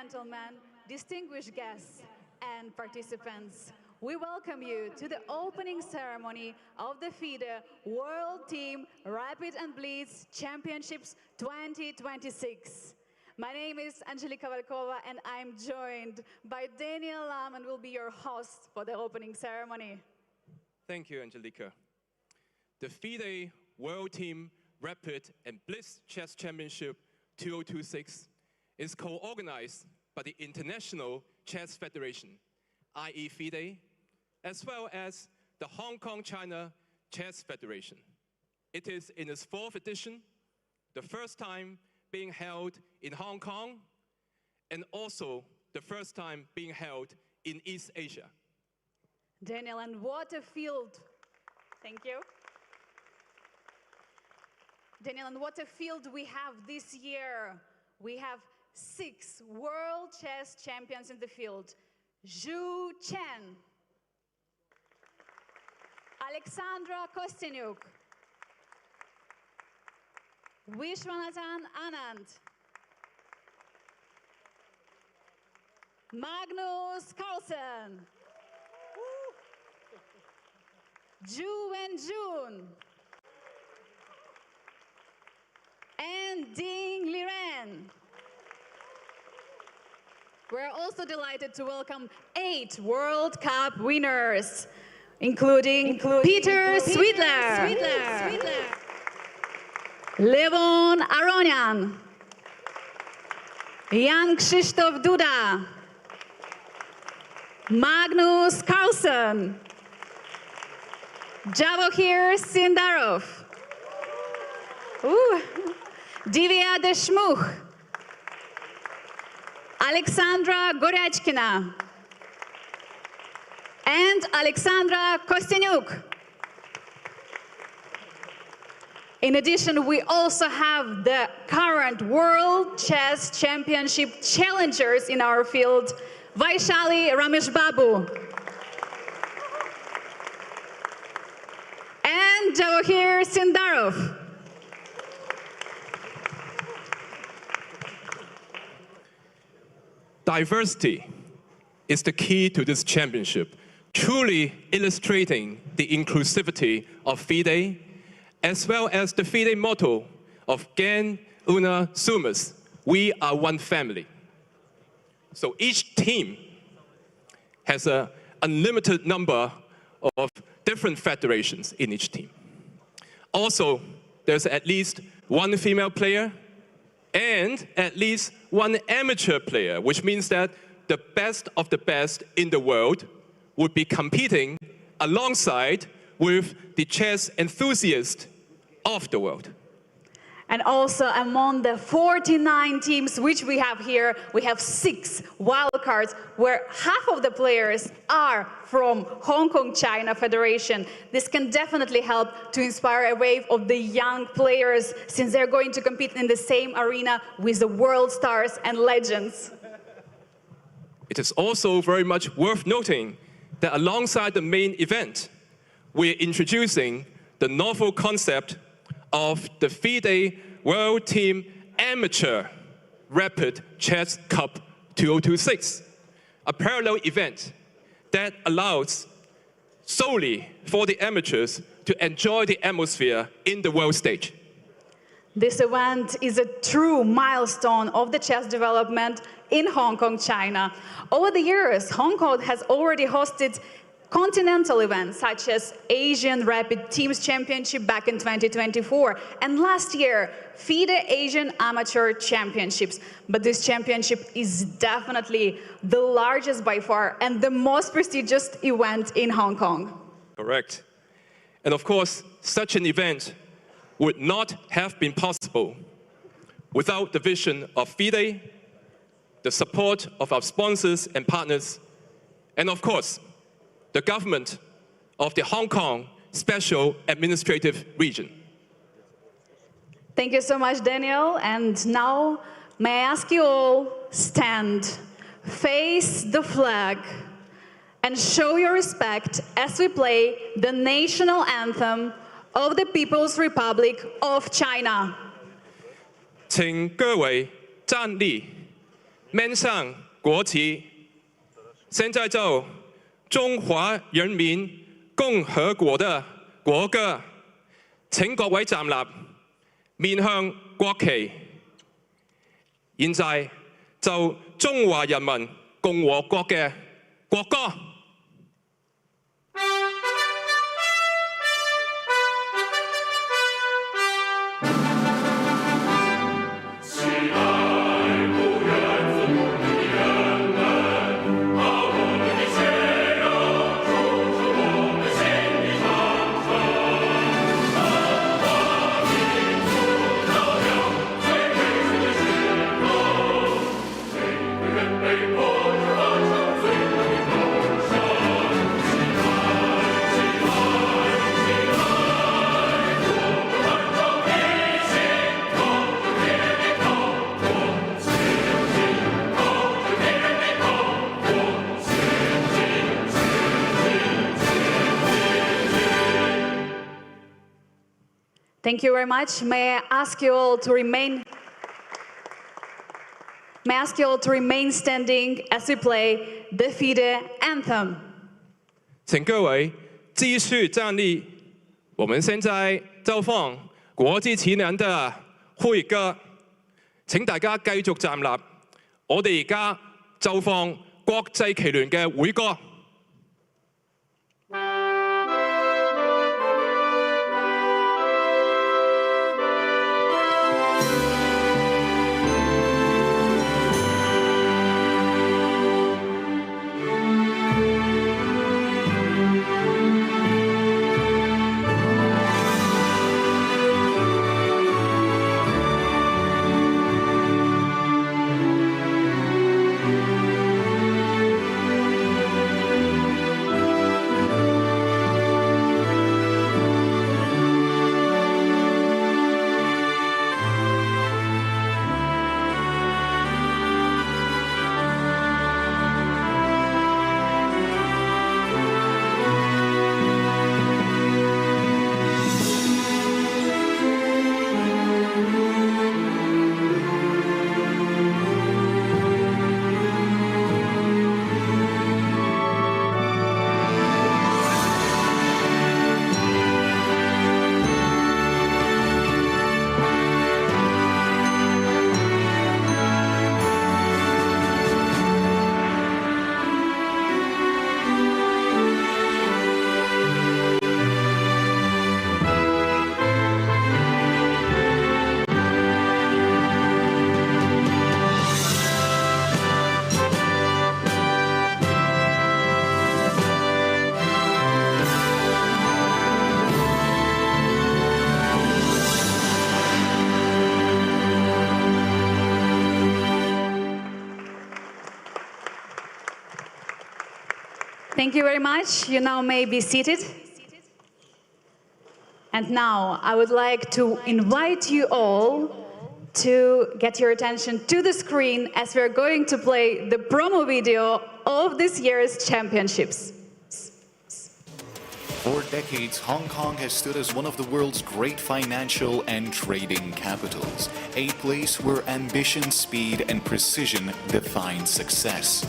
gentlemen, distinguished guests, and participants, we welcome you to the opening ceremony of the FIDE World Team Rapid and Blitz Championships 2026. My name is Angelika Valkova, and I'm joined by Daniel Lam, and will be your host for the opening ceremony. Thank you, Angelika. The FIDE World Team Rapid and Blitz Chess Championship 2026 is co-organized by the International Chess Federation, i.e. FIDE, as well as the Hong Kong-China Chess Federation. It is in its 4th edition, the first time being held in Hong Kong, and also the first time being held in East Asia. Daniel, and what a field. Thank you. Daniel, and what a field we have this year. We have 6 world chess champions in the field. Zhu Chen, Alexandra Kostyniuk, Vishwanathan Anand, Magnus Carlsen, Zhu Wenjun, and Ding Liren. We're also delighted to welcome 8 World Cup winners, including Peter Svidler, Levon Aronian, Jan Krzysztof Duda, Magnus Carlsen, Javohir Sindarov, Divya Deshmukh, Alexandra Goryachkina, and Alexandra Kostyniuk. In addition, we also have the current World Chess Championship challengers in our field, Vaishali Rameshbabu and Javohir Sindarov. Diversity is the key to this championship, truly illustrating the inclusivity of FIDE, as well as the FIDE motto of Gen Una Sumus, we are one family. So each team has an unlimited number of different federations in each team. Also, there's at least 1 female player and at least 1 amateur player, which means that the best of the best in the world would be competing alongside with the chess enthusiasts of the world. And also among the 49 teams which we have here, we have 6 wildcards where half of the players are from Hong Kong-China Federation. This can definitely help to inspire a wave of the young players, since they're going to compete in the same arena with the world stars and legends. It is also very much worth noting that alongside the main event, we're introducing the novel concept of the FIDE World Team Amateur Rapid Chess Cup 2026, a parallel event that allows solely for the amateurs to enjoy the atmosphere in the world stage. This event is a true milestone of the chess development in Hong Kong, China. Over the years, Hong Kong has already hosted continental events such as Asian Rapid Teams Championship back in 2024, and last year, FIDE Asian Amateur Championships. But this championship is definitely the largest by far and the most prestigious event in Hong Kong. Correct. And of course, such an event would not have been possible without the vision of FIDE, the support of our sponsors and partners, and of course, the government of the Hong Kong Special Administrative Region. Thank you so much, Daniel. And now, may I ask you all, stand, face the flag, and show your respect as we play the national anthem of the People's Republic of China. 请各位站立，面向国旗。现在就中华人民共和国的国歌，請各位站立，面向國旗。現在就中華人民共和國嘅國歌。Thank you very much. May I ask you all to remain standing as we play the FIDE anthem. 請各位繼續站立。我們現在就放國際旗艦的會歌。請大家繼續站立。我哋而家就放國際旗聯嘅會歌。Thank you very much. You now may be seated. And now I would like to invite you all to get your attention to the screen as we're going to play the promo video of this year's championships. For decades, Hong Kong has stood as one of the world's great financial and trading capitals, a place where ambition, speed, and precision define success.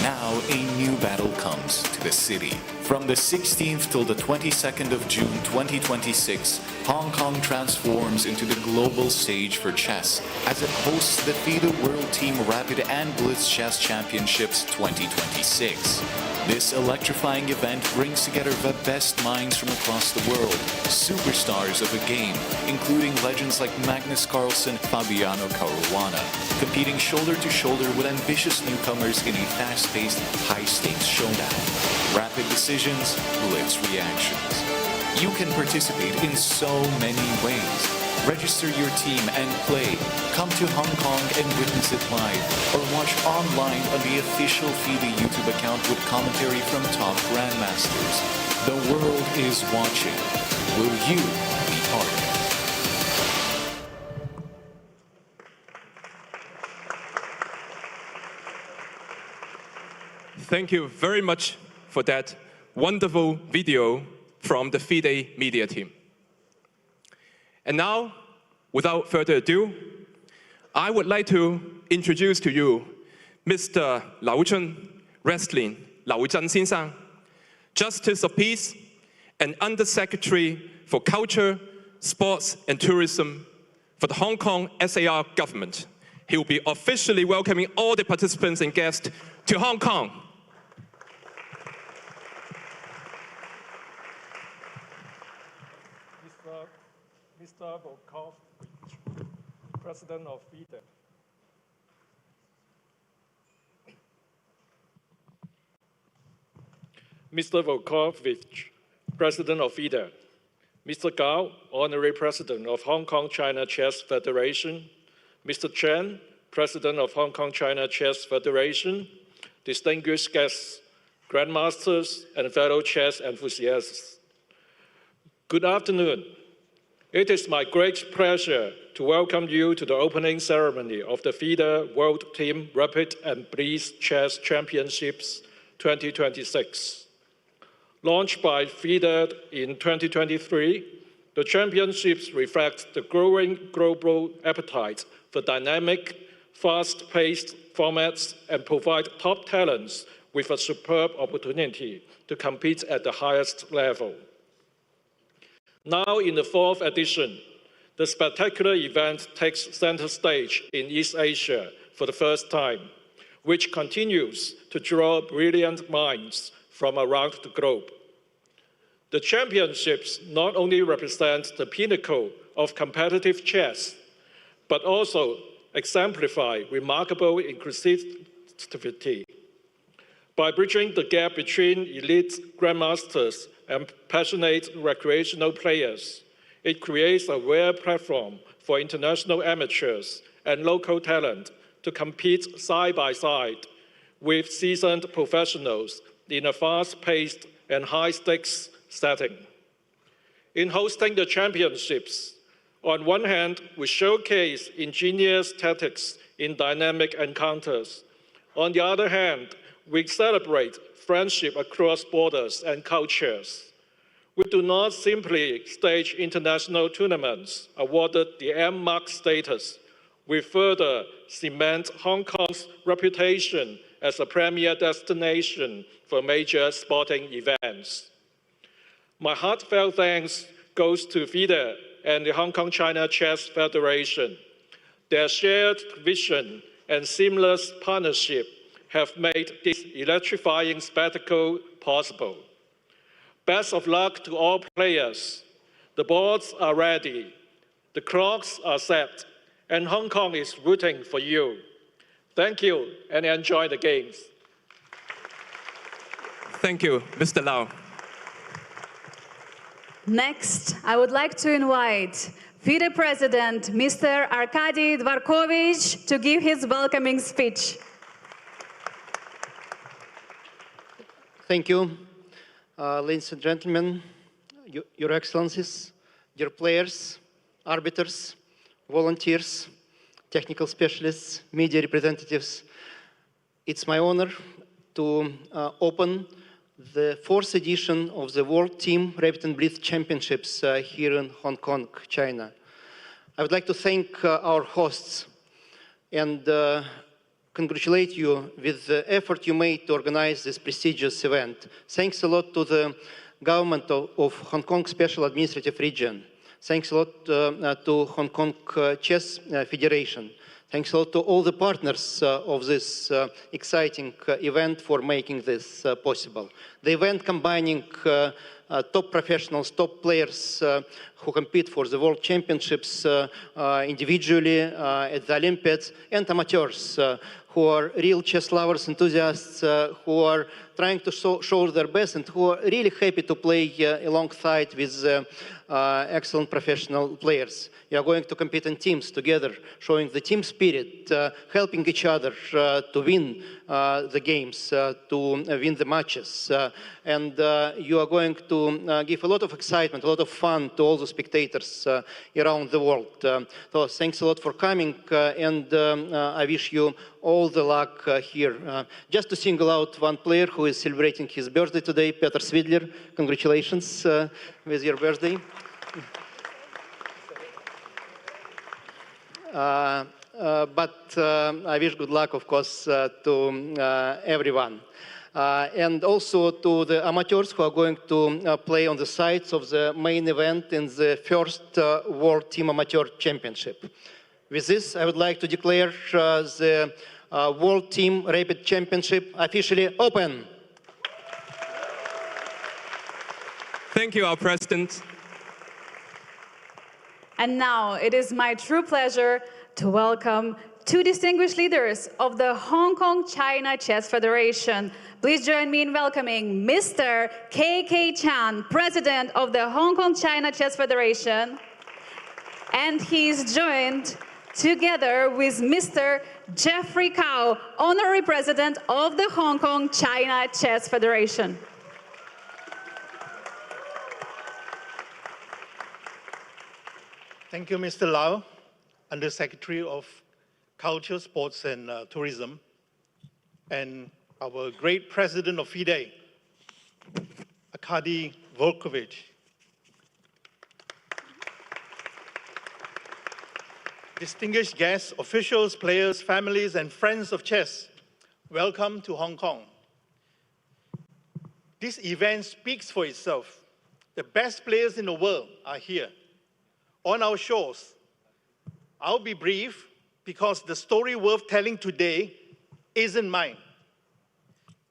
Now, a new battle comes to the city. From the 16th till the 22nd of June 2026, Hong Kong transforms into the global stage for chess as it hosts the FIDE World Team Rapid and Blitz Chess Championships 2026. This electrifying event brings together the best minds from across the world, superstars of the game, including legends like Magnus Carlsen, Fabiano Caruana, competing shoulder to shoulder with ambitious newcomers in a fast-paced, high-stakes showdown. Rapid decisions, blitz reactions. You can participate in so many ways. Register your team and play. Come to Hong Kong and witness it live, or watch online on the official FIDE YouTube account with commentary from top grandmasters. The world is watching. Will you be part of it? Thank you very much for that wonderful video from the FIDE media team. And now, without further ado, I would like to introduce to you Mr. Lau Chun, Wrestling, Lau Zhan 先生, Justice of Peace, and Undersecretary for Culture, Sports and Tourism for the Hong Kong SAR government. He will be officially welcoming all the participants and guests to Hong Kong. Mr. Volkov, President of FIDE. Mr. Volkovich, President of FIDE. Mr. Gao, Honorary President of Hong Kong China Chess Federation. Mr. Chen, President of Hong Kong China Chess Federation. Distinguished guests, grandmasters, and fellow chess enthusiasts. Good afternoon. It is my great pleasure to welcome you to the opening ceremony of the FIDE World Team Rapid and Blitz Chess Championships 2026. Launched by FIDE in 2023, the championships reflect the growing global appetite for dynamic, fast-paced formats and provide top talents with a superb opportunity to compete at the highest level. Now in the fourth edition, the spectacular event takes center stage in East Asia for the first time, which continues to draw brilliant minds from around the globe. The championships not only represent the pinnacle of competitive chess, but also exemplify remarkable inclusivity. By bridging the gap between elite grandmasters and passionate recreational players, it creates a rare platform for international amateurs and local talent to compete side by side with seasoned professionals in a fast-paced and high-stakes setting. In hosting the championships, on one hand, we showcase ingenious tactics in dynamic encounters. On the other hand, we celebrate friendship across borders and cultures. We do not simply stage international tournaments awarded the M-Mark status. We further cement Hong Kong's reputation as a premier destination for major sporting events. My heartfelt thanks goes to FIDE and the Hong Kong China Chess Federation. Their shared vision and seamless partnership have made this electrifying spectacle possible. Best of luck to all players. The boards are ready, the clocks are set, and Hong Kong is rooting for you. Thank you, and enjoy the games. Thank you, Mr. Lau. Next, I would like to invite FIDE President, Mr. Arkady Dvorkovich, to give his welcoming speech. Thank you, ladies and gentlemen, Your Excellencies, dear players, arbiters, volunteers, technical specialists, media representatives. It's my honor to open the fourth edition of the World Team Rapid and Blitz Championships here in Hong Kong, China. I would like to thank our hosts and congratulate you with the effort you made to organize this prestigious event. Thanks a lot to the government of Hong Kong Special Administrative Region. Thanks a lot to Hong Kong Chess Federation. Thanks a lot to all the partners of this exciting event for making this possible. The event combining top professionals, top players who compete for the World Championships individually at the Olympiads, and amateurs who are real chess lovers, enthusiasts, who are trying to show their best and who are really happy to play alongside with excellent professional players. You are going to compete in teams together, showing the team spirit, helping each other to win the games, to win the matches. And you are going to give a lot of excitement, a lot of fun to all the spectators around the world. So thanks a lot for coming, and I wish you all the luck here. Just to single out one player who is celebrating his birthday today, Peter Svidler. Congratulations with your birthday. but I wish good luck, of course, to everyone. And also to the amateurs who are going to play on the sides of the main event in the first World Team Amateur Championship. With this, I would like to declare the World Team Rapid Championship officially open. Thank you, our President. And now it is my true pleasure to welcome two distinguished leaders of the Hong Kong China Chess Federation. Please join me in welcoming Mr. K.K. Chan, President of the Hong Kong China Chess Federation. And he's joined together with Mr. Jeffrey Cao, Honorary President of the Hong Kong China Chess Federation. Thank you, Mr. Lau, Undersecretary of Culture, Sports and Tourism, and our great President of FIDE, Arkady Volkovich. Distinguished guests, officials, players, families, and friends of chess, welcome to Hong Kong. This event speaks for itself. The best players in the world are here, on our shores. I'll be brief because the story worth telling today isn't mine.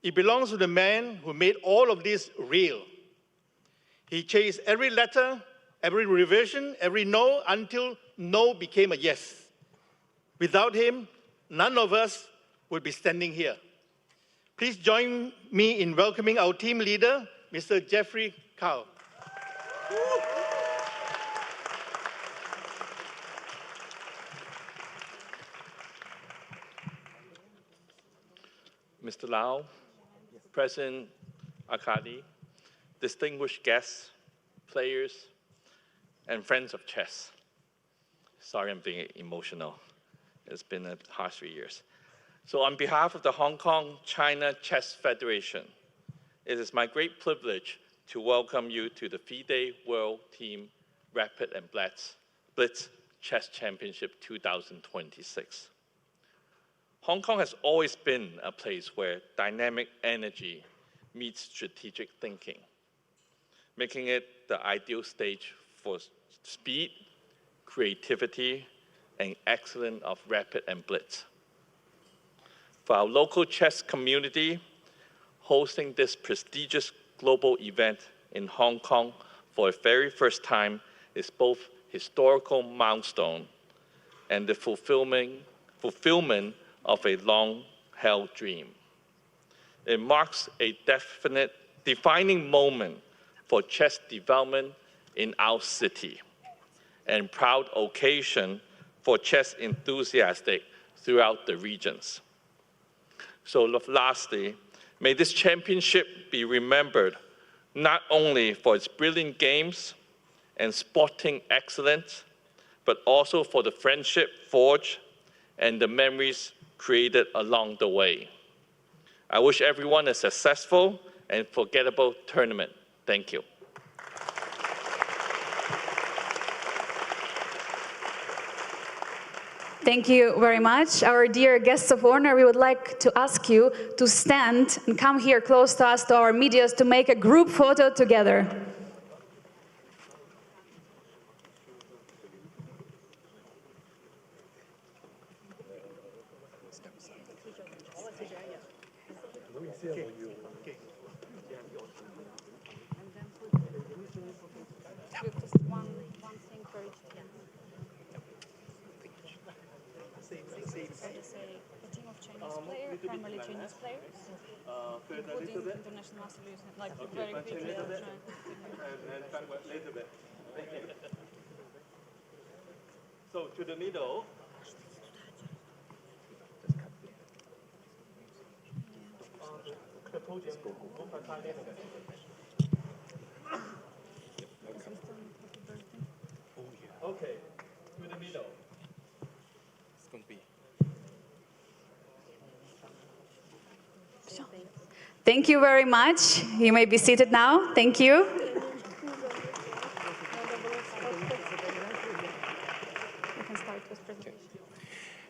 It belongs to the man who made all of this real. He chased every letter, every revision, every no, until no became a yes. Without him, none of us would be standing here. Please join me in welcoming our team leader, Mr. Jeffrey Cao. Mr. Lau, President Arkady, distinguished guests, players, and friends of chess. Sorry, I'm being emotional. It's been a hard 3 years. So on behalf of the Hong Kong China Chess Federation, it is my great privilege to welcome you to the FIDE World Team Rapid and Blitz Chess Championship 2026. Hong Kong has always been a place where dynamic energy meets strategic thinking, making it the ideal stage for speed, creativity, and excellence of rapid and blitz. For our local chess community, hosting this prestigious global event in Hong Kong for the very first time is both historical milestone and the fulfillment of a long-held dream. It marks a defining moment for chess development in our city and proud occasion for chess enthusiasts throughout the regions. So lastly, may this championship be remembered not only for its brilliant games and sporting excellence, but also for the friendship forged and the memories created along the way. I wish everyone a successful and forgettable tournament. Thank you. Thank you very much. Our dear guests of honor, we would like to ask you to stand and come here close to us, to our medias, to make a group photo together. Primarily Chinese players. Including international solutions, like very quickly. And talk about later bit. So to the middle. Okay, to the middle. It's going to be. Thank you very much. You may be seated now. Thank you.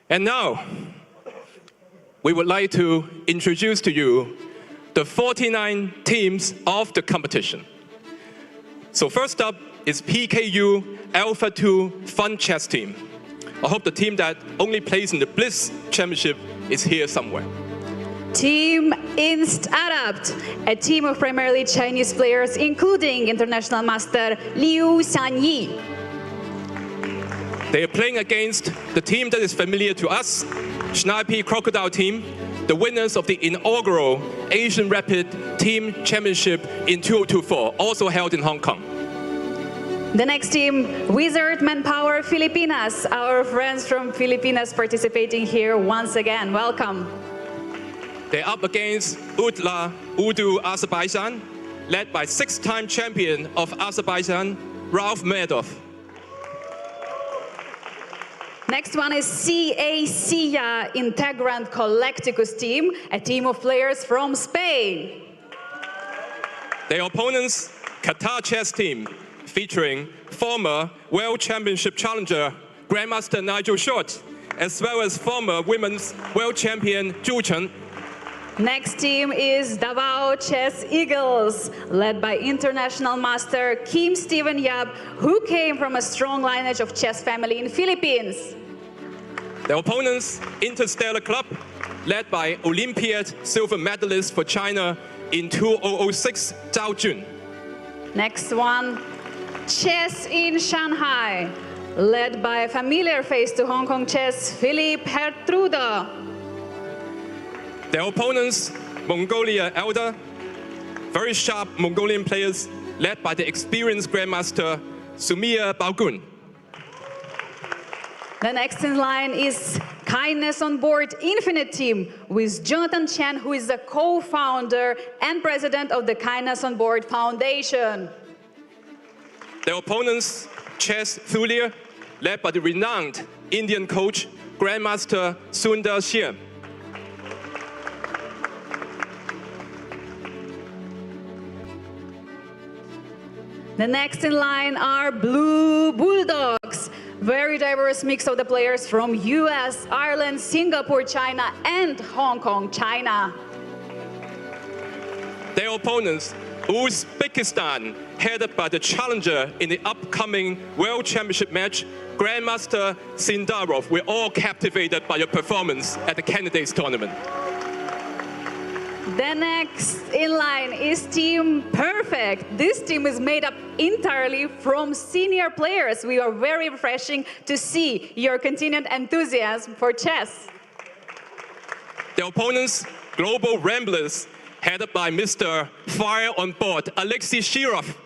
And now, we would like to introduce to you the 49 teams of the competition. So first up is PKU Alpha 2 Fun Chess Team. I hope the team that only plays in the Blitz Championship is here somewhere. Team Inst Adapt, a team of primarily Chinese players, including international master Liu Xianyi. They are playing against the team that is familiar to us, Schnappi Crocodile Team, the winners of the inaugural Asian Rapid Team Championship in 2024, also held in Hong Kong. The next team, Wizard Manpower Filipinas, our friends from Filipinas participating here once again. Welcome. They're up against Udla Udu Azerbaijan, led by 6-time champion of Azerbaijan, Ralph Medov. Next one is CACIA Integrant Collecticus team, a team of players from Spain. Their opponents, Qatar Chess Team, featuring former World Championship challenger Grandmaster Nigel Short, as well as former Women's World Champion Zhu Chen. Next team is Davao Chess Eagles, led by international master Kim Steven Yap, who came from a strong lineage of chess family in Philippines. Their opponents, Interstellar Club, led by Olympiad silver medalist for China in 2006, Zhao Jun. Next one, Chess in Shanghai, led by a familiar face to Hong Kong chess, Philippe Hertrude. Their opponents, Mongolia Elder, very sharp Mongolian players, led by the experienced Grandmaster Sumia Baogun. The next in line is Kindness on Board Infinite Team with Jonathan Chen, who is the co-founder and president of the Kindness on Board Foundation. Their opponents, Chess Thulia, led by the renowned Indian coach, Grandmaster Sundar Shia. The next in line are Blue Bulldogs, very diverse mix of the players from US, Ireland, Singapore, China, and Hong Kong, China. Their opponents, Uzbekistan, headed by the challenger in the upcoming World Championship match, Grandmaster Sindarov. We're all captivated by your performance at the Candidates Tournament. The next in line is Team Perfect. This team is made up entirely from senior players. We are very refreshing to see your continued enthusiasm for chess. Their opponents, Global Ramblers, headed by Mr. Fire on Board, Alexei Shirov.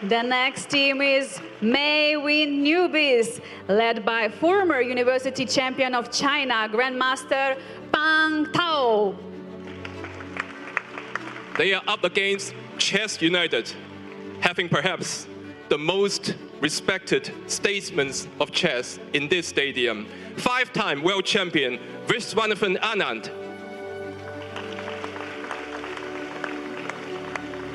The next team is May Win Newbies, led by former university champion of China, Grandmaster Pang Tao. They are up against Chess United, having perhaps the most respected statesmen of chess in this stadium. 5-time world champion Viswanathan Anand.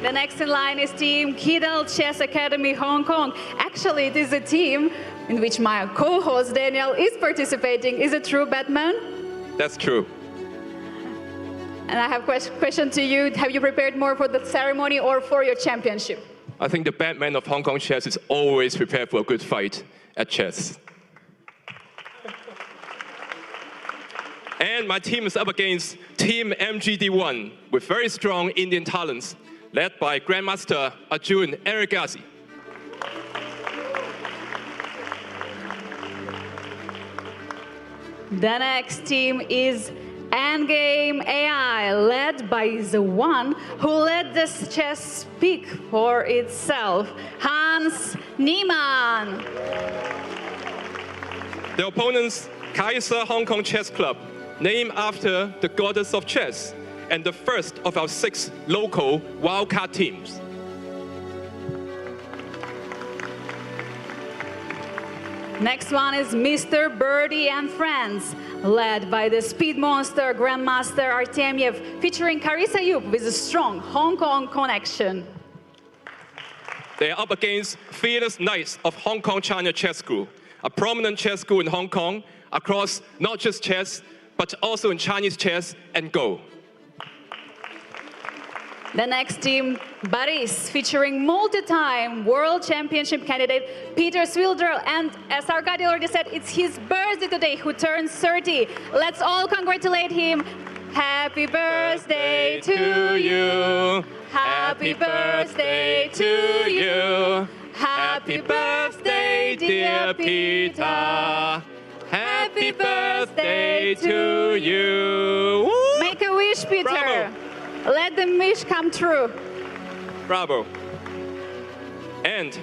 The next in line is Team Kidal Chess Academy Hong Kong. Actually, it is a team in which my co-host Daniel is participating. Is it true, Batman? That's true. And I have a question to you. Have you prepared more for the ceremony or for your championship? I think the Batman of Hong Kong chess is always prepared for a good fight at chess. And my team is up against Team MGD1 with very strong Indian talents, led by Grandmaster Arjun Erigazi. The next team is Endgame AI, led by the one who let this chess speak for itself, Hans Niemann. The opponents, Kaiser Hong Kong Chess Club, named after the goddess of chess, and the first of our 6 local wildcard teams. Next one is Mr. Birdie and Friends, led by the speed monster Grandmaster Artemiev, featuring Carissa Yup with a strong Hong Kong connection. They are up against Fearless Knights of Hong Kong China Chess School, a prominent chess school in Hong Kong, across not just chess, but also in Chinese chess and Go. The next team, Baris, featuring multi-time world championship candidate Peter Swilder. And as Arkady already said, it's his birthday today, who turns 30. Let's all congratulate him. Happy birthday to you. Happy birthday to you. Happy birthday, dear Peter. Happy birthday to you. Woo! Make a wish, Peter. Bravo. Let the wish come true. Bravo. And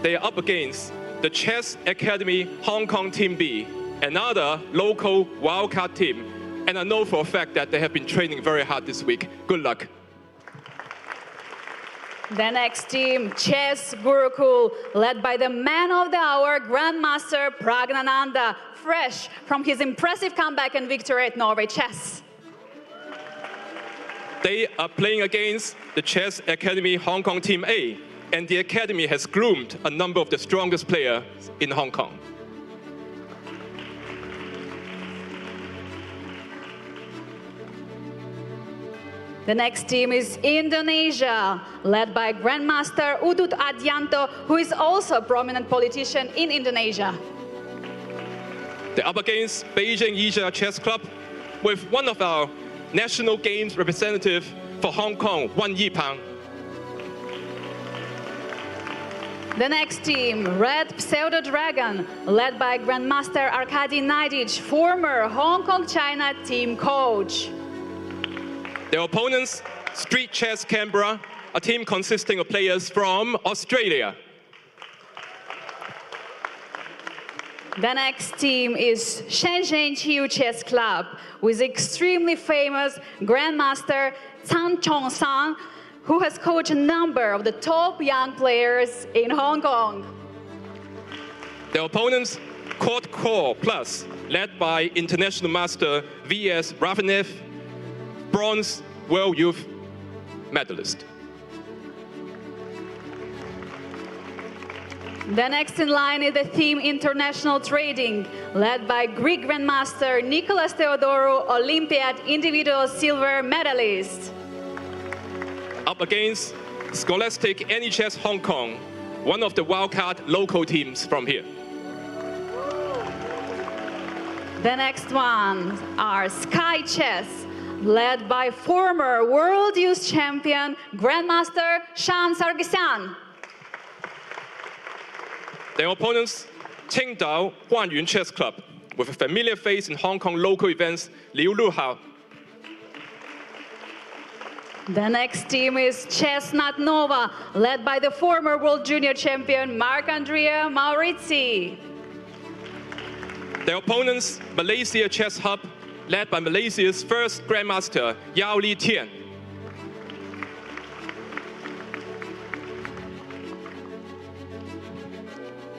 they are up against the Chess Academy Hong Kong Team B, another local wildcard team. And I know for a fact that they have been training very hard this week. Good luck. The next team, Chess Gurukul, led by the man of the hour, Grandmaster Pragg, fresh from his impressive comeback and victory at Norway Chess. They are playing against the Chess Academy Hong Kong Team A, and the Academy has groomed a number of the strongest players in Hong Kong. The next team is Indonesia, led by Grandmaster Udut Adyanto, who is also a prominent politician in Indonesia. They're up against Beijing Yizha Chess Club with one of our National Games representative for Hong Kong, Wan Yipang. The next team, Red Pseudo Dragon, led by Grandmaster Arkady Naidich, former Hong Kong China team coach. Their opponents, Street Chess Canberra, a team consisting of players from Australia. The next team is Shenzhen Chiu Chess Club, with extremely famous Grandmaster Chan Chong-sang, who has coached a number of the top young players in Hong Kong. Their opponents, Court Core Plus, led by international master V.S. Rafinev, bronze World Youth medalist. The next in line is the team International Trading, led by Greek Grandmaster Nicholas Theodorou, Olympiad individual silver medalist. Up against Scholastic NHS Hong Kong, one of the wildcard local teams from here. The next ones are Sky Chess, led by former World Youth Champion Grandmaster Shan Sargsyan. Their opponents, Qingdao Huanyun Chess Club, with a familiar face in Hong Kong local events, Liu Luhao. The next team is Chestnut Nova, led by the former World Junior Champion Marc-Andrea Maurizi. Their opponents, Malaysia Chess Hub, led by Malaysia's first Grandmaster, Yao Li Tian.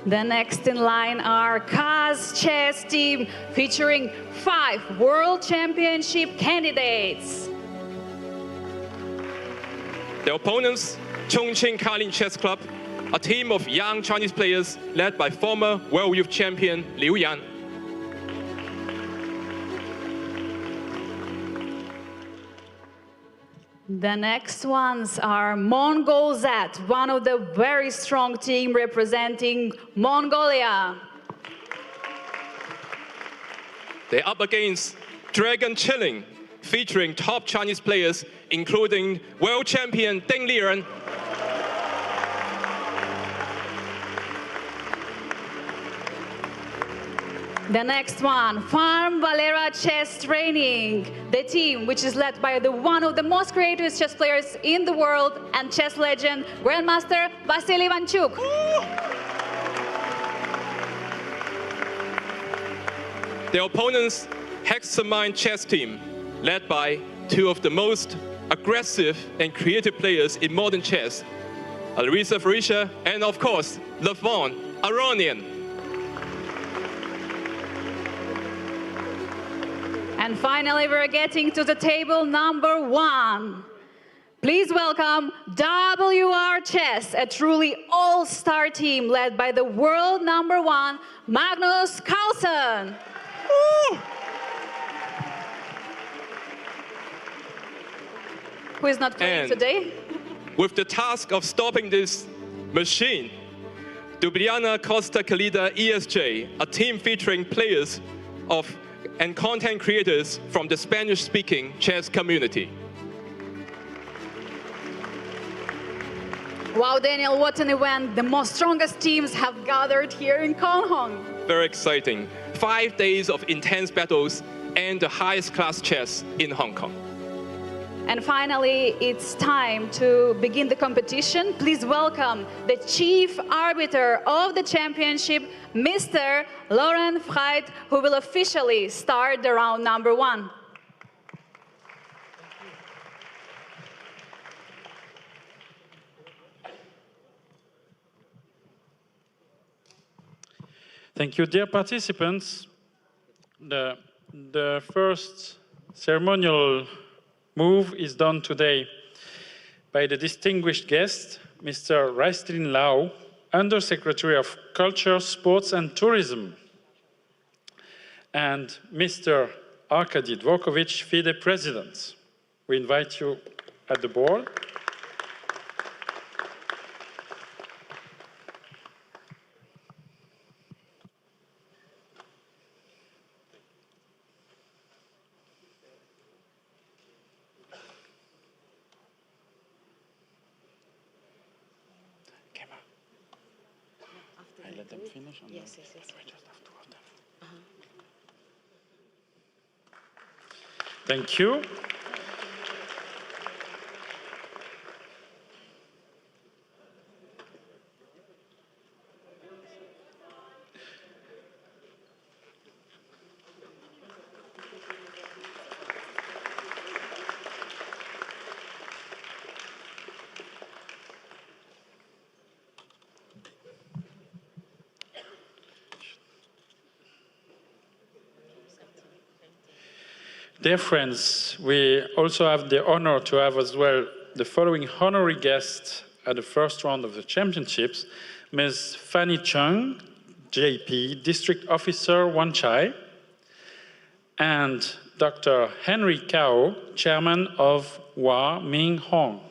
The next in line are Kaz Chess Team, featuring 5 World Championship candidates. Their opponents, Chongqing Carlin Chess Club, a team of young Chinese players led by former World Youth Champion Liu Yan. The next ones are Mongol Zat, one of the very strong team representing Mongolia. They're up against Dragon Chilling, featuring top Chinese players, including world champion Deng Liren. The next one, Farm Valera Chess Training, the team which is led by one of the most creative chess players in the world and chess legend, Grandmaster Vasily Ivanchuk. Their opponents, Hexamine Chess Team, led by 2 of the most aggressive and creative players in modern chess, Larissa Farisha and, of course, Levon Aronian. And finally, we're getting to the table number 1. Please welcome WR Chess, a truly all-star team led by the world #1, Magnus Carlsen. Who is not playing And today? with the task of stopping this machine, Ljubljana Costa Kalida ESJ, a team featuring players and content creators from the Spanish-speaking chess community. Wow, Daniel, what an event. The most strongest teams have gathered here in Konghong. Very exciting. 5 days of intense battles and the highest class chess in Hong Kong. And finally, it's time to begin the competition. Please welcome the chief arbiter of the championship, Mr. Laurent FIDE, who will officially start the round #1. Thank you, dear participants. The first ceremonial move is done today by the distinguished guest, Mr. Raistlin Lau, Undersecretary of Culture, Sports and Tourism, and Mr. Arkady Dvorkovich, FIDE President. We invite you at the board. I let them finish? Yes. We just have 2 of them. Thank you. Dear friends, we also have the honor to have as well the following honorary guests at the first round of the championships: Ms. Fanny Chung, JP, District Officer, Wan Chai, and Dr. Henry Cao, Chairman of Hua Ming Hong.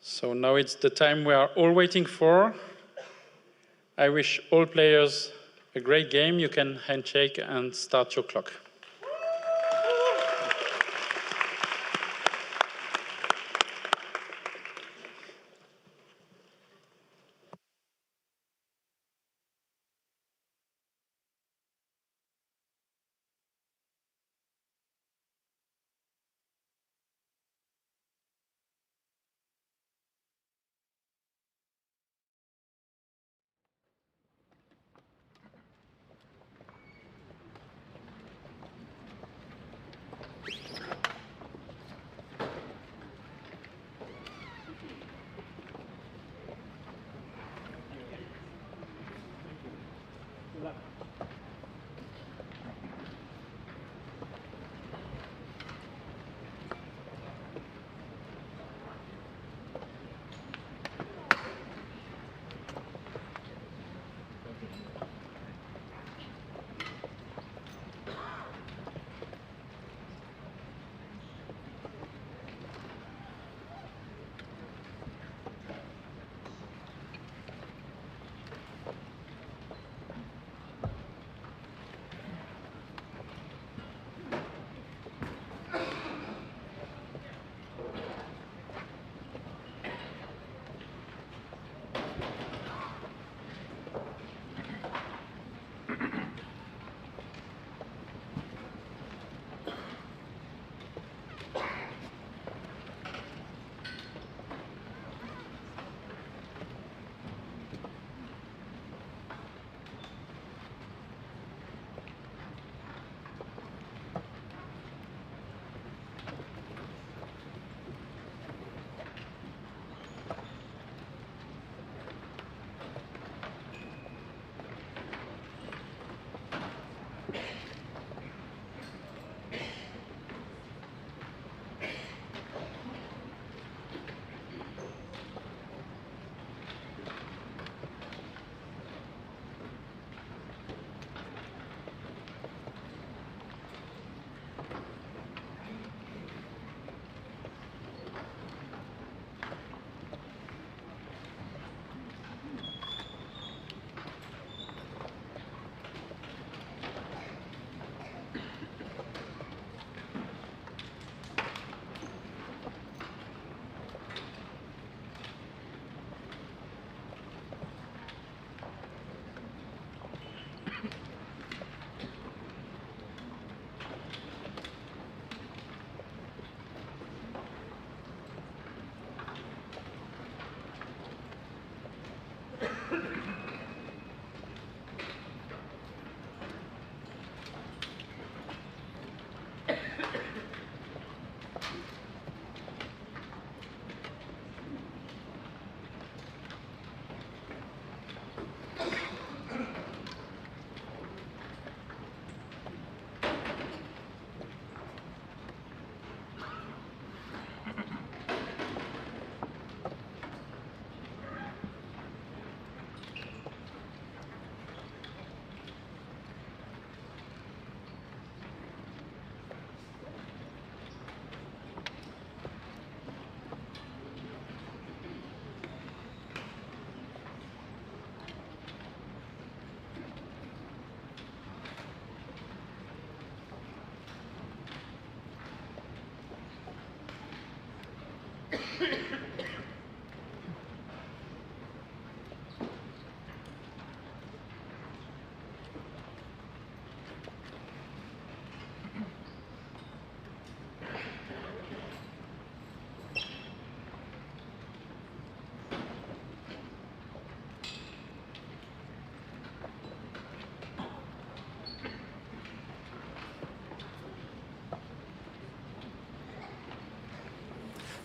So now it's the time we are all waiting for. I wish all players a great game. You can handshake and start your clock.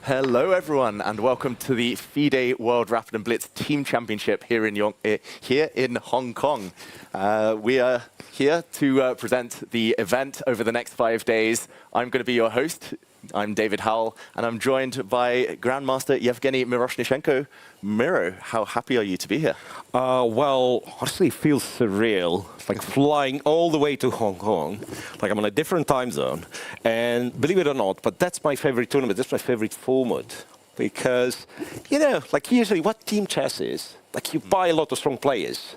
Hello, everyone, and welcome to the FIDE World Rapid and Blitz Team Championship here in Hong Kong. We are here to present the event over the next 5 days. I'm going to be your host. I'm David Howell, and I'm joined by Grandmaster Yevgeny Miroshnichenko. Miro, how happy are you to be here? Well, honestly, it feels surreal. It's like flying all the way to Hong Kong. Like I'm on a different time zone. And believe it or not, but that's my favorite tournament. That's my favorite format. Because, you know, like usually what team chess is, like you buy a lot of strong players.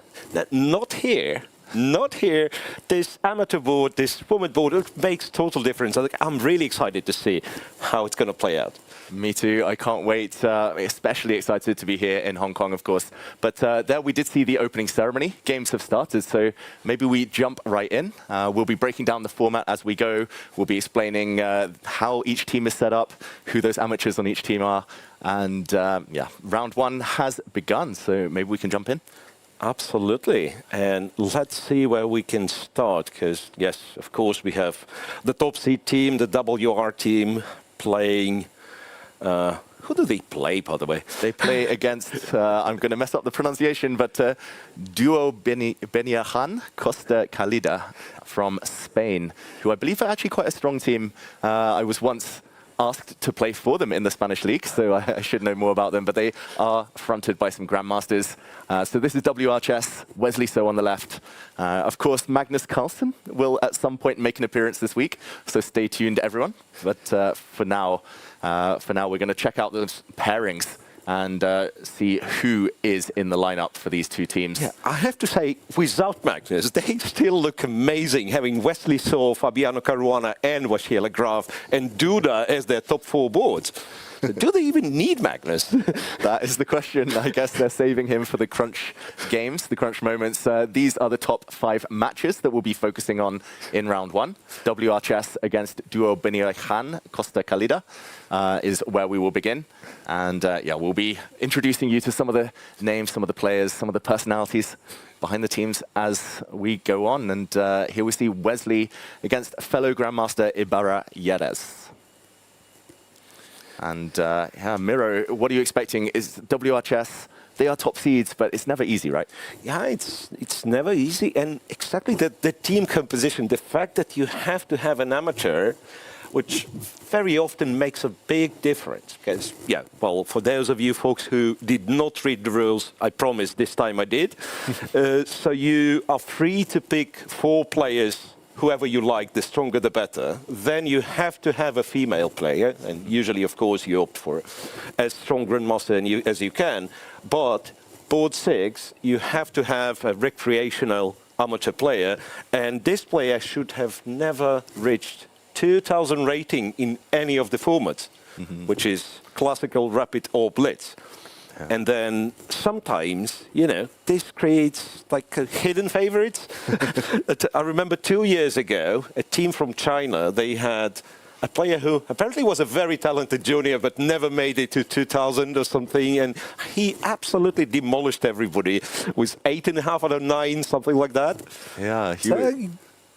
Not here. Not here. This amateur board, this format board, it makes total difference. I'm really excited to see how it's going to play out. Me too. I can't wait. Especially excited to be here in Hong Kong, of course. But there we did see the opening ceremony. Games have started, so maybe we jump right in. We'll be breaking down the format as we go. We'll be explaining how each team is set up, who those amateurs on each team are. And yeah, round one has begun, so maybe we can jump in. Absolutely. And let's see where we can start, because, yes, of course, we have the top seed team, the WR team, playing... who do they play, by the way? They play against, I'm going to mess up the pronunciation, but Duo Beniahan Costa Calida from Spain, who I believe are actually quite a strong team. I was once asked to play for them in the Spanish league, so I should know more about them, but they are fronted by some grandmasters. So this is WR Chess, Wesley So on the left. Of course, Magnus Carlsen will at some point make an appearance this week, so stay tuned, everyone. But for now, we're going to check out those pairings and see who is in the lineup for these two teams. Yeah, I have to say, without Magnus, they still look amazing, having Wesley So, Fabiano Caruana, and Wasiela Graf, and Duda as their top four boards. Do they even need Magnus? That is the question. I guess they're saving him for the crunch games, the crunch moments. These are the top 5 matches that we'll be focusing on in round one. WR Chess against Duo Beniahan Costa Calida is where we will begin. And yeah, we'll be introducing you to some of the names, some of the players, some of the personalities behind the teams as we go on. And here we see Wesley against fellow Grandmaster Ibarra Yerez. And yeah, Miro, what are you expecting? Is WR Chess, they are top seeds, but it's never easy, right? Yeah, it's never easy. And exactly the team composition, the fact that you have to have an amateur, which very often makes a big difference. Because, yeah, well, for those of you folks who did not read the rules, I promise this time I did. So you are free to pick 4 players, whoever you like, the stronger the better. Then you have to have a female player, and usually, of course, you opt for as strong grandmaster as you can. But board 6, you have to have a recreational amateur player, and this player should have never reached 2,000 rating in any of the formats, which is classical, rapid, or blitz. Yeah. And then sometimes, you know, this creates like hidden favorites. I remember 2 years ago, a team from China, they had a player who apparently was a very talented junior, but never made it to 2000 or something. And he absolutely demolished everybody with 8.5 out of 9, something like that. Yeah.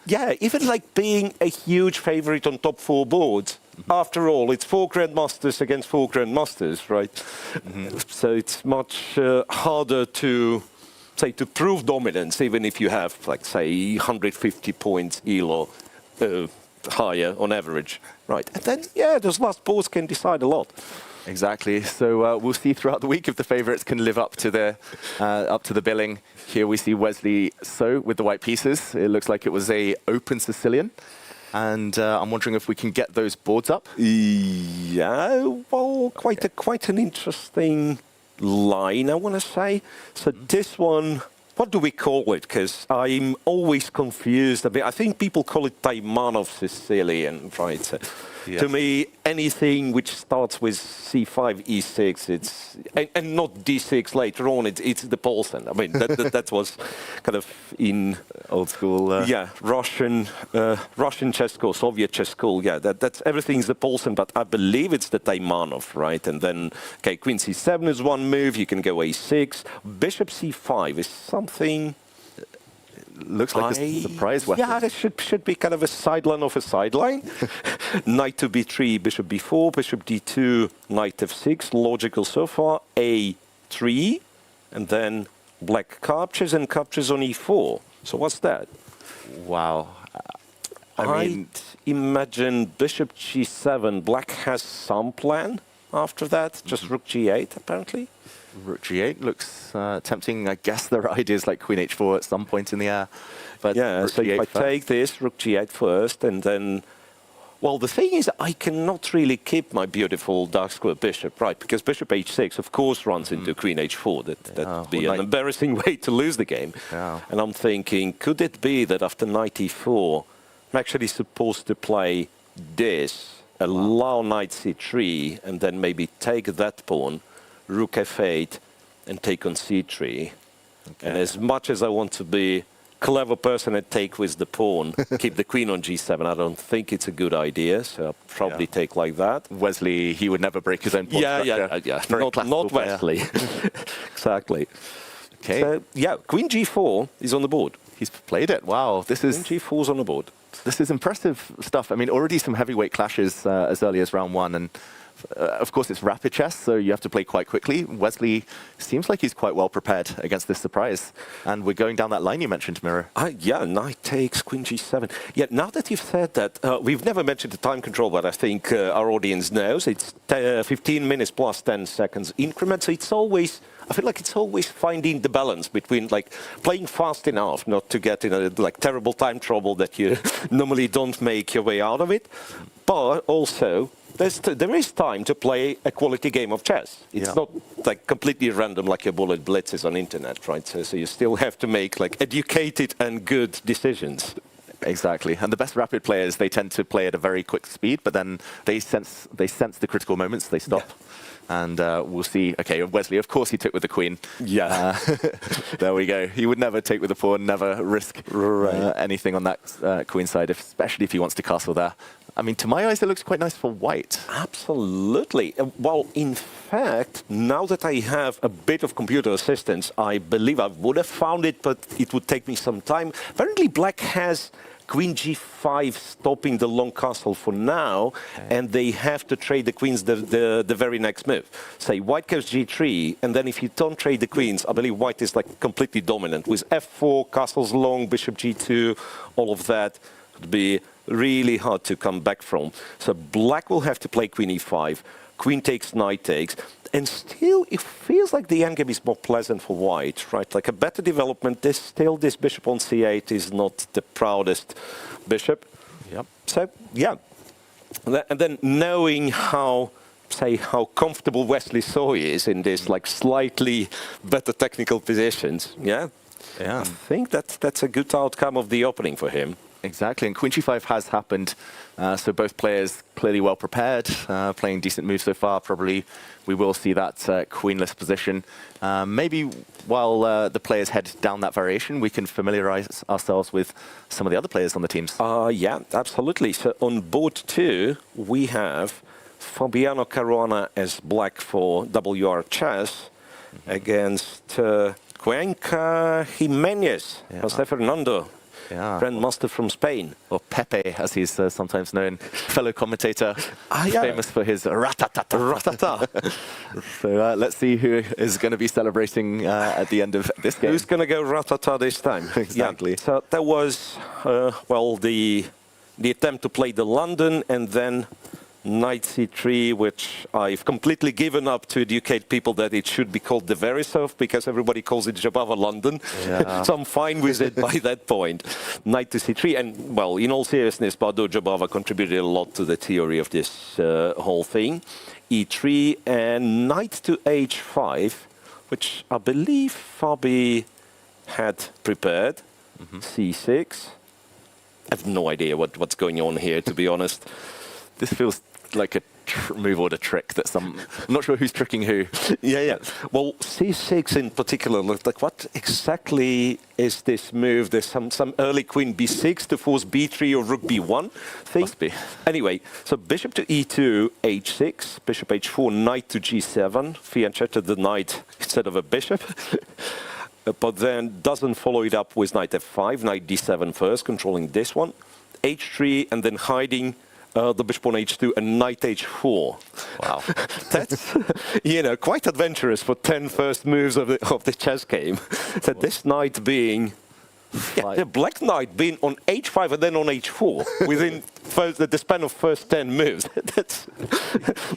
Yeah, even like being a huge favorite on top 4 boards. After all, it's 4 grandmasters against 4 grandmasters, right? So it's much harder to, say, to prove dominance, even if you have, like, say, 150 points ELO higher on average, right? And then, yeah, those last boards can decide a lot. Exactly. So we'll see throughout the week if the favorites can live up to the billing. Here we see Wesley So with the white pieces. It looks like it was a open Sicilian. And I'm wondering if we can get those boards up. Yeah, well, quite an interesting line, I want to say. So this one, what do we call it? Because I'm always confused. I mean, I think people call it Taimanov Sicilian, right? So yes. To me, anything which starts with C5, E6, it's and not D6 later on. It's the Paulsen. I mean, that was kind of in old school. Yeah, Russian chess school, Soviet chess school. Yeah, that's everything's the Paulsen, but I believe it's the Taimanov, right? And then, okay, Queen C7 is one move. You can go A6. Bishop C5 is something. looks like a surprise weapon. Yeah, this should be kind of a sideline of a sideline. Knight to b3, bishop b4, bishop d2, knight f6. Logical so far. a3, and then black captures and captures on e4. So what's that? Wow. I imagine bishop g7. Black has some plan after that. Just rook g8, apparently. Rook g8 looks tempting. I guess there are ideas like queen h4 at some point in the air. But yeah, so if I take this, rook g8 first, and then... Well, the thing is, I cannot really keep my beautiful dark square bishop, right? Because bishop h6, of course, runs into queen h4. That would be an embarrassing way to lose the game. Yeah. And I'm thinking, could it be that after knight e4, I'm actually supposed to play this, allow knight c3, and then maybe take that pawn, rook f8, and take on c3. Okay. And as much as I want to be clever person and take with the pawn, keep the queen on g7, I don't think it's a good idea, so I'll probably take like that. Wesley, he would never break his own pawn structure. Yeah. Not Wesley. Exactly. Okay. So, yeah, queen g4 is on the board. He's played it. Wow, this is... Queen g4 is on the board. This is impressive stuff. I mean, already some heavyweight clashes as early as round one, and of course it's rapid chess, so you have to play quite quickly. Wesley seems like he's quite well prepared against this surprise, and we're going down that line you mentioned, Miro. Yeah, knight takes queen g7. Yeah, now that you've said that, we've never mentioned the time control, but I think our audience knows. It's 15 minutes plus 10 seconds increment, so it's always... I feel like it's always finding the balance between like playing fast enough not to get in a like terrible time trouble that you normally don't make your way out of it, but also there is time to play a quality game of chess. It's not like completely random like your bullet blitzes on internet, right? So you still have to make like educated and good decisions. Exactly, and the best rapid players, they tend to play at a very quick speed, but then they sense the critical moments, they stop. Yeah. And we'll see. Okay, Wesley, of course he took with the queen. Yeah. There we go. He would never take with the pawn, never risk anything on that queen side, especially if he wants to castle there. I mean, to my eyes, it looks quite nice for white. Absolutely. Well, in fact, now that I have a bit of computer assistance, I believe I would have found it, but it would take me some time. Apparently, black has queen g5 stopping the long castle for now, and they have to trade the queens the very next move. Say white goes g3, and then if you don't trade the queens, I believe white is like completely dominant. With f4, castles long, bishop g2, all of that would be really hard to come back from. So black will have to play queen e5, queen takes, knight takes, and still it feels like the endgame is more pleasant for white, right? Like a better development. This bishop on c8 is not the proudest bishop. Yep. So yeah, and then knowing how comfortable Wesley Soy is in this like slightly better technical positions, yeah. I think that's a good outcome of the opening for him. Exactly, and queen g5 has happened, so both players clearly well prepared, playing decent moves so far. Probably we will see that queenless position. Maybe while the players head down that variation, we can familiarize ourselves with some of the other players on the teams. Yeah, absolutely. So on board 2, we have Fabiano Caruana as black for WR Chess against Cuenca Jimenez, Jose Fernando. Grandmaster from Spain. Or Pepe, as he's sometimes known. Fellow commentator, famous for his ratata. So let's see who is going to be celebrating at the end of this game. Who's going to go ratata this time? Exactly. Yeah. So there was, well, the attempt to play the London, and then knight c3, which I've completely given up to educate people that it should be called the Verisov, because everybody calls it Jabava London. Yeah. So I'm fine with it by that point. Knight to c3, and well, in all seriousness, Bado Jabava contributed a lot to the theory of this whole thing. e3 and knight to h5, which I believe Fabi had prepared. c6. I have no idea what's going on here, to be honest. This feels like a move or a trick that I'm not sure who's tricking who. Yeah. Well, c6 in particular looked like, what exactly is this move? There's some early queen b6 to force b3 or rook b1 thing. Must be. Anyway, so bishop to e2, h6, bishop h4, knight to g7. Fianchetted the knight instead of a bishop. but then doesn't follow it up with knight f5, knight d7 first, controlling this one, h3, and then hiding the bishop on h2 and knight h4. Wow. That's, quite adventurous for 10 first moves of the chess game. So this knight being, the black knight being on h5 and then on h4 within the span of first 10 moves. That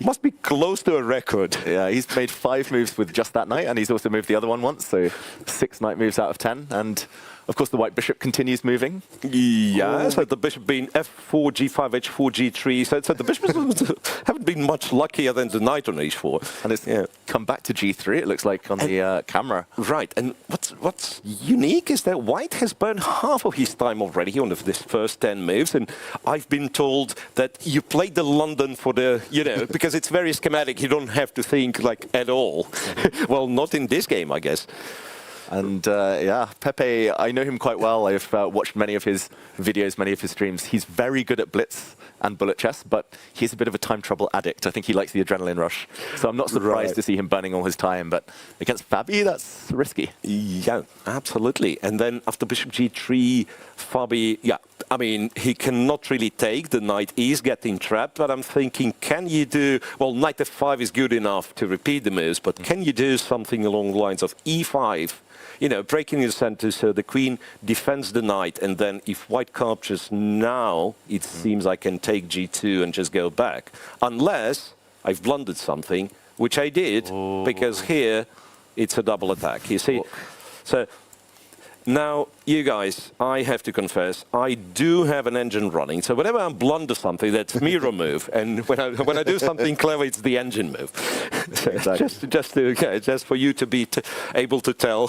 must be close to a record. Yeah, he's made 5 moves with just that knight, and he's also moved the other one once, so 6 knight moves out of 10. And of course, the white bishop continues moving. Yeah, so the bishop being f4, g5, h4, g3. So the bishops haven't been much luckier than the knight on h4. And it's come back to g3, it looks like, on the camera. Right, and what's unique is that white has burned half of his time already on this first 10 moves. And I've been told that you played the London for the, because it's very schematic, you don't have to think, at all. Well, not in this game, I guess. And Pepe, I know him quite well. I've watched many of his videos, many of his streams. He's very good at blitz and bullet chess, but he's a bit of a time trouble addict. I think he likes the adrenaline rush. So I'm not surprised to see him burning all his time. But against Fabi, that's risky. Yeah, absolutely. And then after bishop g3, Fabi, I mean, he cannot really take. The knight is getting trapped, but I'm thinking, can you do, well, knight f5 is good enough to repeat the moves, but can you do something along the lines of e5? Breaking the center so the queen defends the knight, and then if white captures now, it seems I can take g2 and just go back. Unless I've blundered something, which I did, because here it's a double attack, you see? So now, you guys, I have to confess, I do have an engine running. So whenever I blunder something, that's mirror move, and when I do something clever, it's the engine move. So just for you to be able to tell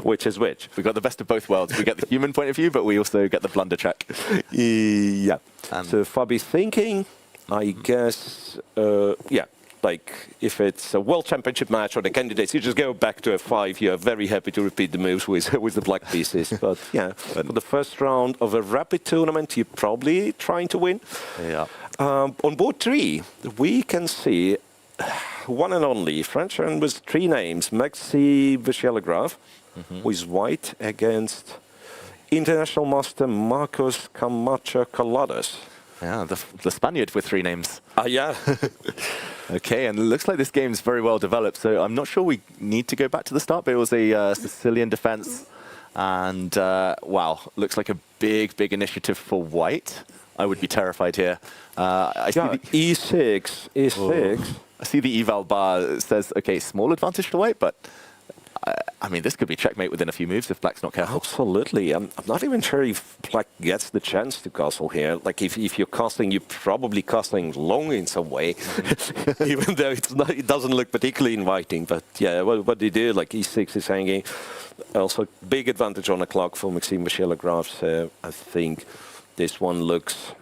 which is which. We've got the best of both worlds. We get the human point of view, but we also get the blunder check. Yeah. So Fabi's thinking, I guess, if it's a world championship match or the candidates, you just go back to f5. You're very happy to repeat the moves with the black pieces. But for the first round of a rapid tournament, you're probably trying to win. Yeah. On board 3, we can see one and only Frenchman with 3 names, Maxi Vishelagraph, who is white, against international master Marcos Camacho Coladas. Yeah, the Spaniard with 3 names. Yeah. Okay, and it looks like this game's very well developed, so I'm not sure we need to go back to the start, but it was a Sicilian defense. And, wow, looks like a big, big initiative for white. I would be terrified here. I see E6, E6. I see the eval bar. It says, okay, small advantage to white, but I mean, this could be checkmate within a few moves if black's not careful. Absolutely. I'm not even sure if black gets the chance to castle here. Like, if you're castling, you're probably castling long in some way, even though it doesn't look particularly inviting. But yeah, what do you do? Like, E6 is hanging. Also, big advantage on the clock for Maxime Vishelagraph. So I think this one looks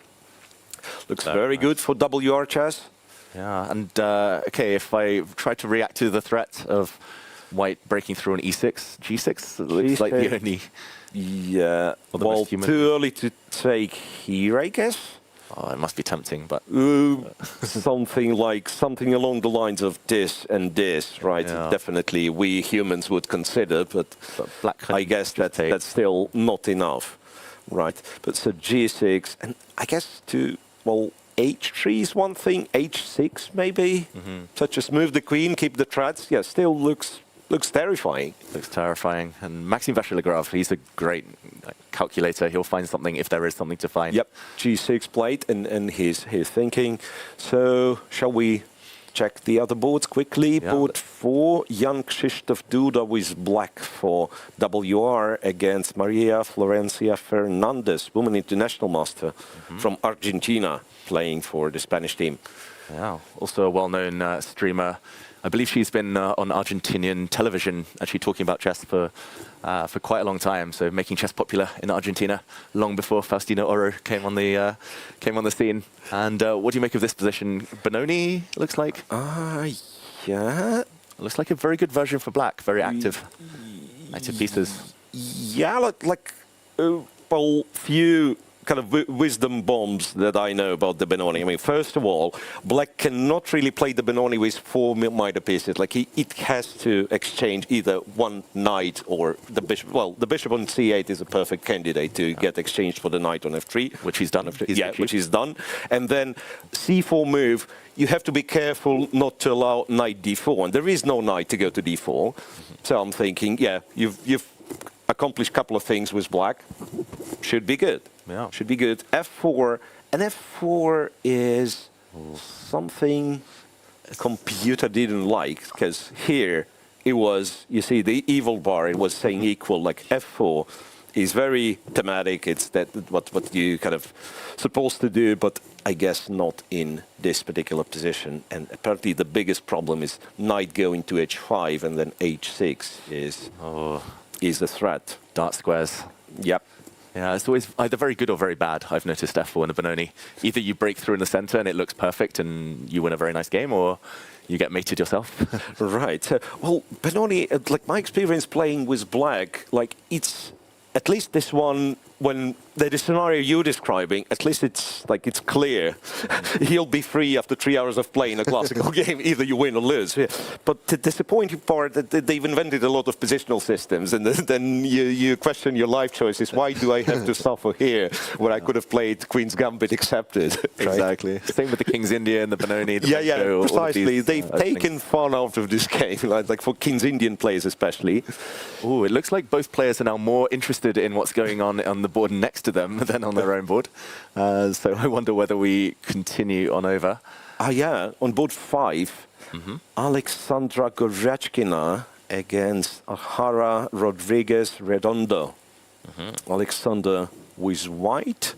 very good for WR chess. Yeah, and okay, if I try to react to the threat of white breaking through an e6, g6, it looks like the only... Yeah, well, too early to take here, I guess. Oh, it must be tempting, but... something along the lines of this and this, right? Yeah. Definitely we humans would consider, but black, I guess that's still not enough, right? But so g6, and I guess h3 is one thing, h6 maybe, such as move the queen, keep the threats. Yeah, still looks terrifying. Looks terrifying. And Maxime Vishelagraph, he's a great calculator. He'll find something if there is something to find. Yep, g6 played, and he's thinking. So shall we check the other boards quickly? Yeah, board 4, Jan Krzysztof Duda with black for WR against Maria Florencia Fernandez, woman international master from Argentina, playing for the Spanish team. Yeah, also a well-known streamer. I believe she's been on Argentinian television, actually talking about chess for quite a long time. So making chess popular in Argentina long before Faustino Oro came on the scene. And what do you make of this position? Benoni looks like. Yeah, looks like a very good version for black. Very active, active pieces. Yeah, few kind of wisdom bombs that I know about the Benoni. I mean, first of all, black cannot really play the Benoni with 4 mitre pieces. Like, it has to exchange either one knight or the bishop. Well, the bishop on c8 is a perfect candidate to get exchanged for the knight on f3. Which he's done. Which is done. And then c4 move, you have to be careful not to allow knight d4. And there is no knight to go to d4. So I'm thinking, yeah, you've accomplished a couple of things with black. Should be good. Yeah. Should be good. f4. And f4 is something a computer didn't like, because here it was, you see, the evil bar, it was saying equal, like f4 is very thematic. It's that what you kind of supposed to do, but I guess not in this particular position. And apparently the biggest problem is knight going to h5 and then h6 is a threat. Dark squares. Yep. Yeah, it's always either very good or very bad. I've noticed f4 in the Benoni. Either you break through in the center and it looks perfect and you win a very nice game, or you get mated yourself. Right. Well, Benoni, like my experience playing with black, like it's at least this one, when the scenario you're describing, at least it's like it's clear. He'll be free after 3 hours of playing a classical game. Either you win or lose. Yeah. But the disappointing part that they've invented a lot of positional systems, and then you question your life choices. Why do I have to suffer here where I could have played Queen's Gambit accepted? Right? Exactly. Same with the King's India and the Benoni. Yeah, precisely. They've taken fun out of this game, like for King's Indian players especially. Oh, it looks like both players are now more interested in what's going on the board next to them than on their own board. So I wonder whether we continue on over. Yeah, on board 5, Alexandra Gorechkina against Ahara Rodriguez Redondo. Alexander with white,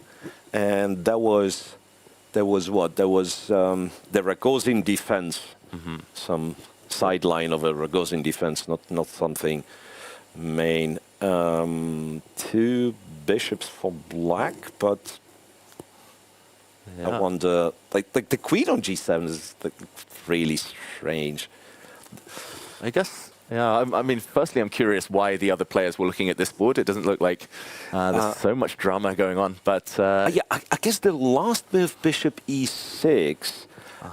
and there was what? There was the Ragozin defense, some sideline of a Ragozin defense, not something main. 2 bishops for black, but I wonder, like the queen on g7 is like really strange. I guess, yeah, I mean, firstly, I'm curious why the other players were looking at this board. It doesn't look like there's so much drama going on, but... yeah, I guess the last move, bishop e6,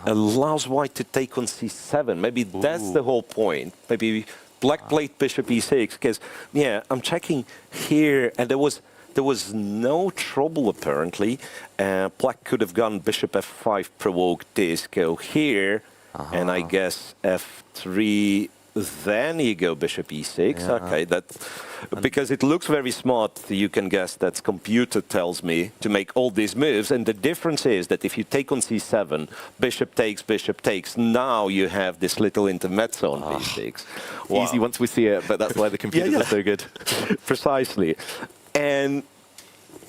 allows white to take on c7. Maybe that's the whole point. Maybe black played bishop e6, because, yeah, I'm checking here, and there was no trouble, apparently. Black could have gone bishop f5, provoke this, go here, and I guess f3, then you go bishop e6. Yeah. Okay, because it looks very smart. You can guess that computer tells me to make all these moves, and the difference is that if you take on c7, bishop takes, now you have this little intermezzo on b6. Wow. Easy once we see it, but that's why the computers are so good. Precisely. And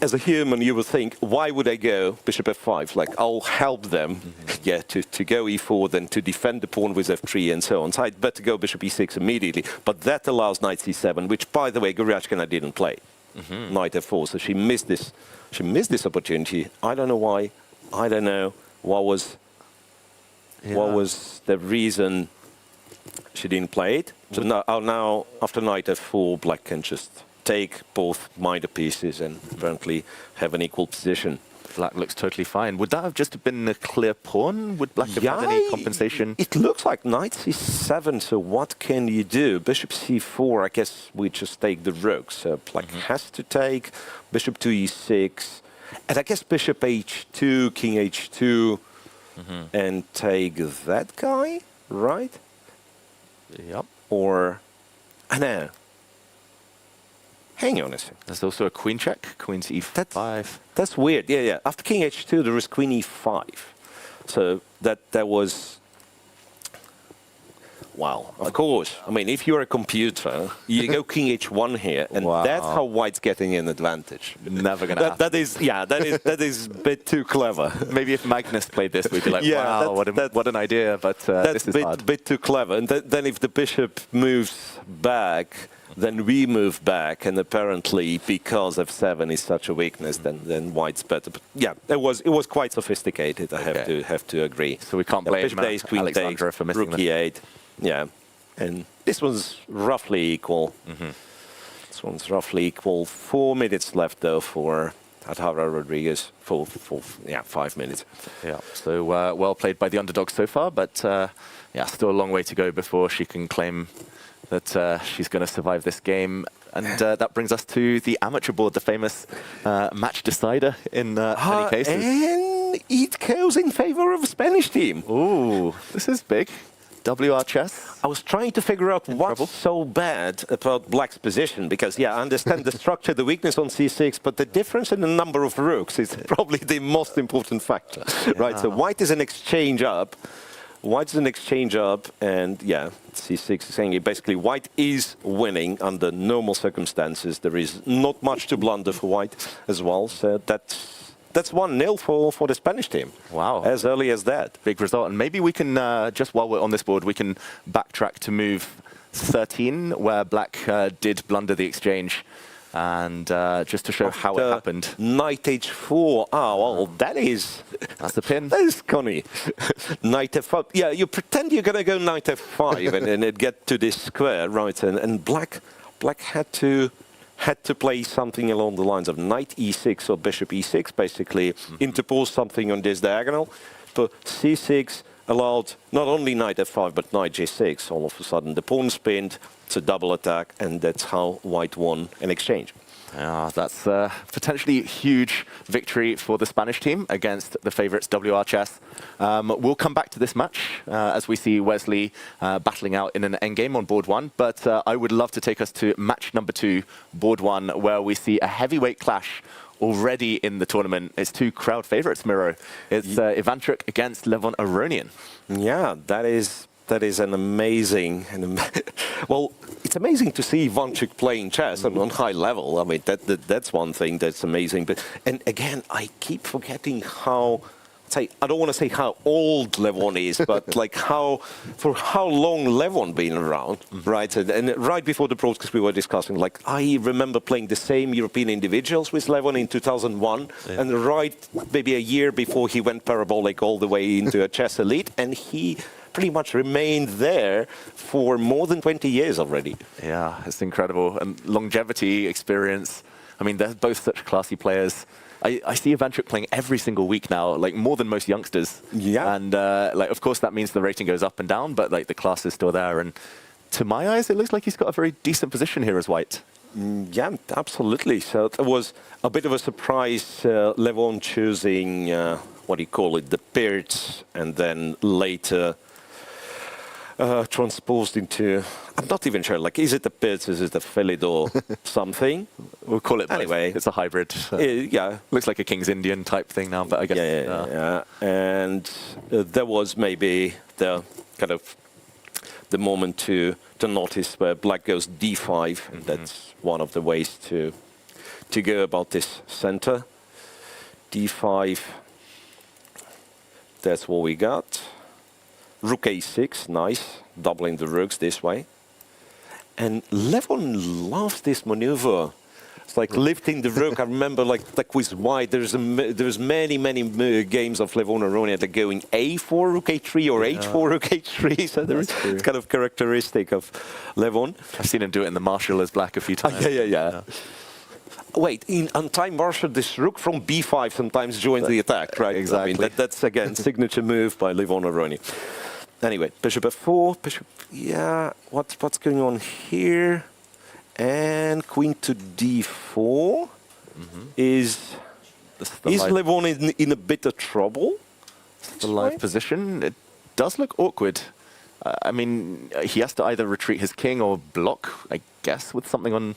as a human, you would think, why would I go bishop f5? Like, I'll help them to go e4, then to defend the pawn with f3 and so on. So I'd better go bishop e6 immediately. But that allows knight c7, which, by the way, Gorechkina didn't play. Knight f4, so she missed this opportunity. I don't know why. I don't know what was the reason she didn't play it. So now after knight f4, black can just take both minor pieces and apparently have an equal position. Black looks totally fine. Would that have just been a clear pawn? Would black have had any compensation? It looks like knight c7, so what can you do? Bishop c4, I guess we just take the rook. So black has to take bishop to e6, and I guess bishop h2, king h2, and take that guy, right? Yep. Or, I know. Hang on a second. There's also a queen check, queen to e5. That's weird. Yeah. After king h2, there is queen e5. So that was... Wow. Of course. I mean, if you're a computer, you go king h1 here, and that's how white's getting an advantage. Never going to happen. That is a bit too clever. Maybe if Magnus played this, we'd be like, wow, what an idea, but this is hard. That's a bit too clever. And then if the bishop moves back, then we move back, and apparently because f7 is such a weakness, then white's better. But yeah, it was quite sophisticated. I have to agree. So we can't blame bishop takes, queen takes, for missing rook e8. Yeah, and this was roughly equal. This one's roughly equal. 4 minutes left though for Atara Rodriguez for 5 minutes. Yeah, so well played by the underdog so far, but yeah, still a long way to go before she can claim that she's going to survive this game. And that brings us to the amateur board, the famous match decider in many cases. And it goes in favor of the Spanish team. Ooh, this is big. WR chess. I was trying to figure out what's so bad about Black's position, because, yeah, I understand the structure, the weakness on c6, but the difference in the number of rooks is probably the most important factor, right? So White is an exchange up. White's an exchange up, and yeah, c6 is saying basically White is winning under normal circumstances. There is not much to blunder for White as well, so that's 1-0 for the Spanish team. Wow. As early as that. Big result. And maybe we can, just while we're on this board, we can backtrack to move 13, where Black did blunder the exchange. And just to show how it happened. Knight h4. Oh, well, that's the pin. That is Connie. Knight f5. Yeah, you pretend you're going to go knight f5 and then it get to this square, right? And Black had to play something along the lines of knight e6 or bishop e6, basically interpose something on this diagonal. But c6 allowed not only knight f5 but knight g6. All of a sudden the pawn spinned. It's a double attack, and that's how White won an exchange. Yeah, that's potentially a huge victory for the Spanish team against the favourites WR Chess. We'll come back to this match as we see Wesley battling out in an endgame on board 1. But I would love to take us to match number 2, board 1, where we see a heavyweight clash already in the tournament. It's 2 crowd favourites, Miro. It's Ivanchuk against Levon Aronian. Yeah, that is an amazing, well, it's amazing to see Ivanchuk playing chess on high level. I mean, that's one thing that's amazing. But and again, I keep forgetting how, I don't want to say how old Levon is, but like for how long Levon been around, right? And right before the broadcast we were discussing, like I remember playing the same European individuals with Levon in 2001, and right maybe a year before he went parabolic all the way into a chess elite, and he pretty much remained there for more than 20 years already. Yeah, it's incredible. And longevity, experience. I mean, they're both such classy players. I see Ivanchuk playing every single week now, like more than most youngsters. Yeah. And like, of course, that means the rating goes up and down, but like the class is still there. And to my eyes, it looks like he's got a very decent position here as White. Yeah, absolutely. So it was a bit of a surprise, Levon choosing, what do you call it, the Pirts, and then later transposed into, I'm not even sure, like, is it the Pirts, is it the Felid or something? We'll call it anyway. It's a hybrid. Yeah. Looks like a King's Indian type thing now, but I guess. Yeah. And there was maybe the kind of the moment to notice where Black goes d5, and that's one of the ways to go about this center. d5, that's what we got. Rook a6, nice, doubling the rooks this way. And Levon loves this maneuver. It's like lifting the rook. I remember, like with White, there's many games of Levon Aronian that are going a4, rook a3, or h4, rook a3. So there is kind of characteristic of Levon. I've seen him do it in the Marshall as Black a few times. Yeah. Wait, in anti-Marshall, this rook from b5 sometimes joins the attack, right? Exactly. I mean, that's, again, signature move by Levon Aronian. Anyway, bishop f4, bishop, yeah, what's going on here? And queen to d4 is Levon in a bit of trouble? The live position, it does look awkward. I mean, he has to either retreat his king or block, I guess, with something on,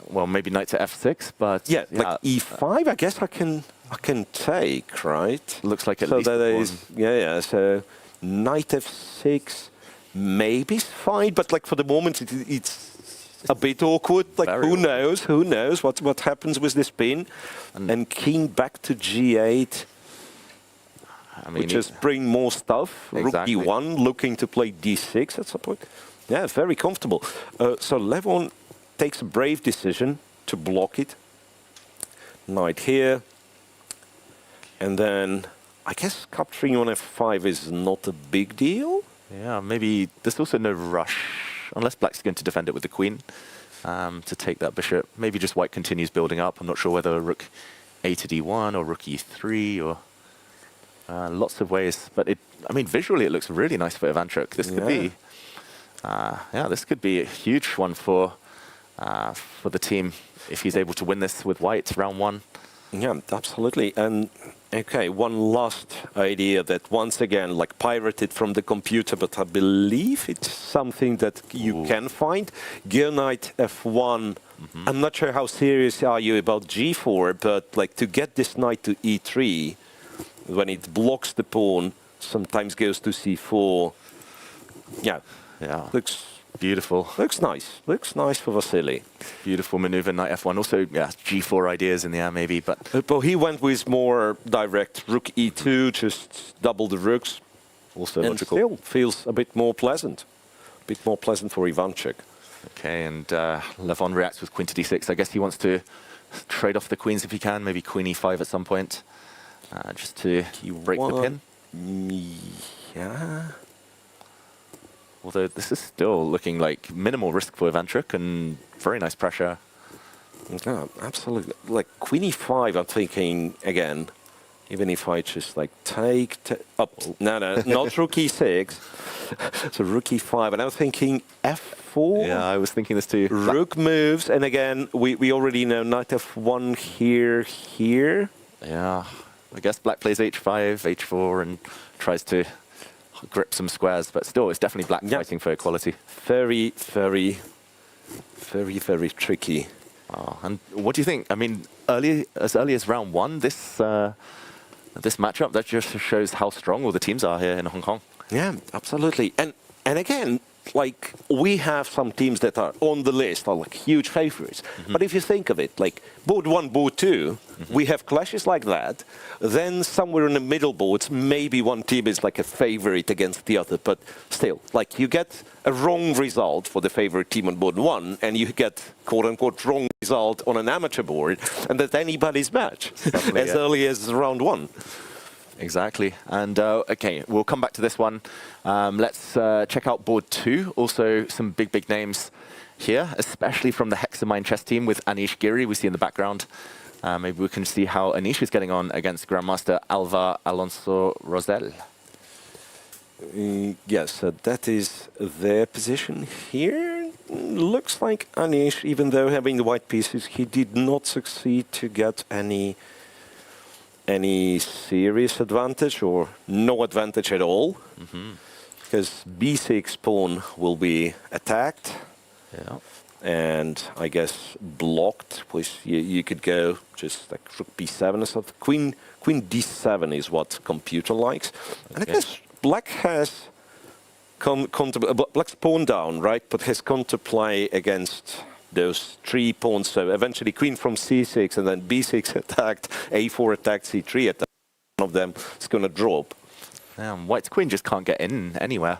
well, maybe knight to f6, but yeah, like e5, I guess I can take, right? Looks like at so least that is, so knight f6 maybe is fine, but like for the moment it's a bit awkward. Like who knows what happens with this pin, and king back to g8. I mean, we just bring more stuff. Exactly. Rook e1, looking to play d6 at some point. Yeah, very comfortable. So Levon takes a brave decision to block it. Knight here. And then, I guess capturing on f5 is not a big deal. Yeah, maybe there's also no rush, unless Black's going to defend it with the queen, to take that bishop. Maybe just White continues building up. I'm not sure whether rook A to D1 or rook E3 or lots of ways. But I mean, visually it looks really nice for Ivanchuk. This could be, this could be a huge one for the team if he's able to win this with white round 1. Yeah, absolutely. And okay, one last idea that once again, like pirated from the computer, but I believe it's something that you can find. Go knight F1. I'm not sure how serious are you about G4, but like to get this knight to E3, when it blocks the pawn, sometimes goes to C4. Yeah, looks beautiful. Looks nice. Looks nice for Vasily. Beautiful maneuver, knight F1. Also, G4 ideas in the air maybe, but he went with more direct rook E2, just double the rooks. Also and logical. Still feels a bit more pleasant. A bit more pleasant for Ivanchuk. Okay, and Levon reacts with queen to D6. I guess he wants to trade off the queens if he can, maybe queen E5 at some point, just to break the pin. Yeah. Although this is still looking like minimal risk for Ivanchuk and very nice pressure. No, absolutely. Like queen E5, I'm thinking again, even if I just like take up. No, not rook E6. So rook E5, and I'm thinking F4. Yeah, I was thinking this too. Rook moves, and again, we already know knight F1 here. Yeah, I guess black plays H5, H4, and tries to grip some squares, but still, it's definitely black fighting for equality. Very, very, very, very tricky. Oh, and what do you think? I mean, as early as round 1, this matchup, that just shows how strong all the teams are here in Hong Kong. Yeah, absolutely. And again, like we have some teams that are on the list, are like huge favorites. But if you think of it, like board 1, board 2, we have clashes like that. Then somewhere in the middle boards, maybe one team is like a favorite against the other. But still, like you get a wrong result for the favorite team on board 1, and you get quote-unquote wrong result on an amateur board, and that's anybody's match as early as round 1. Exactly. And okay, we'll come back to this one. Let's check out board 2. Also some big names here, especially from the Hexamine chess team with Anish Giri we see in the background. Maybe we can see how Anish is getting on against Grandmaster Alvar Alonso Rosell. Yes, so that is their position here. Looks like Anish, even though having the white pieces, he did not succeed to get any serious advantage or no advantage at all. Because B6 pawn will be attacked. Yeah. And I guess blocked, which you could go just like rook B7 or something. Queen D7 is what computer likes. Okay. And I guess black has black's pawn down, right? But has come to play against those 3 pawns. So eventually queen from C6 and then B6 attacked, A4 attacked, C3 attacked. One of them is going to drop. White's queen just can't get in anywhere.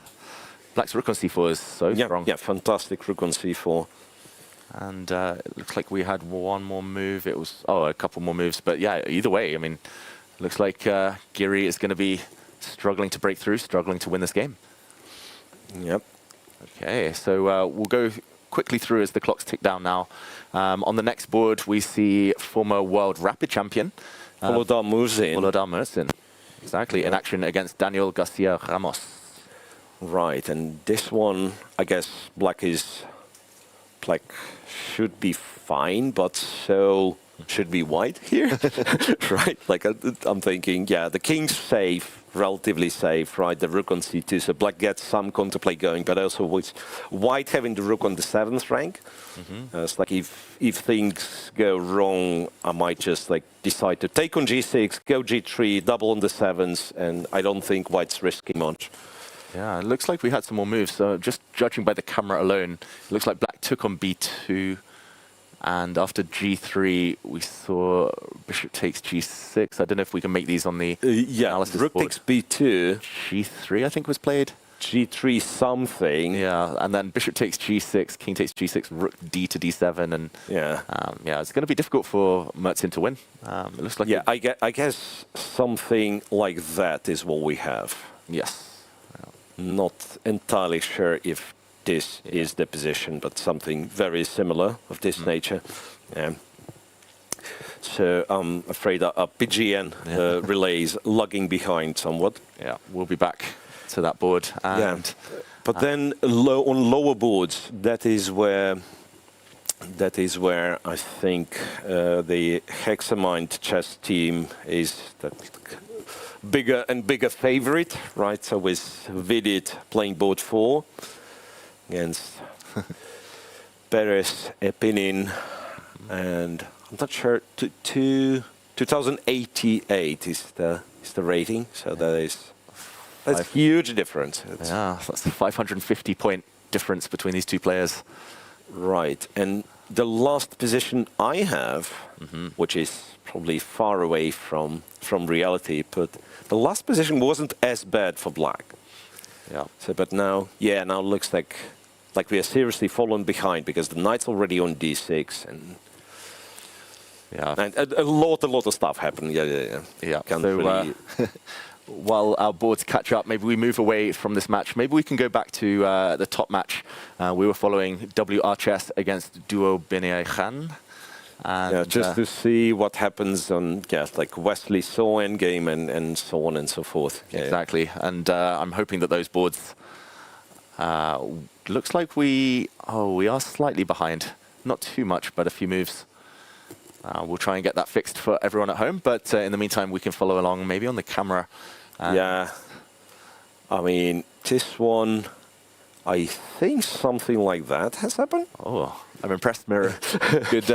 Black's rook on C4 is so strong. Yeah, fantastic rook on C4. And it looks like we had one more move. It was, a couple more moves. But yeah, either way, I mean, looks like Giri is going to be struggling to break through, struggling to win this game. Yep. Okay, so we'll go quickly through as the clocks tick down now. On the next board, we see former world rapid champion Volodar Murzin. Exactly, in action against Daniel Garcia Ramos. Right, and this one, I guess black should be fine, but so should be white here, right? Like I'm thinking, yeah, the king's safe, relatively safe, right? The rook on C2, so black gets some counterplay going, but also with white having the rook on the 7th rank. It's like if things go wrong, I might just like decide to take on G6, go G3, double on the 7th, and I don't think white's risking much. Yeah, it looks like we had some more moves. So just judging by the camera alone, it looks like black took on B2. And after G3, we saw bishop takes G6. I don't know if we can make these on the analysis rook board. takes B2. G3, I think, was played. G3 something. Yeah, and then bishop takes G6, king takes G6, rook D to D7. And yeah, it's going to be difficult for Murzin to win. It looks like... Yeah, I guess something like that is what we have. Yes. Not entirely sure if this is the position, but something very similar of this nature. So I'm afraid our PGN relay is lagging behind somewhat. Yeah, we'll be back to that board. And But then on lower boards, that is where I think the Hexamind chess team is the bigger and bigger favorite, right? So with FIDE playing board 4 against Perez, Epinin, and I'm not sure, 2088 is the rating, so that's a huge difference. Yeah, that's a 550-point difference between these two players. Right, and the last position I have, which is probably far away from reality, but the last position wasn't as bad for black. Yeah. So, but now, now it looks like we are seriously falling behind because the knight's already on d6 and a lot of stuff happened. Yeah. Can't so, really... while our boards catch up, maybe we move away from this match. Maybe we can go back to the top match. We were following WR Chess against Duo Benyai Khan. And, just to see what happens on, like Wesley saw endgame and so on and so forth. Exactly. And I'm hoping that those boards, looks like we are slightly behind. Not too much, but a few moves. We'll try and get that fixed for everyone at home, but in the meantime, we can follow along maybe on the camera. I mean, this one, I think something like that has happened. Oh, I'm impressed, Mirror. Good.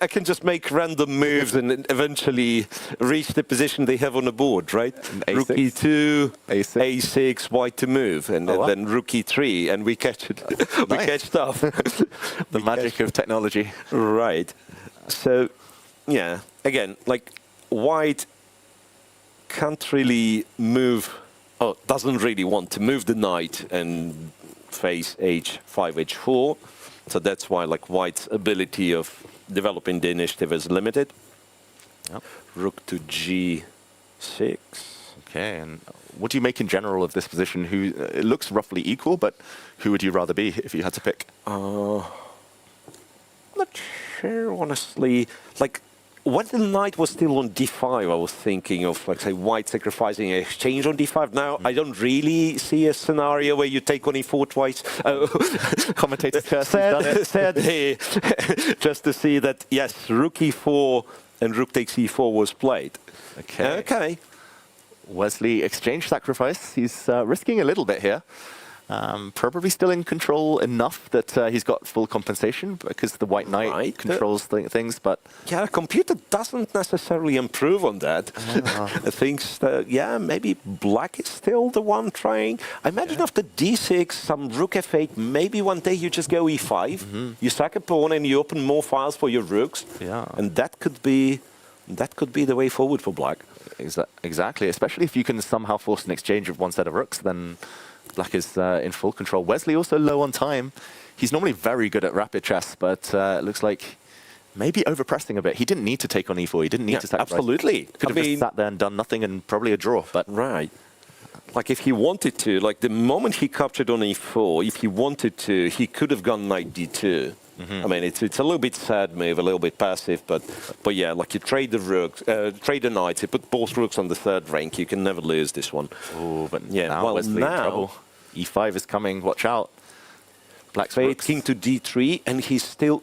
I can just make random moves and eventually reach the position they have on the board, right? Rook E2, A6, white to move, and then Rook E3, and we catch it. We catch stuff. The magic of technology. Right. So, again, like white can't really move. Doesn't really want to move the knight and face h5, h4. So that's why like white's ability of developing the initiative is limited. Yep. Rook to g6. Okay, and what do you make in general of this position? It looks roughly equal, but who would you rather be if you had to pick? Not sure, honestly. Like, when the knight was still on d5, I was thinking of, like, say, white sacrificing an exchange on d5. Now, I don't really see a scenario where you take on e4 twice. Commentators said here, just to see that, yes, rook e4 and rook takes e4 was played. Okay. Wesley exchange sacrifice. He's risking a little bit here. Probably still in control enough that he's got full compensation because the white knight controls things, but... Yeah, computer doesn't necessarily improve on that. I think, maybe black is still the one trying. I imagine after d6, some rook f8, maybe one day you just go e5, you sack a pawn and you open more files for your rooks, and that could be the way forward for black. Exactly, especially if you can somehow force an exchange of one set of rooks, then... Black is in full control. Wesley also low on time. He's normally very good at rapid chess, but it looks like maybe overpressing a bit. He didn't need to take on e4. He didn't need to sacrifice. Absolutely. Could have just sat there and done nothing and probably a draw. But right. Like if he wanted to, like the moment he captured on e4, if he wanted to, he could have gone knight d2. I mean, it's a little bit sad move, a little bit passive, but yeah, like you trade the rooks, trade the knights, you put both rooks on the third rank, you can never lose this one. Oh, but now Wesley in trouble. E5 is coming, watch out. Black's king to d3, and he's still,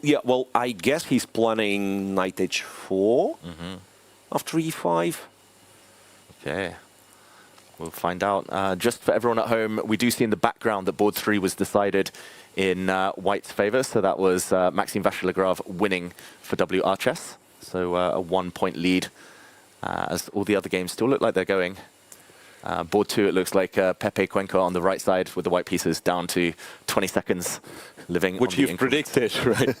I guess he's planning knight h4 after e5. Okay. We'll find out. Just for everyone at home, we do see in the background that board 3 was decided in white's favor. So that was Maxime Vachier-Lagrave winning for WR Chess. So a 1-point lead, as all the other games still look like they're going. Board 2, it looks like Pepe Cuenca on the right side with the white pieces down to 20 seconds, living which you've predicted, right?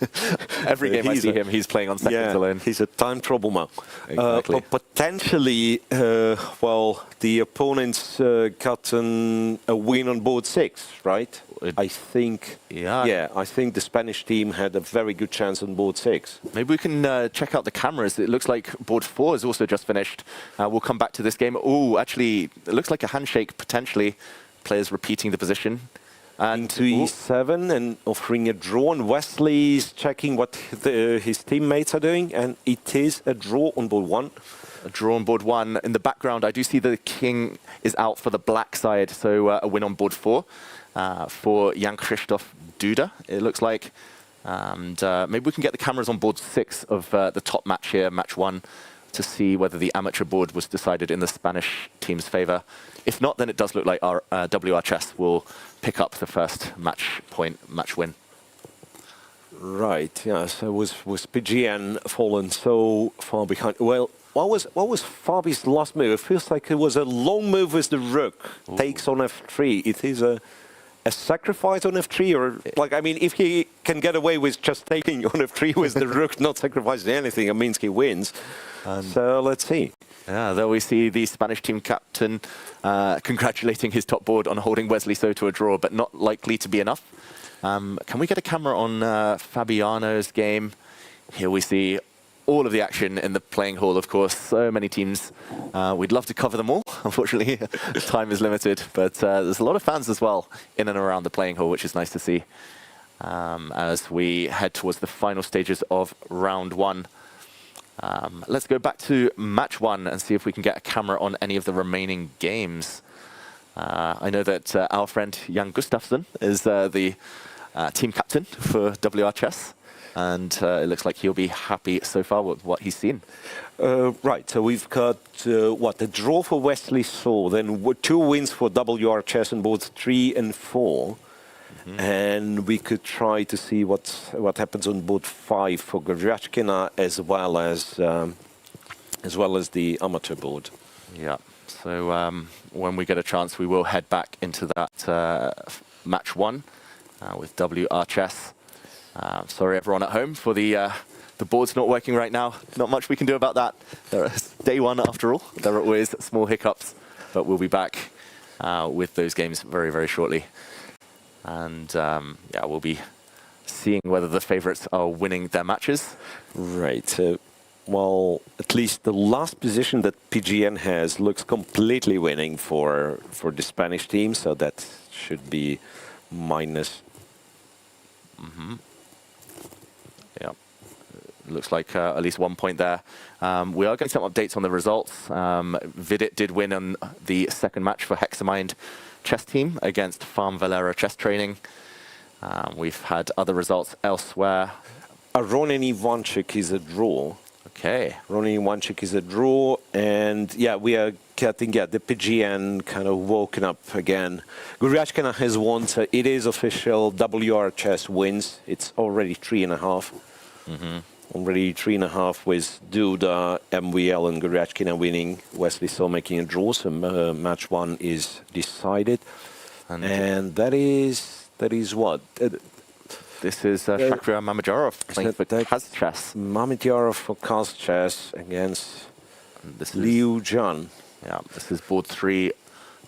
Every game I see him, he's playing on seconds alone. He's a time trouble man. Exactly. But potentially, the opponent's gotten a win on board 6, right? I think, I think the Spanish team had a very good chance on board 6. Maybe we can check out the cameras. It looks like board 4 is also just finished. We'll come back to this game. Oh, actually, it looks like a handshake potentially. Players repeating the position. And to e7 and offering a draw, and Wesley's checking what his teammates are doing, and it is a draw on board 1. A draw on board 1. In the background, I do see the king is out for the black side, so a win on board 4 for Jan-Christoph Duda, it looks like. And maybe we can get the cameras on board 6 of the top match here, match 1, to see whether the amateur board was decided in the Spanish team's favor. If not, then it does look like our WR Chess will pick up the first match win. Right, yeah, so was PGN fallen so far behind? Well, what was Fabi's last move? It feels like it was a long move with the rook. Ooh. Takes on f3. It is a sacrifice on f3, or like, I mean, if he can get away with just taking on f3 with the rook, not sacrificing anything, it means he wins. So let's see. Yeah, there we see the Spanish team captain congratulating his top board on holding Wesley So to a draw, but not likely to be enough. Can we get a camera on Fabiano's game? Here we see all of the action in the playing hall, of course. So many teams. We'd love to cover them all. Unfortunately, time is limited. But there's a lot of fans as well in and around the playing hall, which is nice to see as we head towards the final stages of round 1. Let's go back to match 1 and see if we can get a camera on any of the remaining games. I know that our friend Jan Gustafsson is the team captain for WR Chess. And it looks like he'll be happy so far with what he's seen. Right, so we've got, a draw for Wesley So, then 2 wins for WR Chess on boards 3 and 4. Mm-hmm. And we could try to see what happens on board 5 for Goryachkina as well as the amateur board. Yeah, so when we get a chance, we will head back into that match 1 with WR Chess. Sorry, everyone at home, for the board's not working right now. Not much we can do about that. It's day 1 after all. There are always small hiccups, but we'll be back with those games very, very shortly. And yeah, we'll be seeing whether the favorites are winning their matches. Right. Well, at least the last position that PGN has looks completely winning for the Spanish team, so that should be minus. Mm-hmm. Yeah, looks like at least 1 point there. We are getting some updates on the results. Vidit did win on the second match for Hexamind chess team against Farm Valera Chess Training. We've had other results elsewhere. Ronin Ivanchik is a draw. Okay. Ronin Ivanchik is a draw, and yeah, we are getting the PGN kind of woken up again. Goryachkina has won, so it is official. WR Chess wins. It's already 3.5. Mm-hmm. Already 3.5 with Duda, MVL, and Goryachkina winning. Wesley So making a draw, so match 1 is decided. And that is what? This is Shakhriyar Mamedyarov playing for Kaz Chess. Mamedyarov for Kaz Chess against Liu Zhan. Yeah, this is board 3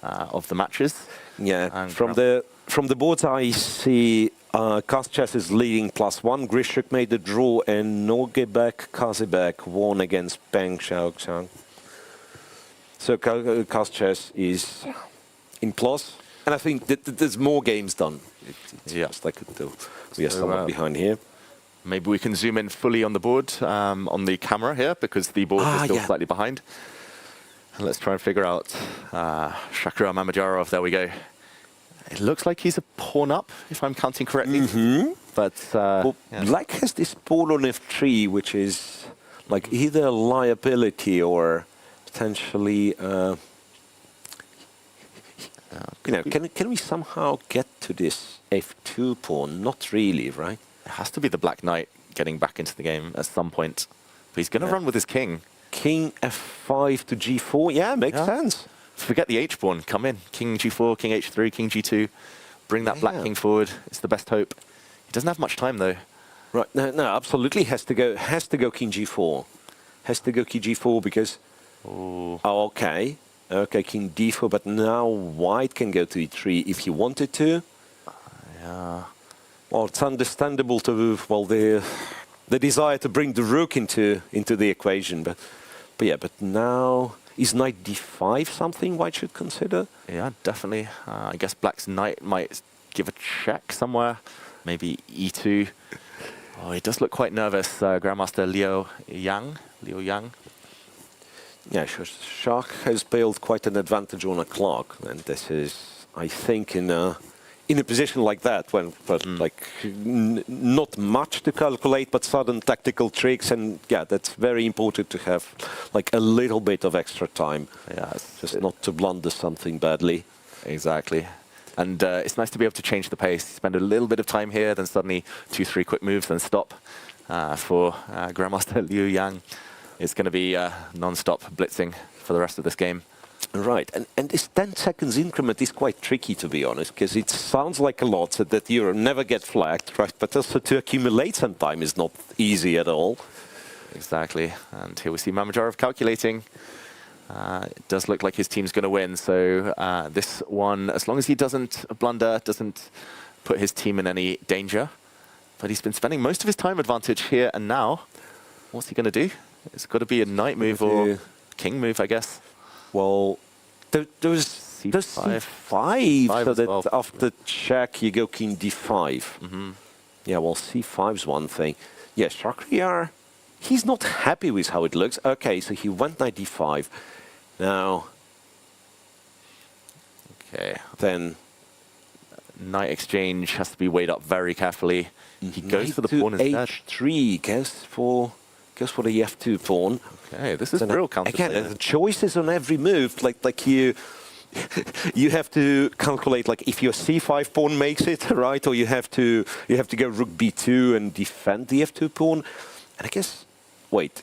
of the matches. Yeah, and from the boards I see Kaz Chess is leading +1. Grishuk made the draw, and Nogebek Kazibek won against Peng Xiaoxiang. So Kaz Chess is in plus, and I think that there's more games done. It's just like we are somewhat behind here. Maybe we can zoom in fully on the board, on the camera here, because the board is still slightly behind. And let's try and figure out Shakhriyar Mamedyarov. There we go. It looks like he's a pawn up, if I'm counting correctly. Mm-hmm. But well, Black has this pawn on f3, which is like either a liability or potentially. Can we somehow get to this f2 pawn? Not really, right? It has to be the Black Knight getting back into the game at some point. But he's going to run with his king. King f5 to g4. Yeah, makes sense. Forget the h-pawn. Come in. King g4, king h3, king g2. Bring that black king forward. It's the best hope. He doesn't have much time, though. Right. No, absolutely has to go king g4. Has to go king g4 because... Ooh. Oh, okay. Okay, king d4, but now white can go to e3 if he wanted to. Yeah. Well, it's understandable to the desire to bring the rook into the equation, but now is knight d5 something white should consider? Yeah, definitely. I guess Black's knight might give a check somewhere. Maybe e2. Oh, he does look quite nervous, Grandmaster Liu Yang. Yeah, Schach has built quite an advantage on a clock, and this is, I think, in a position like that, when like not much to calculate, but sudden tactical tricks, and yeah, that's very important to have like a little bit of extra time. Yeah, just not to blunder something badly. Exactly. And it's nice to be able to change the pace. Spend a little bit of time here, then suddenly 2-3 quick moves, then stop. For Grandmaster Liu Yang, it's going to be non-stop blitzing for the rest of this game. Right, and this 10 seconds increment is quite tricky, to be honest, because it sounds like a lot, so that you never get flagged, right? But also to accumulate some time is not easy at all. Exactly. And here we see Mamedyarov calculating. It does look like his team's going to win. So this one, as long as he doesn't blunder, doesn't put his team in any danger. But he's been spending most of his time advantage here and now. What's he going to do? It's got to be a knight move or king move, I guess. Well, there's C5, so that well. After check you go king d5. Yeah, well, c5's one thing. Yeah, Shakhriyar, he's not happy with how it looks. Okay, so he went knight d5. Now, okay, then knight exchange has to be weighed up very carefully. He goes for the pawn instead. h3, goes for the f2 pawn. Okay, this is real counter. Again, the choices on every move, like you have to calculate, like if your c5 pawn makes it, right, or you have to go rook b2 and defend the f2 pawn. And I guess, wait,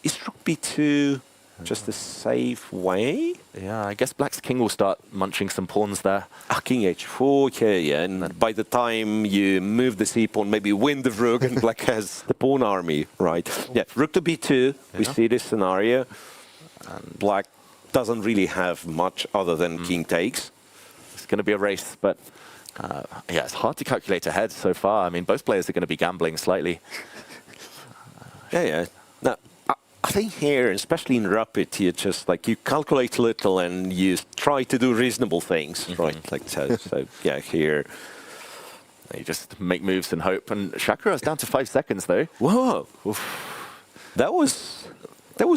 is rook b2 just a safe way? Yeah, I guess Black's king will start munching some pawns there. King h4, okay, yeah, and by the time you move the c-pawn, maybe win the rook, and Black has the pawn army, right? Yeah, rook to b2, we see this scenario. And Black doesn't really have much other than king takes. It's going to be a race, but yeah, it's hard to calculate ahead so far. I mean, both players are going to be gambling slightly. Yeah. Now, I think here, especially in Rapid, you just like you calculate a little and you try to do reasonable things, right? Like so. So yeah, here you just make moves and hope. And Shakhriyar's down to 5 seconds though. Whoa, that was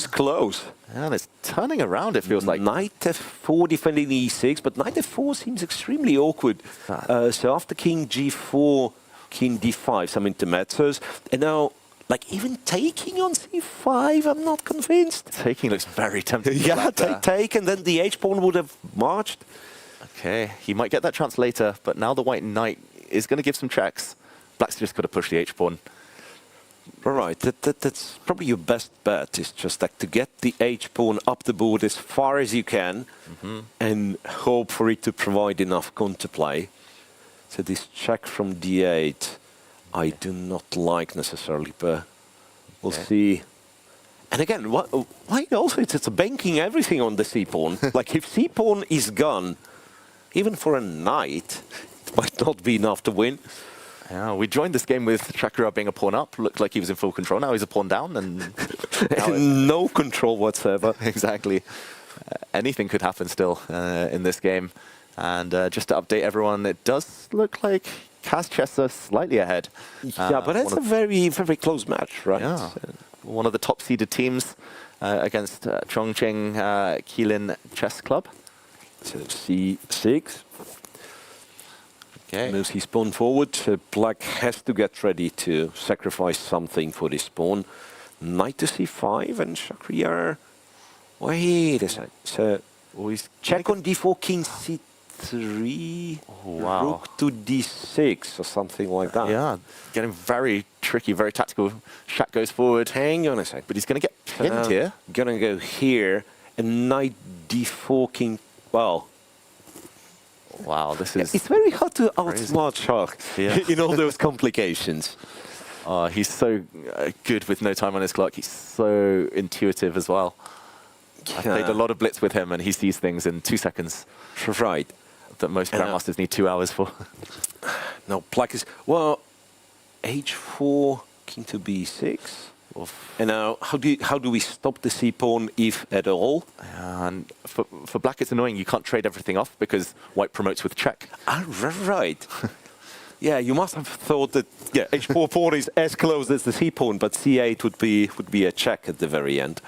close. And it's turning around. It feels like knight f4 defending the e6, but knight f4 seems extremely awkward. So after king g4, king d5, some intermezzos, and now. Like, even taking on c5, I'm not convinced. Taking looks very tempting. Yeah, take, and then the h-pawn would have marched. Okay, he might get that chance later, but now the white knight is going to give some checks. Black's just got to push the h-pawn. All right, that's probably your best bet, is just like to get the h-pawn up the board as far as you can and hope for it to provide enough counterplay. So this check from d8, I do not like necessarily, but we'll see. And again, why also it's banking everything on the c-pawn. Like if c-pawn is gone, even for a knight, it might not be enough to win. Yeah, we joined this game with Shakhriyar being a pawn up. Looked like he was in full control. Now he's a pawn down, and no control whatsoever. Exactly. Anything could happen still in this game. And just to update everyone, it does look like Kaz Chessa slightly ahead. Yeah, but it's a very, very close match, right? Yeah. One of the top-seeded teams against Chongqing Keelin Chess Club. So c6. Okay. Moves his pawn forward. Black has to get ready to sacrifice something for this pawn. Knight to c5 and Shakhriyar. Wait a second. So check on d4, king c3. Rook to d6 or something like that. Yeah, getting very tricky, very tactical. Shak goes forward. Hang on a sec. But he's going to get pinned here. Gonna go here and knight d4, king. Well. Wow, this is. It's very hard to outsmart Schach in all those complications. He's so good with no time on his clock. He's so intuitive as well. I played a lot of Blitz with him, and he sees things in 2 seconds. Right. That most grandmasters need 2 hours for. No, Black is, well, h4, king to b6. And now, how do we stop the c-pawn, if at all? And for black, it's annoying. You can't trade everything off because white promotes with check. Ah, right. Yeah, you must have thought that h4 pawn is as close as the c-pawn, but c8 would be a check at the very end.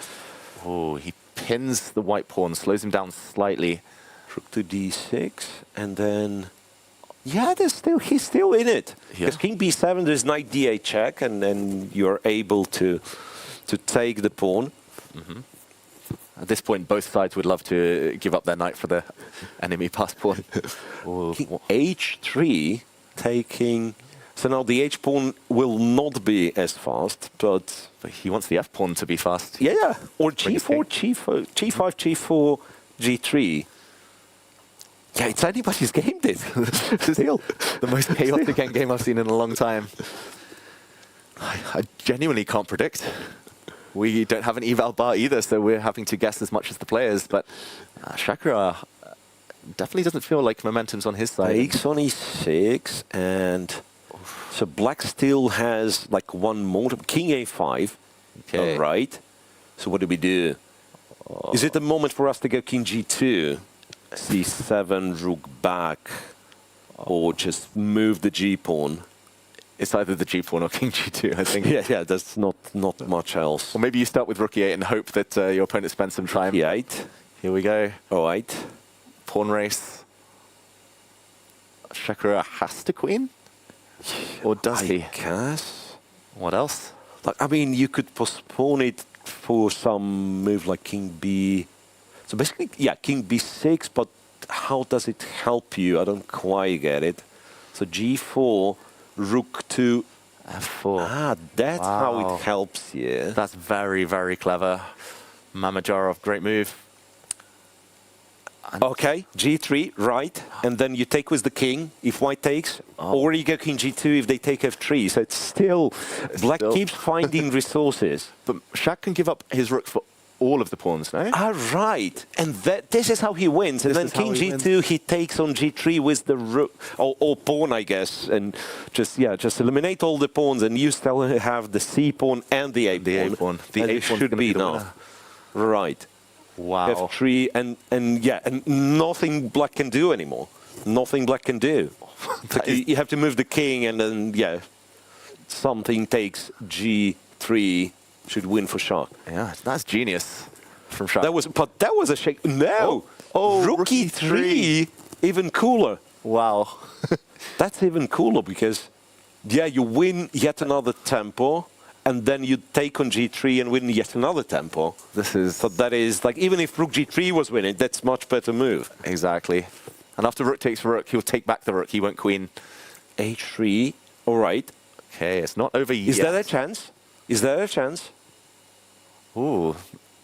Oh, he pins the white pawn, slows him down slightly. Rook to d6, and then yeah, he's still in it. Because king b7, there's knight d8 check, and then you're able to take the pawn. At this point, both sides would love to give up their knight for the enemy passed pawn. King h3, taking. So now the h-pawn will not be as fast, but he wants the f-pawn to be fast. Yeah. Or g4, g5, g4, g3. Yeah, it's anybody's game, this. Still. The most chaotic endgame I've seen in a long time. I genuinely can't predict. We don't have an eval bar either, so we're having to guess as much as the players. But Shakra definitely doesn't feel like momentum's on his side. Takes on e6, and so black still has like one more. King a5. Okay. All right. So what do we do? Is it the moment for us to go king g2? c7, rook back, or just move the g-pawn? It's either the g-pawn or king g2, I think. Yeah, there's not much else. Or maybe you start with rook e8 and hope that your opponent spends some time. e8. Here we go. All right. Pawn race. Shakra has to queen? Or does he? I guess. What else? Like, I mean, you could postpone it for some move like king b. So basically, yeah, king b6, but how does it help you? I don't quite get it. So g4, rook to f4. Ah, that's how it helps you. That's very, very clever. Mamedyarov, great move. Okay, g3, right. And then you take with the king, if white takes. Or you go king g2 if they take f3. So it's still, black keeps finding resources. But Shak can give up his rook for all of the pawns, no? Ah, right. And this is how he wins. And then king g2, he takes on g3 with the rook, or pawn, I guess. And just eliminate all the pawns, and you still have the c pawn and the a pawn. The a pawn should be enough. Right. Wow. f3, and nothing black can do anymore. Nothing black can do. You have to move the king, and then, something takes g3. Should win for Shak. Yeah, that's genius from Shak. That was a shake. No! Rook e3, even cooler. Wow. That's even cooler because, you win yet another tempo, and then you take on g3 and win yet another tempo. So that is, like, even if rook g3 was winning, that's much better move. Exactly. And after rook takes rook, he'll take back the rook. He won't queen. h3, all right. Okay, it's not over yet. Is there a chance? Is there a chance? Ooh.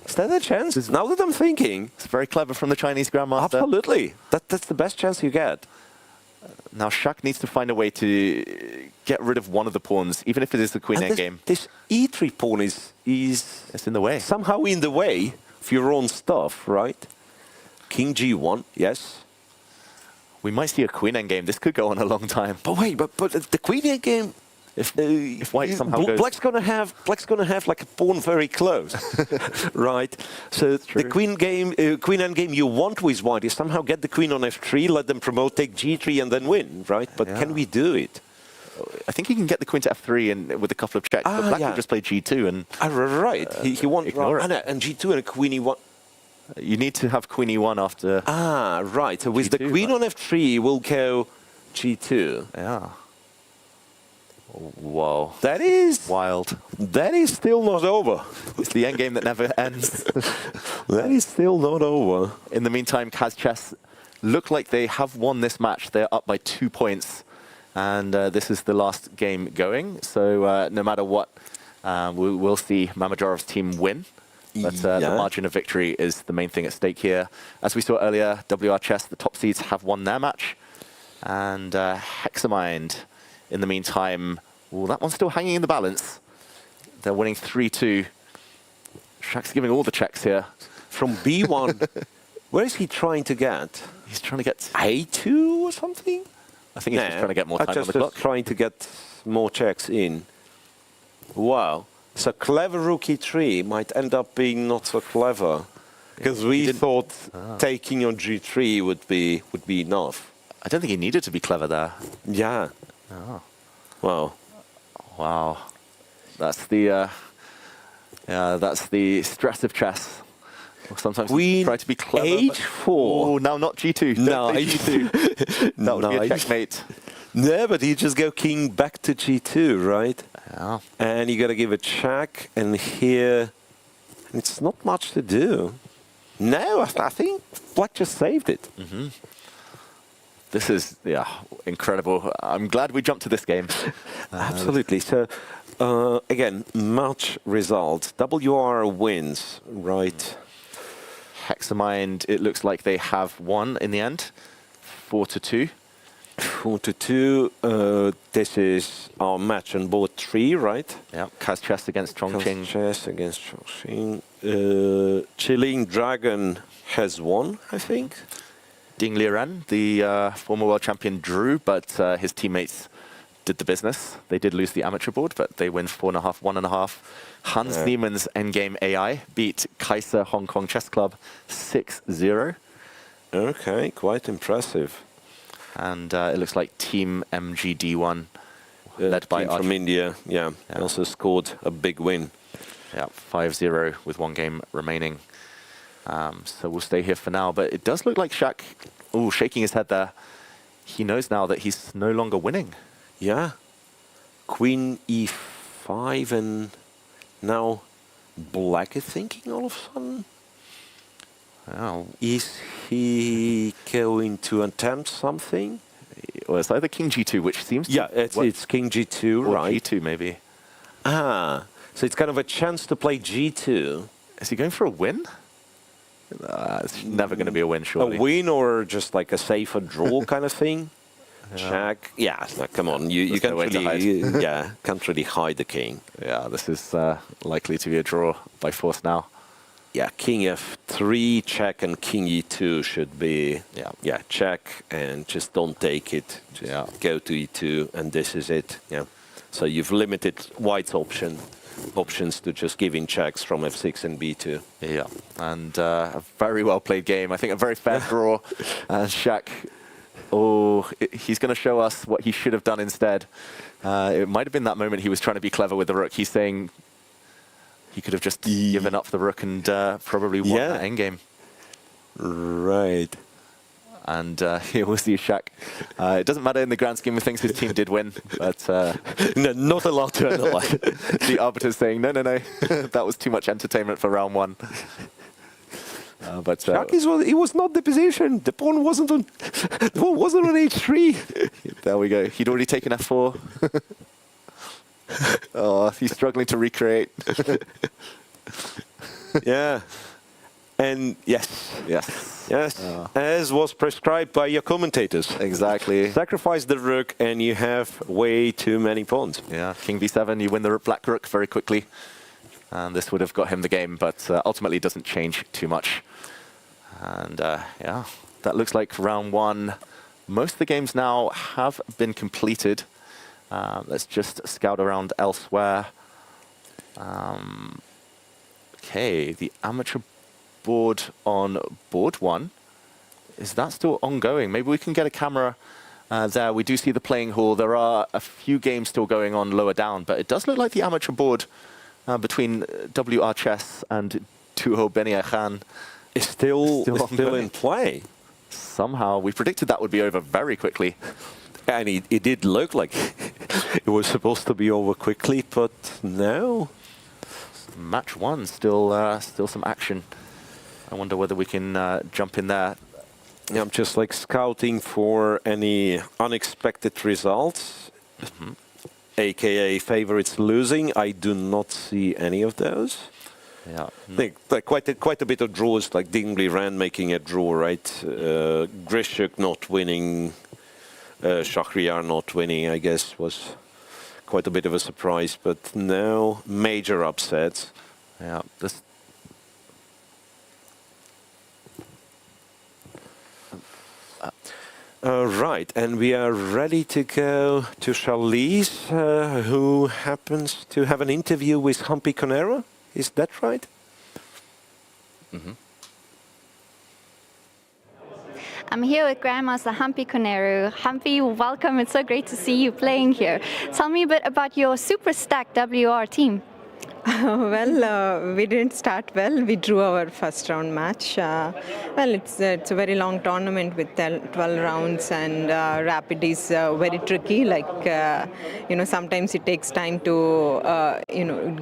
Is there a chance? Now that I'm thinking. It's very clever from the Chinese grandmaster. Absolutely. That's the best chance you get. Now Shak needs to find a way to get rid of one of the pawns, even if it is the queen endgame. This e3 pawn is it's in the way. Somehow in the way of your own stuff, right? King g1, yes. We might see a queen endgame. This could go on a long time. But wait, but the queen endgame. If white somehow goes... Black's gonna have like a pawn very close, right? So the queen endgame you want with white is somehow get the queen on f3, let them promote, take g3, and then win, right? But can we do it? I think he can get the queen to f3 and with a couple of checks. But black will just play g2 and... right. He wants and g2 and a queen e1. You need to have queen e1 after... right. So with the queen on f3, we'll go g2. Yeah. Whoa. That is wild. That is still not over. It's the endgame that never ends. That is still not over. In the meantime, Kaz Chess look like they have won this match. They're up by 2 points. And this is the last game going. So no matter what, we'll see Mamedyarov's team win. But the margin of victory is the main thing at stake here. As we saw earlier, WR Chess, the top seeds, have won their match. And Hexamind, in the meantime, that one's still hanging in the balance. They're winning 3-2. Shak's giving all the checks here. From B1, where is he trying to get? He's trying to get A2 or something? I think he's just trying to get more time on the clock. Trying to get more checks in. Wow. So clever rook e3 might end up being not so clever, because we thought taking on g3 would be enough. I don't think he needed to be clever there. Yeah. Oh. Wow. Wow. That's the stress of chess. Sometimes you try to be clever. h4. Oh, now not g2. No, g2. That would be a checkmate. No, but you just go king back to g2, right? Yeah. And you got to give a check, and here it's not much to do. No, I think Black just saved it. Mm-hmm. This is, incredible. I'm glad we jumped to this game. Absolutely. So, again, match result. WR wins, right? Hexamind, it looks like they have won in the end. 4-2. 4-2. This is our match on board 3, right? Yeah. Kaz Chess against Chongqing. Kaz Chess against Chongqing. Chilling Dragon has won, I think. Ding Liren, the former world champion, drew, but his teammates did the business. They did lose the amateur board, but they win 4.5, 1.5. Hans Niemann's Endgame AI beat Kaiser Hong Kong Chess Club 6-0. Okay, quite impressive. And it looks like Team MGD1, led by from India, also scored a big win. Yeah, 5-0 with 1 game remaining. So we'll stay here for now. But it does look like Shaq, shaking his head there. He knows now that he's no longer winning. Yeah. Queen e5, and now Black is thinking all of a sudden. Oh. Is he going to attempt something? Well, it's either King G2, which seems to... Yeah, it's King G2, right? G2, maybe. Ah, so it's kind of a chance to play G2. Is he going for a win? It's never going to be a win, surely. A win or just like a safer draw kind of thing? Check. Yeah, no, come on. You can't really, can't really hide the king. Yeah, this is likely to be a draw by force now. Yeah, King F3, check, and King E2 should be, check, and just don't take it. Just go to E2, and this is it. Yeah. So you've limited White's options to just giving checks from F6 and B2. Yeah, and a very well played game. I think a very fair draw. Shaq, he's going to show us what he should have done instead. It might have been that moment he was trying to be clever with the rook. He's saying he could have just given up the rook and probably won that endgame. Right. And here was the Shaq. It doesn't matter in the grand scheme of things, his team did win, but no, not a lot to analyze. The arbiter's saying, no, that was too much entertainment for round 1. But Shaq he was not the position. The pawn wasn't on. The pawn wasn't on H3. There we go. He'd already taken F4. He's struggling to recreate. Yeah. And yes, as was prescribed by your commentators. Exactly. Sacrifice the rook and you have way too many pawns. Yeah, King B7, you win the black rook very quickly. And this would have got him the game, but ultimately doesn't change too much. And that looks like round 1. Most of the games now have been completed. Let's just scout around elsewhere. Okay, the amateur board on board 1. Is that still ongoing? Maybe we can get a camera there. We do see the playing hall. There are a few games still going on lower down, but it does look like the amateur board between WR Chess and Duo Benia Khan is still in play. Somehow. We predicted that would be over very quickly. And it did look like it was supposed to be over quickly, but no. Match 1, still some action. I wonder whether we can jump in there. Yeah, I'm just like scouting for any unexpected results, aka favorites losing. I do not see any of those. Yeah, I think like quite a bit of draws, like Dingley Rand making a draw, right? Grishuk not winning, Shahriar not winning, I guess, was quite a bit of a surprise, but no major upsets. Yeah, this. Right, and we are ready to go to Charlize, who happens to have an interview with Humpy Conero. Is that right? Mm-hmm. I'm here with Grandmaster Humpy Conero. Humpy, welcome. It's so great to see you playing here. Tell me a bit about your super stacked WR team. Well, we didn't start well. We drew our first round match. Well, it's a very long tournament with 12 rounds, and rapid is very tricky. Like, sometimes it takes time to,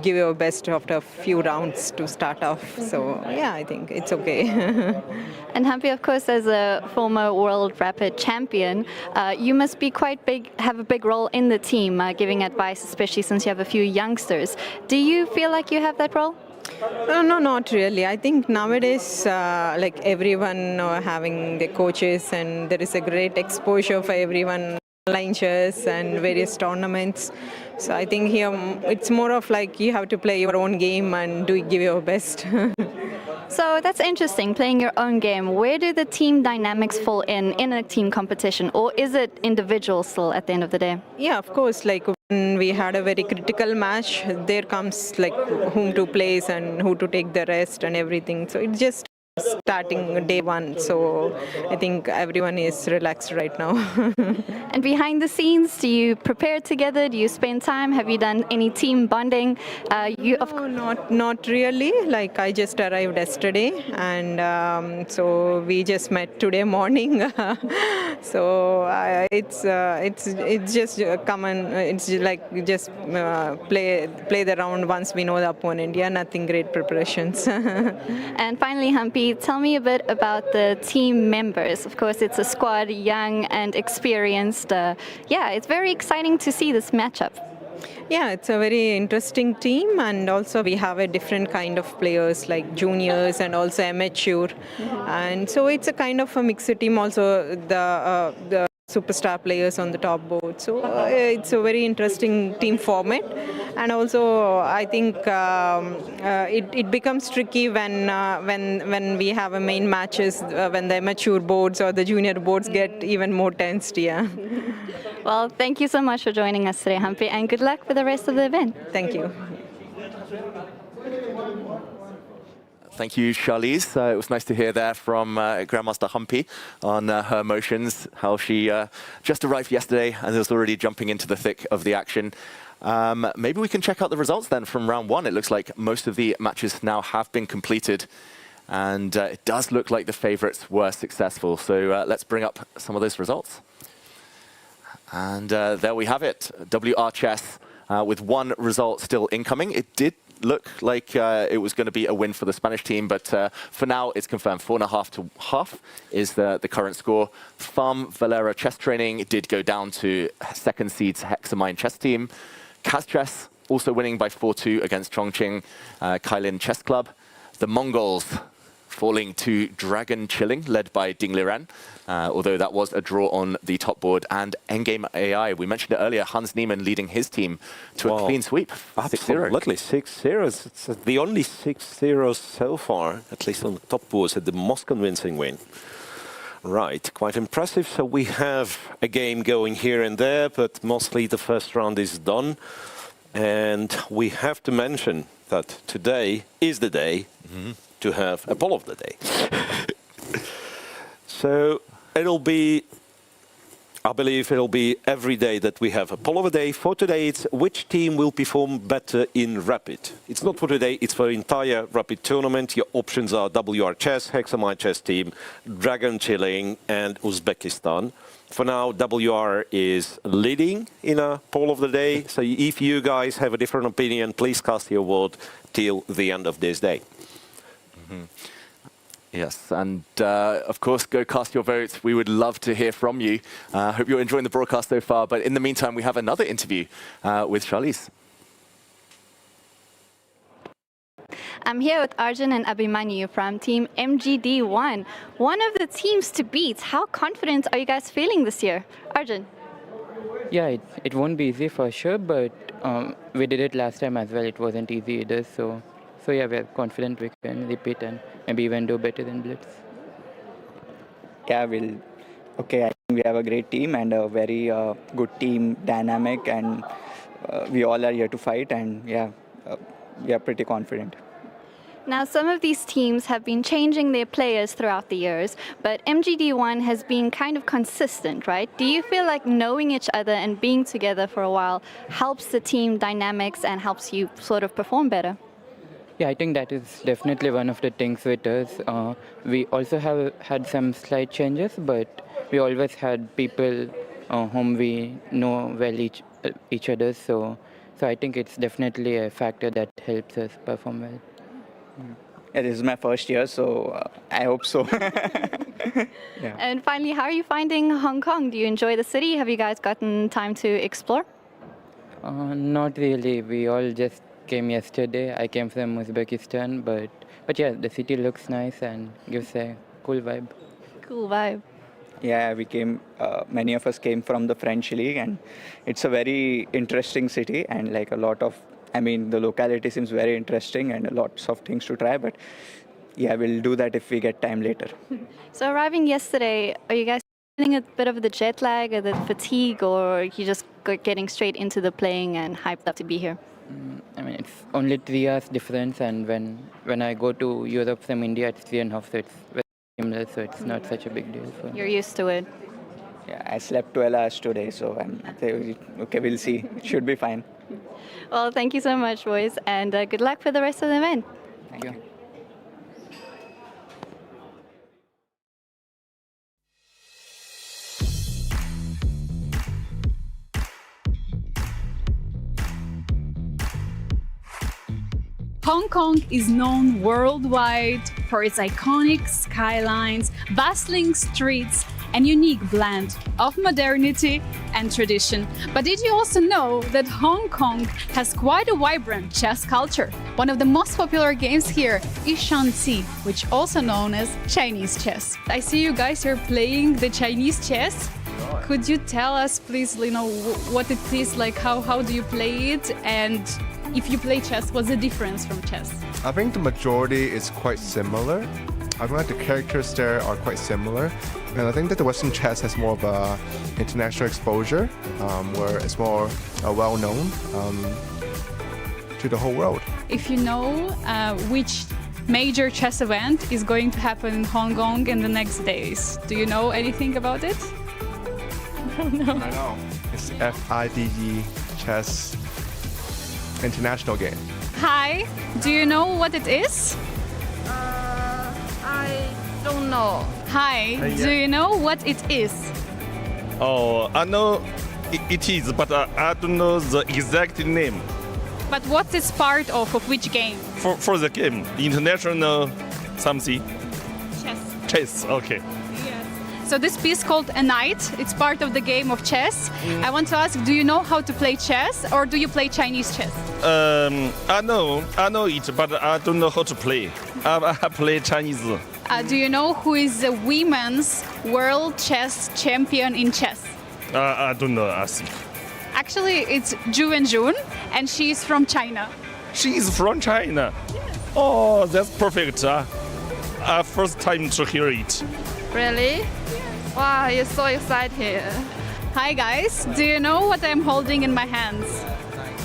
give your best after a few rounds to start off. So, yeah, I think it's okay. And Humpy, of course, as a former world rapid champion, you must be quite big, have a big role in the team, giving advice, especially since you have a few youngsters. Do you feel like you have that role? No, not really. I think nowadays, like everyone having the coaches, and there is a great exposure for everyone, online chess and various tournaments. So I think here it's more of like you have to play your own game and give your best. So that's interesting, playing your own game. Where do the team dynamics fall in a team competition, or is it individual still at the end of the day? Yeah, of course. Like when we had a very critical match, there comes like whom to place and who to take the rest and everything. So it's just starting day one. So I think everyone is relaxed right now. And behind the scenes, do you prepare together? Do you spend time? Have you done any team bonding? No, not really. Like I just arrived yesterday, and so we just met today morning. So it's just common. It's like just play the round once we know the opponent. Yeah, nothing great preparations. And finally, Humpy, tell me a bit about the team members. Of course, it's a squad, young and experienced. It's very exciting to see this matchup. Yeah, it's a very interesting team, and also we have a different kind of players like juniors and also amateur, and so it's a kind of a mixed team. Also the superstar players on the top board. So it's a very interesting team format, and also I think it becomes tricky when we have a main matches when the amateur boards or the junior boards get even more tensed. Yeah. Well, thank you so much for joining us today, Humpy, and good luck for the rest of the event. Thank you. Thank you, Charlize. It was nice to hear there from Grandmaster Humpy on her emotions, how she just arrived yesterday and was already jumping into the thick of the action. Maybe we can check out the results then from round one. It looks like most of the matches now have been completed, and it does look like the favorites were successful. So let's bring up some of those results. And there we have it, WR Chess with one result still incoming. It did look like it was going to be a win for the Spanish team, but for now it's confirmed 4.5 to half is the current score. Farm Valera Chess Training did go down to second seeds Hexamine Chess Team. Kaz Chess also winning by 4-2 against Chongqing Kailin Chess Club. The Mongols falling to Dragon Chilling, led by Ding Liren, although that was a draw on the top board. And Endgame AI, we mentioned it earlier, Hans Niemann leading his team to a clean sweep. Absolutely, 6-0. It's the only 6-0 so far, at least on the top boards, at the most convincing win. Right, quite impressive. So we have a game going here and there, but mostly the first round is done. And we have to mention that today is the day to have a poll of the day. So it'll be, I believe it'll be every day that we have a poll of the day. For today, it's which team will perform better in Rapid. It's not for today, it's for the entire Rapid tournament. Your options are WR Chess, Hexamine Chess Team, Dragon Chilling, and Uzbekistan. For now, WR is leading in a poll of the day. So if you guys have a different opinion, please cast your vote till the end of this day. Yes, and of course, go cast your votes. We would love to hear from you. Hope you're enjoying the broadcast so far. But in the meantime, we have another interview with Charlize. I'm here with Arjun and Abhimanyu from Team MGD1, one of the teams to beat. How confident are you guys feeling this year? Arjun? Yeah, it won't be easy for sure, but we did it last time as well. It wasn't easy either, so yeah, we're confident we can repeat and maybe even do better than Blitz. Yeah, okay, I We have a great team and a very good team dynamic, and we all are here to fight, and we are pretty confident. Now, some of these teams have been changing their players throughout the years, but MGD1 has been kind of consistent, right? Do you feel like knowing each other and being together for a while helps the team dynamics and helps you sort of perform better? Yeah, I think that is definitely one of the things with us. We also have had some slight changes, but we always had people whom we know well each other. So I think it's definitely a factor that helps us perform well. Yeah, this is my first year, so I hope so. Yeah. And finally, how are you finding Hong Kong? Do you enjoy the city? Have you guys gotten time to explore? Not really. We all just came yesterday. I came from Uzbekistan, but yeah, the city looks nice and gives a cool vibe. Cool vibe. Yeah, we came. Many of us came from the French League, and it's a very interesting city, and like a lot of. I mean, the locality seems very interesting and lots of things to try, but yeah, we'll do that if we get time later. So arriving yesterday, are you guys feeling a bit of the jet lag or the fatigue, or are you just getting straight into the playing and hyped up to be here? I mean, it's only 3 hours difference, and when I go to Europe from India, it's 3.5, so it's very similar, so it's not such a big deal for me. You're used to it. Yeah, I slept 12 hours today, so I'm okay, we'll see. It should be fine. Well, thank you so much, boys, and good luck for the rest of the event. Thank you. Hong Kong is known worldwide for its iconic skylines, bustling streets, and unique blend of modernity and tradition. But did you also know that Hong Kong has quite a vibrant chess culture? One of the most popular games here is Shanxi, which also known as Chinese chess. I see you guys are playing the Chinese chess. Could you tell us, please, what it is like? How do you play it? And if you play chess, what's the difference from chess? I think the majority is quite similar. I think the characters there are quite similar. And I think that the Western chess has more of a international exposure, where it's more well-known to the whole world. If you know which major chess event is going to happen in Hong Kong in the next days, do you know anything about it? No. I know. It's FIDE chess international game. Hi, do you know what it is? I don't know. Hi, do you know what it is? Oh, I know it is, but I don't know the exact name. But what is part of which game? For the game, international something. Chess. Chess, okay. So this piece called a knight, it's part of the game of chess. I want to ask, do you know how to play chess, or do you play Chinese chess? I know it, but I don't know how to play. I play Chinese. Do you know who is the women's world chess champion in chess? I don't know, I think. Actually, it's Zhu Wenjun, and she is from China. She is from China? Yes. Oh, that's perfect. First time to hear it. Really? Yes. Wow, you're so excited. Hi guys, do you know what I'm holding in my hands?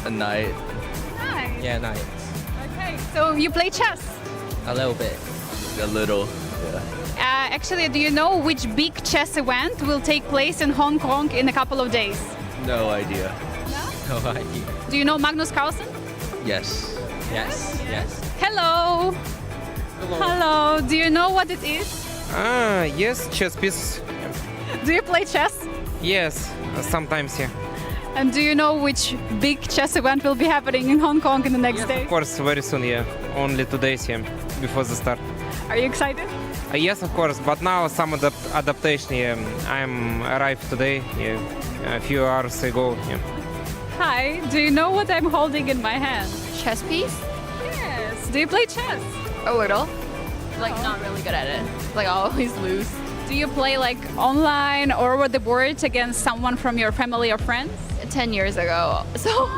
A knight. Nice. Yeah, knight. Okay, so you play chess? A little bit. A little, yeah. Actually, do you know which big chess event will take place in Hong Kong in a couple of days? No idea. No? No idea. Do you know Magnus Carlsen? Yes. Yes. Yes. Hello. Hello. Hello. Do you know what it is? Yes, chess piece. Do you play chess? Yes, sometimes, yeah. And do you know which big chess event will be happening in Hong Kong in the next day? Of course, very soon, yeah. Only 2 days, yeah, before the start. Are you excited? Yes, of course, but now some adaptation, yeah. I'm arrived today, yeah, a few hours ago, yeah. Hi, do you know what I'm holding in my hand? Chess piece? Yes. Do you play chess? A little. Not really good at it. I always lose. Do you play online or over the board against someone from your family or friends? 10 years ago. So,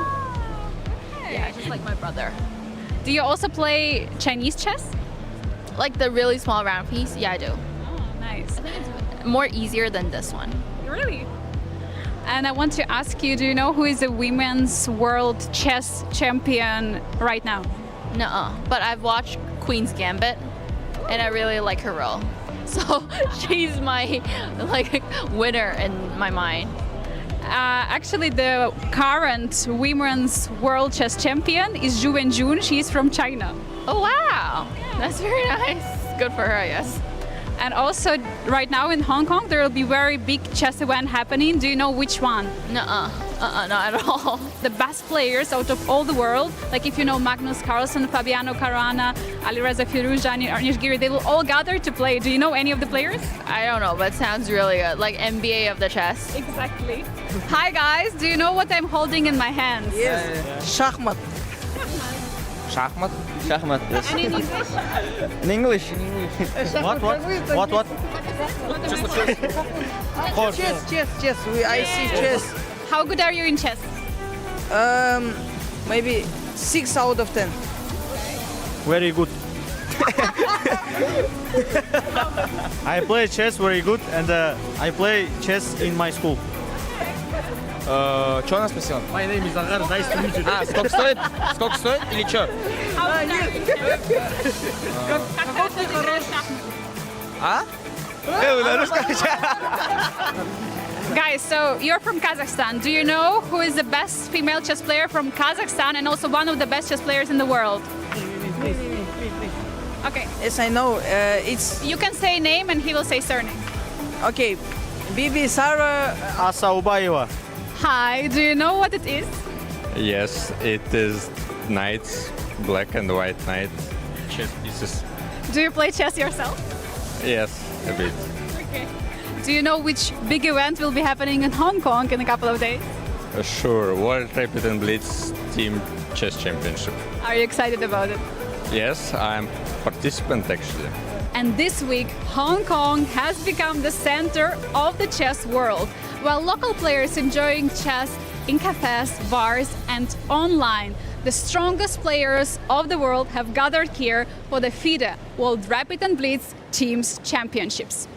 okay. Yeah, just like my brother. Do you also play Chinese chess? Like the really small round piece? Yeah, I do. Oh, nice. I think it's more easier than this one. Really? And I want to ask you, do you know who is the women's world chess champion right now? Nuh-uh. But I've watched Queen's Gambit, and I really like her role. So she's my winner in my mind. Actually, the current women's world chess champion is Zhu Wenjun. She's from China. Oh wow, that's very nice. Good for her, I guess. And also, right now in Hong Kong, there will be very big chess event happening. Do you know which one? Nuh-uh. Not at all. The best players out of all the world, like if you know Magnus Carlsen, Fabiano Caruana, Alireza Firouzja, Anish Giri, they will all gather to play. Do you know any of the players? I don't know, but it sounds really good. Like NBA of the chess. Exactly. Hi guys, do you know what I'm holding in my hands? Yes. Schachmat. Schachmat? Schachmat, yes. And in English? In English? What? Chess. I see chess. How good are you in chess? Maybe 6 out of 10. Very good. I play chess very good, and I play chess in my school. Что у нас спросил? My name is Agar, nice to meet you. Сколько стоит? Сколько стоит или что? Guys, so you're from Kazakhstan. Do you know who is the best female chess player from Kazakhstan and also one of the best chess players in the world? Okay. Yes, I know. It's. You can say name and he will say surname. Okay. Bibi Sara Asaubayeva. Hi, do you know what it is? Yes, it is knights, black and white knight, chess pieces. Do you play chess yourself? Yes, a bit. Okay. Do you know which big event will be happening in Hong Kong in a couple of days? Sure, World Rapid and Blitz Team Chess Championship. Are you excited about it? Yes, I'm participant actually. And this week, Hong Kong has become the center of the chess world, while local players enjoying chess in cafes, bars, and online. The strongest players of the world have gathered here for the FIDE World Rapid and Blitz Teams Championships.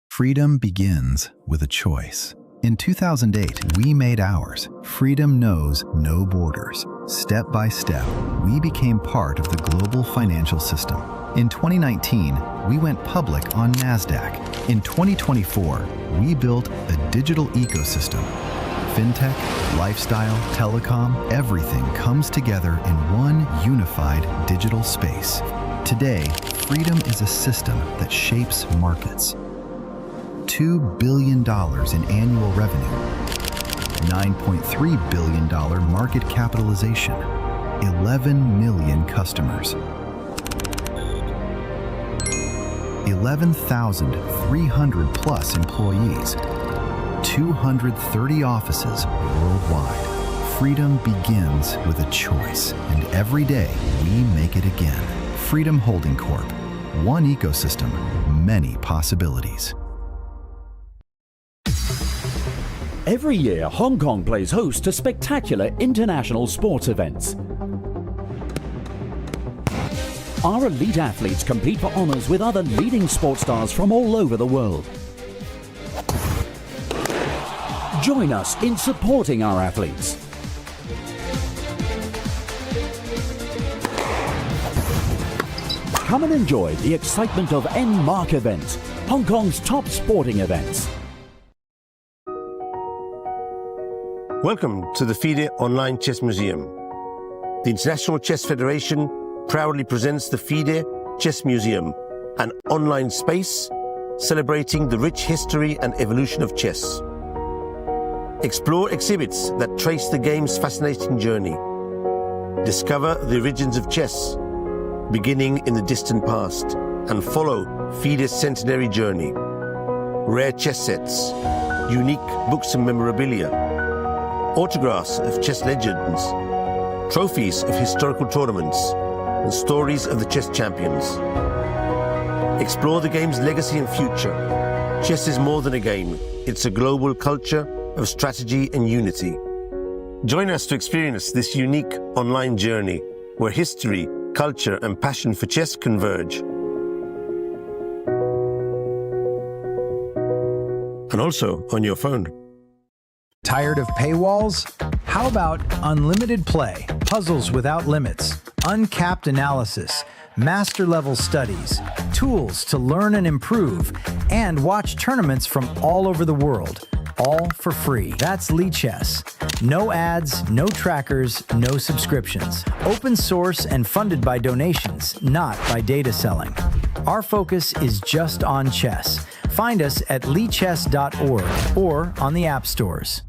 Freedom begins with a choice. In 2008, we made ours. Freedom knows no borders. Step by step, we became part of the global financial system. In 2019, we went public on NASDAQ. In 2024, we built a digital ecosystem. Fintech, lifestyle, telecom, everything comes together in one unified digital space. Today, freedom is a system that shapes markets. $2 billion in annual revenue, $9.3 billion market capitalization, 11 million customers, 11,300 plus employees, 230 offices worldwide. Freedom begins with a choice, and every day we make it again. Freedom Holding Corp. One ecosystem, many possibilities. Every year, Hong Kong plays host to spectacular international sports events. Our elite athletes compete for honors with other leading sports stars from all over the world. Join us in supporting our athletes. Come and enjoy the excitement of En-Mark events, Hong Kong's top sporting events. Welcome to the FIDE Online Chess Museum. The International Chess Federation proudly presents the FIDE Chess Museum, an online space celebrating the rich history and evolution of chess. Explore exhibits that trace the game's fascinating journey. Discover the origins of chess beginning in the distant past, and follow FIDE's centenary journey. Rare chess sets, unique books and memorabilia, autographs of chess legends, trophies of historical tournaments, and stories of the chess champions. Explore the game's legacy and future. Chess is more than a game. It's a global culture of strategy and unity. Join us to experience this unique online journey where history, culture, and passion for chess converge. And also on your phone. Tired of paywalls? How about unlimited play, puzzles without limits, uncapped analysis, master-level studies, tools to learn and improve, and watch tournaments from all over the world, all for free. That's Lichess. No ads, no trackers, no subscriptions. Open source and funded by donations, not by data selling. Our focus is just on chess. Find us at lichess.org or on the app stores.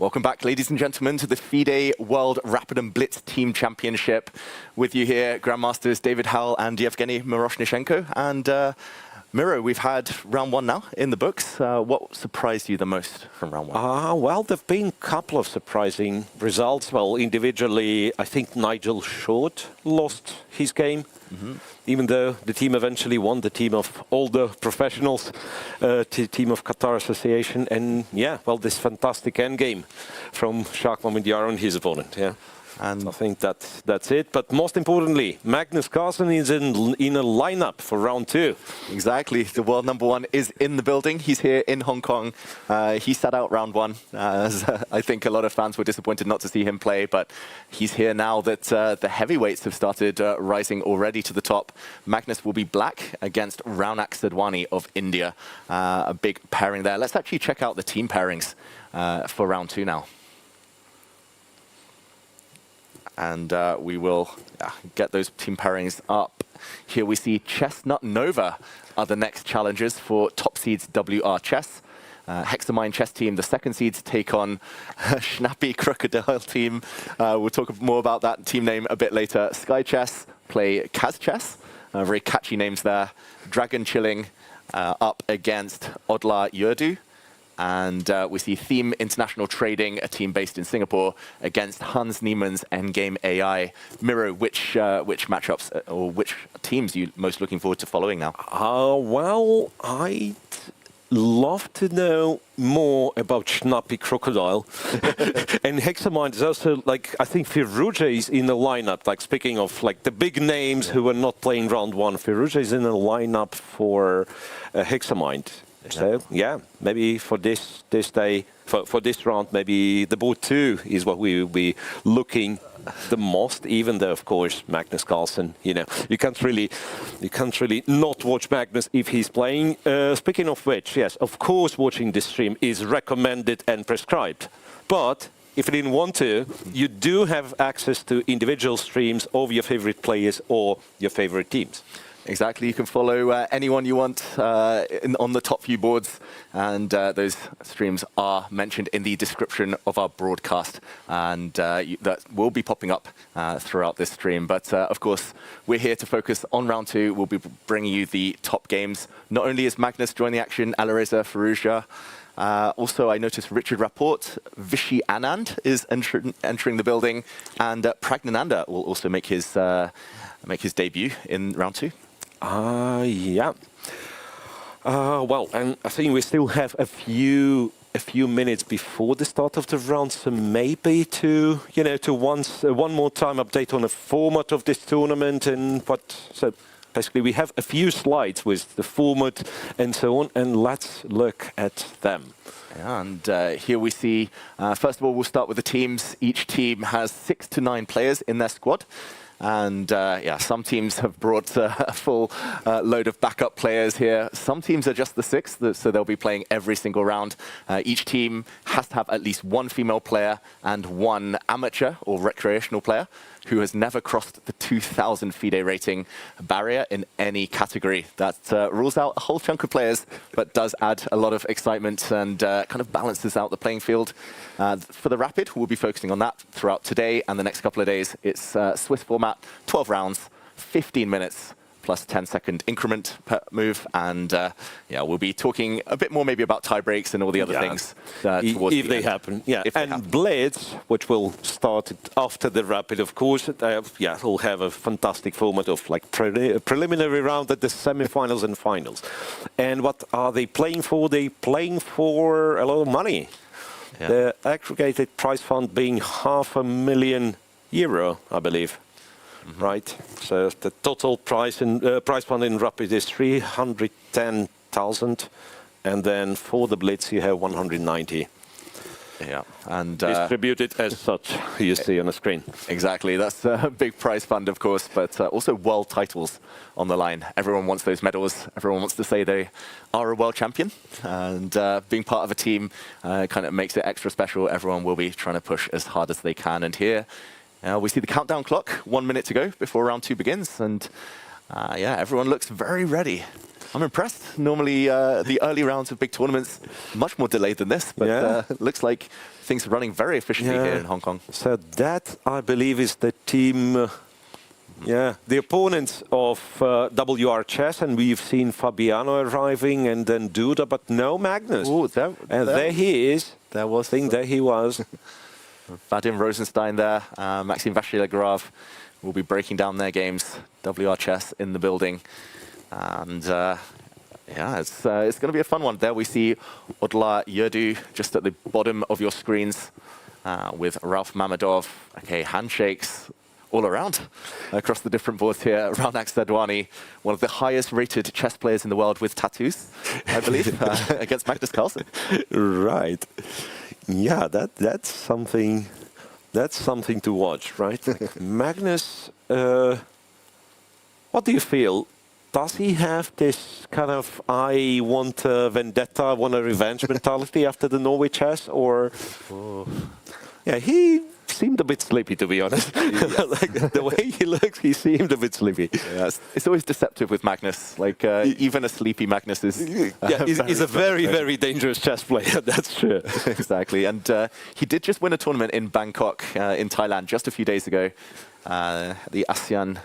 Welcome back, ladies and gentlemen, to the FIDE World Rapid and Blitz Team Championship. With you here, Grandmasters David Howell and Yevgeny Miroshnichenko. And Miro, we've had round one now in the books. What surprised you the most from round one? Well, there have been a couple of surprising results. Well, individually, I think Nigel Short lost his game. Even though the team eventually won, the team of all the professionals, team of Qatar Association, and yeah, well, this fantastic endgame from Shakmamundiar and his opponent. Yeah, and I think that's it. But most importantly, Magnus Carlsen is in a lineup for round two. Exactly, the world number one is in the building. He's here in Hong Kong. He sat out round one. I think a lot of fans were disappointed not to see him play, but he's here now that the heavyweights have started rising already to the top. Magnus will be black against Raunak Sadhwani of India. A big pairing there. Let's actually check out the team pairings for round two now. And we will get those team pairings up. Here we see Chestnut Nova are the next challengers for top seeds WR Chess. Hexamine Chess team, the second seeds, take on Schnappy Crocodile team. We'll talk more about that team name a bit later. Sky Chess play Kaz Chess. Very catchy names there. Dragon Chilling up against Odla Yurdu. And we see Theme International Trading, a team based in Singapore, against Hans Niemann's Endgame AI. Miro, which matchups or which teams are you most looking forward to following now? Well, I'd love to know more about Schnappy Crocodile. And Hexamine is also, like, I think Firuja is in the lineup. Like, speaking of, like, the big names who are not playing round one, Firuja is in the lineup for Hexamine. So yeah, maybe for this day, for this round, maybe the board 2 is what we will be looking the most. Even though, of course, Magnus Carlsen, you know, you can't really not watch Magnus if he's playing. Speaking of which, yes, of course, watching this stream is recommended and prescribed. But if you didn't want to, you do have access to individual streams of your favorite players or your favorite teams. Exactly, you can follow anyone you want on the top few boards, and those streams are mentioned in the description of our broadcast, and that will be popping up throughout this stream. But of course, we're here to focus on round two. We'll be bringing you the top games. Not only is Magnus joining the action, Alireza Firuja. Also, I noticed Richard Rapport, Vishy Anand is entering the building, and Pragnananda will also make his debut in round two. Yeah. Well, and I think we still have a few minutes before the start of the round, so maybe to one more time update on the format of this tournament and what. So basically, we have a few slides with the format and so on, and let's look at them. Yeah, and here we see. First of all, we'll start with the teams. Each team has 6 to 9 players in their squad. And yeah, some teams have brought a full load of backup players here. Some teams are just the 6th, so they'll be playing every single round. Each team has to have at least 1 female player and 1 amateur or recreational player who has never crossed the 2,000 FIDE rating barrier in any category. That rules out a whole chunk of players, but does add a lot of excitement and kind of balances out the playing field. For the Rapid, we'll be focusing on that throughout today and the next couple of days. It's Swiss format, 12 rounds, 15 minutes, plus 10-second increment per move. And yeah, we'll be talking a bit more maybe about tie breaks and all the other things. If they happen. Yeah, and Blitz, which will start after the Rapid, of course, yeah, will have a fantastic format of like preliminary round at the semi-finals and finals. And what are they playing for? They're playing for a lot of money. Yeah. The aggregated prize fund being €500,000, I believe. Right, so the total prize fund in Rapid is 310,000, and then for the Blitz you have 190. Yeah, and distributed as such, you see on the screen. Exactly, that's a big prize fund, of course, but also world titles on the line. Everyone wants those medals. Everyone wants to say they are a world champion, and being part of a team kind of makes it extra special. Everyone will be trying to push as hard as they can, and here. We see the countdown clock, 1 minute to go before round 2 begins, and yeah, everyone looks very ready. I'm impressed. Normally, the early rounds of big tournaments, much more delayed than this, but looks like things are running very efficiently here in Hong Kong. So that, I believe, is the team, the opponents of WR Chess, and we've seen Fabiano arriving and then Duda, but no Magnus. Oh, there he is. There was. There he was. Vadim Rosenstein there, Maxime Vachier-Lagrave will be breaking down their games. WR Chess in the building. And it's going to be a fun one. There we see Odla Yerdu just at the bottom of your screens with Ralph Mamadov. Okay, handshakes all around across the different boards here. Raunak Sadhwani, one of the highest rated chess players in the world with tattoos, I believe, against Magnus Carlsen. Right. Yeah, that's something to watch, right? Magnus, what do you feel? Does he have this kind of I want a vendetta, I want a revenge mentality after the Norway chess, or yeah, he seemed a bit sleepy, to be honest. Like the way he looks, he seemed a bit sleepy. Yeah, it's always deceptive with Magnus. Like even a sleepy Magnus is he's a very dangerous chess player. That's true. Exactly, and he did just win a tournament in Bangkok, in Thailand, just a few days ago. The ASEAN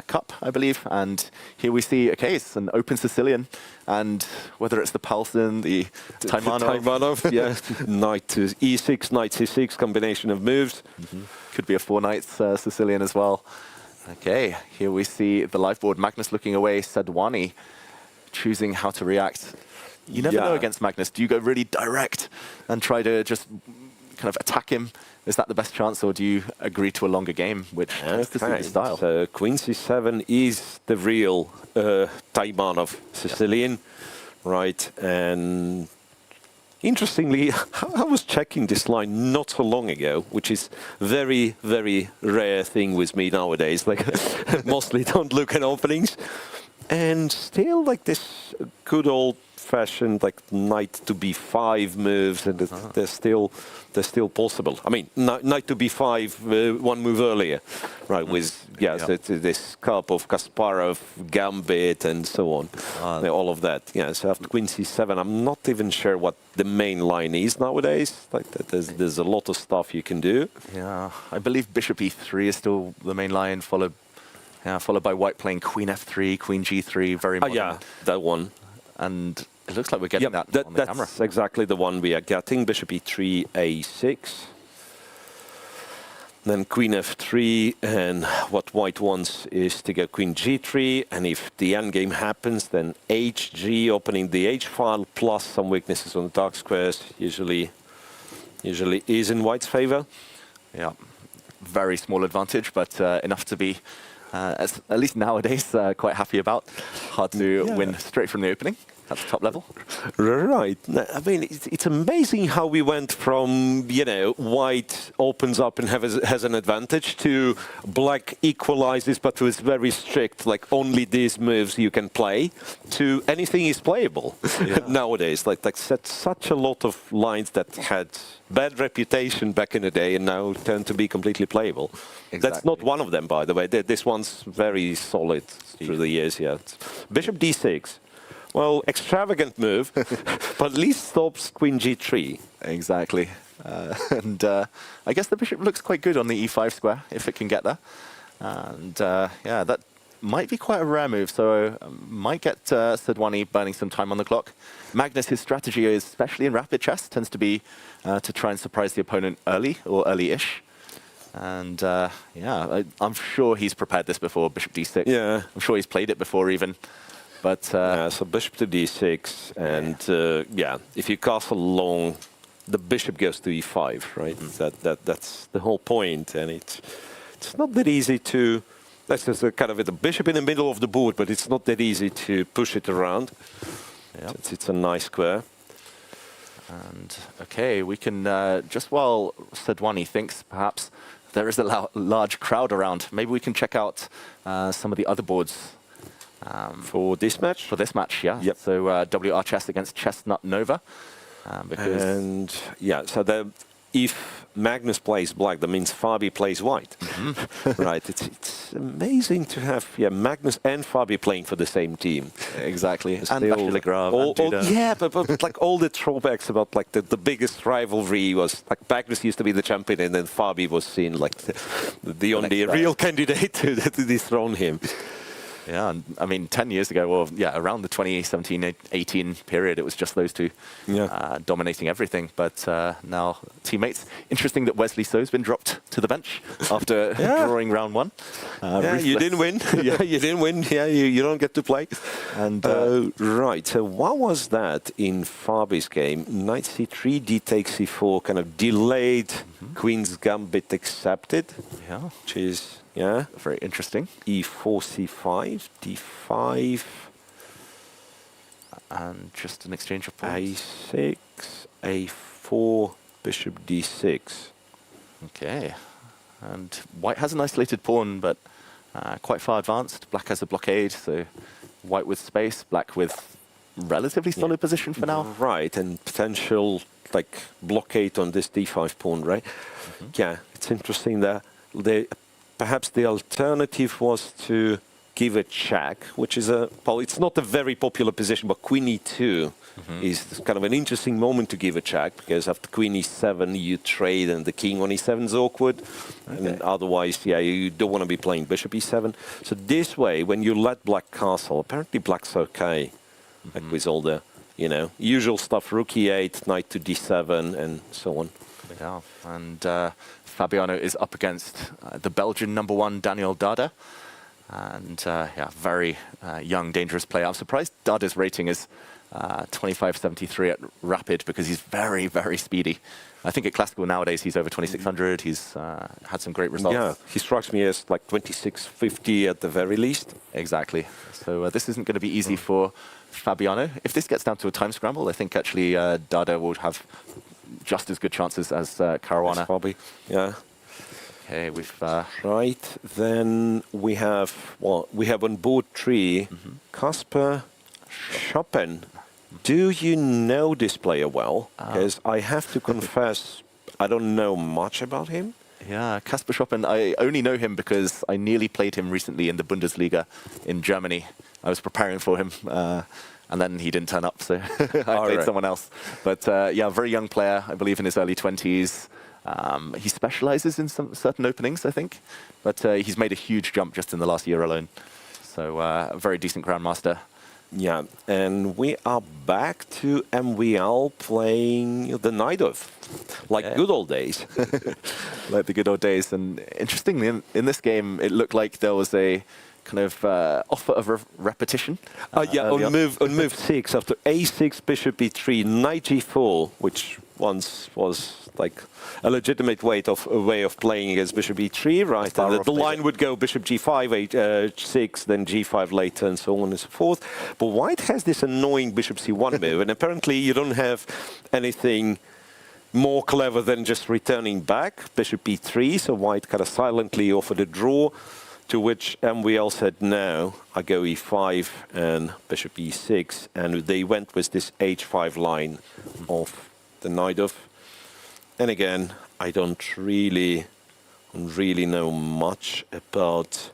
Cup, I believe, and here we see, okay, it's an open Sicilian, and whether it's the Carlsen, the Taimanov, yeah, knight to e6, knight c6 combination of moves. Could be a 4 knights Sicilian as well. Okay, here we see the live board. Magnus looking away, Sadhwani choosing how to react. You never know against Magnus. Do you go really direct and try to just kind of attack him? Is that the best chance, or do you agree to a longer game, which is the style? So Queen c7 is the real Taimanov Sicilian, right? And interestingly, I was checking this line not so long ago, which is very rare thing with me nowadays. Like mostly don't look at openings, and still like this good old-fashioned like knight to b5 moves, and they're still possible. I mean, knight to b5 one move earlier, right? With this Karpov, Kasparov, Gambit, and so on, all of that. Yeah. So after Queen c7, I'm not even sure what the main line is nowadays. Like there's a lot of stuff you can do. Yeah, I believe Bishop e3 is still the main line, followed by White playing Queen f3, Queen g3, very modern. Yeah, that one. And it looks like we're getting that on the camera. That's exactly the one we are getting. Bishop e3, a6. Then Queen f3, and what White wants is to get Queen g3, and if the endgame happens, then hg, opening the h-file, plus some weaknesses on the dark squares, usually is in White's favor. Yeah, very small advantage, but enough to be, at least nowadays, quite happy about. Hard to win straight from the opening at the top level. Right. I mean, it's amazing how we went from, White opens up and has an advantage to Black equalizes, but with very strict, like only these moves you can play, to anything is playable nowadays. Like such a lot of lines that had bad reputation back in the day and now turn to be completely playable. Exactly. That's not one of them, by the way. This one's very solid through the years. Yeah. Bishop d6. Well, extravagant move, but at least stops Queen g3. Exactly. And I guess the bishop looks quite good on the e5 square, if it can get there. And that might be quite a rare move, so might get Sadhwani burning some time on the clock. Magnus, his strategy, especially in rapid chess, tends to be to try and surprise the opponent early or early-ish. And I'm sure he's prepared this before, Bishop d6. Yeah. I'm sure he's played it before even. But so bishop to d6, and if you castle long, the bishop goes to e5, right? That's the whole point, and it's not that easy to. That's just kind of the bishop in the middle of the board, but it's not that easy to push it around. Yep. It's a nice square. And okay, we can just while Sadhwani thinks, perhaps there is a large crowd around. Maybe we can check out some of the other boards. For this match? For this match, yeah. Yep. So WR Chess against Chestnut Nova. So if Magnus plays black, that means Fabi plays white. Right, it's amazing to have Magnus and Fabi playing for the same team. Exactly, and Bachelor yeah, but like all the drawbacks about like the biggest rivalry was like Magnus used to be the champion and then Fabi was seen like the only real candidate to dethrone him. Yeah, and I mean, 10 years ago, or around the 2017-18 period, it was just those two dominating everything. But now teammates. Interesting that Wesley So's been dropped to the bench after drawing round one. You didn't win. You didn't win. Yeah, you don't get to play. And right. So what was that in Fabi's game? Knight c3, d takes c4, kind of delayed. Queen's gambit accepted. Yeah, which is. Yeah, very interesting. E4, C5, D5. And just an exchange of pawns. A6, A4, bishop D6. Okay. And white has an isolated pawn, but quite far advanced. Black has a blockade, so white with space, black with relatively solid position for now. Right, and potential like blockade on this D5 pawn, right? Yeah, it's interesting that perhaps the alternative was to give a check, which is well, it's not a very popular position, but Queen E2 is kind of an interesting moment to give a check, because after Queen E7 you trade and the King on E7 is awkward, and otherwise, you don't want to be playing Bishop E7. So this way, when you let Black castle, apparently Black's okay, like with all the, usual stuff, Rook E8, Knight to D7, and so on. Yeah, and Fabiano is up against the Belgian #1 Daniel Dada, and very young, dangerous player. I'm surprised Dada's rating is 2573 at Rapid, because he's very, very speedy. I think at Classical nowadays he's over 2600. He's had some great results. Yeah, he strikes me as like 2650 at the very least. Exactly. So this isn't going to be easy for Fabiano. If this gets down to a time scramble, I think actually Dada would have just as good chances as Caruana. Probably, yeah. Okay, we've right. Then we have on board 3 Kasper Chopin. Do you know this player well? Because I have to confess, I don't know much about him. Yeah, Kasper Chopin, I only know him because I nearly played him recently in the Bundesliga in Germany. I was preparing for him, and then he didn't turn up, so I played someone else. But very young player, I believe in his early 20s. He specializes in some certain openings, I think, but he's made a huge jump just in the last year alone. So a very decent grandmaster. Yeah, and we are back to MWL playing the Najdov, like good old days. Like the good old days. And interestingly, in this game, it looked like there was a kind of offer of repetition. On move 6, after A6, Bishop E3, Knight G4, which once was like a legitimate way of playing against Bishop E3, right? And the line would go Bishop G5, H6, then G5 later, and so on and so forth. But White has this annoying Bishop C1 move, and apparently you don't have anything more clever than just returning back Bishop E3. So White kind of silently offered a draw, to which MWL said no. I go E5 and Bishop E6, and they went with this H5 line of the Najdov. And again, I don't really know much about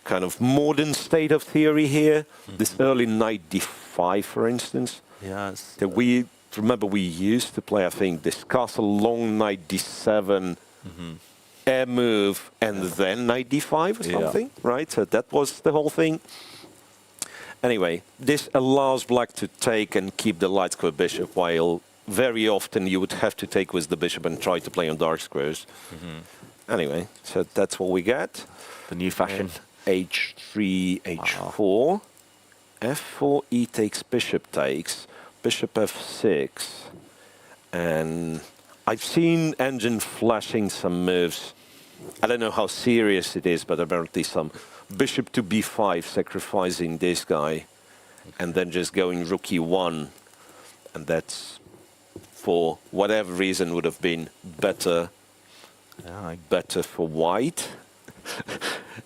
kind of modern state of theory here. This early Knight D5, for instance. Yes. That we remember we used to play, I think, this castle long Knight D7, air move, and then Knight D5 or something, right? So that was the whole thing. Anyway, this allows Black to take and keep the light square bishop, while very often you would have to take with the bishop and try to play on dark squares. Anyway, so that's what we get. The new fashion. H3, H4. F4, E takes, bishop takes. Bishop F6. And I've seen Engine flashing some moves. I don't know how serious it is, but apparently some bishop to B5, sacrificing this guy. And then just going rook E1. And that's, for whatever reason, would have been better for White.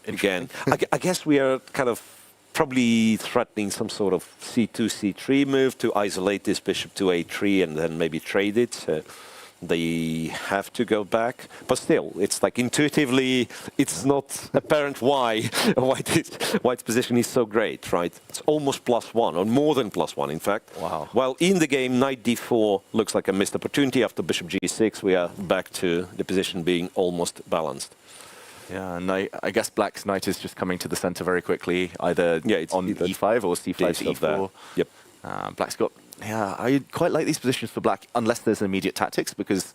Again, I guess we are kind of probably threatening some sort of C2, C3 move to isolate this bishop to A3 and then maybe trade it. So They have to go back, but still, it's like intuitively, it's not apparent why White's position is so great, right? It's almost +1, or more than +1, in fact. Wow. While in the game, knight d4 looks like a missed opportunity. After bishop g6, we are back to the position being almost balanced. Yeah, and I guess black's knight is just coming to the center very quickly, either it's on e5 or c5 to e4. Yep. Black's got, I quite like these positions for black, unless there's immediate tactics, because,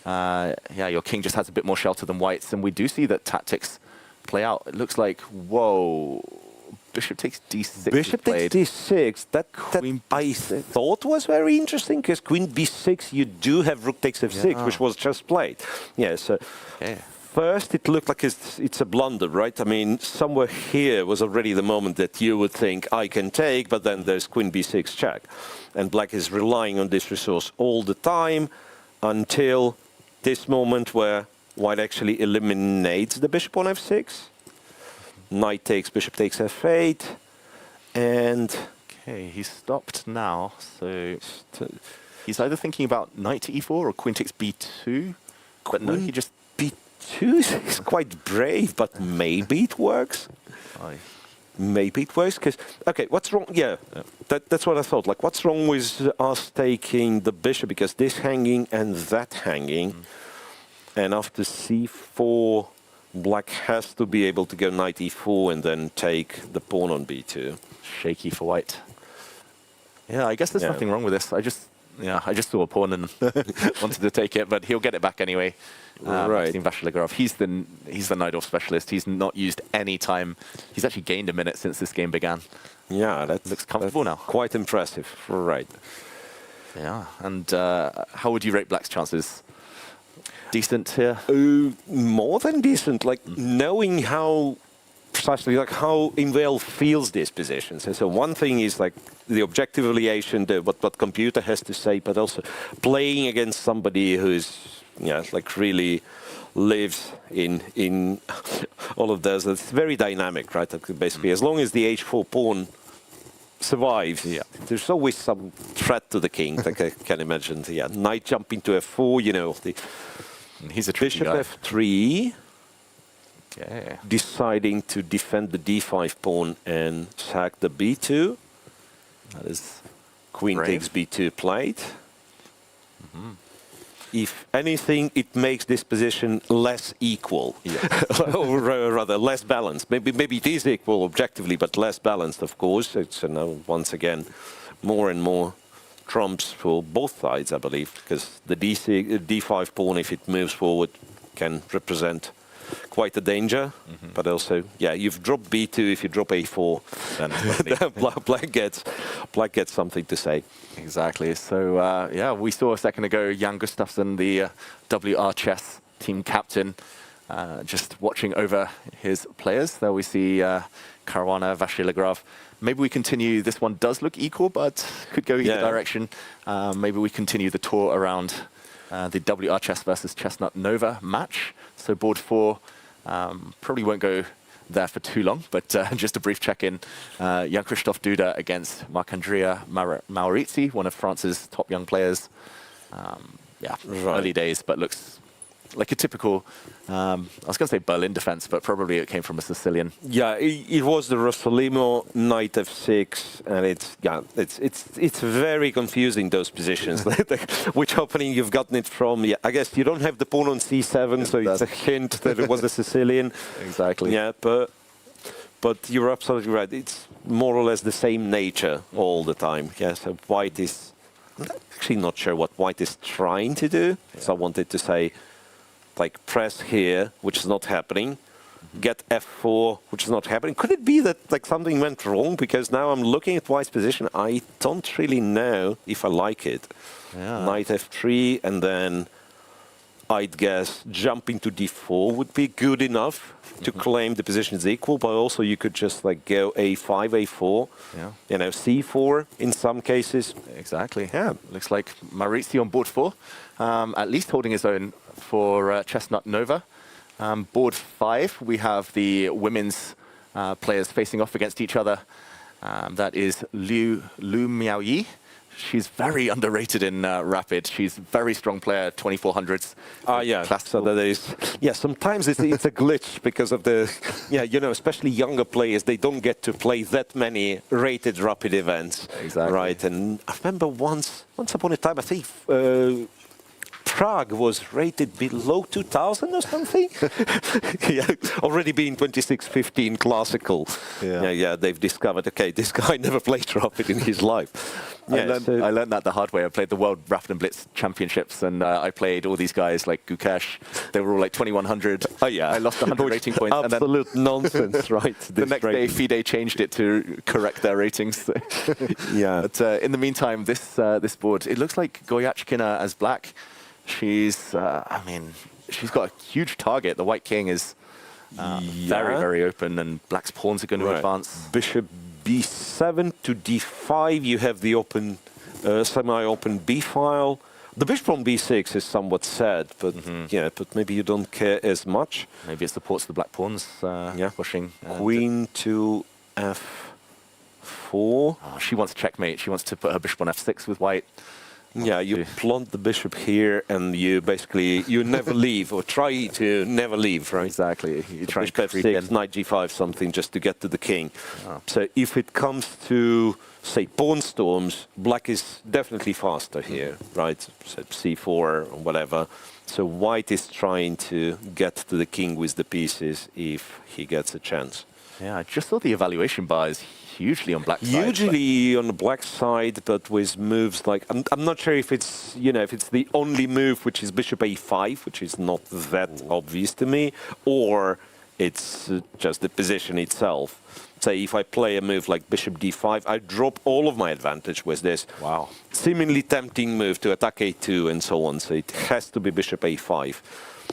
your king just has a bit more shelter than white's, and we do see that tactics play out. It looks like, whoa, bishop takes d6. Bishop takes d6. That I thought was very interesting, because queen b6, you do have rook takes f6, which was just played. Yeah, so first it looked like it's a blunder, right? I mean, somewhere here was already the moment that you would think, I can take, but then there's queen b6 check. And black is relying on this resource all the time until this moment where white actually eliminates the bishop on f6. Knight takes, bishop takes f8, and... Okay, he's stopped now, so he's either thinking about knight to e4 or queen takes b2, but no, he just... b2 is quite brave, but maybe it works. Maybe it works, because... Okay, what's wrong? Yeah, that's what I thought. Like, what's wrong with us taking the bishop? Because this hanging and that hanging, and after c4... Black has to be able to go knight e4 and then take the pawn on b2. Shaky for white. Yeah, I guess there's nothing wrong with this. I just saw a pawn and wanted to take it, but he'll get it back anyway. Right. Vasiligrov, he's the Najdorf specialist. He's not used any time. He's actually gained a minute since this game began. Yeah, that looks comfortable now. Quite impressive. Right. Yeah, and how would you rate black's chances? Decent here? More than decent, like knowing how precisely, like how Invel feels these positions. And so one thing is like the objective evaluation, what computer has to say, but also playing against somebody who's, like really lives in all of those. It's very dynamic, right? Basically, as long as the h4 pawn survives, there's always some threat to the king, like I can imagine. Knight jump into f4, he's a tricky bishop guy. f3, Okay. deciding to defend the d5 pawn and sack the b2. That is queen brave. takes b2 played. If anything, it makes this position less equal, or rather less balanced. Maybe it is equal objectively, but less balanced, of course. It's once again more and more trumps for both sides, I believe, because the d5 pawn, if it moves forward, can represent quite a danger. But also, you've dropped b2. If you drop a4, then black gets something to say. Exactly. So, we saw a second ago Jan Gustafsson, the WR chess team captain, just watching over his players. There we see Caruana Vasiligrov. Maybe we continue. This one does look equal, but could go either direction. Maybe we continue the tour around the WR Chess versus Chestnut Nova match. So board 4 probably won't go there for too long, but just a brief check-in. Jan-Christophe Duda against Marc-Andrea Maurizi, one of France's top young players. Early days, but looks like a typical, I was going to say Berlin defense, but probably it came from a Sicilian. Yeah, it was the Rossolimo knight f6, and it's very confusing, those positions. Which opening you've gotten it from? Yeah, I guess you don't have the pawn on c7, so it's a hint that it was a Sicilian. Exactly. Yeah, but you're absolutely right. It's more or less the same nature all the time. Yeah, so white is... I'm actually not sure what white is trying to do. So I wanted to say, like, press here, which is not happening. Get f4, which is not happening. Could it be that like something went wrong? Because now I'm looking at white's position. I don't really know if I like it. Knight f3, and then I'd guess jumping to d4 would be good enough to claim the position is equal. But also you could just like go a5, a4, c4 in some cases. Exactly. Yeah, looks like Maurizi on board 4, at least holding his own for Chestnut Nova. Board 5, we have the women's players facing off against each other. That is Lu Miaoyi. She's very underrated in rapid. She's a very strong player, 2400s. Yeah. Classical. So that is, yeah. Sometimes it's a glitch because of the, yeah, you know, especially younger players, they don't get to play that many rated rapid events. Exactly. Right. And I remember once upon a time, I think Pragg was rated below 2000 or something. Yeah, already being 2615 classical. Yeah, they've discovered, okay, this guy never played rapid in his life. Yeah, I learned that the hard way. I played the World Rapid and Blitz Championships, and I played all these guys like Gukesh. They were all like 2100. Oh yeah, I lost 100 rating points. Absolute nonsense, right? The next day, FIDE changed it to correct their ratings. Yeah. But in the meantime, this board, it looks like Goyachkina as black. She's, I mean, she's got a huge target. The White King is very, very open, and black's pawns are going to advance. Bishop b7 to d5. You have the open, semi-open b file. The bishop on b6 is somewhat sad, but yeah, but maybe you don't care as much. Maybe it supports the black pawns pushing. Queen to f4. Oh, she wants checkmate. She wants to put her bishop on f6 with white. Yeah, you plant the bishop here, and you basically you never leave, or try to never leave, right? Exactly. You try bishop f6, knight g5, something just to get to the king. So if it comes to say pawn storms, black is definitely faster here, right? So c4 or whatever. So white is trying to get to the king with the pieces if he gets a chance. Yeah, I just saw the evaluation bar is hugely on black side. Usually on the black side, but with moves like I'm not sure if it's if it's the only move which is bishop a5, which is not that obvious to me, or it's just the position itself. Say if I play a move like bishop d5, I drop all of my advantage with this. Wow. Seemingly tempting move to attack a2 and so on. So it has to be bishop a5.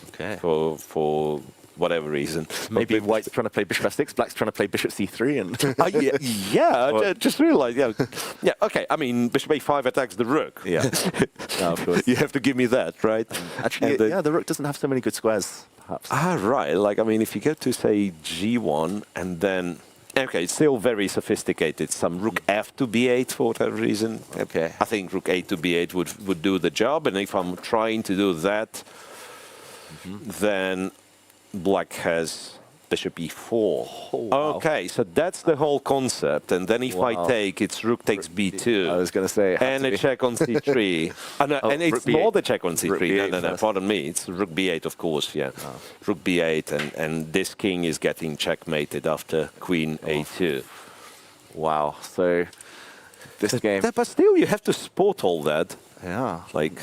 Okay. For whatever reason. Maybe white's trying to play bishop f6, black's trying to play bishop c3, and yeah, just realized. Yeah, okay. I mean, bishop a5 attacks the rook. Yeah, no, of course. You have to give me that, right? Actually, the rook doesn't have so many good squares, perhaps. Right. Like, I mean, if you go to say g1 and then. Okay, it's still very sophisticated. Some rook f to b8 for whatever reason. Okay. I think rook a to b8 would do the job, and if I'm trying to do that, then black has bishop e4. Oh, wow. Okay, so that's the whole concept. And then if I take, it's rook takes b2. I was going to say. And a check on c3. And it's not a check on c3. No, pardon me. It's rook b8, of course, yeah. Rook b8, and this king is getting checkmated after queen a2. Wow, so this game. But still, you have to spot all that. Yeah. Like.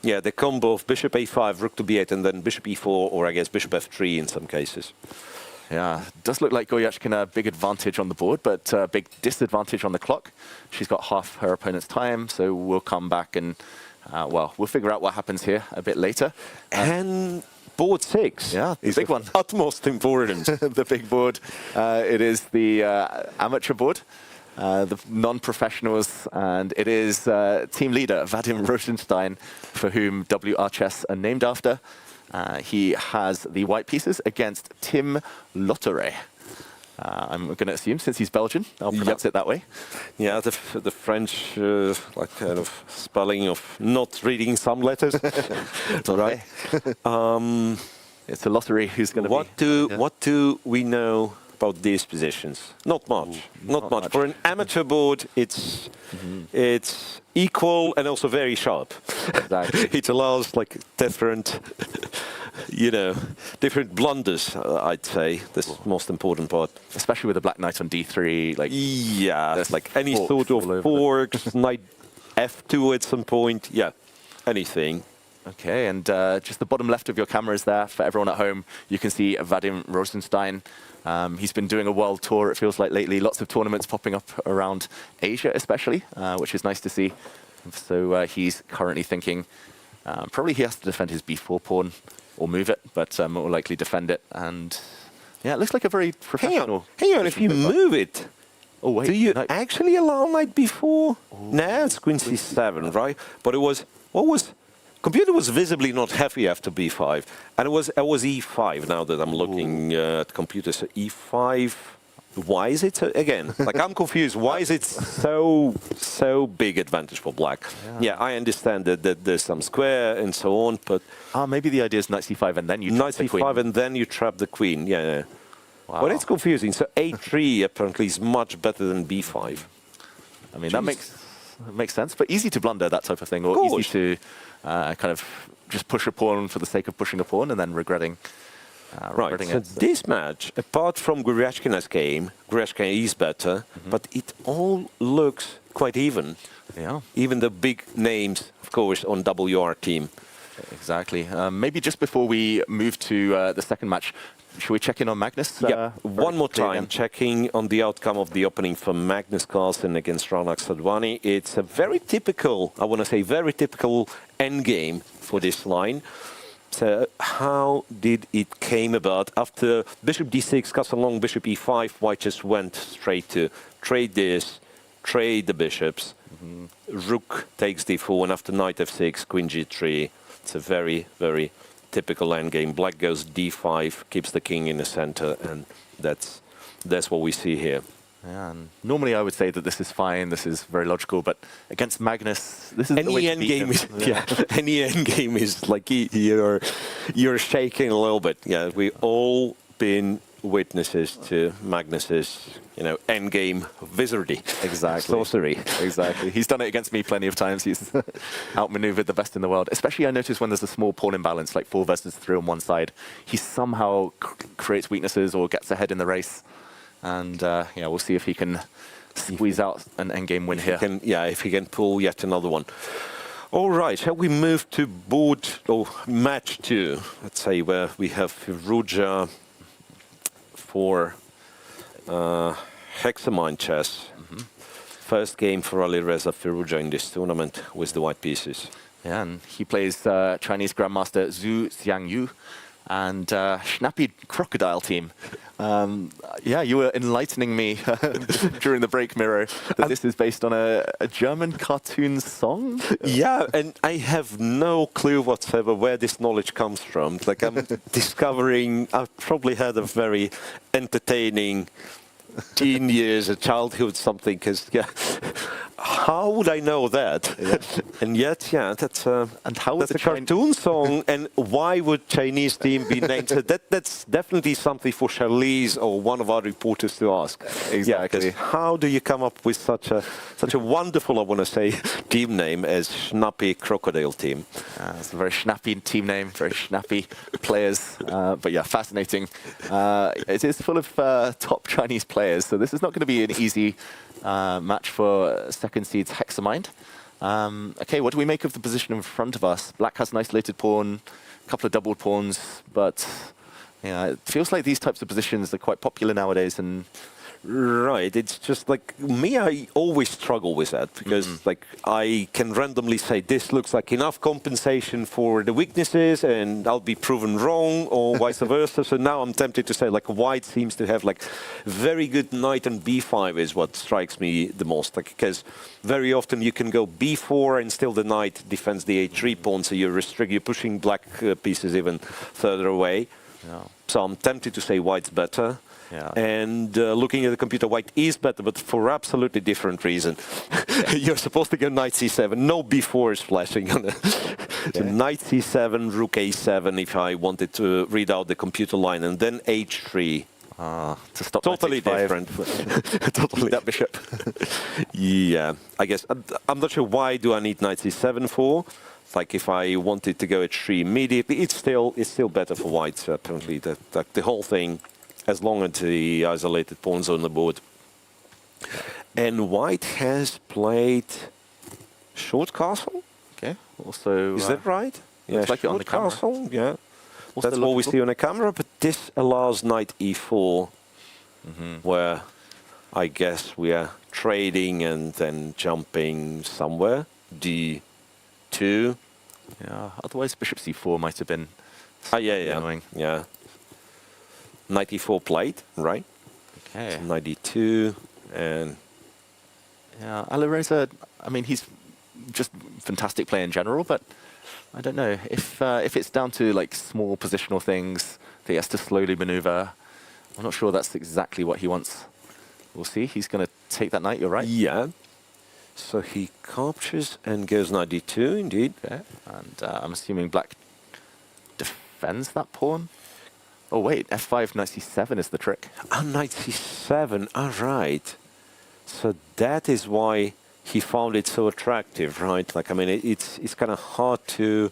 Yeah, the combo of bishop a5, rook to b8, and then bishop e4, or I guess bishop f3 in some cases. Yeah, does look like Goyachkina a big advantage on the board, but a big disadvantage on the clock. She's got half her opponent's time, so we'll come back and, well, we'll figure out what happens here a bit later. And board 6 is the big one. Utmost important. The big board. It is the amateur board. The non-professionals, and it is team leader Vadim Rosenstein, for whom WR Chess are named after. He has the white pieces against Tim Lottere. I'm going to assume, since he's Belgian, I'll pronounce it that way. Yeah, the French like kind of spelling of not reading some letters. Right. It's a lottery who's going to be. What do we know about these positions? Not much. Not much. For an amateur board, it's equal and also very sharp. Exactly. It allows like different, different blunders. I'd say this is the most important part, especially with the black knight on d3. Like like any sort of forks, knight f2 at some point. Yeah, anything. Okay, and just the bottom left of your camera is there for everyone at home. You can see Vadim Rosenstein. He's been doing a world tour, it feels like lately. Lots of tournaments popping up around Asia, especially, which is nice to see. So he's currently thinking, probably he has to defend his b4 pawn or move it, but more likely defend it. And yeah, it looks like a very professional. Hang on, if you move it, oh wait, do you actually allow knight b4? No, it's queen c7, right? But it was, computer was visibly not happy after b5, and it was e5. Now that I'm looking at computers, so e5. why is it again? Like I'm confused. Why is it so big advantage for black? Yeah, I understand that there's some square and so on, but maybe the idea is knight c5 and then you knight c5 and then you trap the queen. Yeah. Wow. Well, it's confusing. So a3 apparently is much better than b5. I mean, that makes sense, but easy to blunder, that type of thing, or easy to kind of just push a pawn for the sake of pushing a pawn and then regretting. Right, so this match, apart from Guryashkina's game, Guryashkina is better, but it all looks quite even. Yeah. Even the big names, of course, on WR team. Exactly. Maybe just before we move to the second match, should we check in on Magnus? Yeah, one more time, checking on the outcome of the opening for Magnus Carlsen against Ranak Sadhwani. It's a very typical, I want to say, very typical endgame for this line. So how did it came about? After bishop d6, castle long, bishop e5, white just went straight to trade this, trade the bishops. Rook takes d4, and after knight f6, queen g3. It's a very, very typical endgame. Black goes d5, keeps the king in the center, and that's what we see here. Yeah, and normally I would say that this is fine, this is very logical, but against Magnus, this is any endgame is any endgame is like you're shaking a little bit. Yeah, we've all been witnesses to Magnus's endgame wizardry. Exactly. Sorcery. Exactly. He's done it against me plenty of times. He's outmaneuvered the best in the world. Especially I notice when there's a small pawn imbalance, like 4 versus 3 on one side, he somehow creates weaknesses or gets ahead in the race. And yeah, we'll see if he can squeeze out an endgame win here. If he can pull yet another one. All right, shall we move to board or match 2? Let's say where we have Firouzja for Hexamine chess. First game for Alireza Firouzja in this tournament with the white pieces. Yeah, and he plays Chinese Grandmaster Zhu Xiangyu and Snappy Crocodile team. Yeah, you were enlightening me during the break, Miro, that this is based on a German cartoon song? Yeah, and I have no clue whatsoever where this knowledge comes from. Like I'm discovering, I've probably had a very entertaining teen years, a childhood, something, because, yeah, how would I know that? Yeah. And yet, yeah, that's a cartoon song, and why would Chinese team be named? So that's definitely something for Charlize or one of our reporters to ask. Exactly. Yeah, how do you come up with such a wonderful, I want to say, team name as Snappy Crocodile team? It's a very snappy team name, very snappy players, but yeah, fascinating. It is full of top Chinese players, so this is not going to be an easy match for second seeds Hexamind. Okay, what do we make of the position in front of us? Black has an isolated pawn, a couple of doubled pawns, but yeah, it feels like these types of positions are quite popular nowadays. And right, it's just like me, I always struggle with that because like I can randomly say this looks like enough compensation for the weaknesses and I'll be proven wrong or vice versa. So now I'm tempted to say like white seems to have like very good knight on b5 is what strikes me the most, like because very often you can go b4 and still the knight defends the a3 pawn, so you're pushing black pieces even further away. Yeah. So I'm tempted to say white's better. Yeah. And looking at the computer, white is better, but for absolutely different reason. You're supposed to go knight c7. No b4 is flashing on it. So knight c7, rook a7, if I wanted to read out the computer line, and then h3. To stop totally different. Totally that bishop. Yeah, I guess. I'm not sure why do I need knight c7 for. Like if I wanted to go h3 immediately, it's still better for white. Apparently, the whole thing, as long as the isolated pawns on the board. And white has played short castle. Okay. Also, is that right? Yeah, like short on the castle. Yeah. That's what we see on the camera. But this allows knight e4, where I guess we are trading and then jumping somewhere. d2. Yeah. Otherwise, bishop c4 might have been. Annoying. Yeah. Knight e4 played, right? Okay. So knight e2 and yeah, Alireza. I mean, he's just fantastic player in general, but I don't know if it's down to like small positional things that he has to slowly maneuver. I'm not sure that's exactly what he wants. We'll see. He's going to take that knight. You're right. Yeah. So he captures and goes knight d2, indeed. Okay. And I'm assuming black defends that pawn. Oh, wait. f5, knight c7 is the trick. Knight c7. All right. So that is why he found it so attractive, right? Like, I mean, it's kind of hard to...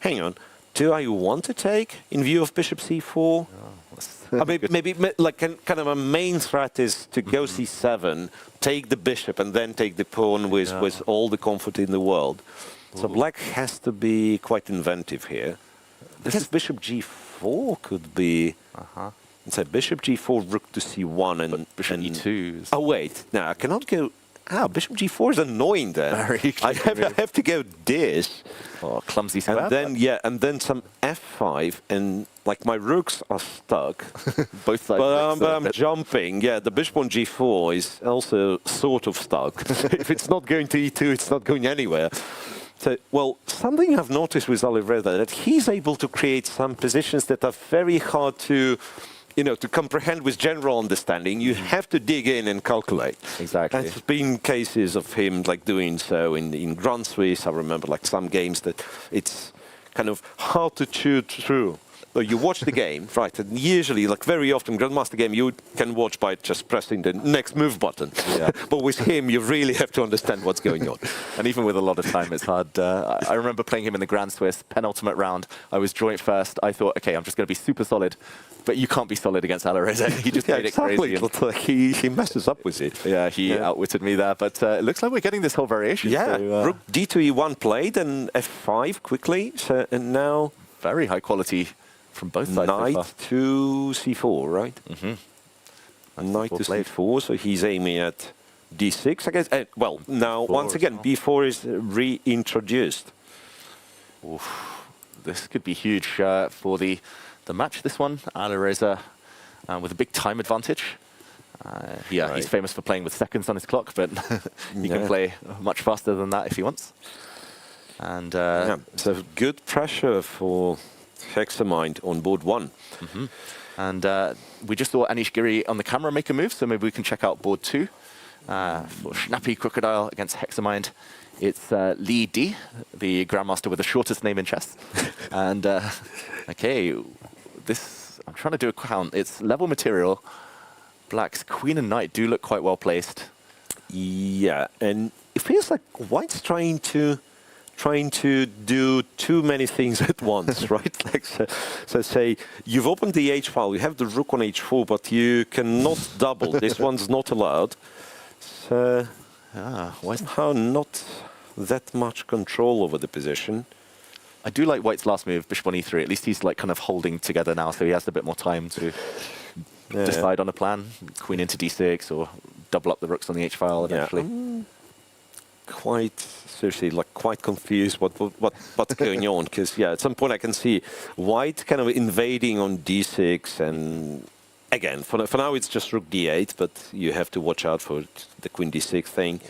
Hang on. Do I want to take in view of bishop c4? I mean, maybe like kind of a main threat is to go c7, take the bishop, and then take the pawn with all the comfort in the world. So black has to be quite inventive here. Because bishop g4 could be... So bishop g4, rook to c1, and bishop e2. Oh wait, no, I cannot go. Bishop g4 is annoying then. I have to go this. Oh, clumsy square. And then and then some f5, and like my rooks are stuck. Both sides. But I'm jumping. Yeah, the bishop on g4 is also sort of stuck. If it's not going to e2, it's not going anywhere. So, well, something I've noticed with Oliveira, that he's able to create some positions that are very hard to, to comprehend with general understanding. You have to dig in and calculate. Exactly. And there's been cases of him like doing so in Grand Swiss. I remember like some games that it's kind of hard to chew through. So you watch the game, right, and usually, like very often, Grandmaster game, you can watch by just pressing the next move button. Yeah. But with him, you really have to understand what's going on. And even with a lot of time, it's hard. I remember playing him in the Grand Swiss, penultimate round. I was joint first. I thought, okay, I'm just going to be super solid. But you can't be solid against Alireza. He just made it crazy. Like he messes up with it. Yeah, he outwitted me there. But it looks like we're getting this whole variation. Yeah, so, rook d2, e1 played, and f5 quickly. So, and now... Very high quality from both sides. Knight to c4, right? And knight to c4, so he's aiming at d6, I guess. Well, now, once again, b4 is reintroduced. Oof. This could be huge for the match, this one. Alireza with a big time advantage. He's famous for playing with seconds on his clock, but he can play much faster than that if he wants. And so good pressure for Hexamind on board one. And we just saw Anish Giri on the camera make a move, so maybe we can check out board two. For Snappy Crocodile against Hexamind, it's Li Di, the Grandmaster with the shortest name in chess. And okay, this, I'm trying to do a count. It's level material. Black's queen and knight do look quite well placed. Yeah, and it feels like White's trying to do too many things at once, right? Like, so say you've opened the H file, you have the rook on H4, but you cannot double. This one's not allowed. So somehow not that much control over the position. I do like White's last move, bishop on E3. At least he's like kind of holding together now, so he has a bit more time to decide on a plan. Queen into D6 or double up the rooks on the H file eventually. Quite seriously, like quite confused what's going on, because at some point I can see White kind of invading on D6, and again for now it's just rook D8, but you have to watch out for the queen D6 thing.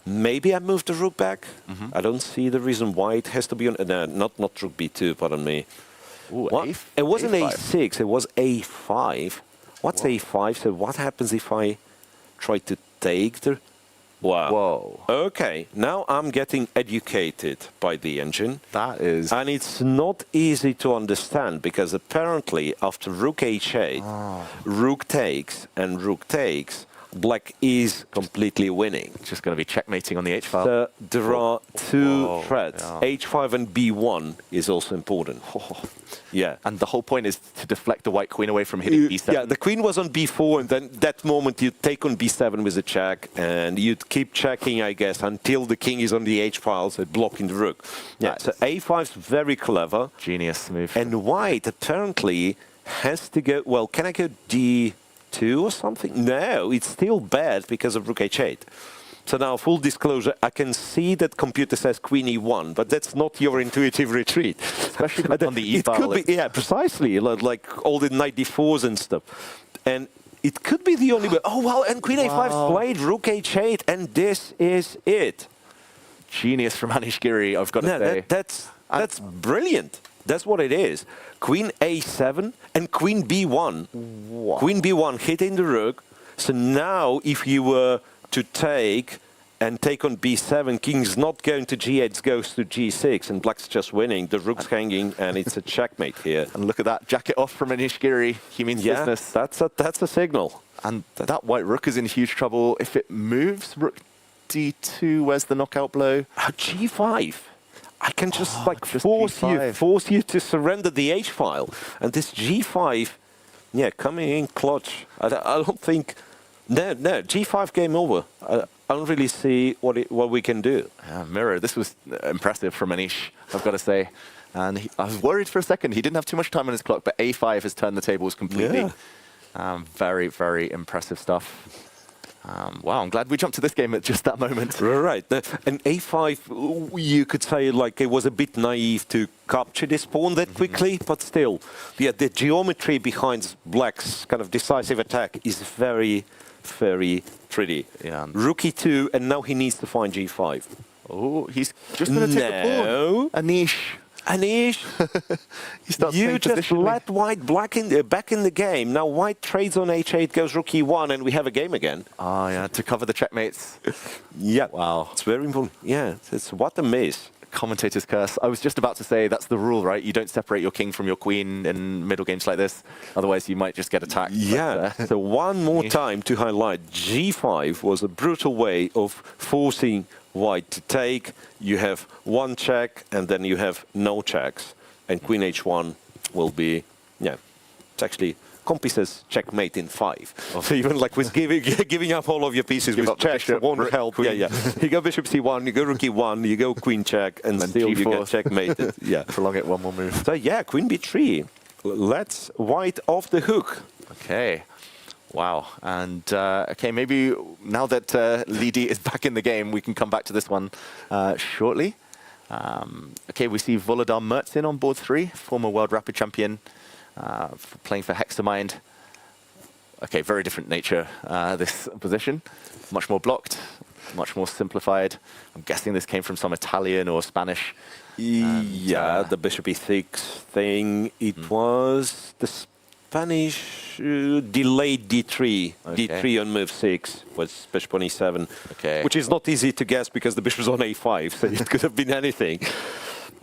Maybe I move the rook back. I don't see the reason why it has to be on not rook B2, pardon me. Ooh, it wasn't A6, it was A5. What's A5? So what happens if I try to take the... Wow. Whoa. Okay, now I'm getting educated by the engine. That is... And it's not easy to understand, because apparently after rook H8, rook takes and rook takes, Black is completely winning. It's just going to be checkmating on the H file. So there are two threats. H5 and B1 is also important. Yeah. And the whole point is to deflect the white queen away from hitting B7. Yeah, the queen was on B4, and then that moment you take on B7 with a check, and you'd keep checking, I guess, until the king is on the H file, so blocking the rook. Yeah, so A5 is very clever. Genius move. And White apparently has to go, well, can I go D2 or something? No, it's still bad because of rook H8. So now, full disclosure, I can see that computer says queen E1, but that's not your intuitive retreat. Especially on the E It file. could be, yeah, precisely, like all the knight D4s and stuff. And it could be the only way. Oh, wow, and queen A5 played rook H8, and this is it. Genius from Anish Giri, I've got to say. That's brilliant. That's what it is. Queen A7 and queen B1. Wow. Queen B1 hitting the rook. So now, if you were to take on b7, king's not going to g8, goes to g6, and black's just winning. The rook's hanging, and it's a checkmate here. And look at that, jacket off from Anishgiri. He means business. That's a signal. And that white rook is in huge trouble. If it moves, rook d2, where's the knockout blow? g5. I can just force you to surrender the h file, and this g5, coming in clutch. I don't think. No, g5 game over. I don't really see what we can do. Mirror, this was impressive from Anish, I've got to say. And I was worried for a second. He didn't have too much time on his clock, but a5 has turned the tables completely. Very, very impressive stuff. Wow, I'm glad we jumped to this game at just that moment. Right. And a5, you could say like it was a bit naive to capture this pawn that quickly, but still, the geometry behind black's kind of decisive attack is very, very pretty. Rook e2, and now he needs to find g5. Oh, he's just going to take the pawn. Anish. You just let white back in the game. Now white trades on h8, goes rook e1, and we have a game again. To cover the checkmates. Wow. It's very important. It's what a miss. Commentator's curse. I was just about to say that's the rule, right? You don't separate your king from your queen in middle games like this. Otherwise, you might just get attacked. So one more time to highlight, g5 was a brutal way of forcing white to take. You have one check, and then you have no checks. And queen h1 will be, it's actually, Compy says checkmate in 5. So even like with giving up all of your pieces with checks, it won't help. You go bishop c1, you go rook e1, you go queen check, and still g4. You get checkmated. Prolong it one more move. So queen b3. Let's white off the hook. Okay. Wow. And maybe now that Lidi is back in the game, we can come back to this one shortly. We see Volodar Mertzin on board 3, former World Rapid Champion, playing for Hexamind. Okay, very different nature, this position. Much more blocked, much more simplified. I'm guessing this came from some Italian or Spanish. The bishop e6 thing. It was the Spanish delayed d3. D3 on move 6 was bishop on e7. Which is not easy to guess because the bishop is on a5, so it could have been anything.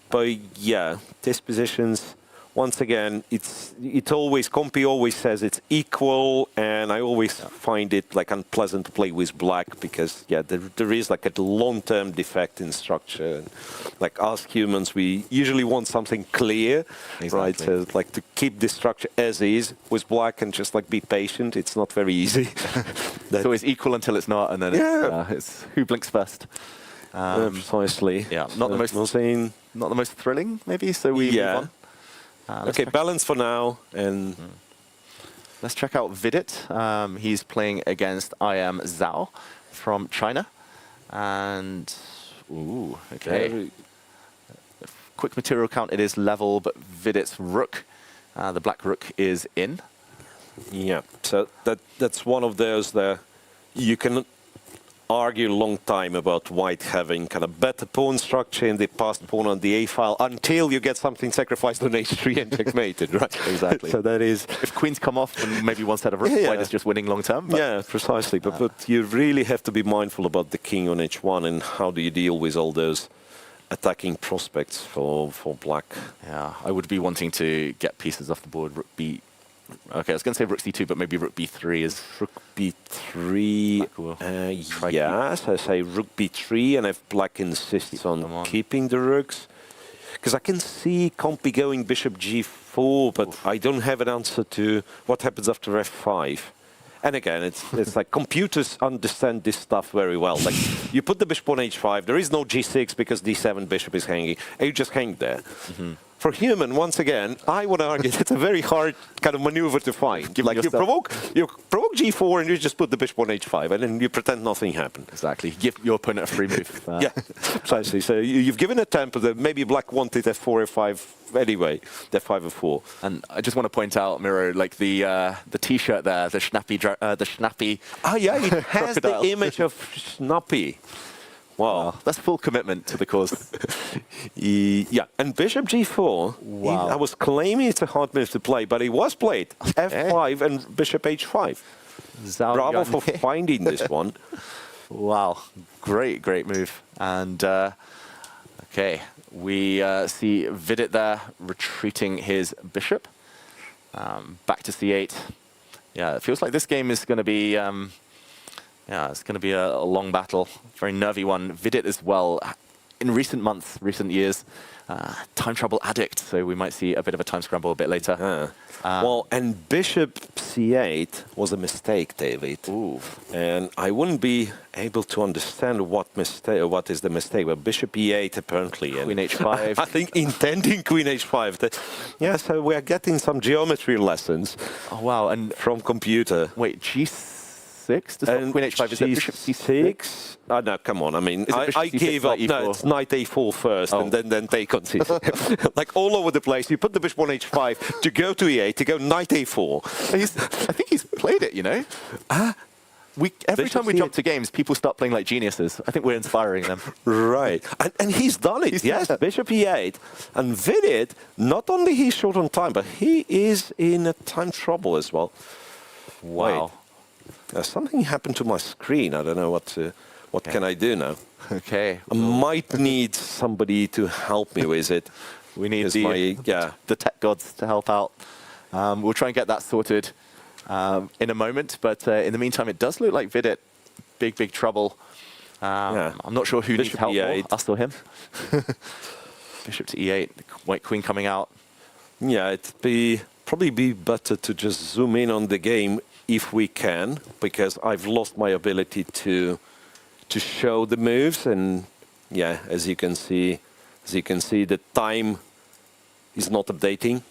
But these positions, once again, Compy always says it's equal, and I always find it like unpleasant to play with black because there is like a long-term defect in structure. And, like us humans, we usually want something clear, right? So like to keep the structure as is with black and just like be patient. It's not very easy. It's always equal until it's not, and then it's who blinks first. Precisely. Not the most thrilling, maybe. So we move on. Balance for now, and let's check out Vidit. He's playing against I Am Zhao from China, and quick material count. It is level, but Vidit's rook, the black rook, is in. So that's one of those that you can argue a long time about white having kind of better pawn structure in the passed pawn on the a file until you get something sacrificed on h3 and checkmated, right? Exactly. So that is, if queens come off and maybe one set of rooks, white is just winning long term. Precisely. But you really have to be mindful about the king on h1 and how do you deal with all those attacking prospects for black. I would be wanting to get pieces off the board. Rook b. Okay, I was going to say rook c2, but maybe rook b3 is... Rook b3, yes, I say rook b3, and if black insists on keeping the rooks. Because I can see Compy going bishop g4, but I don't have an answer to what happens after f5. And again, it's like computers understand this stuff very well. Like, you put the bishop on h5, there is no g6 because d7 bishop is hanging, and you just hang there. For human, once again, I would argue it's a very hard kind of maneuver to find. Like you provoke g4 and you just put the bishop on h5 and then you pretend nothing happened. Exactly. Give your opponent a free move. Precisely. So you've given a tempo that maybe black wanted f4, f5 anyway, f5, f4. And I just want to point out, Miro, like the T-shirt there, the Schnappy. It has the image of Schnappy. Wow, that's full commitment to the cause. And bishop g4, I was claiming it's a hard move to play, but it was played. f5 and bishop h5. Bravo for finding this one. Wow, great move. And okay, we see Vidit there retreating his bishop. Back to c8. Yeah, it feels like this game is going to be, it's going to be a long battle, very nervy one. Vidit as well, in recent months, recent years, time trouble addict, so we might see a bit of a time scramble a bit later. Well, and bishop c8 was a mistake, David. Ooh. And I wouldn't be able to understand what is the mistake, but bishop e8 apparently. Queen h5. I think intending queen h5. Yeah, so we are getting some geometry lessons. Oh, wow. And from computer. Wait, g6? Does queen h5 is that bishop c6? Oh, no, come on. I mean, I gave up. No, it's knight a4 first, and then take on c6. Like all over the place. You put the bishop on h5 to go to e8, to go knight a4. I think he's played it, you know? Every time we jump to games, people start playing like geniuses. I think we're inspiring them. Right. And he's done it, yes. Bishop e8. And Vidit, not only he's short on time, but he is in a time trouble as well. Wow. Something happened to my screen. I don't know what can I do now? Okay. I might need somebody to help me with it. We need the tech gods to help out. We'll try and get that sorted in a moment. But in the meantime, it does look like Vidit, big trouble. I'm not sure who needs help more, us or him. Bishop to e8, white queen coming out. Yeah, it'd probably be better to just zoom in on the game if we can, because I've lost my ability to show the moves. And yeah, as you can see, the time is not updating.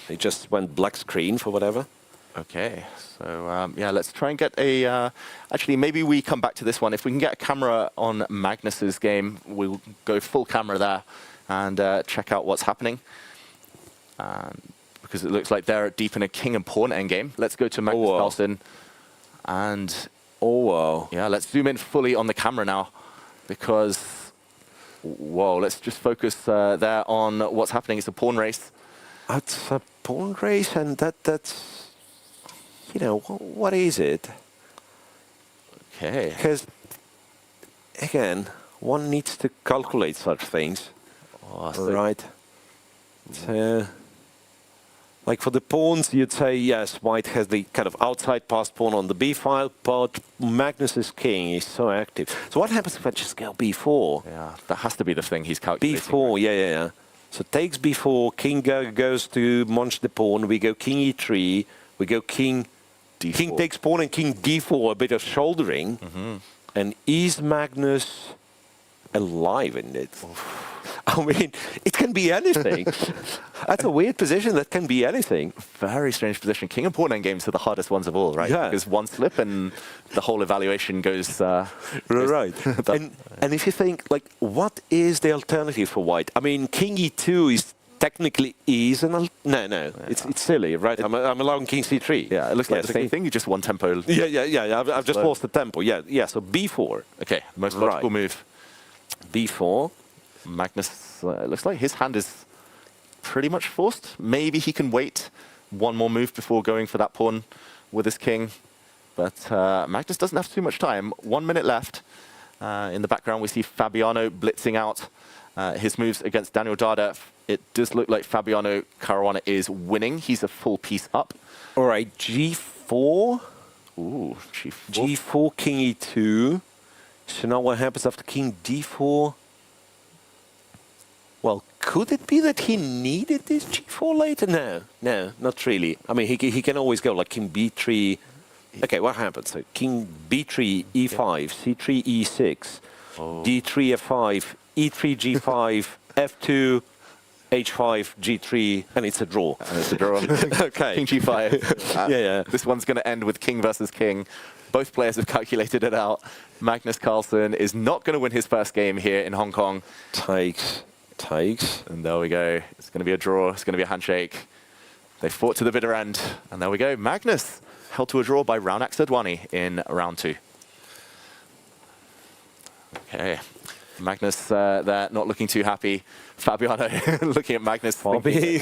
It just went black screen for whatever. Okay, so yeah, let's try and get a... actually, maybe we come back to this one. If we can get a camera on Magnus's game, we'll go full camera there and check out what's happening. Because it looks like they're deep in a king and pawn endgame. Let's go to Magnus Carlsen. And, yeah, let's zoom in fully on the camera now. Because, whoa, let's just focus there on what's happening. It's a pawn race. It's a pawn race, and that's, you know, what is it? Okay. Because, again, one needs to calculate such things. Right. So, like for the pawns, you'd say, yes, white has the kind of outside passed pawn on the b file, but Magnus's king is so active. So what happens if I just go b4? Yeah, that has to be the thing he's calculating. b4, yeah. So takes b4, king goes to munch the pawn, we go king e3, we go king d4. King takes pawn and king d4, a bit of shouldering. And is Magnus alive in it? I mean, it can be anything. That's a weird position. That can be anything. Very strange position. King and pawn endgames are the hardest ones of all, right? Yeah. Because one slip and the whole evaluation goes... right. And if you think, like, what is the alternative for white? I mean, king e2 is technically no. It's silly, right? I'm allowing king c3. Yeah, it looks like the same thing. You just one tempo. Yeah. I've just lost the tempo. Yeah. So b4. Okay, most logical move. b4. Magnus, looks like his hand is pretty much forced. Maybe he can wait one more move before going for that pawn with his king. But Magnus doesn't have too much time. 1 minute left. In the background, we see Fabiano blitzing out his moves against Daniel Dada. It does look like Fabiano Caruana is winning. He's a full piece up. All right, g4. Ooh, g4. g4, king e2. So now what happens after king d4? Well, could it be that he needed this g4 later? No, not really. I mean, he can always go like king b3. Okay, what happens? So king b3, e5, c3, e6, d3, f5, e3, g5, f2, h5, g3, and it's a draw. Okay. King g5. Yeah. This one's going to end with king versus king. Both players have calculated it out. Magnus Carlsen is not going to win his first game here in Hong Kong. Takes. And there we go. It's going to be a draw. It's going to be a handshake. They fought to the bitter end. And there we go. Magnus held to a draw by Raunak Sadhwani in round 2. Okay. Magnus there, not looking too happy. Fabiano looking at Magnus. Thinking,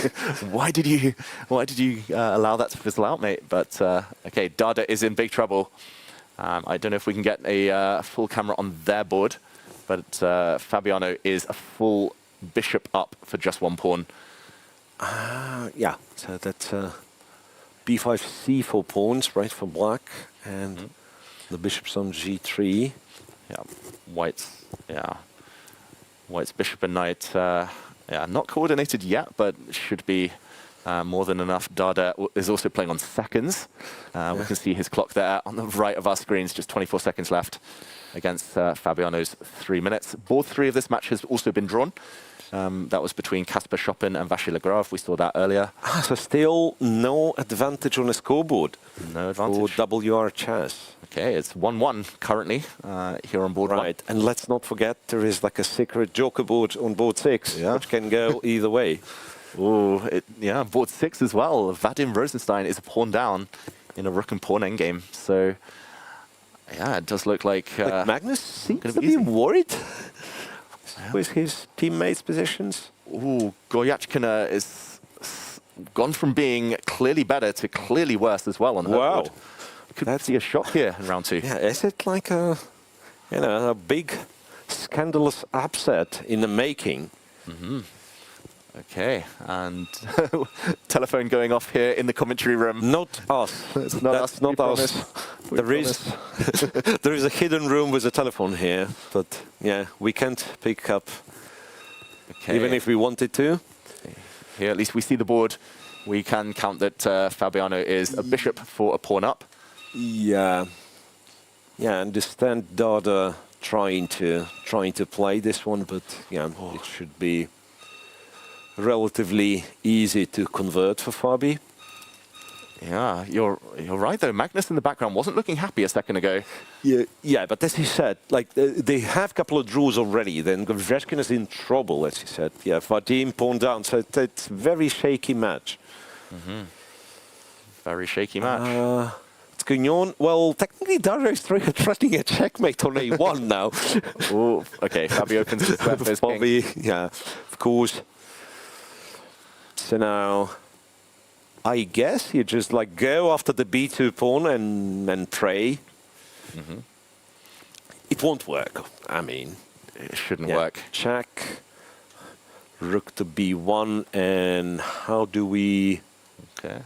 why did you allow that to fizzle out, mate? But okay, Dada is in big trouble. I don't know if we can get a full camera on their board, but Fabiano is a full bishop up for just one pawn. Yeah, so that's b5, c4 pawns, right, for black, and the bishop's on g3. Yeah, White's bishop and knight, yeah, not coordinated yet, but should be more than enough. Dada is also playing on seconds. We can see his clock there on the right of our screens, just 24 seconds left against Fabiano's 3 minutes. Board 3 of this match has also been drawn. That was between Kasper Schoppen and Vasil Lagrave. We saw that earlier. So still no advantage on the scoreboard. No advantage. For WR chess. Okay, it's 1-1 currently here on board 1. And let's not forget there is like a secret joker board on board 6, which can go either way. Oh, yeah, board 6 as well. Vadim Rosenstein is a pawn down in a rook and pawn endgame. So, yeah, it does look like Magnus seems to be worried with his teammates' positions. Ooh, Goryachkina is gone from being clearly better to clearly worse as well on her board. Could see a shock here in round 2. Yeah, is it like a big scandalous upset in the making? Okay, and telephone going off here in the commentary room. Not us. It's not That's us. not us. There is a hidden room with a telephone here, but yeah, we can't pick up, even if we wanted to. Here, at least we see the board. We can count that Fabiano is a bishop for a pawn up. Yeah, I understand Dada trying to play this one, but yeah, it should be relatively easy to convert for Fabi. Yeah, you're right though. Magnus in the background wasn't looking happy a second ago. Yeah, but as he said, like they have a couple of draws already. Then Goryachkina is in trouble, as he said. Yeah, Vadim pawn down, so it's a very shaky match. Very shaky match. What's going on? Well, technically Dada is threatening a checkmate on a1 now. Oh, okay. Fabi opens his first king. Yeah, of course. So now, I guess you just like go after the b2 pawn and pray. It won't work. I mean, it shouldn't work. Check. Rook to b1, and how do we? Okay.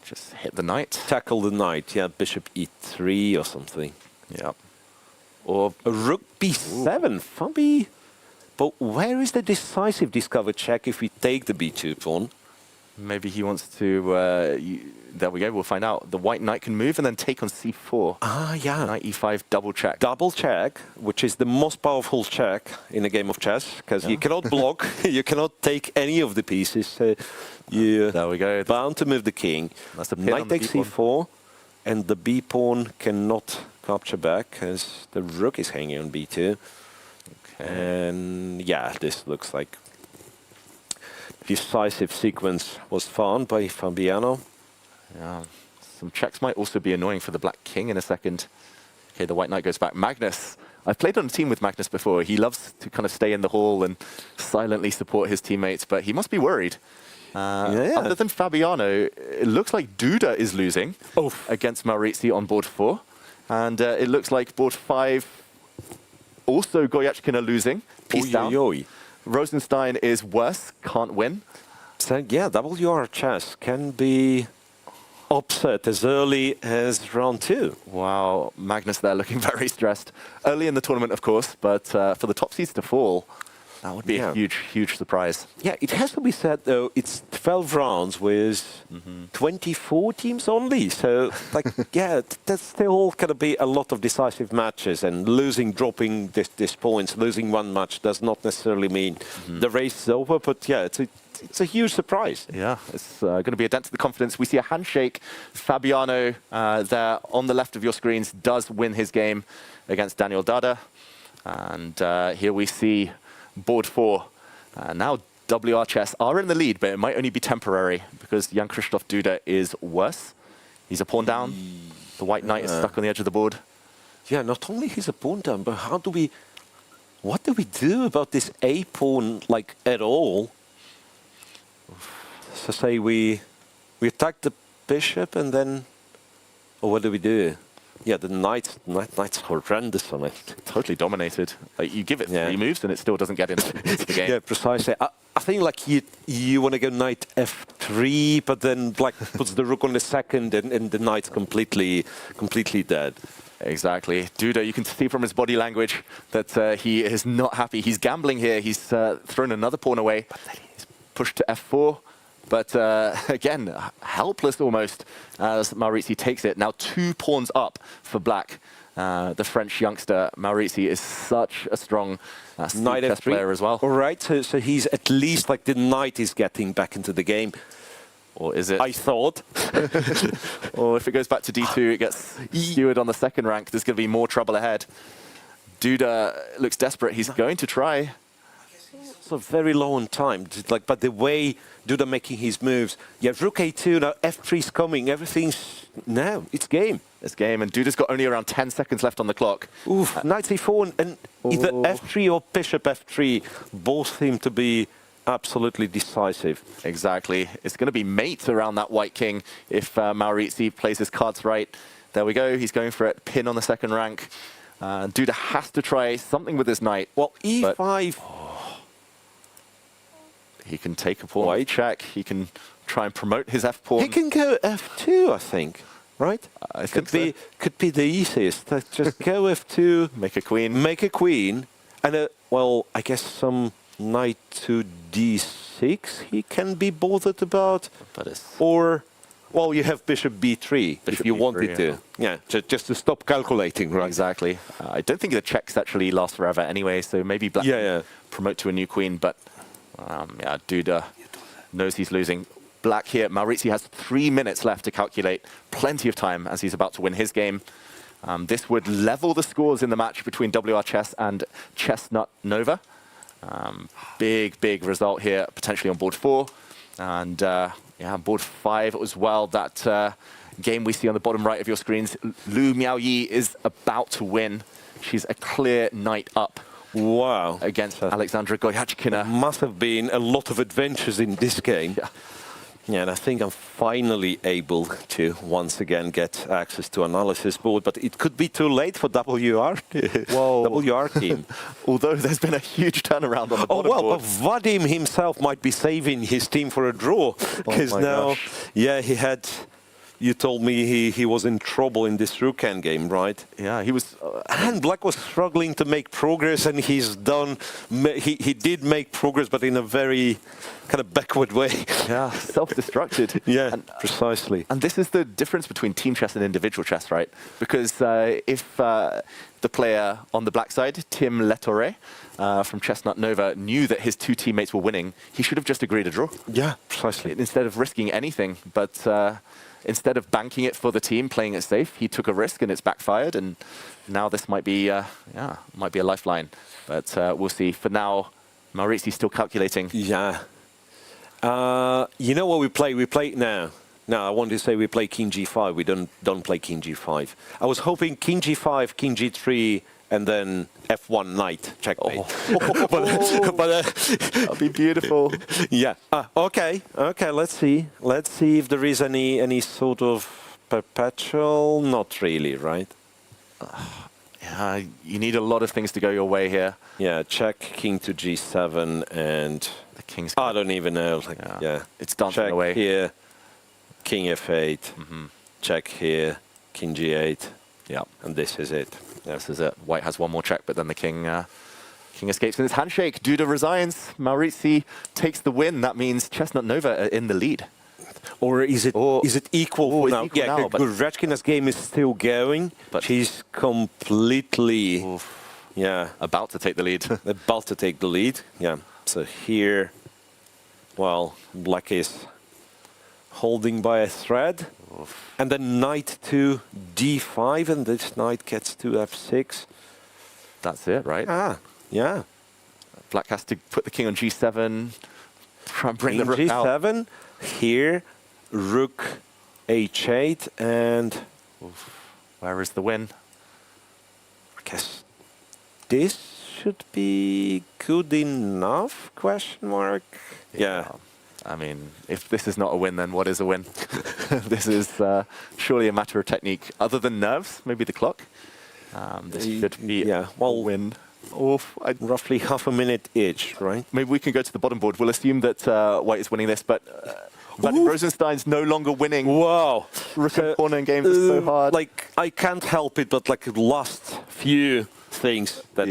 Just hit the knight. Tackle the knight. Yeah, bishop e3 or something. Yeah. Or a rook b7. Fabi. But where is the decisive discover check if we take the b2 pawn? Maybe he wants to... there we go, we'll find out. The white knight can move and then take on c4. Yeah. Knight e5, double check. Double check, which is the most powerful check in a game of chess, because you cannot block, you cannot take any of the pieces. You're there we go. Bound to move the king. That's a pin Knight on the takes b-pawn. c4, and the b-pawn cannot capture back, because the rook is hanging on b2. And yeah, this looks like decisive sequence was found by Fabiano. Yeah, some checks might also be annoying for the black king in a second. Okay, the white knight goes back. Magnus, I've played on a team with Magnus before. He loves to kind of stay in the hall and silently support his teammates, but he must be worried. Other than Fabiano, it looks like Duda is losing against Maurizi on board 4. And it looks like board 5, also Goryachkina losing. Piece down. Rosenstein is worse, can't win. So yeah, WR chess can be upset as early as round 2. Wow, Magnus there looking very stressed. Early in the tournament, of course, but for the top seeds to fall, that would be a huge, huge surprise. Yeah, it has to be said, though, it's 12 rounds with 24 teams only. So, like, yeah, there's still going to be a lot of decisive matches, and losing, dropping this points, losing one match does not necessarily mean the race is over, but yeah, it's a huge surprise. Yeah, it's going to be a dent to the confidence. We see a handshake. Fabiano there on the left of your screens does win his game against Daniel Dada. And here we see board 4. Now WR Chess are in the lead, but it might only be temporary because Jan-Krzysztof Duda is worse. He's a pawn down. The white knight is stuck on the edge of the board. Yeah, not only he's a pawn down, but how do we what do we do about this A pawn, like, at all? So say we attack the bishop and then, or what do we do? Yeah, the knight's horrendous on it. Totally dominated. Like, you give it 3 moves and it still doesn't get into the game. Yeah, precisely. I think like you want to go knight f3, but then black puts the rook on the second, and the knight's completely dead. Exactly. Duda, you can see from his body language that he is not happy. He's gambling here. He's thrown another pawn away. He's pushed to f4. But again, helpless almost as Maurizi takes it. Now 2 pawns up for black. The French youngster Maurizi is such a strong knight chess player as well. All right, so he's at least like the knight is getting back into the game. Or is it? I thought. Or if it goes back to d2, it gets skewered on the second rank. There's going to be more trouble ahead. Duda looks desperate. He's going to try. So very low on time. Like, but the way Duda making his moves, yeah, rook a2, now f3's coming, everything's, no, it's game. It's game, and Duda's got only around 10 seconds left on the clock. Oof, knight c4, and either f3 or bishop f3 both seem to be absolutely decisive. Exactly. It's going to be mate around that white king if Maurizi plays his cards right. There we go, he's going for it, pin on the second rank. Duda has to try something with his knight. Well, e5... He can take a pawn check. He can try and promote his f-pawn. He can go f2, I think, right? I think could be the easiest. Just go f2, make a queen, and well, I guess some knight to d6 he can be bothered about. But it's or, well, you have bishop b3 if you wanted to. Yeah, just to stop calculating, right? Exactly. I don't think the checks actually last forever anyway, so maybe black can promote to a new queen, but yeah, Duda knows he's losing. Black here, Maurizi has 3 minutes left to calculate. Plenty of time as he's about to win his game. This would level the scores in the match between WR Chess and Chestnut Nova. Big result here, potentially on board 4. And yeah, on board 5 as well. That game we see on the bottom right of your screens, Lu Miaoyi is about to win. She's a clear knight up. Wow. Against Alexandra Goyachkina. Must have been a lot of adventures in this game. Yeah, and I think I'm finally able to once again get access to analysis board, but it could be too late for WR team. Although there's been a huge turnaround on the bottom board. But Vadim himself might be saving his team for a draw, because now, yeah, he had... You told me he was in trouble in this rook game, right? Yeah, he was... and black was struggling to make progress, and he's done... He did make progress, but in a very kind of backward way. Yeah, self-destructed. Yeah, precisely. And this is the difference between team chess and individual chess, right? Because if the player on the black side, Tim Letorre, from Chestnut Nova, knew that his 2 teammates were winning, he should have just agreed a draw. Yeah, precisely. Instead of risking anything, but... instead of banking it for the team, playing it safe, he took a risk and it's backfired. And now this might be, might be a lifeline. But we'll see. For now, Maurizi's still calculating. Yeah. You know what we play? We play now. No, I wanted to say we play King G5. We don't play King G5. I was hoping King G5, King G3, and then F1 knight checkmate. But that'd be beautiful. Yeah. Okay. Let's see. Let's see if there is any sort of perpetual. Not really, right? Yeah. You need a lot of things to go your way here. Yeah. Check King to G7 and the king's. I don't even know. Like, yeah. It's dancing check away. Here. King F8. Check here. King G8. Yeah. And this is it. Yeah. This is it. White has one more check, but then the king escapes in his handshake. Duda resigns. Maurizi takes the win. That means Chestnut Nova are in the lead. Or is it equal now? Equal yeah, now, Goretchkina's game is still going, but she's completely about to take the lead. About to take the lead. Yeah. So here, well, black is holding by a thread. And then knight to d5, and this knight gets to f6. That's it, right? Yeah. Black has to put the king on g7, try and bring the rook g7, out. Here, rook h8, and... where is the win? I guess this should be good enough, question mark? Yeah. I mean, if this is not a win, then what is a win? This is surely a matter of technique. Other than nerves, maybe the clock. This should be a win. Roughly half a minute each, right? Maybe we can go to the bottom board. We'll assume that White is winning this, but Vadim Rosenstein's no longer winning. Wow. Rook and pawn in games is so hard. Like, I can't help it, but like the last few things that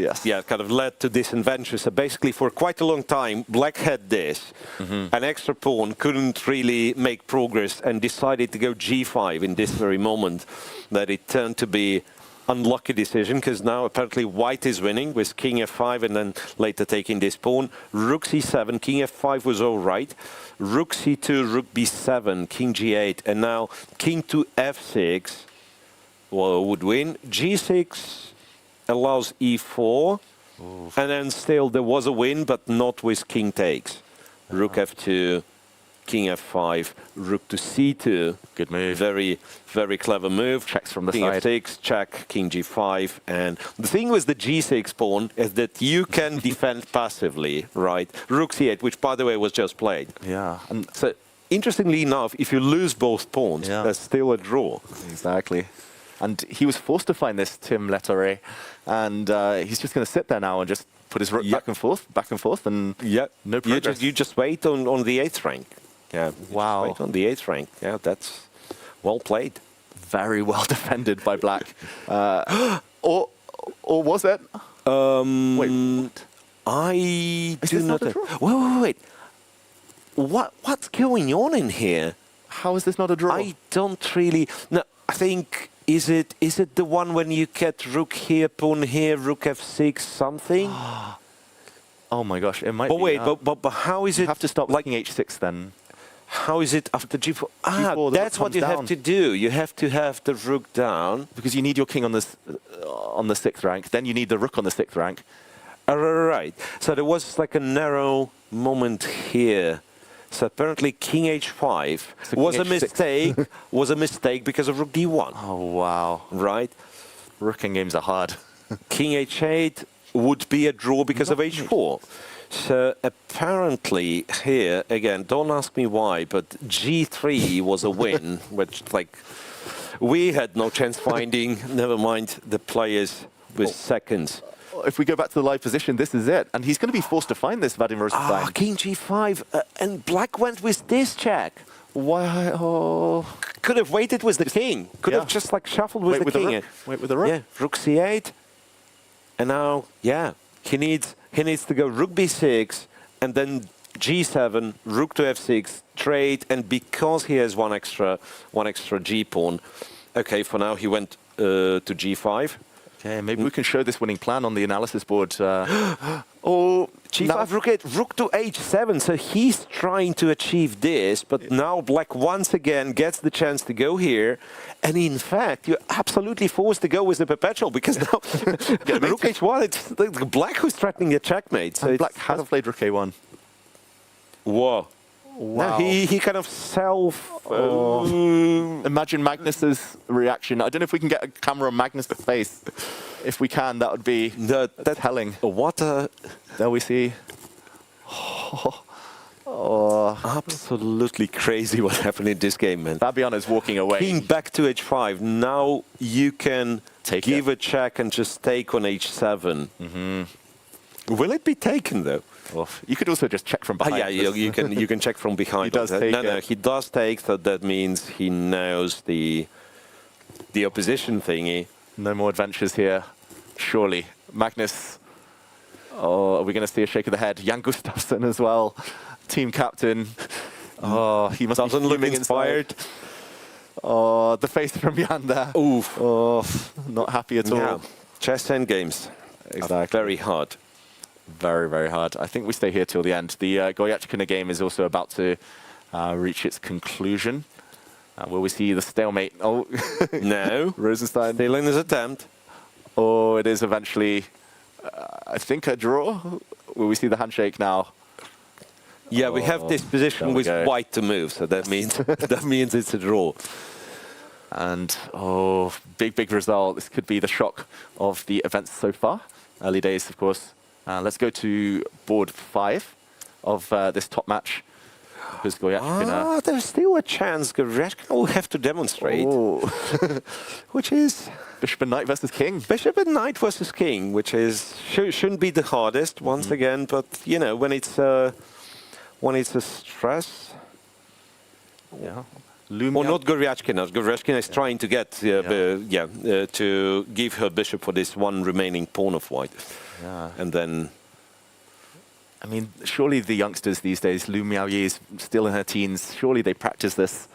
kind of led to this invention. So basically, for quite a long time, Black had this. An extra pawn couldn't really make progress and decided to go g5 in this very moment. That it turned to be unlucky decision, because now apparently White is winning with king f5 and then later taking this pawn. Rook c7, king f5 was all right. Rook c2, rook b7, king g8, and now king to f6 would win. g6 allows e4, and then still there was a win, but not with king takes. Rook f2, king f5, rook to c2. Good move. Very, very clever move. Checks from the king side. f6, check, king g5. And the thing with the g6 pawn is that you can defend passively, right? Rook c8, which by the way was just played. Yeah. And so interestingly enough, if you lose both pawns, there's still a draw. Exactly. And he was forced to find this, Tim Letore. And he's just going to sit there now and just put his rook back and forth, and no progress. You just wait on the 8th rank. Yeah. Wow. Wait on the 8th rank. Yeah, that's well played. Very well defended by Black. Or was it? Wait. I do not. Wait. What's going on in here? How is this not a draw? I don't really. No, I think. Is it the one when you get rook here, pawn here, rook f6, something? Oh my gosh, it might be. Wait, but how is it? You have to stop like h6 then. How is it after g4? G4 that's what you have to do. You have to have the rook down. Because you need your king on the 6th rank, then you need the rook on the 6th rank. Right. So there was like a narrow moment here. So apparently king h5 was a mistake. Was a mistake because of rook d1. Oh wow! Right. Rooking games are hard. King h8 would be a draw because of h4. So apparently here again, don't ask me why, but g3 was a win, which like we had no chance finding. Never mind the players with seconds. If we go back to the live position, this is it. And he's going to be forced to find this, Vadim Rosenstein. King g5, and Black went with this check. Why? Oh. Could have waited with the king. Could have just like shuffled with the king. Wait with the rook. Yeah, rook c8. And now, he needs to go rook b6, and then g7, rook to f6, trade, and because he has one extra g pawn, okay, for now he went to g5. Okay, maybe we can show this winning plan on the analysis board. Oh, g5, rook to h7. So he's trying to achieve this, but now Black once again gets the chance to go here. And in fact, you're absolutely forced to go with the perpetual because now rook h1, it's like Black who's threatening a checkmate. So Black has played rook a1. Whoa. Wow. No, he kind of Imagine Magnus's reaction. I don't know if we can get a camera on Magnus' face. If we can, that would be telling. There we see. Absolutely crazy what happened in this game, man. Fabiano is walking away. King back to h5. Now you can give a check and just take on h7. Will it be taken though? You could also just check from behind. You can check from behind. He does take no, he does take. So that means he knows the opposition thingy. No more adventures here, surely. Magnus. Oh, are we going to see a shake of the head? Jan Gustafsson as well, team captain. Oh, he must Doesn't be look inspired. Oh, the face from Jan there. Oof. Oh, not happy at all. Chess endgames. Exactly. Very hard. Very, very hard. I think we stay here till the end. The Goyachkina game is also about to reach its conclusion. Will we see the stalemate? Oh, no. Rosenstein. Still in his attempt. Oh, it is eventually, I think, a draw. Will we see the handshake now? Yeah, we have this position with White to move, so that means it's a draw. And big result. This could be the shock of the events so far. Early days, of course. Let's go to board 5 of this top match. There's still a chance Goryachkina will have to demonstrate, which is Bishop and Knight versus King. Bishop and Knight versus King, which is shouldn't be the hardest once again, but you know when it's a stress. Yeah. Or not Goryachkina. Goryachkina is trying to get to give her bishop for this one remaining pawn of white, and then. I mean, surely the youngsters these days, Lu Miaoyi is still in her teens. Surely they practice this.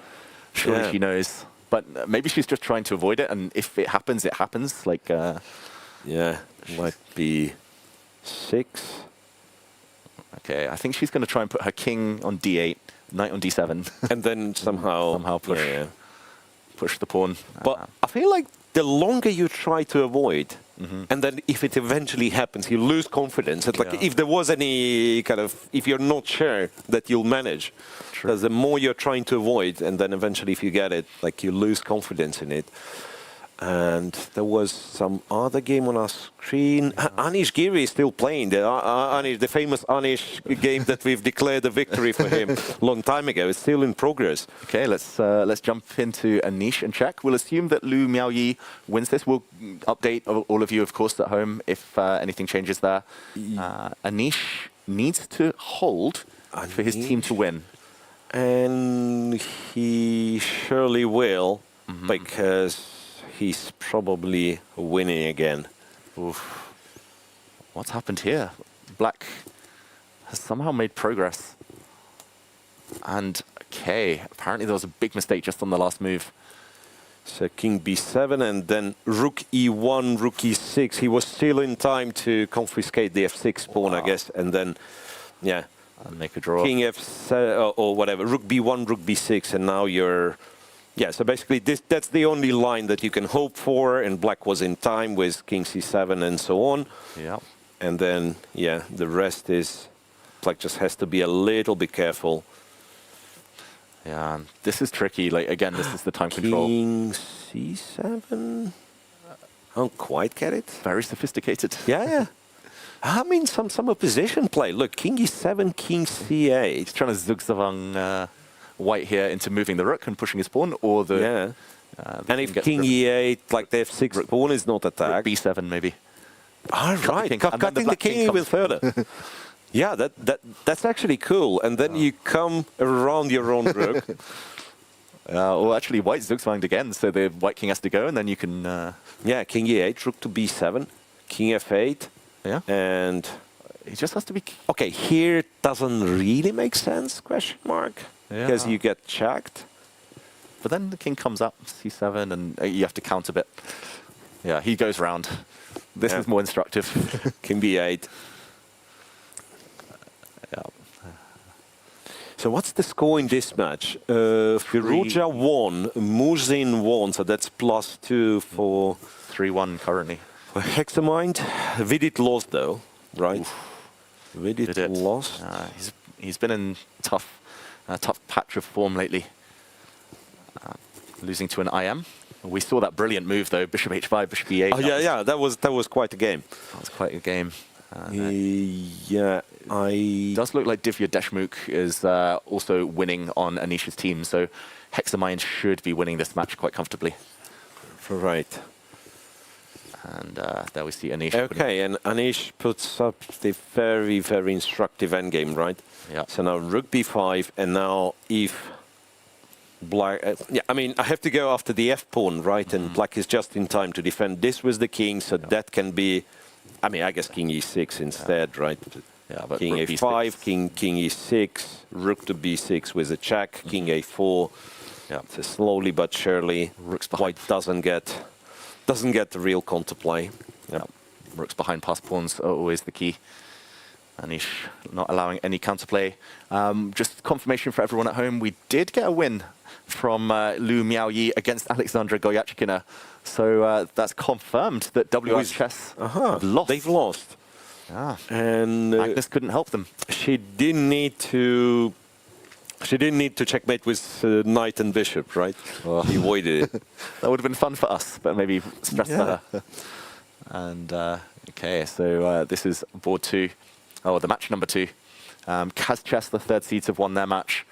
Surely she knows. But maybe she's just trying to avoid it. And if it happens, it happens. Like, might be 6. Okay, I think she's going to try and put her king on d8, knight on d7, and then somehow push the pawn. But I feel like the longer you try to avoid. And then if it eventually happens, you lose confidence. It's like if there was any kind of, if you're not sure that you'll manage, because the more you're trying to avoid, and then eventually if you get it, like you lose confidence in it. And there was some other game on our screen. Anish Giri is still playing. The famous Anish game that we've declared a victory for him a long time ago. It's still in progress. Okay, let's jump into Anish and check. We'll assume that Lu Miaoyi wins this. We'll update all of you, of course, at home if anything changes there. Anish needs to hold for his team to win. And he surely will, because he's probably winning again. Oof. What's happened here? Black has somehow made progress. And, okay, apparently there was a big mistake just on the last move. So king b7 and then rook e1, rook e6. He was still in time to confiscate the f6 pawn, I guess. And then, and make a draw. King f7 or whatever, rook b1, rook b6, and now you're... Yeah, so basically that's the only line that you can hope for, and black was in time with king c7 and so on. Yeah. And then, the rest is, black just has to be a little bit careful. Yeah, this is tricky. Like, again, this is the time control. King c7? I don't quite get it. Very sophisticated. Yeah. I mean, some opposition play. Look, king e7, king c8. He's trying to zugzwang white here into moving the rook and pushing his pawn, or the... and if king e8, like the f6 pawn is not attacked. b7 maybe. Right, cutting the king even further. Yeah, that's actually cool. And then you come around your own rook. Well, actually, white zugzwanged again, so the white king has to go, and then you can... king e8, rook to b7, king f8. Yeah. And... He just has to be... Okay, here it doesn't really make sense, question mark. Because you get checked. But then the king comes up, c7, and you have to count a bit. Yeah, he goes round. This is more instructive. King b8. So what's the score in this match? Firouzja won, Muzin won, so that's +2 for... 3-1 currently. For Hexamind. Vidit lost though, right? Vidit lost. He's been in tough patch of form lately. Losing to an IM. We saw that brilliant move though, bishop h5, bishop e8. Oh that was quite a game. That was quite a game. Does look like Divya Deshmukh is also winning on Anish's team, so Hexamind should be winning this match quite comfortably. Right. And there we see Anish. Okay, and Anish puts up the very, very instructive endgame, right? Yeah. So now rook b5, and now if black... I mean, I have to go after the f-pawn, right? And black is just in time to defend this with the king, so that can be... I mean, I guess king e6 instead, right? But king a5, king e6, rook to b6 with a check, king a4. Yeah. So slowly but surely, white doesn't get the real counterplay. Yeah. Rooks behind passed pawns are always the key. Anish not allowing any counterplay. Just confirmation for everyone at home, we did get a win from Lu Miaoyi against Alexandra Goryachkina. So that's confirmed that WR Chess have lost. They've lost. Yeah. And Magnus couldn't help them. She didn't need to checkmate with knight and bishop, right? He avoided it. That would have been fun for us, but maybe stress for her. And Okay, so this is board 2, the match number 2. Kaz Chess, the third seeds, have won their match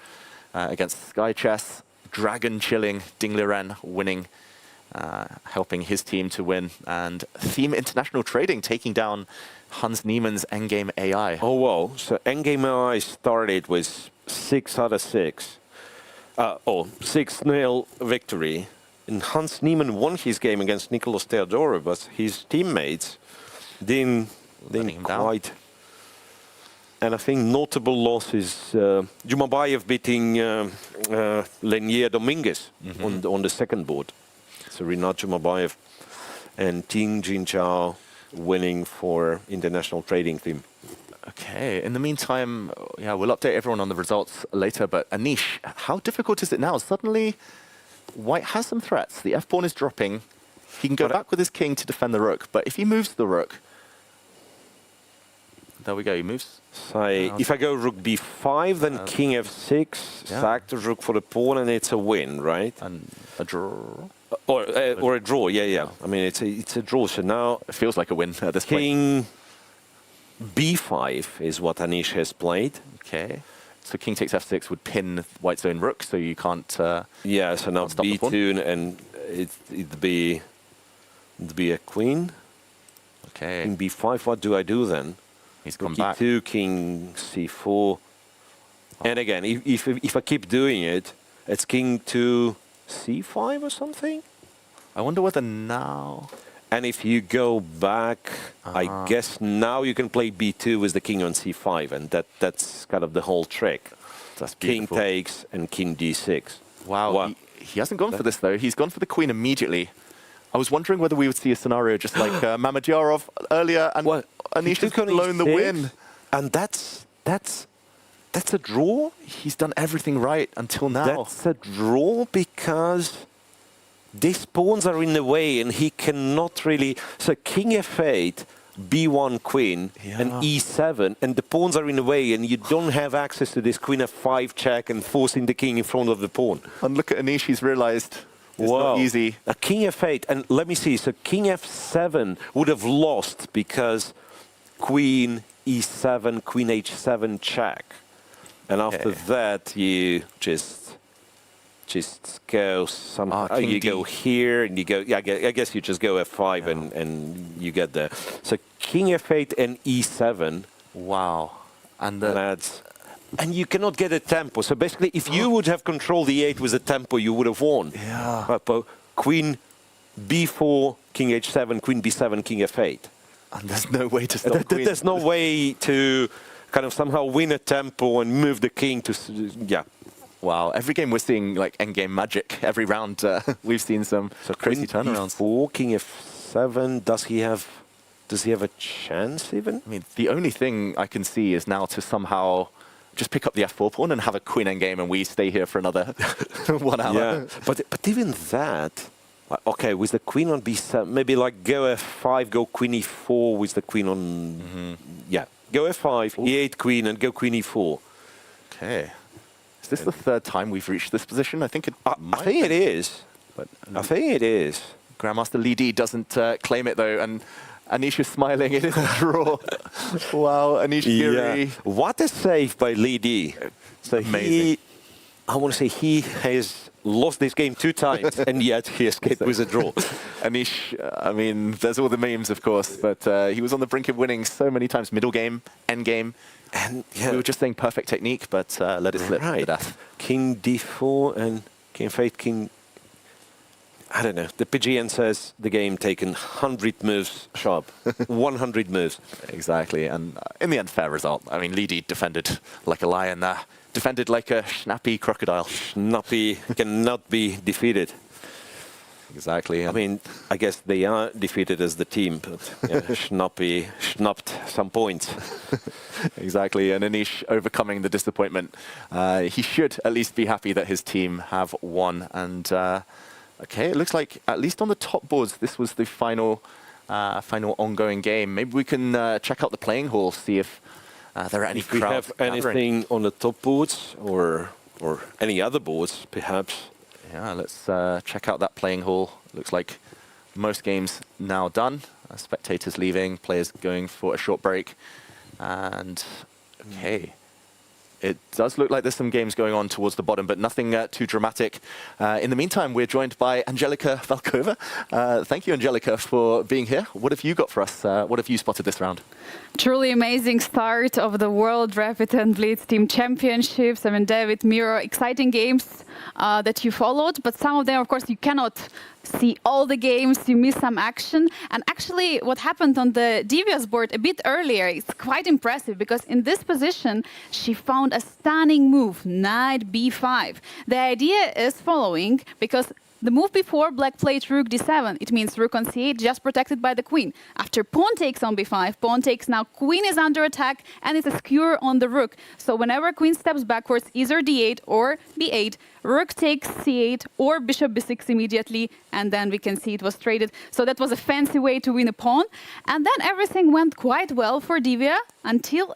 against Sky Chess. Dragon chilling, Ding Liren winning, helping his team to win. And Theme International Trading taking down Hans Niemann's Endgame AI. Oh, wow. So Endgame AI started with 6 out of 6. 6-0 victory. And Hans Niemann won his game against Nicolas Theodorou, but his teammates didn't quite. And I think notable loss is Jumabayev beating Lenier Dominguez on the second board. So Rinat Jumabayev and Ting Jinzhao winning for International Trading Team. Okay, in the meantime, yeah, we'll update everyone on the results later, but Anish, how difficult is it now? Suddenly, White has some threats. The f-pawn is dropping. He can go back with his king to defend the rook, but if he moves the rook, there we go, he moves. So if I go rook b5, then king f6, sack the rook for the pawn, and it's a win, right? And a draw. Or a draw, yeah. I mean, it's a draw, so now... It feels like a win at this king point. b5 is what Anish has played. Okay. So king takes f6 would pin White's own rook, so you can't... yeah, so now b2, and it'd be a queen. Okay. King b5, what do I do then? He's gone back. King 2, king c4. And again, if I keep doing it, it's king to c5 or something? I wonder whether now... And if you go back, I guess now you can play b2 with the king on c5, and that's kind of the whole trick. That's beautiful. King takes and king d6. Wow, he hasn't gone for this though. He's gone for the queen immediately. I was wondering whether we would see a scenario just like Mamedyarov earlier, and Anish has blown the win. And that's a draw? He's done everything right until now. That's a draw because these pawns are in the way and he cannot really... So king f8, b1 queen, and e7, and the pawns are in the way and you don't have access to this queen f5 check and forcing the king in front of the pawn. And look at Anish, he's realized it's not easy. A king f8, and let me see, so king f7 would have lost because queen e7, queen h7 check. And after that, you just go somehow. You go here, and you go. Yeah, I guess you just go f5, and you get there. So king f8 and e7. Wow, and that's. And you cannot get a tempo. So basically, if you would have controlled e8 with a tempo, you would have won. Yeah. But queen b4, king h7, queen b7, king f8. And there's no way to stop queen. There's no way to kind of somehow win a tempo and move the king to, Wow, every game we're seeing like endgame magic. Every round we've seen some crazy turnarounds. Queen b4, king f7, does he have a chance even? I mean, the only thing I can see is now to somehow just pick up the f4 pawn and have a queen endgame and we stay here for another 1 hour. Yeah, but even that, okay, with the queen on b7, maybe like go f5, go queen e4 with the queen on, go f5, e8 queen and go queen e4. Okay. Is this the third time we've reached this position? I think it it is. But I think it is. Grandmaster Li Di doesn't claim it though, and Anish is smiling. It is a draw. Wow, Anish Giri. What a save by Li Di. So amazing. I want to say he has lost this game 2 times, and yet he escaped with a draw. Anish, I mean, there's all the memes, of course, but he was on the brink of winning so many times. Middle game, end game. And we were just saying perfect technique, but let it slip to death. King d4 and king f8, king... I don't know. The PGN says the game taken 100 moves sharp. 100 moves. Exactly. And in the end, fair result. I mean, Li Di defended like a lion there. Defended like a snappy crocodile. Snappy cannot be defeated. Exactly. I mean, I guess they are defeated as the team, but Snappy schnapped some points. Exactly. And Anish overcoming the disappointment. He should at least be happy that his team have won. And okay, it looks like at least on the top boards, this was the final ongoing game. Maybe we can check out the playing hall, see if there are any crowds. If we have anything on the top boards or any other boards, perhaps. Yeah, let's check out that playing hall. Looks like most games now done. Spectators leaving, players going for a short break. And, okay. It does look like there's some games going on towards the bottom, but nothing too dramatic. In the meantime, we're joined by Angelika Valkova. Thank you, Angelika, for being here. What have you got for us? What have you spotted this round? Truly amazing start of the World Rapid and Blitz Team Championships. I mean, David, Miro, exciting games that you followed, but some of them, of course, you cannot see all the games, you miss some action. And actually, what happened on the Divia's board a bit earlier is quite impressive, because in this position, she found a stunning move, knight b5. The idea is following, because the move before, black played rook d7. It means rook on c8, just protected by the queen. After pawn takes on b5, pawn takes now, queen is under attack, and it's a skewer on the rook. So whenever queen steps backwards, either d8 or b8, rook takes c8 or bishop b6 immediately, and then we can see it was traded. So that was a fancy way to win a pawn. And then everything went quite well for Divia until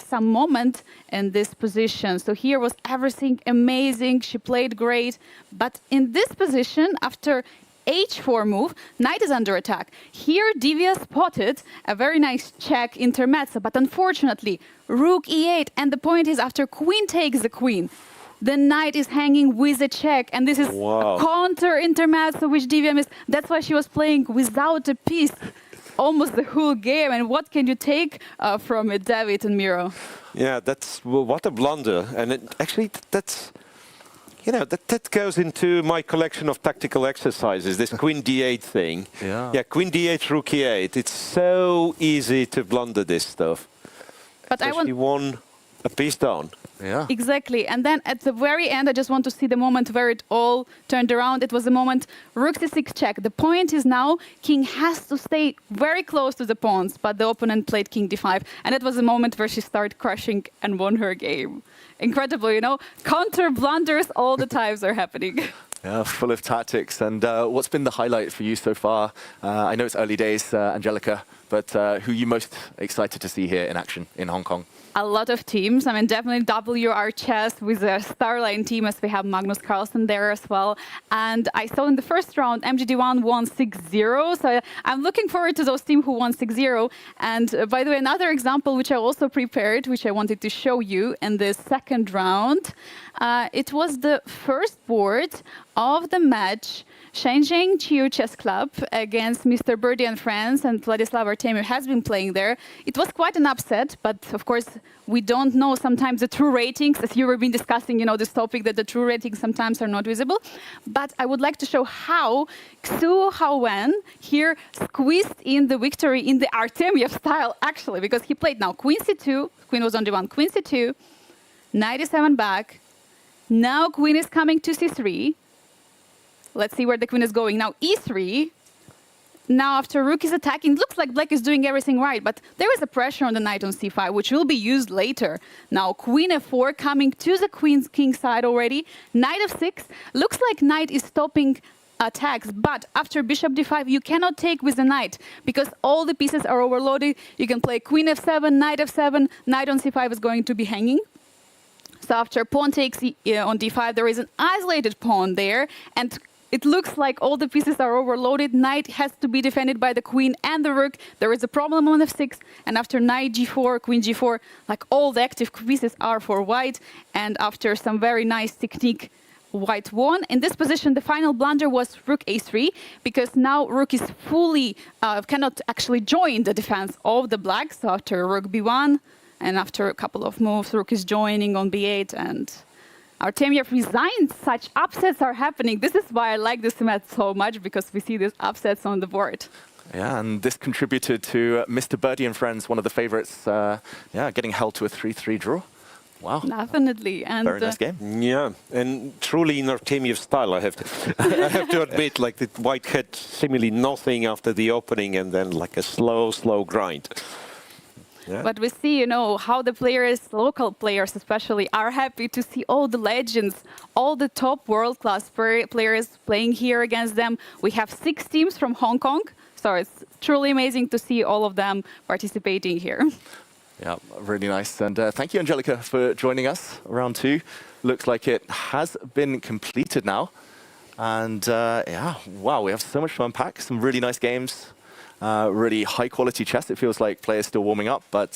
some moment in this position. So here was everything amazing. She played great. But in this position, after h4 move, knight is under attack. Here, Divia spotted a very nice check intermezzo, but unfortunately, rook e8. And the point is, after queen takes the queen, the knight is hanging with a check, and this is a counter intermezzo which Divia missed. That's why she was playing without a piece almost the whole game. And what can you take from it, David and Miro? Yeah, that's what a blunder. And actually, that's, you know, that goes into my collection of tactical exercises, this queen d8 thing. Yeah, queen d8, rook e8. It's so easy to blunder this stuff. But I want... She won a piece down. Yeah. Exactly. And then at the very end, I just want to see the moment where it all turned around. It was the moment rook c6 check. The point is now king has to stay very close to the pawns, but the opponent played king d5. And it was the moment where she started crushing and won her game. Incredible, you know? Counter blunders all the times are happening. Yeah, full of tactics. And what's been the highlight for you so far? I know it's early days, Angelika, but who are you most excited to see here in action in Hong Kong? A lot of teams. I mean, definitely WR Chess with a Starline team, as we have Magnus Carlsen there as well. And I saw in the first round, MGD1 won 6-0. So I'm looking forward to those teams who won 6-0. And by the way, another example which I also prepared, which I wanted to show you in the second round, it was the first board of the match, Shenzhen Chiu Chess Club against Mr. Birdie and Friends, and Vladislav Artemiev has been playing there. It was quite an upset, but of course we don't know sometimes the true ratings, as you were been discussing, you know, this topic that the true ratings sometimes are not visible. But I would like to show how Xu Haowen here squeezed in the victory in the Artemiev style, actually, because he played now queen c2, queen was on d1, queen c2, knight e7 back, now queen is coming to c3. Let's see where the queen is going. Now e3. Now after rook is attacking, it looks like black is doing everything right, but there is a pressure on the knight on c5, which will be used later. Now queen f4 coming to the king side already. Knight f6. Looks like knight is stopping attacks, but after bishop d5, you cannot take with the knight because all the pieces are overloaded. You can play queen f7, knight on c5 is going to be hanging. So after pawn takes on d5, there is an isolated pawn there, and it looks like all the pieces are overloaded. Knight has to be defended by the queen and the rook. There is a problem on f6, and after knight g4, queen g4, like all the active pieces are for white, and after some very nice technique, white won. In this position, the final blunder was rook a3, because now rook is fully, cannot actually join the defense of the black. So after rook b1, and after a couple of moves, rook is joining on b8, and Artemiev resigned. Such upsets are happening. This is why I like this match so much, because we see these upsets on the board. Yeah, and this contributed to Mr. Birdie and Friends, one of the favorites, getting held to a 3-3 draw. Wow. Definitely. And very nice game. Yeah, and truly in Artemiev style, I have to admit, like the white had seemingly nothing after the opening, and then like a slow grind. Yeah. But we see, you know, how the players, local players especially, are happy to see all the legends, all the top world-class players playing here against them. We have 6 teams from Hong Kong, so it's truly amazing to see all of them participating here. Yeah, really nice. And thank you, Angelika, for joining us. Round 2 looks like it has been completed now. And yeah, wow, we have so much to unpack, some really nice games. really high-quality chess. It feels like players still warming up, but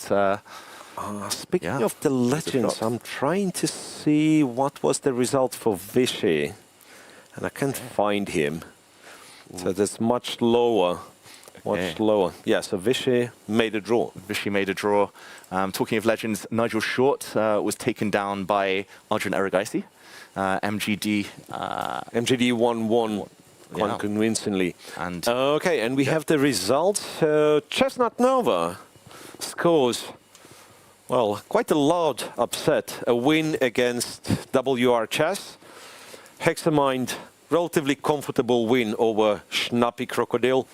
speaking of the legends, I'm trying to see what was the result for Vichy, and I can't find him. So that's much lower. Much lower. Yeah, so Vichy made a draw. Vichy made a draw. Talking of legends, Nigel Short was taken down by Adrian Erigaisi. MGD. MGD 1-1 quite convincingly. And okay, and we have the results. Chestnut Nova scores, well, quite a loud upset. A win against WR Chess. Hexamind, relatively comfortable win over Schnappy Crocodile.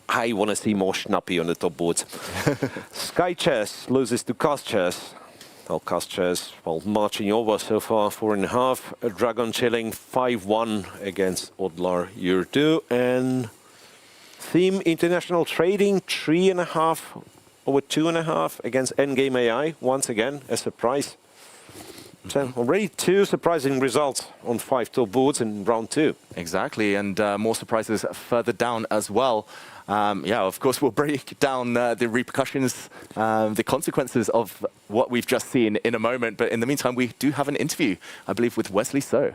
I want to see more Schnappy on the top boards. Sky Chess loses to Cast Chess. Well, Cast Chess, well, marching over so far, 4.5. Dragon Chilling, 5-1 against Odlar Yurdu. And Theme International Trading, 3.5 over 2.5 against Endgame AI. Once again, a surprise. So already 2 surprising results on 5 top boards in round 2. Exactly, and more surprises further down as well. Yeah, of course, we'll break down the repercussions, the consequences of what we've just seen in a moment. But in the meantime, we do have an interview, I believe, with Wesley So.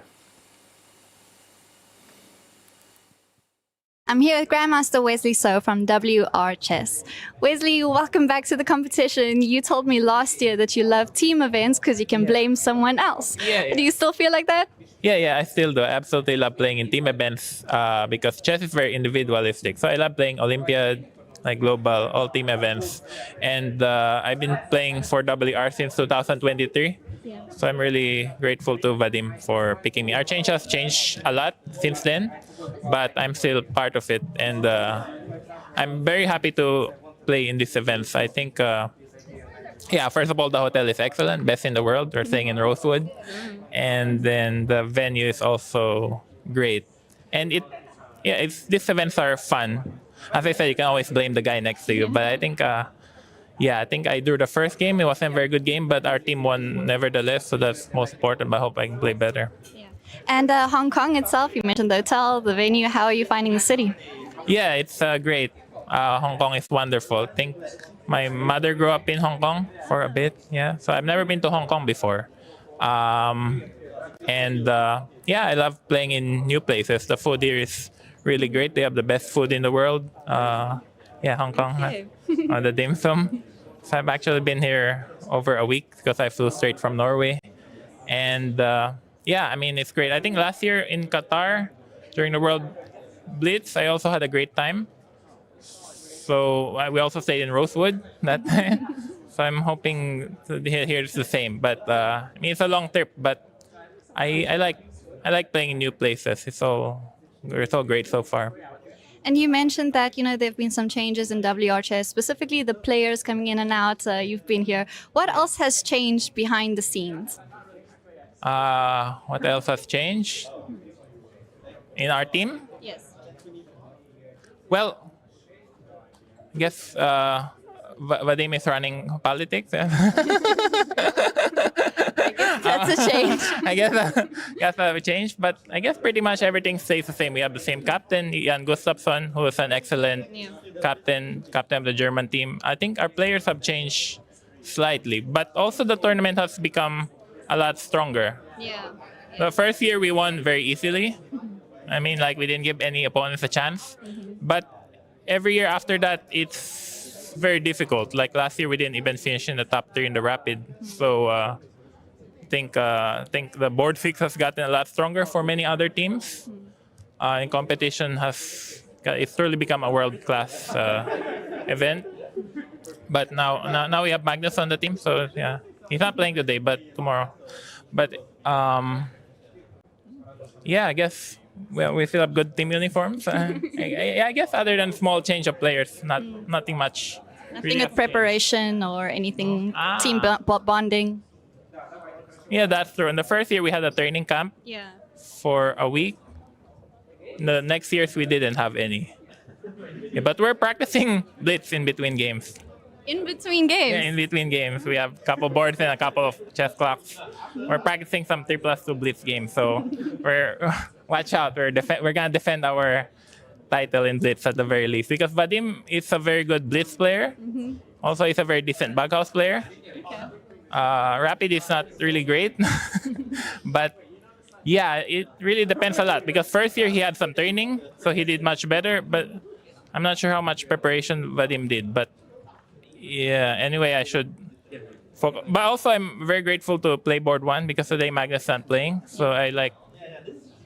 I'm here with Grandmaster Wesley So from WR Chess. Wesley, welcome back to the competition. You told me last year that you love team events because you can blame someone else. Yeah. Do you still feel like that? Yeah, I still do. I absolutely love playing in team events because chess is very individualistic. So I love playing Olympiad, like global, all team events. And I've been playing for WR since 2023. Yeah. So I'm really grateful to Vadim for picking me. Our change has changed a lot since then, but I'm still part of it. And I'm very happy to play in these events. I think, yeah, first of all, the hotel is excellent, best in the world. We're staying in Rosewood. And then the venue is also great. And these events are fun. As I said, you can always blame the guy next to you. But I think, yeah, I think I drew the first game. It wasn't a very good game, but our team won nevertheless. So that's most important. But I hope I can play better. Yeah. And Hong Kong itself, you mentioned the hotel, the venue. How are you finding the city? Yeah, it's great. Hong Kong is wonderful. I think my mother grew up in Hong Kong for a bit. Yeah, so I've never been to Hong Kong before. Yeah, I love playing in new places. The food here is really great. They have the best food in the world. Yeah, Hong Kong, the dim sum. So I've actually been here over a week because I flew straight from Norway. And yeah, I mean, it's great. I think last year in Qatar, during the World Blitz, I also had a great time. So we also stayed in Rosewood that time. So I'm hoping here it's the same. But I mean, it's a long trip, but I like playing in new places. We're so great so far. And you mentioned that, there have been some changes in WR Chess, specifically the players coming in and out. You've been here. What else has changed behind the scenes? What else has changed in our team? Yes. Well, I guess Vadim is running politics. That's a change. I guess that's a change, but I guess pretty much everything stays the same. We have the same captain, Jan Gustafsson, who is an excellent captain of the German team. I think our players have changed slightly, but also the tournament has become a lot stronger. Yeah. The first year we won very easily. I mean, like, we didn't give any opponents a chance. But every year after that, it's very difficult. Like last year, we didn't even finish in the top 3 in the Rapid. So I think the board fix has gotten a lot stronger for many other teams. And competition it's really become a world-class event. But now we have Magnus on the team, so yeah. He's not playing today, but tomorrow. But yeah, I guess we still have good team uniforms. I guess other than small change of players, nothing much. Nothing with preparation or anything, team bonding. Yeah, that's true. In the first year, we had a training camp for a week. The next years, we didn't have any. Yeah, but we're practicing Blitz in between games. In between games? Yeah, in between games. We have a couple boards and a couple of chess clocks. We're practicing some 3+2 Blitz games. So watch out. We're going to defend our title in Blitz at the very least, because Vadim is a very good Blitz player. Also, he's a very decent baghouse player. Rapid is not really great, but yeah, it really depends a lot, because first year he had some training, so he did much better, but I'm not sure how much preparation Vadim did. But yeah, anyway, I should focus. But also, I'm very grateful to play board 1 because today Magnus not playing, so I like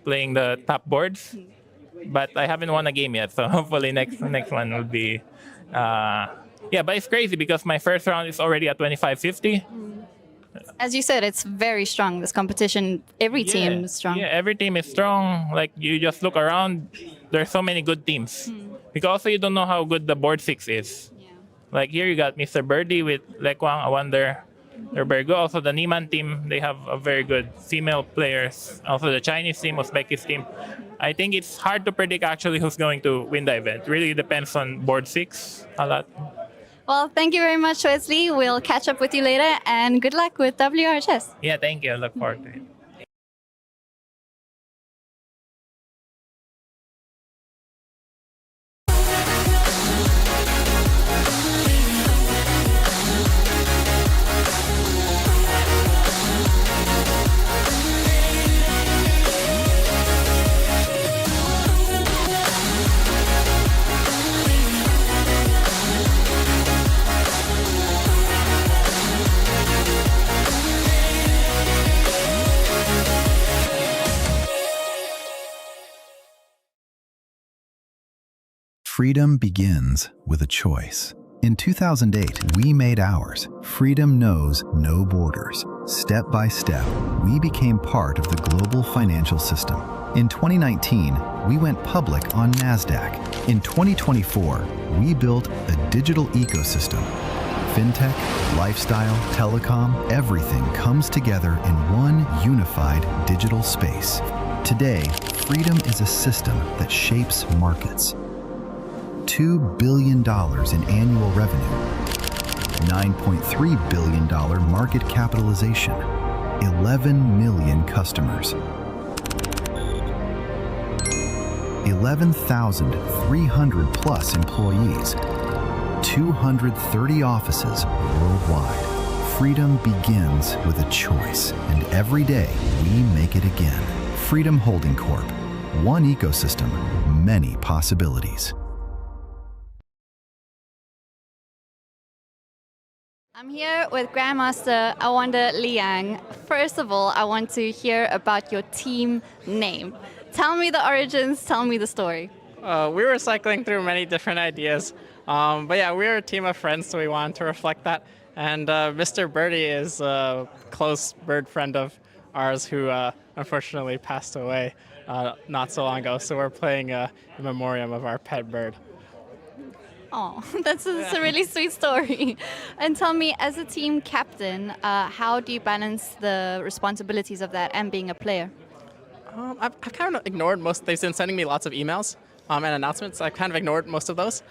playing the top boards. But I haven't won a game yet, so hopefully next one will be. Yeah, but it's crazy because my first round is already at 25-50. As you said, it's very strong, this competition. Every team is strong. Yeah, every team is strong. Like, you just look around, there's so many good teams. Because also you don't know how good the board 6 is. Like here you got Mr. Birdie with Lekwang, a wonder. They're very good. Also the Niemann team, they have a very good female players. Also the Chinese team, Uzbeki's team. I think it's hard to predict actually who's going to win the event. Really depends on board 6 a lot. Well, thank you very much, Wesley. We'll catch up with you later, and good luck with WRHS. Yeah, thank you. I look forward to it. Freedom begins with a choice. In 2008, we made ours. Freedom knows no borders. Step by step, we became part of the global financial system. In 2019, we went public on NASDAQ. In 2024, we built a digital ecosystem. Fintech, lifestyle, telecom, everything comes together in one unified digital space. Today, freedom is a system that shapes markets. $2 billion in annual revenue, $9.3 billion market capitalization, 11 million customers, 11,300 plus employees, 230 offices worldwide. Freedom begins with a choice, and every day we make it again. Freedom Holding Corp. One ecosystem, many possibilities. I'm here with Grandmaster Awanda Liang. First of all, I want to hear about your team name. Tell me the origins, tell me the story. We were cycling through many different ideas, but yeah, we're a team of friends, so we wanted to reflect that. And Mr. Birdie is a close bird friend of ours who unfortunately passed away not so long ago, so we're playing in memoriam of our pet bird. Oh, that's a really sweet story. And tell me, as a team captain, how do you balance the responsibilities of that and being a player? I've kind of ignored most. They've been sending me lots of emails and announcements. I've kind of ignored most of those.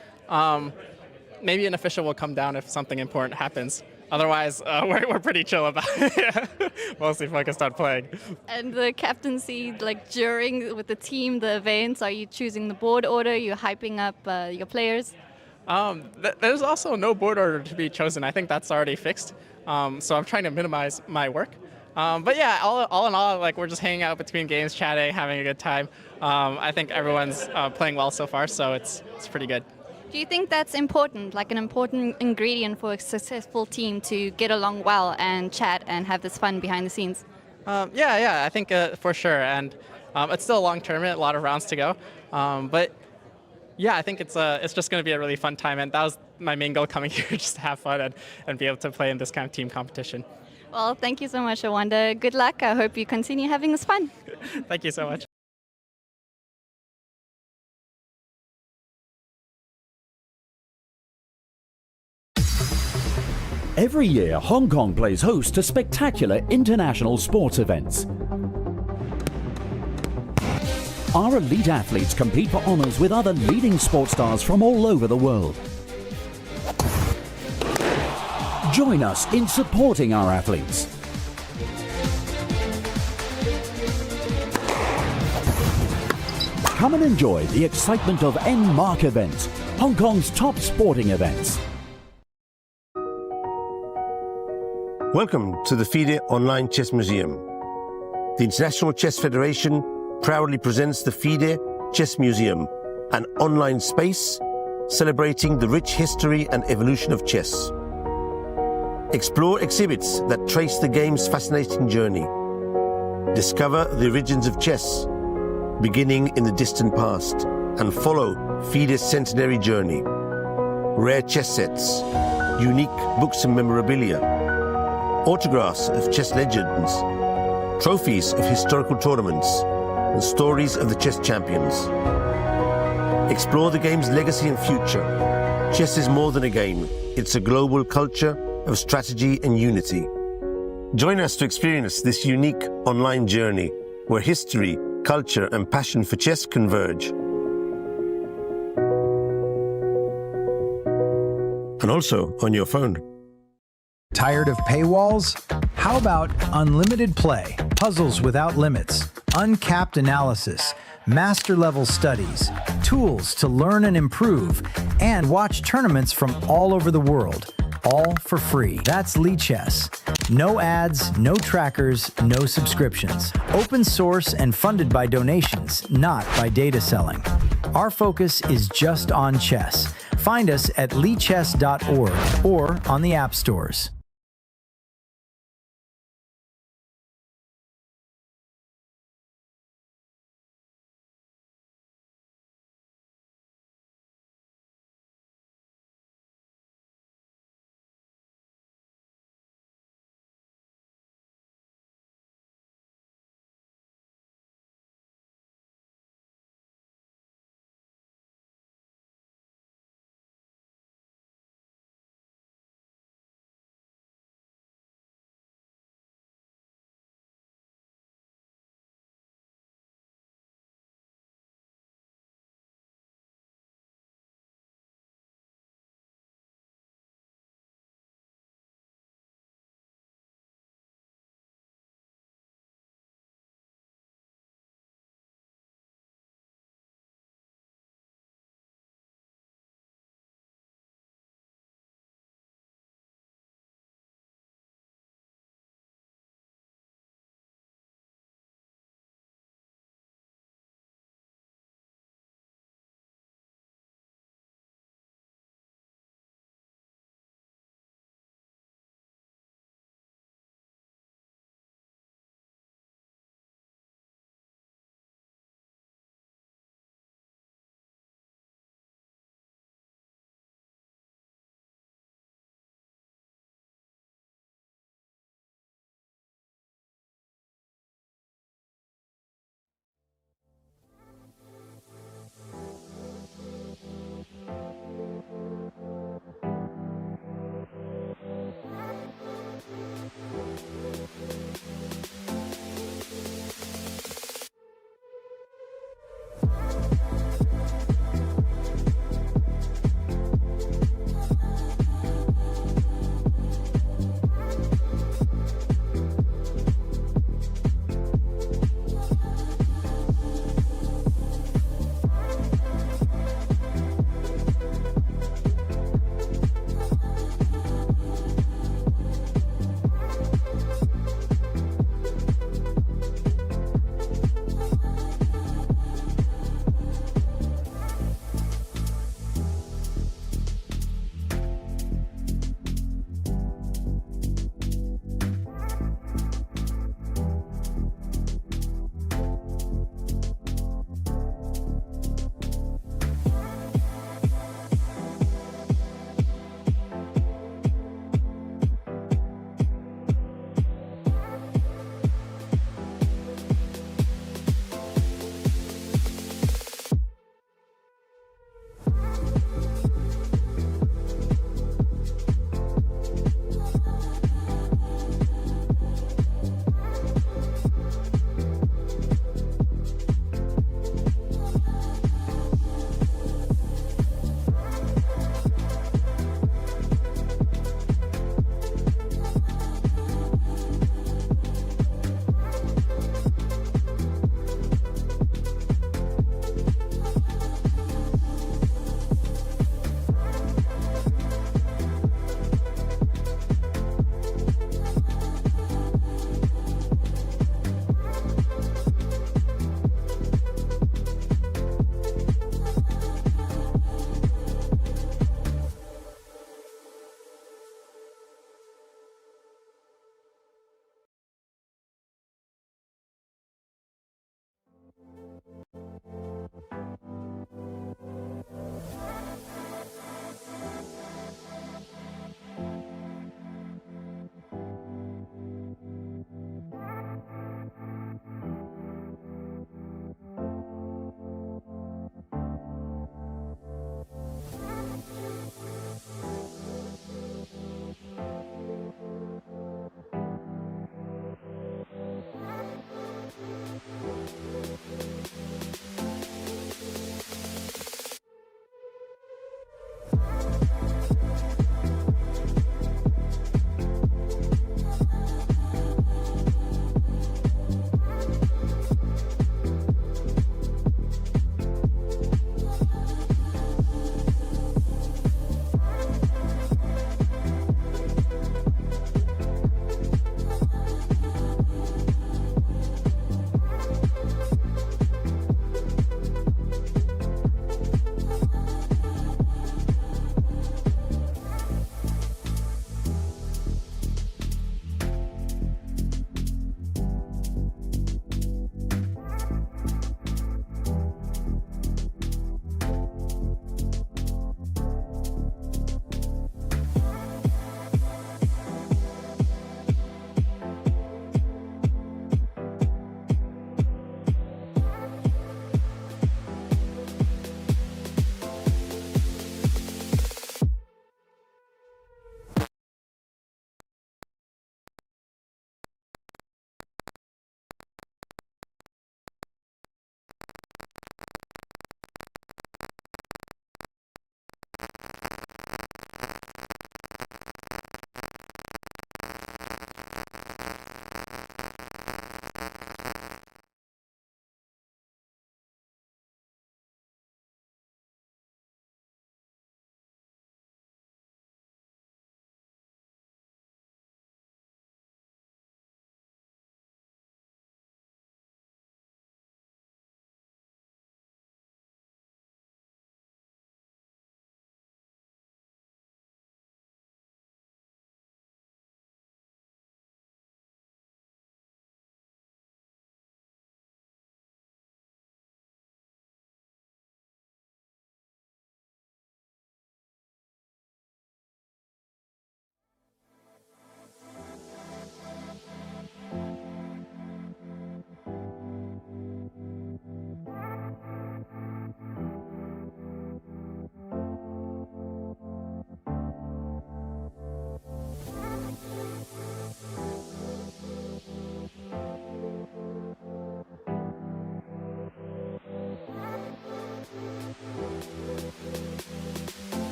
Maybe an official will come down if something important happens. Otherwise, we're pretty chill about it. Mostly focused on playing. And the captaincy, like during with the team, the events, are you choosing the board order? You're hyping up your players? There's also no board order to be chosen. I think that's already fixed. So I'm trying to minimize my work. But yeah, all in all, like we're just hanging out between games, chatting, having a good time. I think everyone's playing well so far, so it's pretty good. Do you think that's important, like an important ingredient for a successful team to get along well and chat and have this fun behind the scenes? Yeah, I think for sure. And it's still a long tournament, a lot of rounds to go. But yeah, I think it's just going to be a really fun time, and that was my main goal coming here, just to have fun and be able to play in this kind of team competition. Well, thank you so much, Awanda. Good luck. I hope you continue having this fun. Thank you so much. Every year, Hong Kong plays host to spectacular international sports events. Our elite athletes compete for honors with other leading sports stars from all over the world. Join us in supporting our athletes. Come and enjoy the excitement of NMARC events, Hong Kong's top sporting events. Welcome to the FIDE Online Chess Museum. The International Chess Federation proudly presents the FIDE Chess Museum, an online space celebrating the rich history and evolution of chess. Explore exhibits that trace the game's fascinating journey. Discover the origins of chess, beginning in the distant past, and follow FIDE's centenary journey. Rare chess sets, unique books and memorabilia, autographs of chess legends, trophies of historical tournaments, and stories of the chess champions. Explore the game's legacy and future. Chess is more than a game. It's a global culture of strategy and unity. Join us to experience this unique online journey where history, culture, and passion for chess converge. And also on your phone. Tired of paywalls? How about unlimited play, puzzles without limits, uncapped analysis, master-level studies, tools to learn and improve, and watch tournaments from all over the world, all for free? That's Lichess. No ads, no trackers, no subscriptions. Open source and funded by donations, not by data selling. Our focus is just on chess. Find us at lichess.org or on the app stores.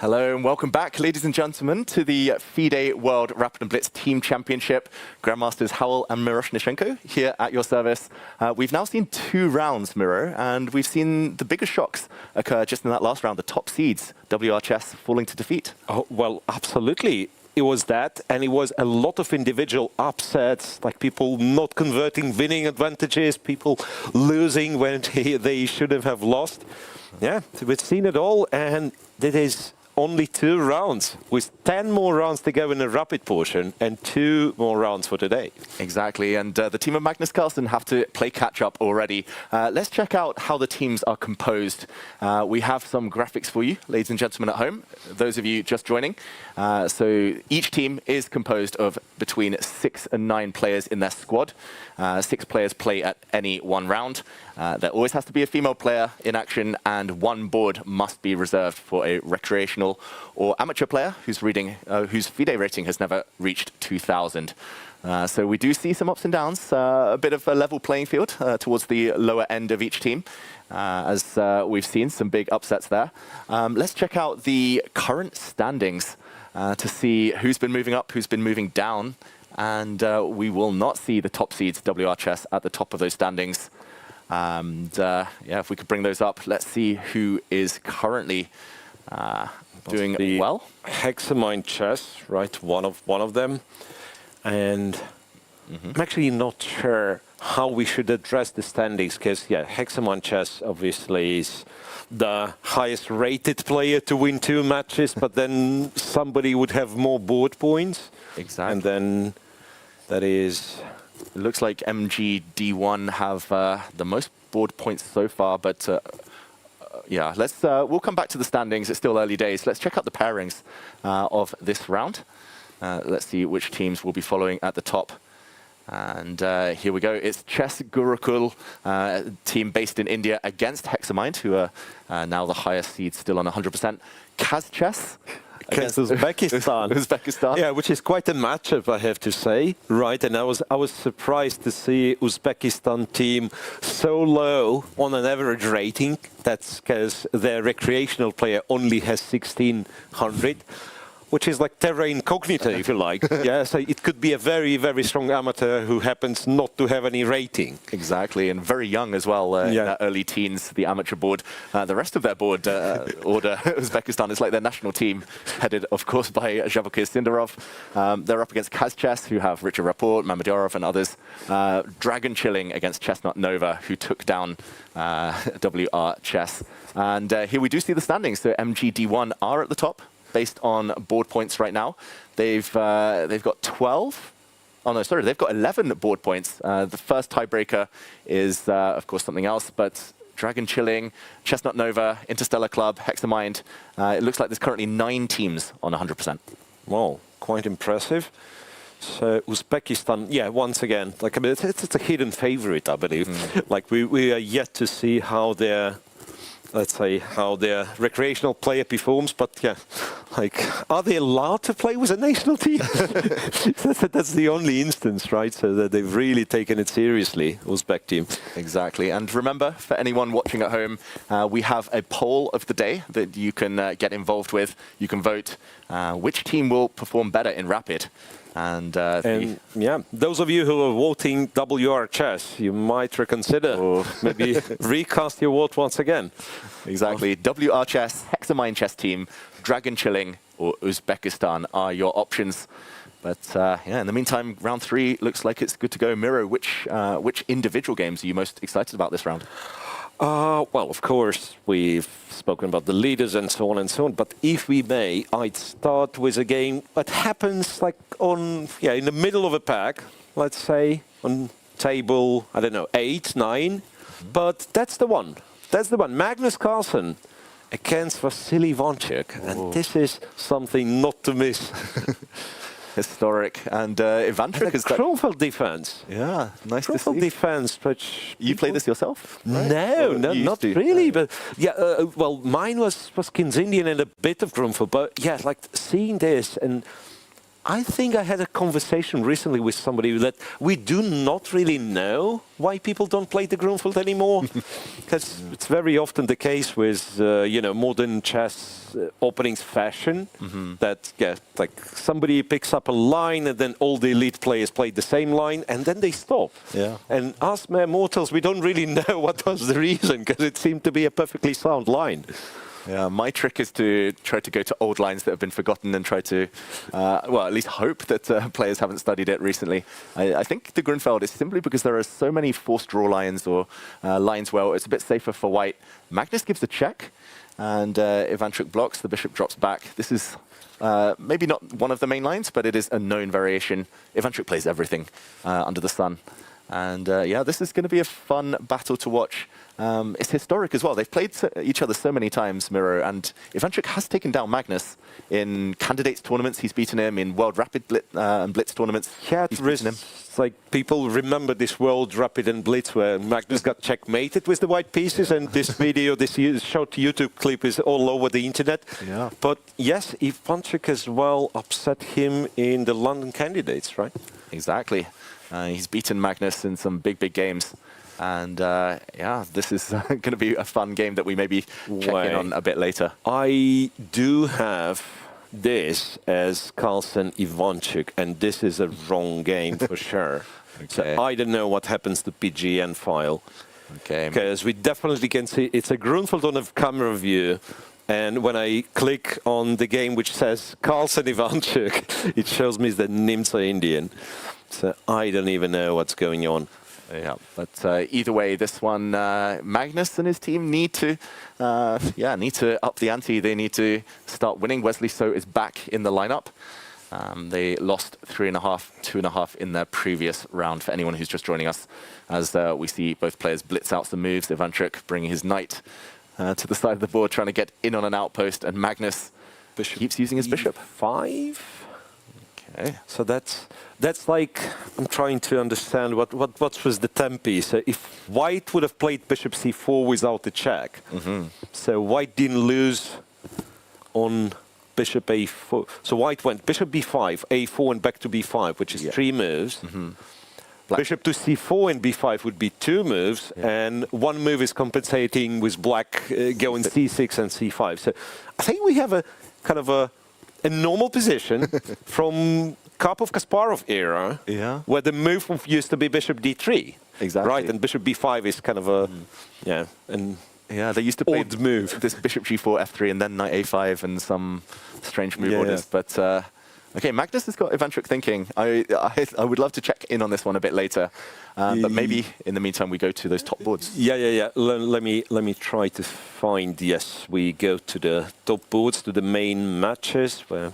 Hello and welcome back, ladies and gentlemen, to the FIDE World Rapid and Blitz Team Championship. Grandmasters Howell and Miroshnichenko here at your service. We've now seen 2 rounds, Miro, and we've seen the biggest shocks occur just in that last round, the top seeds, WR Chess falling to defeat. Oh, well, absolutely. It was that, and it was a lot of individual upsets, like people not converting winning advantages, people losing when they shouldn't have lost. Yeah, we've seen it all, and it is only 2 rounds, with 10 more rounds to go in the rapid portion and 2 more rounds for today. Exactly, and the team of Magnus Carlsen have to play catch-up already. Let's check out how the teams are composed. We have some graphics for you, ladies and gentlemen at home, those of you just joining. So each team is composed of between 6 and 9 players in their squad. 6 players play at any one round. There always has to be a female player in action, and 1 board must be reserved for a recreational or amateur player whose FIDE rating has never reached 2,000. So we do see some ups and downs, a bit of a level playing field towards the lower end of each team, as we've seen some big upsets there. Let's check out the current standings to see who's been moving up, who's been moving down, and we will not see the top seeds, WR Chess, at the top of those standings. Yeah, if we could bring those up, let's see who is currently doing well. Hexamine Chess, right? One of them, and I'm actually not sure how we should address the standings, because yeah, Hexamine Chess obviously is the highest rated player to win 2 matches, but then somebody would have more board points. Exactly. And then that is. It looks like MGD1 have the most board points so far, but yeah, we'll come back to the standings. It's still early days. Let's check out the pairings of this round. Let's see which teams will be following at the top. And here we go. It's Chess Gurukul, team based in India, against Hexamind, who are now the highest seed, still on 100%. Kaz Chess against Uzbekistan. Uzbekistan. Yeah, which is quite a matchup, I have to say. Right, and I was surprised to see Uzbekistan team so low on an average rating. That's because their recreational player only has 1,600. Which is like terra incognita, if you like. Yeah, so it could be a very, very strong amateur who happens not to have any rating. Exactly, and very young as well, in their early teens, the amateur board. The rest of their board order, Uzbekistan, is like their national team, headed, of course, by Zhavokir Sindarov. They're up against Kaz Chess, who have Richard Rapport, Mamadorov, and others. Dragon Chilling against Chestnut Nova, who took down WR Chess. And here we do see the standings. So MGD1 are at the top, based on board points right now. They've got 12. Oh no, sorry, they've got 11 board points. The first tiebreaker is, of course, something else, but Dragon Chilling, Chestnut Nova, Interstellar Club, Hexamind. It looks like there's currently 9 teams on 100%. Wow, quite impressive. So Uzbekistan, yeah, once again, like I mean, it's a hidden favorite, I believe. Like we are yet to see how their, let's say, how their recreational player performs, but yeah, like, are they allowed to play with a national team? That's the only instance, right? So that they've really taken it seriously, Uzbek team. Exactly, and remember, for anyone watching at home, we have a poll of the day that you can get involved with. You can vote which team will perform better in Rapid. And yeah, those of you who are voting WR Chess, you might reconsider or maybe recast your vote once again. Exactly. WR Chess, Hexamine Chess team, Dragon Chilling, or Uzbekistan are your options. But yeah, in the meantime, round 3 looks like it's good to go. Miro, which individual games are you most excited about this round? Well, of course, we've spoken about the leaders and so on, but if we may, I'd start with a game that happens like in the middle of a pack, let's say, on table, I don't know, 8, 9, but that's the one. That's the one. Magnus Carlsen against Vasily Ivanchuk, and this is something not to miss. Historic, and Ivanchuk is Kronfeld defense. Yeah, nice to see. Kronfeld defense, which you play this yourself? Right? No, not really. But yeah, well, mine was Kinzindian and a bit of Kronfeld, but yeah, like seeing this, and I think I had a conversation recently with somebody that we do not really know why people don't play the Grunfeld anymore. Because it's very often the case with, modern chess openings fashion, that, like somebody picks up a line and then all the elite players play the same line and then they stop. Yeah. And us mere mortals, we don't really know what was the reason, because it seemed to be a perfectly sound line. Yeah, my trick is to try to go to old lines that have been forgotten and try to, at least hope that players haven't studied it recently. I think the Grunfeld is simply because there are so many forced draw lines or lines where it's a bit safer for white. Magnus gives the check, and Ivanchuk blocks, the bishop drops back. This is maybe not one of the main lines, but it is a known variation. Ivanchuk plays everything under the sun. And this is going to be a fun battle to watch. It's historic as well. They've played each other so many times, Miro, and Ivanchuk has taken down Magnus in candidates tournaments. He's beaten him in World Rapid and Blitz tournaments. Yeah, it's like people remember this World Rapid and Blitz where Magnus got checkmated with the white pieces, and this video, this short YouTube clip is all over the internet. Yeah. But yes, Ivanchuk as well upset him in the London candidates, right? Exactly. He's beaten Magnus in some big games. And this is going to be a fun game that we maybe check in on a bit later. I do have this as Carlsen Ivanchuk, and this is a wrong game for sure. Okay. So I don't know what happens to PGN file. Okay. Because we definitely can see it's a Grunfeld on a camera view. And when I click on the game which says Carlsen Ivanchuk, it shows me the Nimsa Indian. So I don't even know what's going on. Yeah, but either way, this one, Magnus and his team need to up the ante. They need to start winning. Wesley So is back in the lineup. They lost 3.5, 2.5 in their previous round. For anyone who's just joining us, as we see both players blitz out some moves. Ivanchuk bringing his knight to the side of the board, trying to get in on an outpost, and Magnus keeps using his bishop. 5. Okay, so that's like, I'm trying to understand what was the tempi. So if white would have played bishop c4 without the check, so white didn't lose on bishop a4. So white went bishop b5, a4 and back to b5, which is 3 moves. Bishop to c4 and b5 would be 2 moves, and 1 move is compensating with black going c6 and c5. So I think we have a kind of a normal position from Karpov-Kasparov era, where the move used to be bishop d3. Exactly. Right, and bishop b5 is kind of a, they used to play this bishop g4, f3, and then knight a5 and some strange move orders. But okay, Magnus has got Ivanchuk thinking. I would love to check in on this one a bit later, but maybe in the meantime we go to those top boards. Let me try to find. Yes, we go to the top boards, to the main matches. Where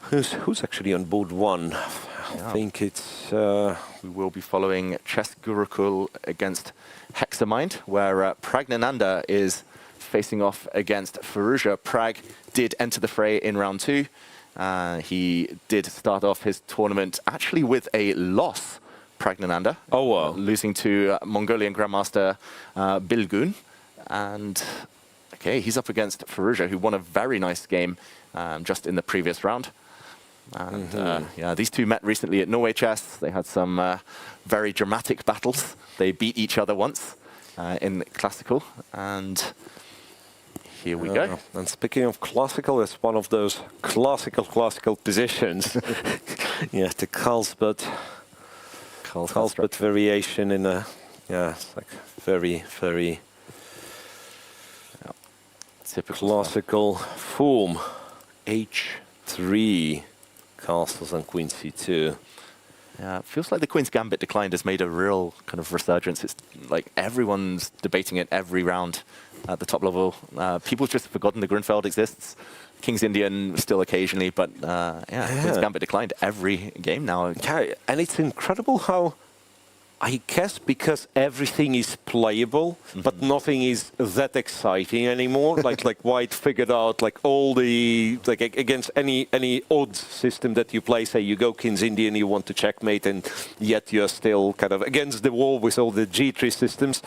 who's actually on board 1? I think it's. We will be following Chess Gurukul against Hexamind, where Pragnananda is facing off against Firouzja. Pragg did enter the fray in round 2. He did start off his tournament actually with a loss, Pragnananda. Oh, wow. Losing to Mongolian Grandmaster Bilgun. And okay, he's up against Firouzja, who won a very nice game just in the previous round. And these two met recently at Norway Chess. They had some very dramatic battles. They beat each other once in classical, and here we go. And speaking of classical, it's one of those classical positions. The Carlsbad variation in a it's like very typical classical form. H3, castles and queen c2. Yeah, it feels like the Queen's Gambit declined has made a real kind of resurgence. It's like everyone's debating it every round at the top level. People have just forgotten the Grunfeld exists. King's Indian still occasionally, but Queen's Gambit declined every game now. And it's incredible how, I guess because everything is playable, but nothing is that exciting anymore. like white figured out like all the against any odd system that you play. Say you go King's Indian, you want to checkmate, and yet you're still kind of against the wall with all the G3 systems.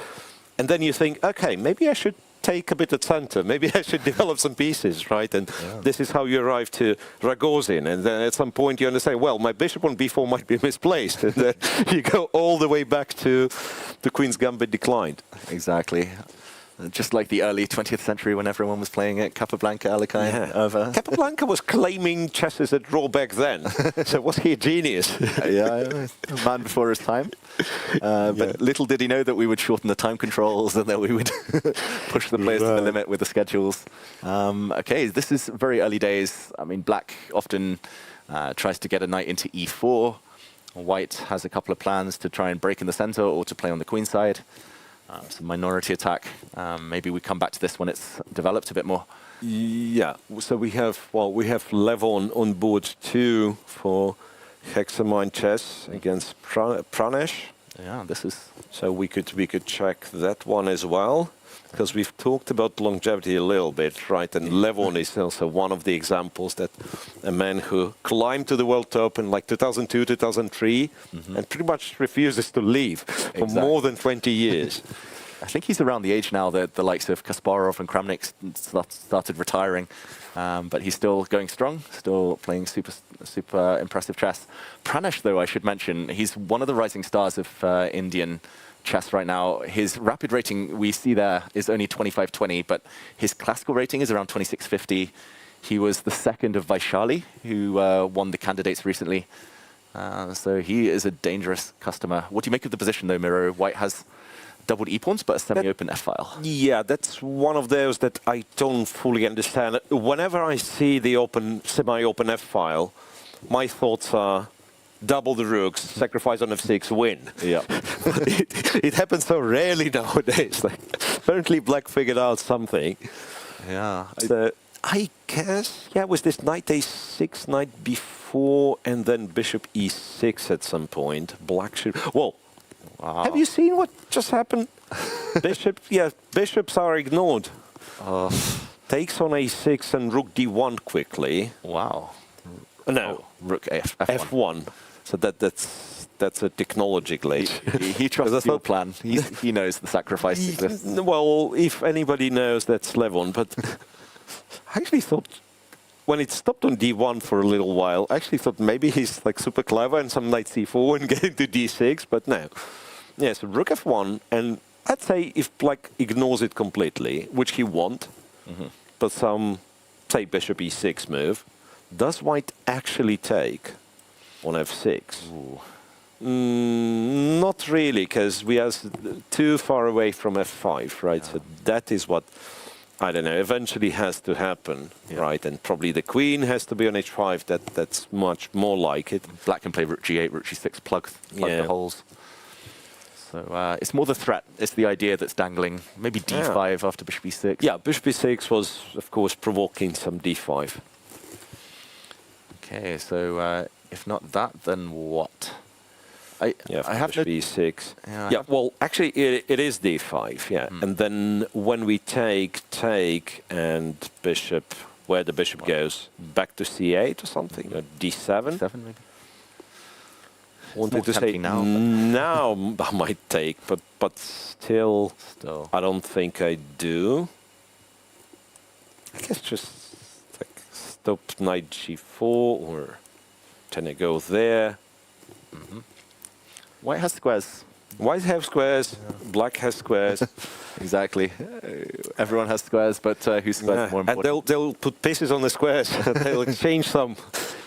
And then you think, okay, maybe I should take a bit of center. Maybe I should develop some pieces, right? And this is how you arrive to Ragozin. And then at some point you understand, well, my bishop on b4 might be misplaced. And then you go all the way back to the Queen's Gambit declined. Exactly. Just like the early 20th century when everyone was playing it, Capablanca, Alekhine over. Capablanca was claiming chess as a draw back then. So was he a genius? Yeah, a man before his time. But little did he know that we would shorten the time controls and that we would push the players to the limit with the schedules. Okay, this is very early days. I mean, black often tries to get a knight into e4. White has a couple of plans to try and break in the center or to play on the queen side. Some minority attack. Maybe we come back to this when it's developed a bit more. Yeah, so we have Levon on board 2 for Hexamine chess against Pranesh. Yeah, this is... So we could check that one as well, because we've talked about longevity a little bit, right? And Levon is also one of the examples that a man who climbed to the World Top in like 2002, 2003, and pretty much refuses to leave for more than 20 years. I think he's around the age now that the likes of Kasparov and Kramnik started retiring. But he's still going strong, still playing super impressive chess. Pranesh, though, I should mention, he's one of the rising stars of Indian chess right now. His rapid rating we see there is only 2520, but his classical rating is around 2650. He was the second of Vaishali, who won the candidates recently. So he is a dangerous customer. What do you make of the position, though, Miro? White has doubled e-pawns, but a semi-open f-file. Yeah, that's one of those that I don't fully understand. Whenever I see the semi-open f-file, my thoughts are double the rooks, sacrifice on f6, win. Yeah. It happens so rarely nowadays. Like, apparently black figured out something. Yeah. So, I guess, yeah, was this knight a6, knight b4, and then bishop e6 at some point. Black should... Well, wow. Have you seen what just happened? Bishops are ignored. Takes on a6 and rook d1 quickly. Wow. No, rook f1. So that's a technology glitch. He trusts your plan. He knows the sacrifice exists. Well, if anybody knows, that's Levon. But I actually thought, when it stopped on d1 for a little while, I actually thought maybe he's like super clever and some knight c4 and getting to d6, but no. Yeah, so rook f1, and I'd say if black ignores it completely, which he won't, but some, say, bishop e6 move, does white actually take on f6? Not really, because we are too far away from f5, right? Yeah. So that is what, I don't know, eventually has to happen, right? And probably the queen has to be on h5. That's much more like it. Black can play rook g8, rook g6, plug the holes. So it's more the threat. It's the idea that's dangling. Maybe d5 after bishop e6. Yeah, bishop e6 was, of course, provoking some d5. Okay, so if not that, then what? I have bishop e6. Yeah, well, actually, it is d5, yeah. And then when we take, and bishop, where the bishop goes, back to c8 or something, or d7? 7 maybe. Wanted to say now I might take, but still, I don't think I do. I guess just like stop knight g4 or can I go there? White has squares. White have squares. Black has squares. Exactly. Everyone has squares, but whose squares more important? And they'll put pieces on the squares. They'll exchange some,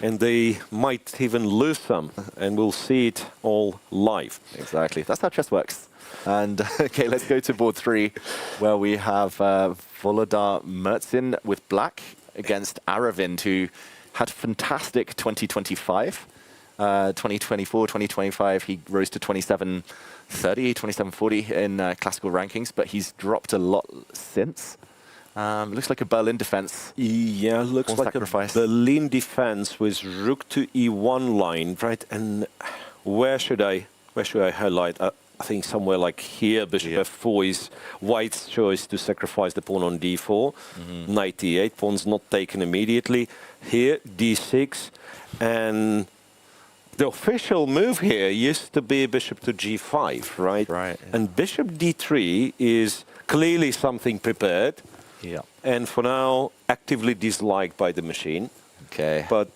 and they might even lose some, and we'll see it all live. Exactly. That's how chess works. And okay, let's go to board 3, where we have Volodar Mertzin with black against Aravind, who had fantastic 2025. 2024, 2025, he rose to 2730, 2740 in classical rankings, but he's dropped a lot since. Looks like a Berlin defense. Yeah, looks like sacrifice. A Berlin defense with rook to e1 line, right? And where should I highlight? I think somewhere like here, bishop f4 is white's choice to sacrifice the pawn on d4. Knight e8, pawn's not taken immediately. Here, d6, and the official move here used to be bishop to g5, right? Right. And bishop d3 is clearly something prepared. Yeah. And for now, actively disliked by the machine. Okay. But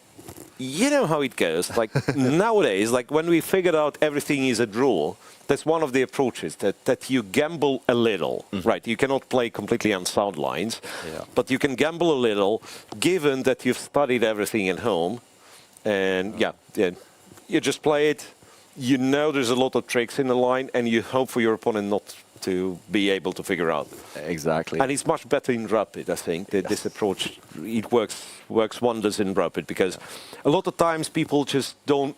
you know how it goes. Like nowadays, like when we figured out everything is a draw, that's one of the approaches, that you gamble a little, right? You cannot play completely on sound lines, but you can gamble a little, given that you've studied everything at home. And you just play it. You know there's a lot of tricks in the line, and you hope for your opponent not to be able to figure out. Exactly. And it's much better in Rapid, I think. This approach, it works wonders in Rapid, because a lot of times people just don't.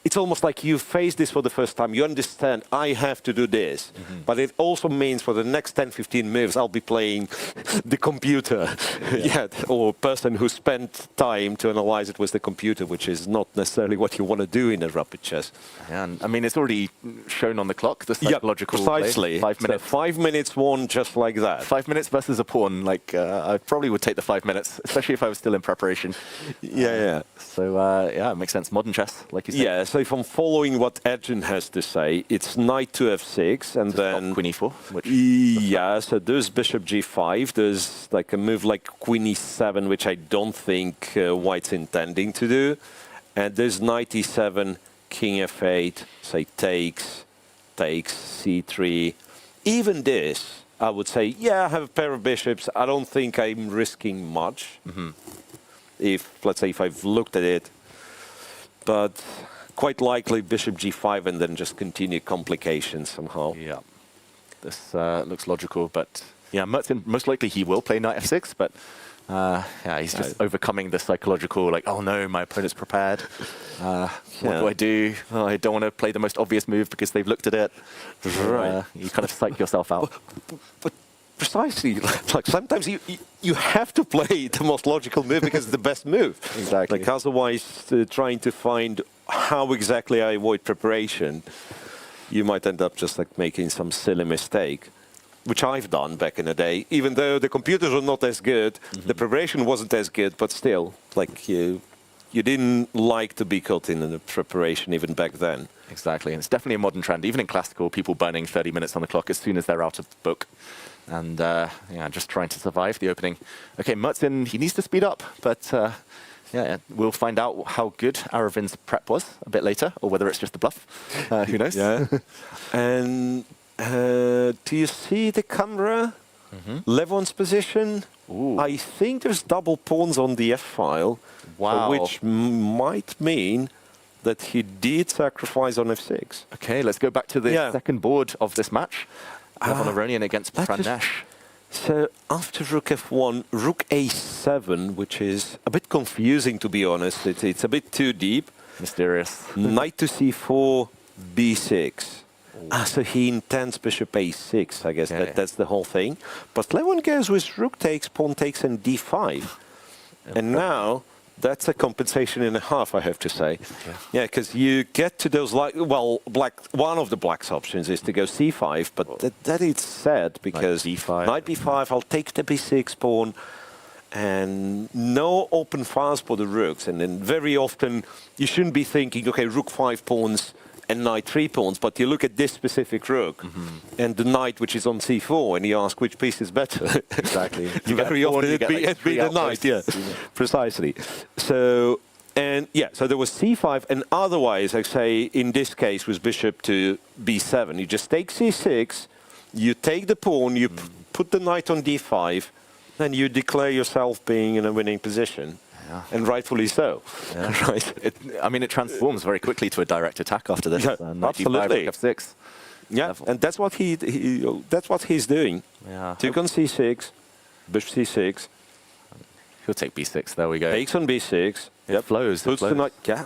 It's almost like you face this for the first time. You understand, I have to do this. But it also means for the next 10, 15 moves, I'll be playing the computer. Or person who spent time to analyze it with the computer, which is not necessarily what you want to do in a Rapid chess. Yeah, and I mean, it's already shown on the clock, the psychological precisely. play. 5 minutes. So 5 minutes won just like that. 5 minutes versus a pawn. Like, I probably would take the 5 minutes, especially if I was still in preparation. So, yeah, it makes sense. Modern chess, like you said. Yeah, so if I'm following what Edgen has to say, it's knight to f6, and then queen e4. Yeah, so there's bishop g5. There's like a move like queen e7, which I don't think White's intending to do. And there's knight e7, king f8, say takes, c3. Even this, I would say, yeah, I have a pair of bishops. I don't think I'm risking much. If, let's say, if I've looked at it. But quite likely bishop g5 and then just continue complications somehow. Yeah, this looks logical, but yeah, most likely he will play knight f6, but yeah, he's just overcoming the psychological, like, oh no, my opponent's prepared. What do I do? Oh, I don't want to play the most obvious move because they've looked at it. Right. You kind of psych yourself out. But precisely, like sometimes you have to play the most logical move because it's the best move. Exactly. Like otherwise, trying to find how exactly I avoid preparation, you might end up just like making some silly mistake, which I've done back in the day. Even though the computers were not as good, the preparation wasn't as good, but still, like you didn't like to be caught in the preparation even back then. Exactly, and it's definitely a modern trend. Even in classical, people burning 30 minutes on the clock as soon as they're out of the book. And yeah, just trying to survive the opening. Okay, Mertzin, he needs to speed up, but yeah, we'll find out how good Aravin's prep was a bit later, or whether it's just a bluff. Who knows? Yeah. And do you see the camera? Levon's position? Ooh. I think there's double pawns on the f-file, which might mean that he did sacrifice on f6. Okay, let's go back to the second board of this match. Levon Aronian against Pranesh. So after rook f1, rook a7, which is a bit confusing, to be honest. It's a bit too deep. Mysterious. Knight to c4, b6. So he intends bishop a6, I guess. That's the whole thing. But Levon goes with rook takes, pawn takes, and d5. And now that's a compensation and a half, I have to say. Yeah, because you get to those, like, well, one of the black's options is to go c5, but that is sad because knight b5, I'll take the b6 pawn, and no open files for the rooks. And then very often you shouldn't be thinking, okay, rook 5 pawns and knight 3 pawns, but you look at this specific rook and the knight which is on c4, and you ask which piece is better. Exactly. Very often it'd be the knight, precisely. So, and yeah, so there was c5, and otherwise, I say, in this case, with bishop to b7, you just take c6, you take the pawn, you put the knight on d5, and you declare yourself being in a winning position. Yeah. And rightfully so. Yeah. Right. I mean, it transforms very quickly to a direct attack after this. Absolutely. F6. Yeah, and that's what that's what he's doing. Yeah. Took on c6, bishop c6. He'll take b6. There we go. Takes on b6. It flows. Puts the knight. Yeah.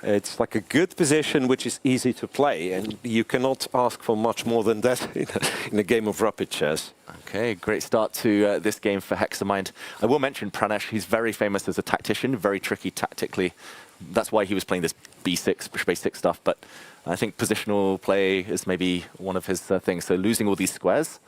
It's like a good position which is easy to play, and you cannot ask for much more than that in a game of rapid chess. Okay, great start to this game for Hexamind. I will mention Pranesh, he's very famous as a tactician, very tricky tactically. That's why he was playing this b6, bishop a6 stuff, but I think positional play is maybe one of his things. So losing all these squares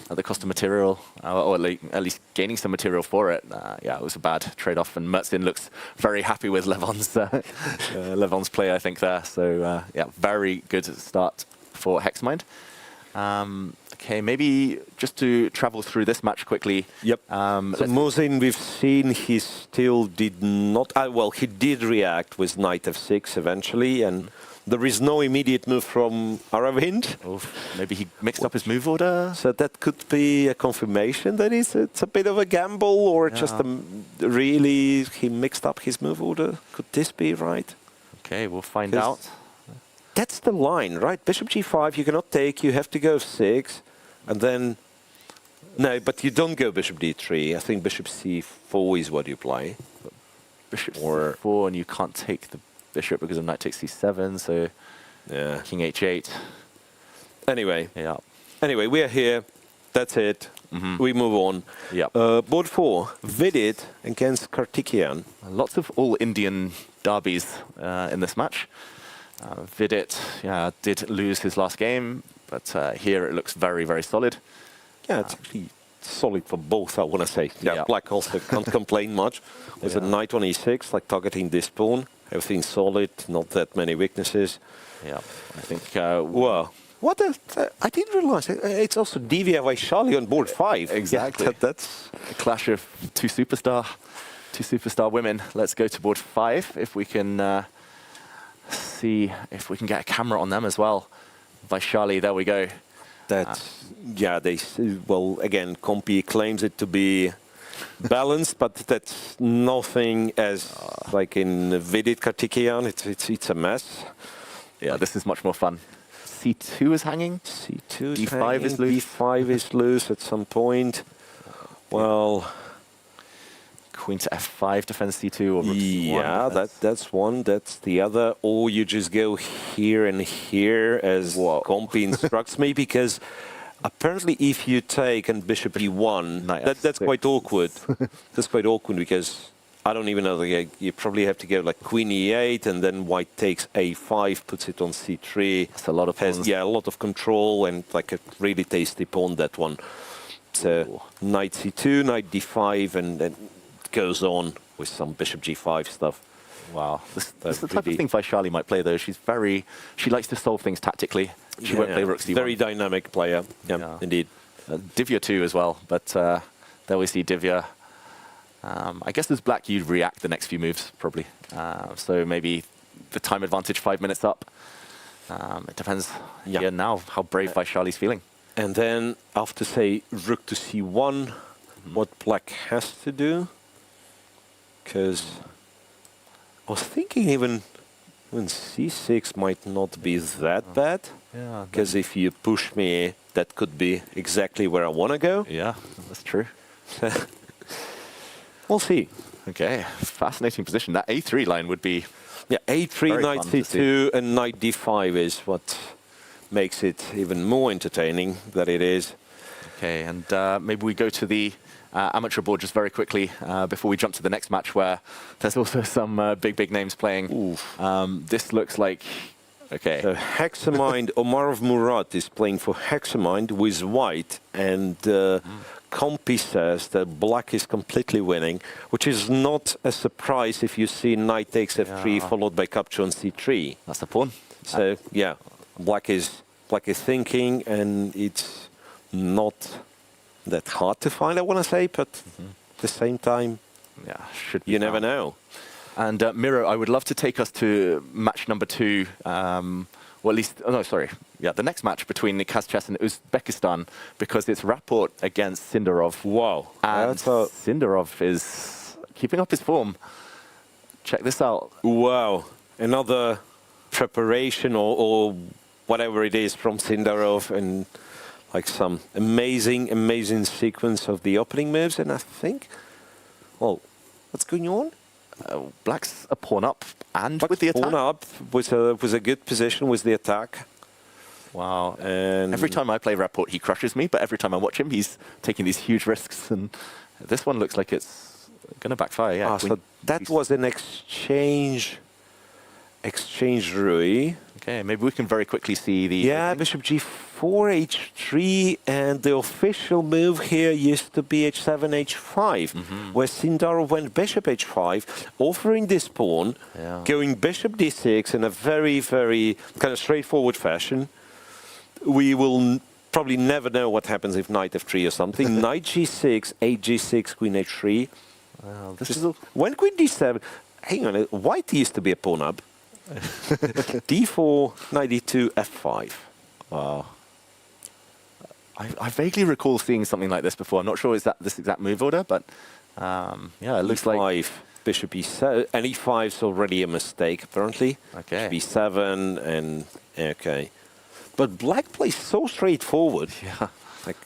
at the cost of material, or at least gaining some material for it, yeah, it was a bad trade-off. And Mertzin looks very happy with Levon's play, I think, there. So yeah, very good start for Hexamind. Okay, maybe just to travel through this match quickly. Yep. So Musin, we've seen he still did not. Well, he did react with knight f6 eventually, and there is no immediate move from Aravind. Oh, maybe he mixed up his move order. So that could be a confirmation that it's a bit of a gamble, or just really he mixed up his move order. Could this be right? Okay, we'll find out. That's the line, right? Bishop g5, you cannot take, you have to go 6, and then... No, but you don't go bishop d3. I think bishop c4 is what you play. Bishop c4, and you can't take the bishop because of knight takes c7, so yeah, king h8. Anyway, we are here. That's it. We move on. Yep. Board 4, Vidit against Karthikeyan. Lots of all-Indian derbies in this match. Vidit did lose his last game, but here it looks very, very solid. Yeah, it's actually solid for both, I want to say. Yeah, Black also can't complain much. There's a knight on e6, like targeting this pawn. Everything's solid, not that many weaknesses. Yeah, I think... well, I didn't realize it's also Divya Vaishali on board 5. Exactly. Yeah, that's a clash of two superstar women. Let's go to board 5 if we can see if we can get a camera on them as well. Vaishali, there we go. That's well, again, Compi claims it to be balanced, but that's nothing as like in Vidit Karthikeyan. It's a mess. Yeah, this is much more fun. C2 is hanging. C2 D5 is loose. D5 is loose at some point. Well, queen to f5 defends c2. Or yeah, that's one. That's the other. Or you just go here and here as Compi instructs me, because apparently if you take and bishop e1, that's quite awkward. That's quite awkward because I don't even know. You probably have to go like queen e8, and then white takes a5, puts it on c3. That's a lot of pawns. Yeah, a lot of control and like a really tasty pawn, that one. So knight c2, knight d5, and then goes on with some bishop g5 stuff. Wow, this is the type of thing Vaishali might play though. She likes to solve things tactically. She won't play rook c1. Very dynamic player. Yeah, indeed. Divya too as well, but there we see Divya. I guess as black you'd react the next few moves probably. So maybe the time advantage 5 minutes up. It depends now how brave Vaishali's feeling. And then after say rook to c1, what black has to do? Because I was thinking even c6 might not be that bad. Yeah. Because if you push me, that could be exactly where I want to go. Yeah, that's true. We'll see. Okay, fascinating position. That a3 line would be... Yeah, a3, knight c2, and knight d5 is what makes it even more entertaining than it is. Okay, and maybe we go to the amateur board just very quickly before we jump to the next match, where there's also some big names playing. This looks like... Okay. So Hexamind, Omarov Murat is playing for Hexamind with white, and Compi says that black is completely winning, which is not a surprise if you see knight takes f3 followed by capture on c3. That's the pawn. So yeah, black is thinking, and it's not that hard to find, I want to say, but at the same time, you never know. And Miro, I would love to take us to match number 2, well, at least, the next match between Kazchas and Uzbekistan, because it's Rapport against Sindarov. Wow. And Sindarov is keeping up his form. Check this out. Wow. Another preparation or whatever it is from Sindarov, and like some amazing sequence of the opening moves. And I think, well, what's going on? Black's a pawn up, and with the attack. Pawn up was a good position with the attack. Wow. And every time I play Rapport, he crushes me, but every time I watch him, he's taking these huge risks. And this one looks like it's going to backfire. Yeah. So that was an exchange Rui. Okay, maybe we can very quickly see the... Yeah, bishop g4, h3, and the official move here used to be h7, h5, where Sindarov went bishop h5, offering this pawn, going bishop d6 in a very kind of straightforward fashion. We will probably never know what happens if knight f3 or something. Knight g6, 8 g6, queen h3. This is when queen d7, hang on, white used to be a pawn up. d4, knight d2, f5. Wow. I vaguely recall seeing something like this before. I'm not sure is that this exact move order, but yeah, it looks like bishop e7, and e5 is already a mistake apparently. Okay. Bishop e7 and okay, but black plays so straightforward. Yeah. Like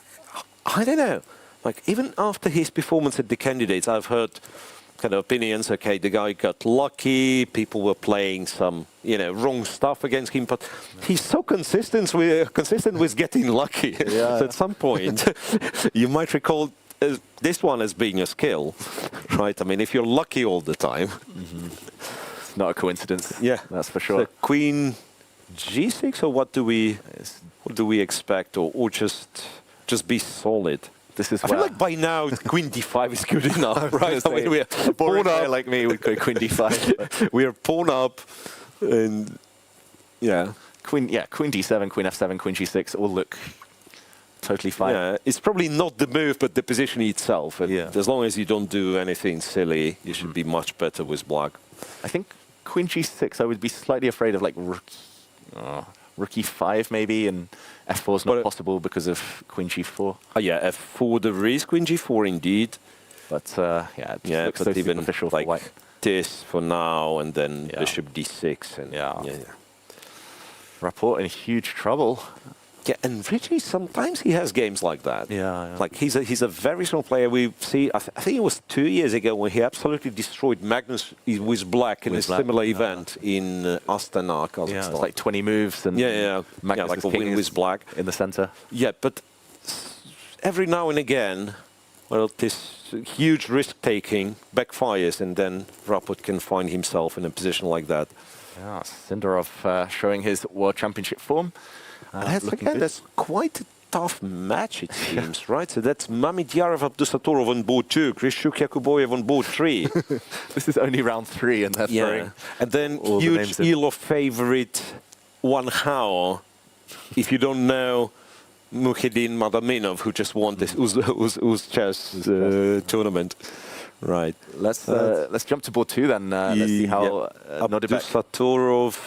I don't know. Like even after his performance at the candidates, I've heard kind of opinions. Okay, the guy got lucky. People were playing some, wrong stuff against him. But he's so consistent with getting lucky. Yeah. So at some point, you might recall this one as being a skill, right? I mean, if you're lucky all the time, it's not a coincidence. Yeah, that's for sure. So queen g6, or what do we expect, or just be solid? This is I feel like by now queen d5 is good enough, right? I mean, we're boring pawn up. player like me would go queen d5. We are pawn up, and queen d7, queen f7, queen g6 all look totally fine. Yeah, it's probably not the move, but the position itself. And Yeah. as long as you don't do anything silly, you should be much better with black. I think queen g6, I would be slightly afraid of like rook e5 maybe, and f4 is not possible because of queen g4. Oh yeah, f4 there is queen g4 indeed. But yeah, it just looks but so even superficial for like white. this for now, and then bishop d6, and Rapport in huge trouble. Yeah, and Richie, sometimes he has games like that. Yeah. Like he's a very strong player. We see, I think it was 2 years ago when he absolutely destroyed Magnus with black in a similar event in Astana, Kazakhstan. Yeah, it's like 20 moves and Magnus like is a king win with black in the center. Yeah, but every now and again, well, this huge risk-taking backfires, and then Rapport can find himself in a position like that. Yeah, Sindarov showing his World Championship form. That's quite a tough match, it seems, right? So that's Mamedjarov, Abdusatorov on board 2, Krishuk Yakuboyev on board 3. This is only round 3, and they're throwing. And then all the huge names in. Elo favorite, Wan Hao, if you don't know Mukhidin Madaminov, who just won this Uz chess tournament. Right. Let's jump to board 2 then. Let's see how Nodibek. Abdusatorov,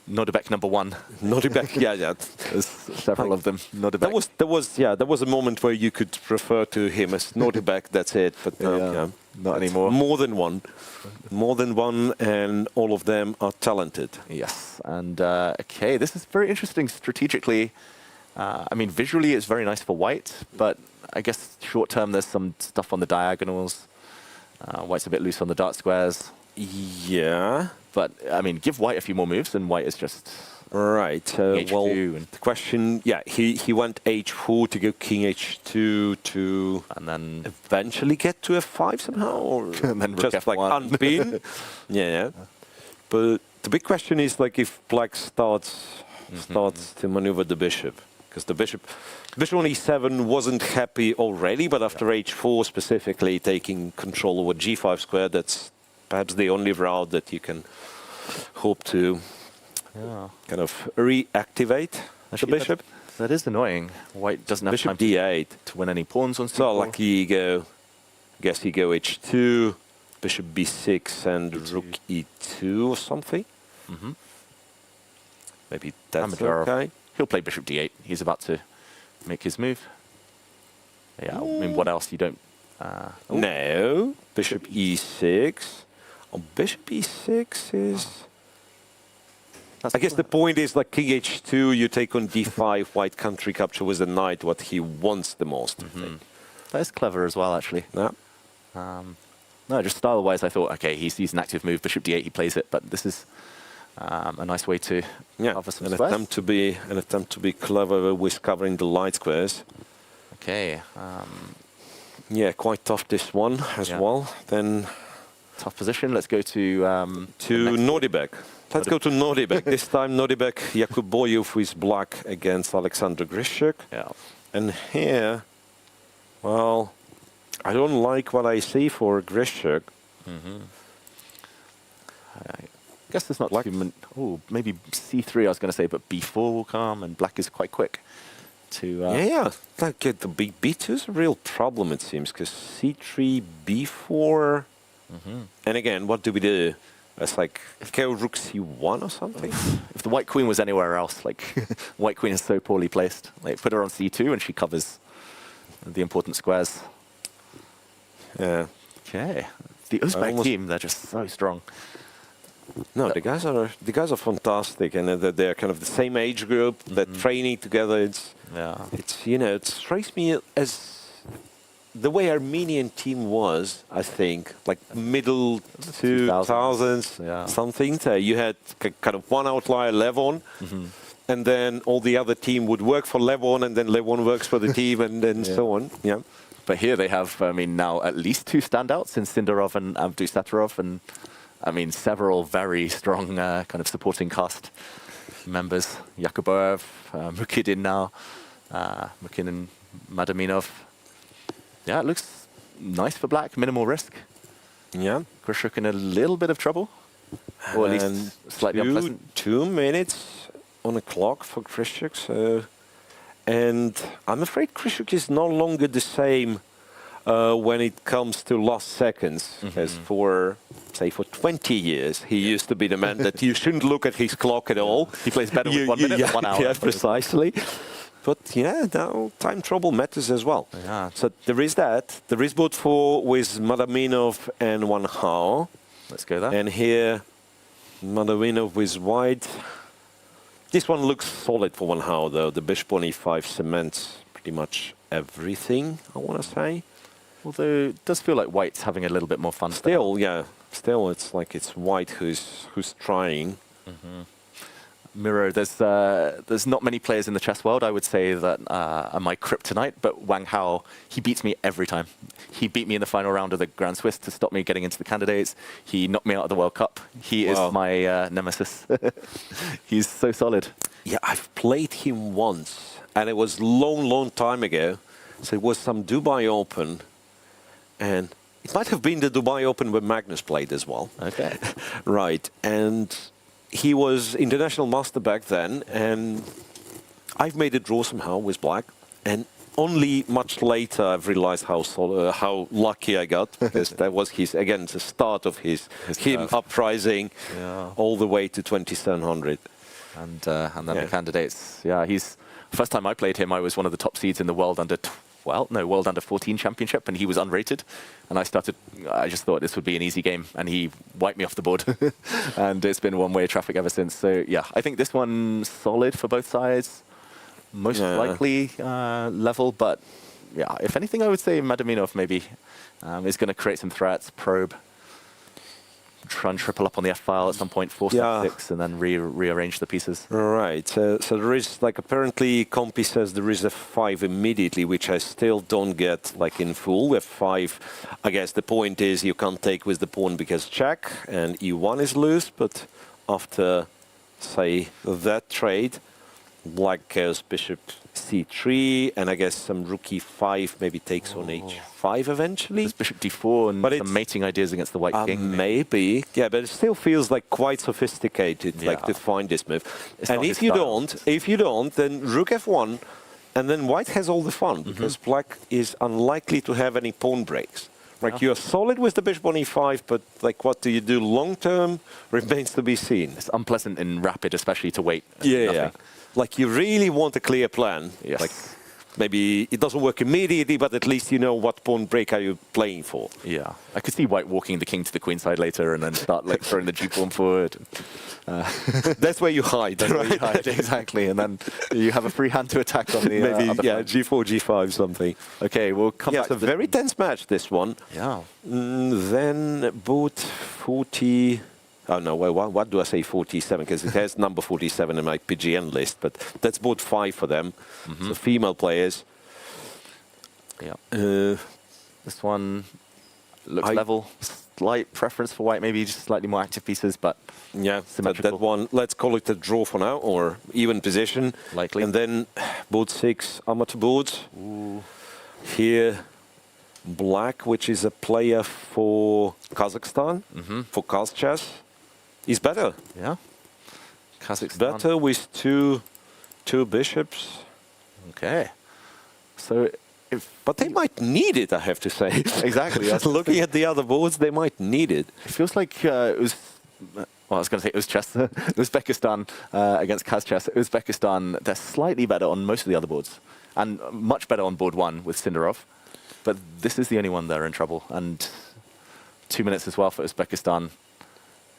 Nodibek number 1. Nodibek, yeah. There's several of them. Nodibek. There was a moment where you could refer to him as Nodibek. That's it, but not anymore. More than one, and all of them are talented. Yes, and okay, this is very interesting strategically. I mean, visually it's very nice for white, but I guess short term there's some stuff on the diagonals. White's a bit loose on the dark squares. Yeah. But, I mean, give white a few more moves and white is just... Right. Well, the question, he went h4 to go king h2 to... And then... Eventually get to f5 somehow? Or and then just like unpin? Yeah. But the big question is, like, if black starts to maneuver the bishop. Because the bishop on e7 wasn't happy already, but after h4 specifically, taking control over g5 square, that's perhaps the only route that you can hope to kind of reactivate the bishop. That is annoying. White doesn't have Bishop time d8 to win any pawns on c4. So like he go h2, bishop b6, and e2. rook e2 or something. Maybe that's okay. He'll play bishop d8. He's about to make his move. Yeah, I mean, what else? You don't... No, bishop e6. Oh, bishop e6 is... I guess the point is, like, king h2, you take on d5, white country capture with the knight, what he wants the most. That is clever as well, actually. Yeah. No, just style-wise, I thought, okay, he's an active move, bishop d8, he plays it, but this is a nice way to cover some squares. An attempt to be clever with covering the light squares. Okay. Yeah, quite tough this one as well. Then tough position. Let's go to Nodibek. Let's go to Nodibek. This time Nodibek Yakuboyev with black against Alexander Grishuk. Yeah. And here, well, I don't like what I see for Grishuk. I guess there's not too many. Oh, maybe c3 I was going to say, but b4 will come, and black is quite quick to... Yeah, like the b2 is a real problem, it seems, because c3, b4... And again, what do we do? It's like, go rook c1 or something? If the white queen was anywhere else, like, white queen is so poorly placed. Like, put her on c2 and she covers the important squares. Yeah. Okay. The Uzbek team, they're just so strong. No, the guys are fantastic, and they're kind of the same age group. They're training together. It's it strikes me as the way Armenian team was. I think like middle 2000s, something. So you had kind of one outlier, Levon, and then all the other team would work for Levon, and then Levon works for the team, and then so on. Yeah. But here they have, I mean, now at least 2 standouts in Sindarov and Abdusatarov, and I mean, several very strong kind of supporting cast members. Yakuboev, Mukidin now, Mukidin, Madaminov. Yeah, it looks nice for black, minimal risk. Yeah. Grishuk in a little bit of trouble, or at least slightly unpleasant. 2 minutes on the clock for Grishuk, so... And I'm afraid Grishuk is no longer the same when it comes to last seconds, as for, say, for 20 years, he used to be the man that you shouldn't look at his clock at all. He plays better with 1 minute than 1 hour. Yeah, precisely. But yeah, now time trouble matters as well. Yeah. So there is that. There is both 4 with Madaminov and Wang Hao. Let's go there. And here, Madaminov with white. This one looks solid for Wang Hao, though. The bishop on e5 cements pretty much everything, I want to say. Although it does feel like white's having a little bit more fun. Still, yeah. Still, it's like it's white who's trying. Miro, there's not many players in the chess world, I would say, that are my kryptonite, but Wang Hao, he beats me every time. He beat me in the final round of the Grand Swiss to stop me getting into the candidates. He knocked me out of the World Cup. He is my nemesis. He's so solid. Yeah, I've played him once, and it was long time ago. So it was some Dubai Open, and it might have been the Dubai Open where Magnus played as well. Okay. Right, and he was international master back then, and I've made a draw somehow with black, and only much later I've realized how lucky I got, because that was again the start of him uprising all the way to 2700. And then the candidates, first time I played him, I was one of the top seeds in the world World Under 14 Championship, and he was unrated. And I just thought this would be an easy game, and he wiped me off the board. And it's been one-way traffic ever since. So yeah, I think this one's solid for both sides. Most likely level, but yeah, if anything, I would say Madaminov maybe is going to create some threats, probe, try and triple up on the f-file at some point, force f6, and then rearrange the pieces. Right. So there is, like, apparently Compi says there is a 5 immediately, which I still don't get, like, in full. f5, I guess the point is you can't take with the pawn because check, and e1 is loose, but after, say, that trade, black goes bishop c3, and I guess some rook e5 maybe takes on h5 eventually. There's bishop d4 and some mating ideas against the white king. Maybe, yeah, but it still feels like quite sophisticated, like to find this move. And if you don't, then rook f1, and then white has all the fun, because black is unlikely to have any pawn breaks. Like, you're solid with the bishop on e5, but like, what do you do long term remains to be seen. It's unpleasant in rapid, especially to wait. Yeah. Like, you really want a clear plan. Yes. Like, maybe it doesn't work immediately, but at least you know what pawn break are you playing for. Yeah. I could see white walking the king to the queen side later and then start like throwing the g-pawn forward. That's where you hide, right? Where you hide, exactly. And then you have a free hand to attack on the maybe, other flank. g4, g5, something. Okay, we'll come back to it's a very tense match, this one. Yeah. Then both 40... Oh, no, well, what do I say 47? Because it has number 47 in my PGN list, but that's both 5 for them. So female players. Yeah. This one looks level. Slight preference for white, maybe just slightly more active pieces, but yeah, that one, let's call it a draw for now, or even position. Likely. And then both 6 amateur boards. Ooh. Here, black, which is a player for Kazakhstan, for Kaz Chess. He's better. Yeah. Kazakhstan. Better with two bishops. Okay. So, but they might need it, I have to say. Exactly. Looking at the other boards, they might need it. It feels like it was. Well, I was going to say Uzbekistan against Kazchess. Uzbekistan, they're slightly better on most of the other boards, and much better on board 1 with Sindarov. But this is the only one they're in trouble. And 2 minutes as well for Uzbekistan.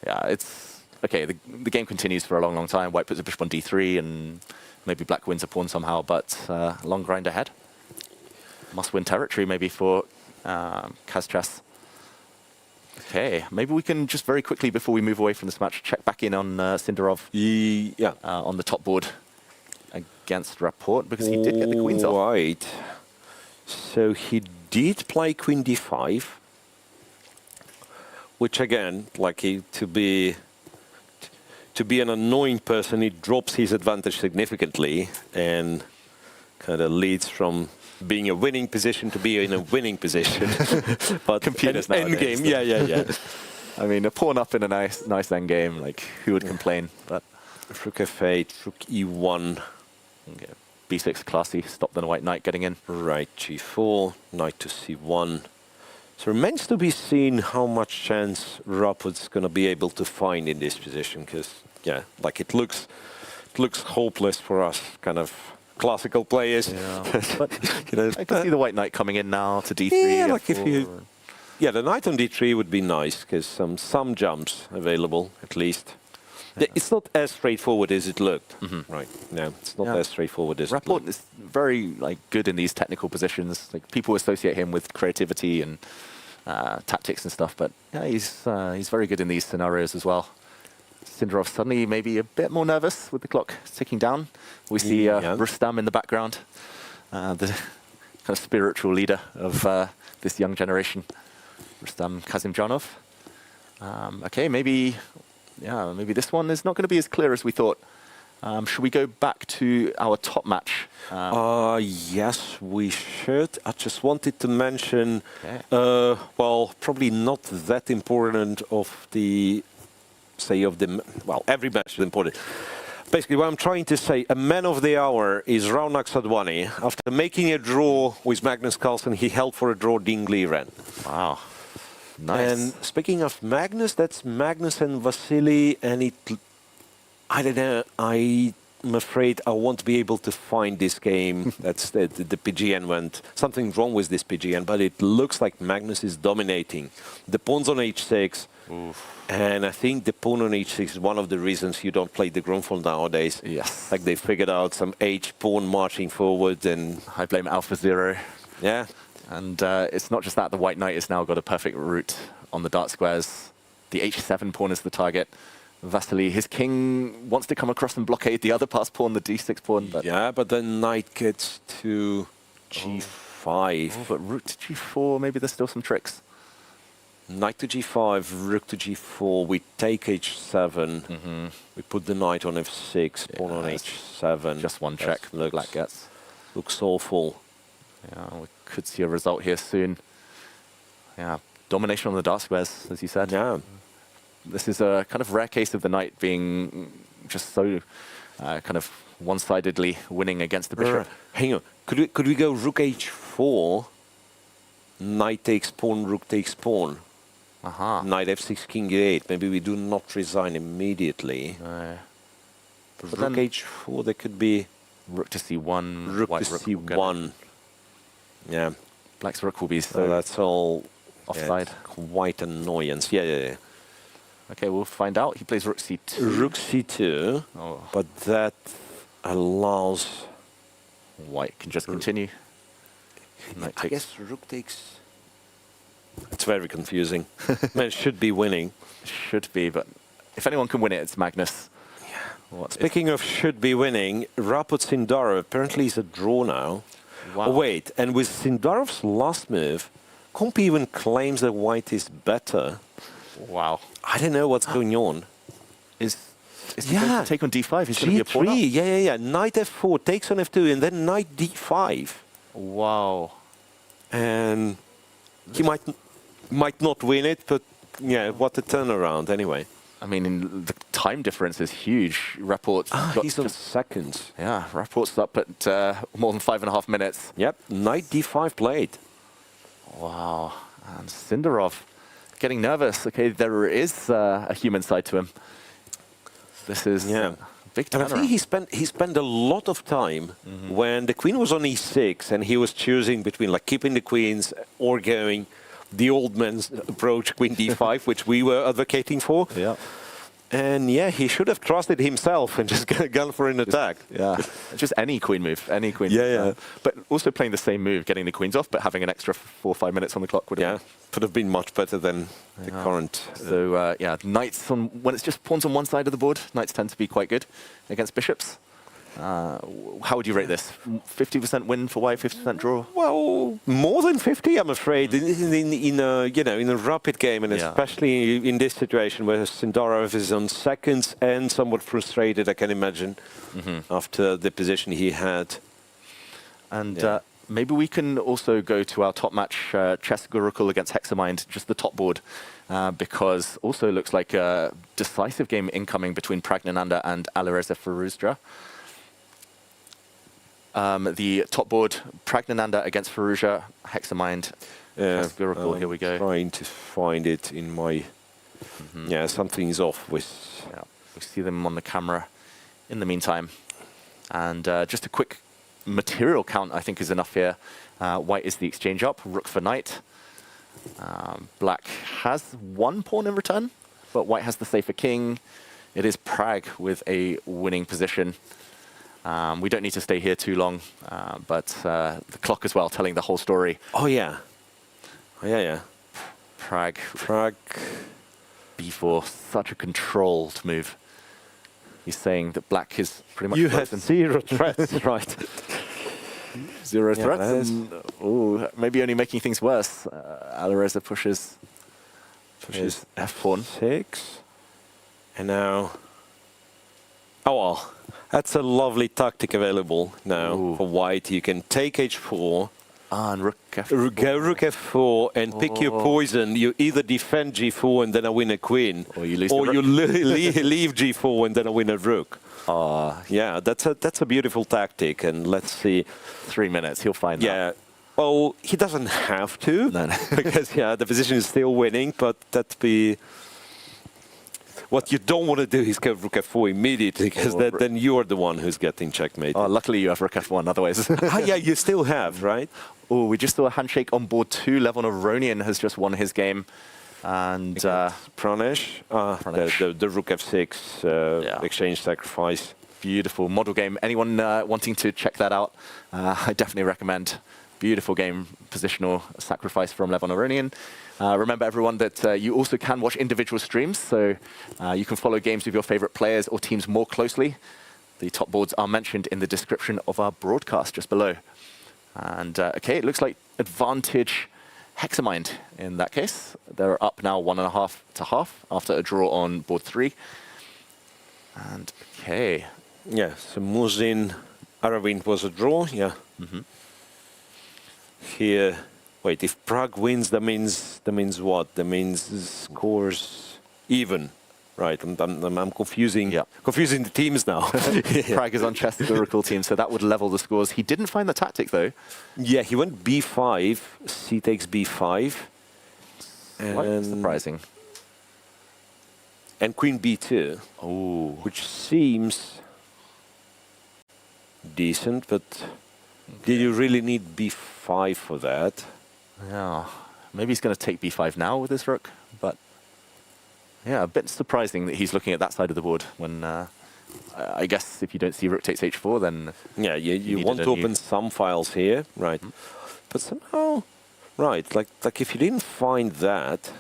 Yeah, it's okay. The game continues for a long, long time. White puts a bishop on d3, and maybe black wins a pawn somehow. But long grind ahead. Must-win territory maybe for Kazchess. Okay, maybe we can just very quickly, before we move away from this match, check back in on Sindarov on the top board against Rapport, because he did get the queens off. Right. So he did play queen d5, which again, like to be an annoying person, it drops his advantage significantly and kind of leads from being a winning position to be in a winning position. But computers endgame, yeah. I mean, a pawn up in a nice endgame, like, who would complain? But Rook f8, Rook e1. Okay. B6 classy, stop the white knight getting in. Right, g4, knight to c1. So remains to be seen how much chance Raput's going to be able to find in this position, because, yeah, like it looks hopeless for us, kind of classical players. Yeah. But you know, I can see the white knight coming in now to d3. Yeah, like if you, the knight on d3 would be nice, because some jumps available at least. Yeah. It's not as straightforward as it looked. Right? No, it's not as straightforward as Rapport it looked. is very good in these technical positions. Like, people associate him with creativity and tactics and stuff, but yeah, he's very good in these scenarios as well. Sindarov suddenly maybe a bit more nervous with the clock ticking down. We see Rustam in the background, the kind of spiritual leader of this young generation, Rustam Kazimjanov. Okay, maybe this one is not going to be as clear as we thought. Should we go back to our top match? Yes, we should. I just wanted to mention, well, probably not that important of the, well, every match is important. Basically, what I'm trying to say, a man of the hour is Raunak Sadhwani. After making a draw with Magnus Carlsen, he held for a draw Dean Gliren. Wow. Nice. And speaking of Magnus, that's Magnus and Vasily, and I don't know, I'm afraid I won't be able to find this game. That's the PGN went, something wrong with this PGN, but it looks like Magnus is dominating. The pawn's on h6, and I think the pawn on h6 is one of the reasons you don't play the Grunfeld nowadays. Yes. Like they figured out some h-pawn marching forward, and I blame Alpha Zero. Yeah. And it's not just that, the white knight has now got a perfect route on the dark squares. The h7 pawn is the target. Vasily, his king wants to come across and blockade the other pass pawn, the d6 pawn. But yeah, but then knight gets to g5. But rook to g4, maybe there's still some tricks. Knight to g5, rook to g4, we take h7, we put the knight on f6, pawn on h7. Just one check black gets. Looks awful. Yeah, we could see a result here soon. Yeah, domination on the dark squares, as you said. Yeah. This is a kind of rare case of the knight being just so kind of one-sidedly winning against the bishop. Hang on, could we go rook h4, knight takes pawn, rook takes pawn. Knight f6, king e8. Maybe we do not resign immediately. But rook h4, there could be rook to c1, rook to c1. Yeah. Black's rook will be so that's all offside. Quite annoyance. Yeah. Okay, we'll find out. He plays rook c2. Rook c2, but that allows white can just continue. I guess rook takes. It's very confusing. Man, it should be winning. Should be, but if anyone can win it, it's Magnus. Yeah. Speaking of should be winning, Raput Sindarov apparently is a draw now. Wow. Oh, wait, and with Sindarov's last move, Comp even claims that white is better. Wow. I don't know what's going on. Is he going to take on d5? He's going to be a pawn up? Yeah. Knight f4 takes on f2 and then knight d5. Wow. And he might not win it, but yeah, what a turnaround anyway. I mean, the time difference is huge. Rapport's he's on seconds. Yeah, Rapport's up at more than 5.5 minutes. Yep, knight d5 played. Wow, and Sindarov getting nervous. Okay, there is a human side to him. This is big turnaround. And I think he spent a lot of time when the queen was on e6 and he was choosing between like keeping the queens or going the old man's approach, queen d5, which we were advocating for. Yeah. And yeah, he should have trusted himself and just gone for an attack. Yeah, just any queen move, any queen move. But also playing the same move, getting the queens off, but having an extra 4 or 5 minutes on the clock would have been much better than the current. So yeah, knights on, when it's just pawns on one side of the board, knights tend to be quite good against bishops. How would you rate this? 50% win for white, 50% draw? Well, more than 50, I'm afraid, in a rapid game, and especially in this situation where Sindarov is on seconds and somewhat frustrated, I can imagine, after the position he had. And maybe we can also go to our top match, Chess Gurukul against Hexamind, just the top board, because also looks like a decisive game incoming between Pragg and Alireza Firouzja. The top board, Pragg against Firouzja, Hexamind, Gurukul, here we go. Trying to find it in my... Yeah, something's off with... Yeah, we see them on the camera in the meantime. And just a quick material count, I think, is enough here. White is the exchange up, rook for knight. Black has 1 pawn in return, but white has the safer king. It is Pragg with a winning position. We don't need to stay here too long, but the clock as well, telling the whole story. Oh, yeah. Oh, yeah. Pragg. B4, such a controlled move. He's saying that black is pretty much... You have 0 threats, right. 0 threats, and maybe only making things worse. Alireza pushes his f-pawn. 6. And now... Oh, well. That's a lovely tactic available now for white. You can take h4. And rook f4. Go rook f4 and pick your poison. You either defend g4 and then I win a queen. Or you lose leave g4 and then I win a rook. Yeah, that's a beautiful tactic. And let's see. 3 minutes, he'll find that. Yeah. Well, he doesn't have to. No. Because, the position is still winning. But that'd be... What you don't want to do is go rook f4 immediately, because then you're the one who's getting checkmate. Oh, luckily you have rook f1, otherwise. Yeah, you still have, right? Oh, we just saw a handshake on board 2. Levon Aronian has just won his game. And Pranesh, the rook f6 exchange sacrifice. Beautiful model game. Anyone wanting to check that out, I definitely recommend. Beautiful game, positional sacrifice from Levon Aronian. Remember, everyone, that you also can watch individual streams, so you can follow games with your favorite players or teams more closely. The top boards are mentioned in the description of our broadcast just below. And okay, it looks like advantage Hexamind in that case. They're up now 1.5 to half after a draw on board 3. And okay. Yeah, so Muzin Aravind was a draw, yeah. Here, wait, if Pragg wins, that means what? That means scores even, right? I'm confusing the teams now. Pragg is on Chess Gurukul team, so that would level the scores. He didn't find the tactic though. Yeah, he went b5, c takes b5. Quite surprising. And queen b2, which seems decent, but did you really need b5 for that? Yeah, maybe he's going to take b5 now with his rook, but yeah, a bit surprising that he's looking at that side of the board when I guess if you don't see rook takes h4, then yeah, you want to open some files here, right? But somehow, right, like if you didn't find that,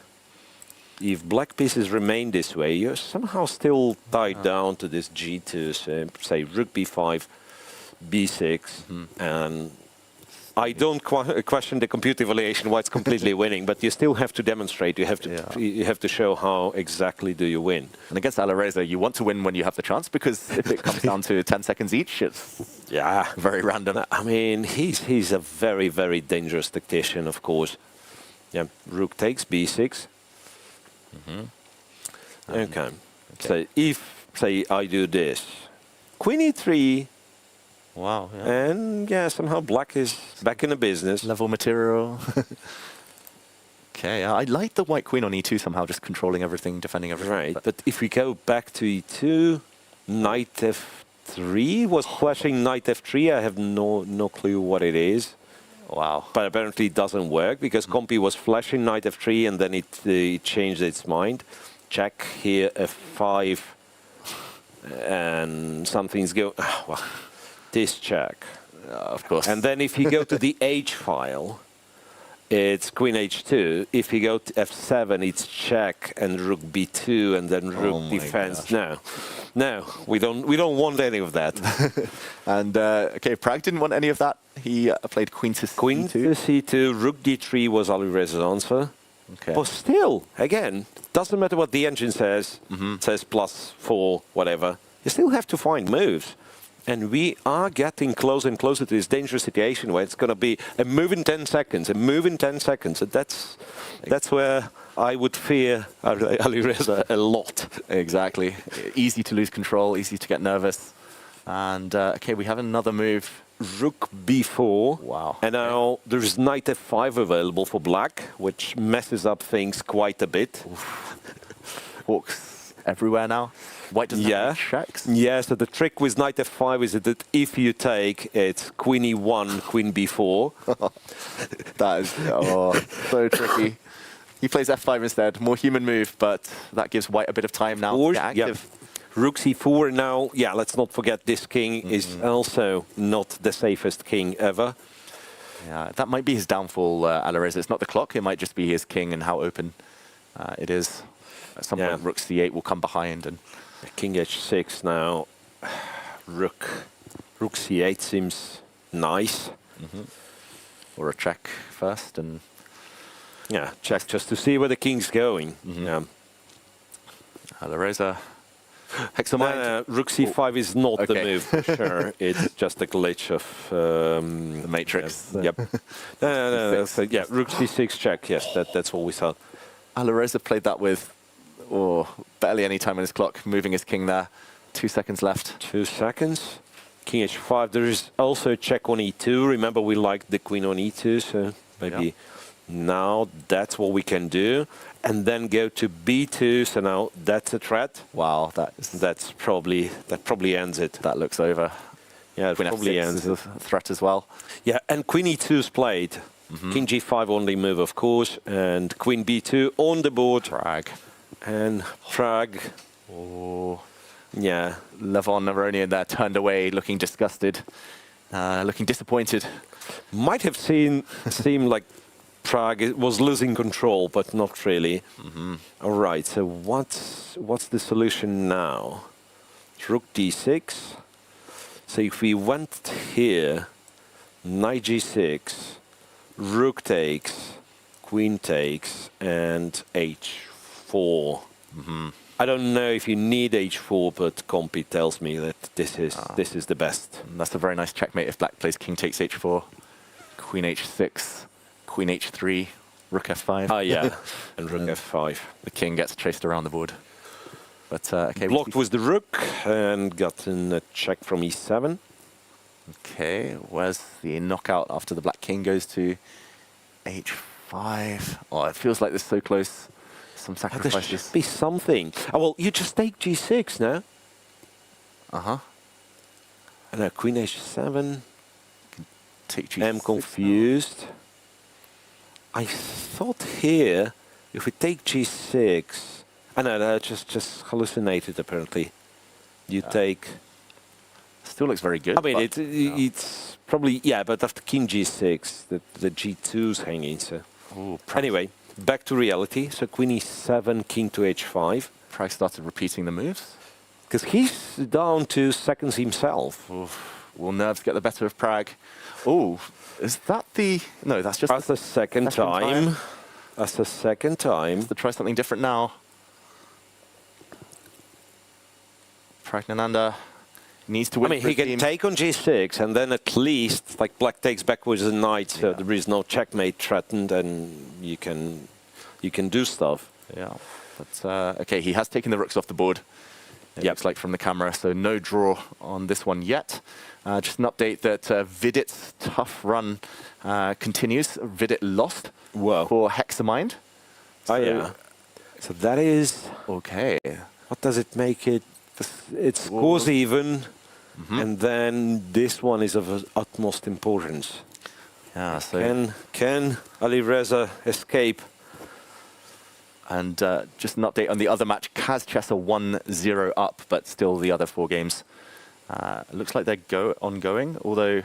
if black pieces remain this way, you're somehow still tied down to this g2, so say rook b5, b6, and I don't question the computer evaluation why it's completely winning, but you still have to demonstrate. You have to show how exactly do you win. And against Alireza, you want to win when you have the chance, because if it comes down to 10 seconds each, it's very random. I mean, he's a very, very dangerous tactician, of course. Yeah, rook takes b6. Okay. So if, say, I do this, queen e3, wow, and yeah, somehow black is back in the business. Level material. Okay, I like the white queen on e2 somehow, just controlling everything, defending everything. Right, but if we go back to e2, knight f3 was flashing knight f3. I have no clue what it is. Wow. But apparently it doesn't work because Compi was flashing knight f3 and then it changed its mind. Check here f5 and something's going. Well, this check. Of course. And then if you go to the h file, it's queen h2. If you go to f7, it's check and rook b2 and then rook defense. No, we don't want any of that. And okay, Pragg didn't want any of that. He played queen to c2. Queen to c2, rook d3 was Alireza's answer. Okay. But still, again, doesn't matter what the engine says, says +4, whatever. You still have to find moves. And we are getting closer and closer to this dangerous situation where it's going to be a move in 10 seconds, a move in 10 seconds. And that's where I would fear Alireza a lot. Exactly. Easy to lose control, easy to get nervous. And okay, we have another move. Rook b4. Wow. And now there's knight f5 available for black, which messes up things quite a bit. Walks everywhere now. White doesn't have any checks. Yeah, so the trick with knight f5 is that if you take, it's queen e1, queen b4. That is so tricky. He plays f5 instead. More human move, but that gives white a bit of time now to get active. Rook c4 and now, yeah, let's not forget this king is also not the safest king ever. Yeah, that might be his downfall, Alireza. It's not the clock, it might just be his king and how open it is. At some point, rook c8 will come behind. And king h6 now. Rook c8 seems nice. Or a check first. And yeah, check just to see where the king's going. Alireza. Rook c5 is not the move for sure. It's just a glitch of the matrix. Yep. No. So, yeah, rook c6 check. Yes, that's what we saw. Alireza played that with barely any time on his clock, moving his king there. 2 seconds left. 2 seconds. King h5. There is also a check on e2. Remember, we liked the queen on e2, so maybe now that's what we can do. And then go to b2. So now that's a threat. Wow, that probably ends it. That looks over. Yeah, it probably ends a threat as well. Yeah, and queen e2 is played. King g5 only move, of course, and queen b2 on the board. Pragg. And Pragg. Oh, yeah. Levon Aronian there turned away, looking disgusted, looking disappointed. Might have seemed like Pragg was losing control, but not really. All right, so what's the solution now? Rook d6. So if we went here, knight g6, rook takes, queen takes, and h4. I don't know if you need h4, but Compi tells me that this is the best. That's a very nice checkmate if black plays king takes h4, queen h6. Queen h3, rook f5. Oh, yeah, and rook f5. The king gets chased around the board. But okay, blocked with the rook and gotten a check from e7. Okay, where's the knockout after the black king goes to h5? Oh, it feels like this is so close. Some sacrifices. There should be something. Oh, well, you just take g6 now. And now queen h7. Take g6. I'm confused. I thought here, if we take g6, no, just hallucinated apparently. You take. Still looks very good. I mean, it's probably but after king g6, the g2's hanging. So anyway, back to reality. So queen e7, king to h5. Pragg started repeating the moves because he's down 2 seconds himself. Will nerves get the better of Pragg? Oh. Is that the... No, that's just... That's the second time. That's the second time. Let's try something different now. Pragnananda needs to win. I mean, he can take on g6, and then at least, like, black takes back with the knight, so there is no checkmate threatened, and you can you can do stuff. Yeah. But, okay, he has taken the rooks off the board. It looks like from the camera, so no draw on this one yet. Just an update that Vidit's tough run continues. Vidit lost for Hexamind. So, yeah. So that is... Okay. What does it make it? It scores even, and then this one is of utmost importance. Yeah, so... Can Alireza escape? And just an update on the other match. Kaz Chess are 1-0 up, but still the other 4 games. It looks like they're ongoing, although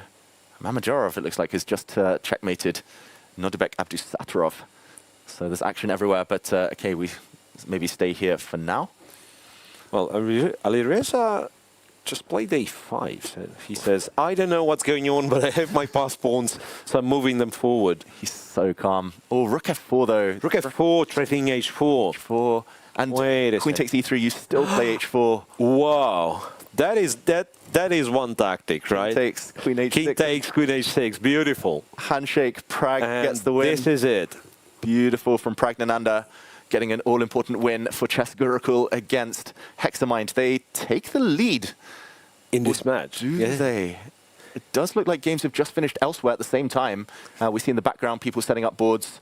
Mamedyarov, it looks like, has just checkmated Nodibek Abdusattorov. So there's action everywhere, but okay, we maybe stay here for now. Well, Alireza just played a5. So he says, I don't know what's going on, but I have my pass pawns, so I'm moving them forward. He's so calm. Oh, Rook F4 though. Rook F4, threatening H4. H4. And Queen takes E3, you still play H4. Wow. That is one tactic, right? King takes Queen H6. King takes Queen H6. Beautiful. Handshake. Pragg gets the win. This is it. Beautiful from Pragnananda, getting an all-important win for Chess Gurukul against Hexamind. They take the lead in this match. Do they? It does look like games have just finished elsewhere at the same time. We see in the background people setting up boards.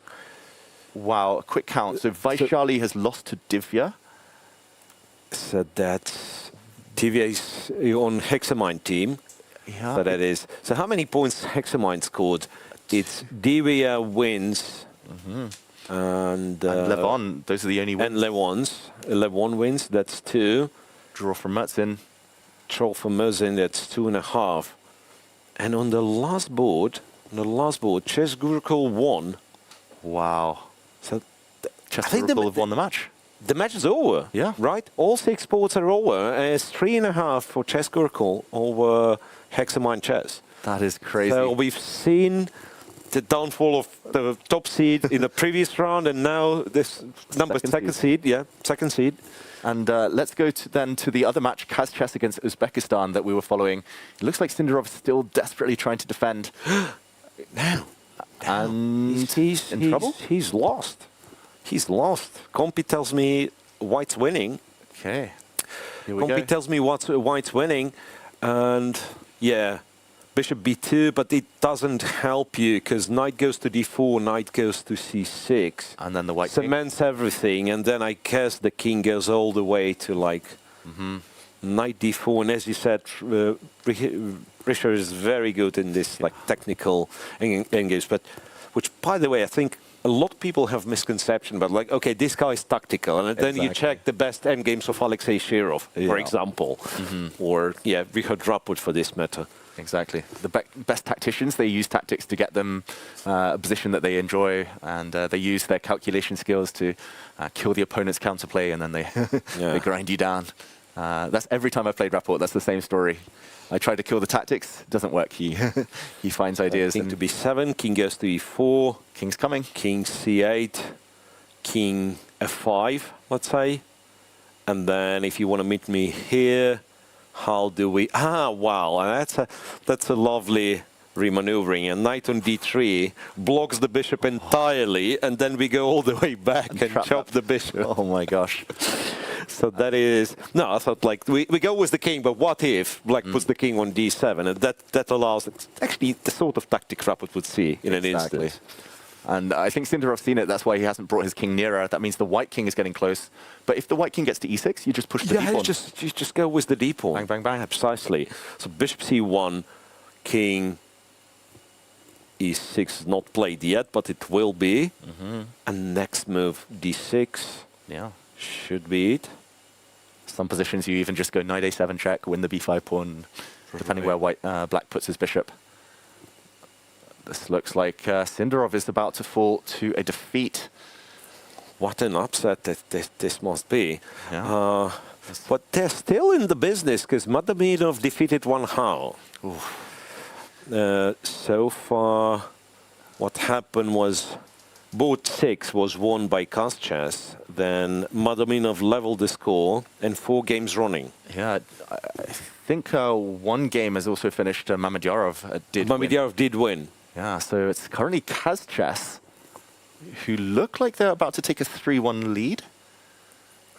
Wow, a quick count. So Vaishali has lost to Divya. So that's Divya is on Hexamind team. Yeah. So that is. So how many points Hexamind scored? It's Divya wins. And Levon, those are the only And ones. Levon wins, that's 2. Draw from Merzin. Draw from Merzin, that's 2.5. And on the last board, Chess Gurukul won. Wow. So Chess Gurukul have won the match. The match is over. Yeah. Right? All 6 boards are over. It's 3.5 for Chess Gurukul over Hexamind Chess. That is crazy. So we've seen the downfall of the top seed in the previous round, and now this number second seed. Yeah, second seed. And let's go then to the other match, Kaz Chess against Uzbekistan, that we were following. It looks like Sindarov is still desperately trying to defend. And he's in trouble? He's lost. He's lost. Compi tells me White's winning. Okay. Here we go. Compi tells me White's winning, and yeah. Bishop b2, but it doesn't help you because knight goes to d4, knight goes to c6. And then the white king. Cements everything, and then I guess the king goes all the way to like knight d4. And as you said, Richard is very good in this like technical engage, but which, by the way, I think a lot of people have misconception, but like, okay, this guy is tactical, and then you check the best endgames of Alexei Shirov, for example, or Richard Rapport for this matter. Exactly. The best tacticians, they use tactics to get them a position that they enjoy, and they use their calculation skills to kill the opponent's counterplay, and then they, they grind you down. That's every time I've played Rapport, that's the same story. I try to kill the tactics, it doesn't work. He finds ideas. King to b7, king goes to e4. King's coming. King c8, king f5, let's say. And then if you want to meet me here, how do we... wow, that's a lovely remaneuvering. And knight on d3 blocks the bishop entirely, and then we go all the way back and chop the bishop. Oh my gosh. So that is... No, I thought like, we go with the king, but what if Black puts the king on d7? And that allows... actually the sort of tactic Rapport would see in an instant. And I think Sindarov's seen it, that's why he hasn't brought his king nearer. That means the white king is getting close. But if the white king gets to e6, you just push the d-pawn. You just go with the d-pawn. Bang, bang, bang. Precisely. So bishop c1, king e6 is not played yet, but it will be. And next move, d6. Yeah. Should be it. Some positions you even just go knight a7 check, win the b5 pawn, depending where black puts his bishop. This looks like Sindarov is about to fall to a defeat. What an upset this must be. Yeah. But they're still in the business because Madaminov defeated Wang Hao. So far, what happened was board 6 was won by Kaz Chess. Then Madaminov leveled the score and 4 games running. Yeah, I think one game has also finished. Mamedyarov did win. Did win. Yeah, so it's currently Kaz Chess who look like they're about to take a 3-1 lead.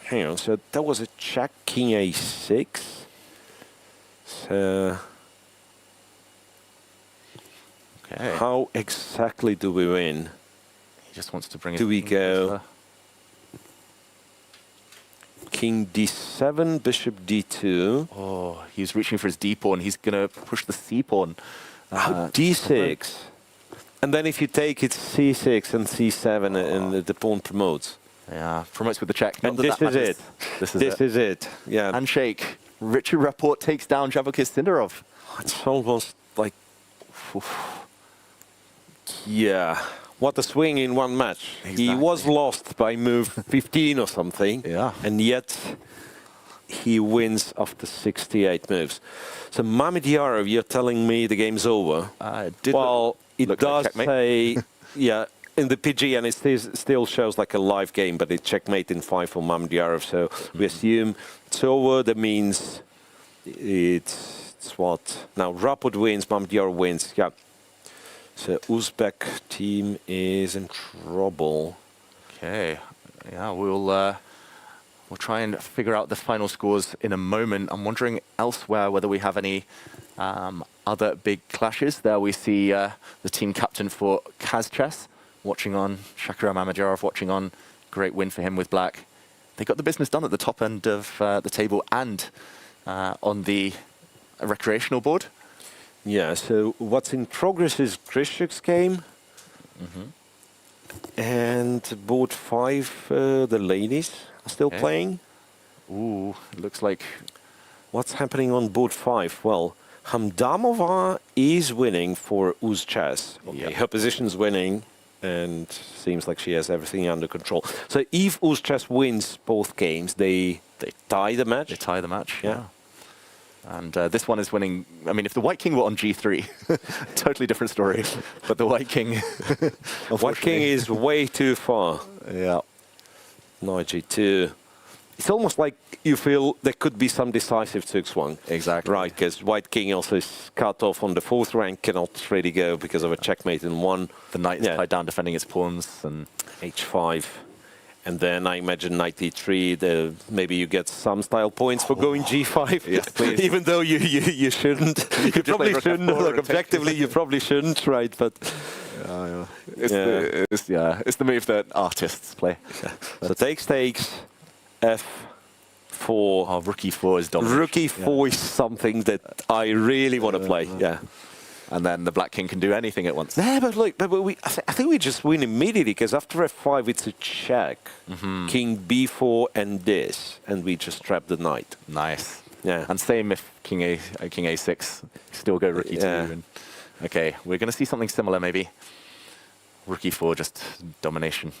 Hang on, so that was a check, king a6. So okay. How exactly do we win? He just wants to bring it. Do we go king d7, bishop d2? Oh, he's reaching for his d pawn. He's gonna push the c pawn. d6. And then if you take it c6 and c7 and the pawn promotes. Yeah, promotes with the check. And this is it. This is it. Yeah. Handshake. Richard Rapport takes down Javokis Sindarov. It's almost like, yeah. What a swing in one match. Exactly. He was lost by move 15 or something. Yeah. And yet he wins after 68 moves. So Mamedyarov, you're telling me the game's over? Well, it does say, yeah, in the PG, and it still shows like a live game, but it's checkmate in 5 for Mamedyarov. So we assume it's over. That means it's what? Now Rapport wins, Mamedyarov wins. Yeah. So Uzbek team is in trouble. Okay. Yeah, we'll try and figure out the final scores in a moment. I'm wondering elsewhere whether we have any other big clashes. There we see the team captain for Kazchess watching on, Shakira Mamedyarov watching on. Great win for him with black. They got the business done at the top end of the table and on the recreational board. Yeah, so what's in progress is Krishuk's game. And board 5, the ladies are still playing. Ooh, it looks like... What's happening on board 5? Well, Hamdamova is winning for Uzchess. Okay, her position's winning, and seems like she has everything under control. So if Uzchess wins both games, they tie the match. They tie the match, yeah. And this one is winning. I mean, if the White King were on G3, totally different story. But the White King... White King is way too far. Yeah. Knight G2. It's almost like you feel there could be some decisive 6-1. Exactly. Right, because White King also is cut off on the 4th rank, cannot really go because of a checkmate in 1. The Knight is tied down defending its pawns. And H5. And then I imagine Knight E3, maybe you get some style points for going G5. Yes, please. Even though you shouldn't. You probably shouldn't. Like, objectively, you probably shouldn't, right? But it's the move that artists play. So takes, F4. Oh, rook E4 is dominant. Rook E4 is something that I really want to play. Yeah. And then the Black King can do anything at once. Yeah, but look, I think we just win immediately because after F5 it's a check. King B4 and this, and we just trap the knight. Nice. Yeah. And same if King A6, still go Rook E2. And, okay, we're going to see something similar maybe. Rook E4, just domination.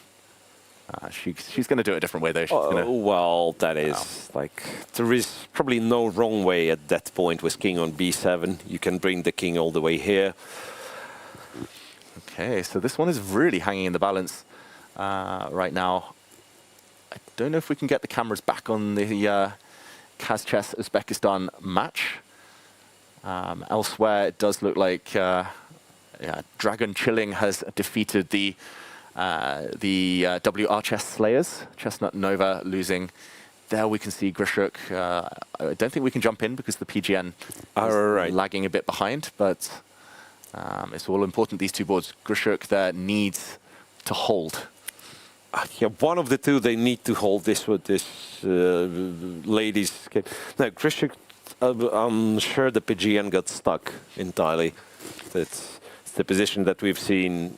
She's going to do it a different way though. She's gonna... Well, that is like, there is probably no wrong way at that point with King on B7. You can bring the King all the way here. Okay, so this one is really hanging in the balance right now. I don't know if we can get the cameras back on the Kazchess Uzbekistan match. Elsewhere, it does look like Dragon Chilling has defeated the WR Chess Slayers. Chestnut Nova losing. There we can see Grishuk. I don't think we can jump in because the PGN is lagging a bit behind, but it's all important, these two boards. Grishuk there needs to hold. Yeah, one of the two they need to hold this with this ladies game. No, Grishuk, I'm sure the PGN got stuck entirely. It's the position that we've seen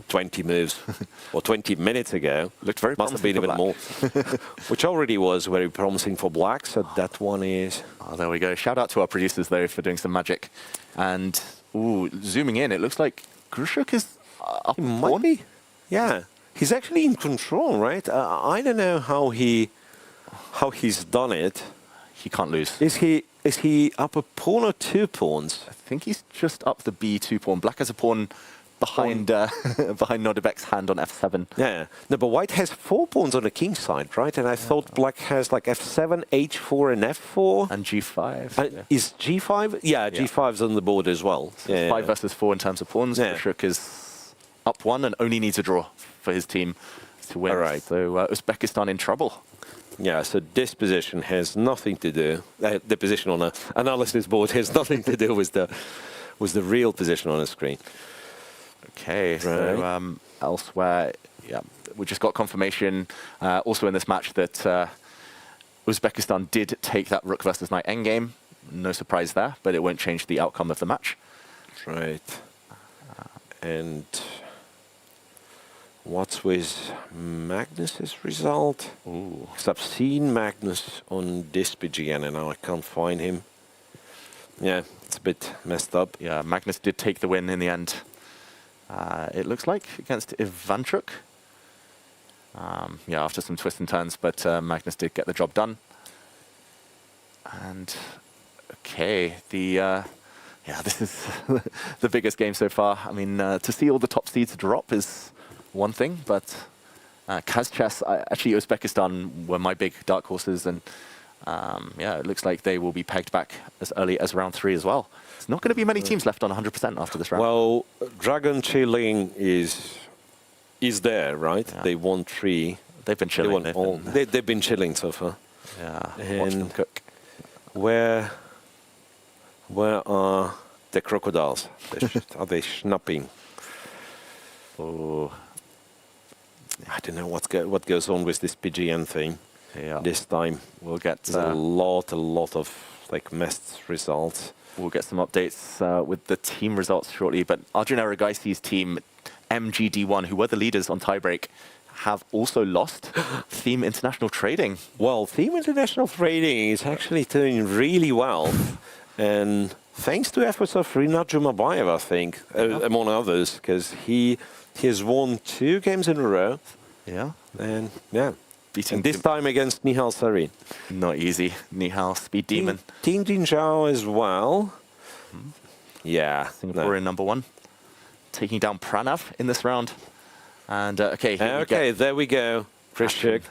20 moves or 20 minutes ago. Looked very must have been even more. Which already was very promising for black, so that one is... Oh, there we go. Shout out to our producers, though, for doing some magic. And, ooh, zooming in, it looks like Grishuk is up might be. Yeah. He's actually in control, right? I don't know how he's done it. He can't lose. Is he up a pawn or 2 pawns? I think he's just up the B2 pawn. Black has a pawn behind behind Nodebek's hand on F7. Yeah. No, but White has 4 pawns on the king side, right? And I thought Black has like F7, H4, and F4. And G5. Is G5? Yeah, G5's on the board as well. So 5 versus 4 in terms of pawns. Grishuk is up 1 and only needs a draw for his team to win. All right. So Uzbekistan in trouble. Yeah, so this position has nothing to do. The position on the analysis board has nothing to do with the real position on the screen. Okay, right. so elsewhere, yeah, we just got confirmation also in this match that Uzbekistan did take that rook versus knight endgame. No surprise there, but it won't change the outcome of the match. Right. And what's with Magnus's result? Because I've seen Magnus on this BGN and now I can't find him. Yeah, it's a bit messed up. Yeah, Magnus did take the win in the end. It looks like against Ivanchuk. Yeah, after some twists and turns, but Magnus did get the job done. And okay, yeah, this is the biggest game so far. I mean, to see all the top seeds drop is one thing, but Kazchess, actually Uzbekistan were my big dark horses, and yeah, it looks like they will be pegged back as early as round 3 as well. There's not going to be many teams left on 100% after this round. Well, Dragon chilling is there, right? Yeah. They won 3. They've been chilling. They've been chilling so far. Yeah, and watch them cook. Where are the crocodiles? Are they schnapping? Oh, I don't know what goes on with this PGN thing. Yeah. This time we'll get a lot of like messed results. We'll get some updates with the team results shortly. But Arjun Aragaisi's team, MGD1, who were the leaders on tiebreak, have also lost Theme International Trading. Well, Theme International Trading is actually doing really well, and thanks to efforts of Rinat Jumabayev, I think, among others, because he has won 2 games in a row. Yeah. And yeah, beating this time against Nihal Sarin. Not easy. Nihal, Speed Demon. Team Jinzhao as well. Yeah. Singaporean #1. Taking down Pranav in this round. And okay, there we go. Krishuk.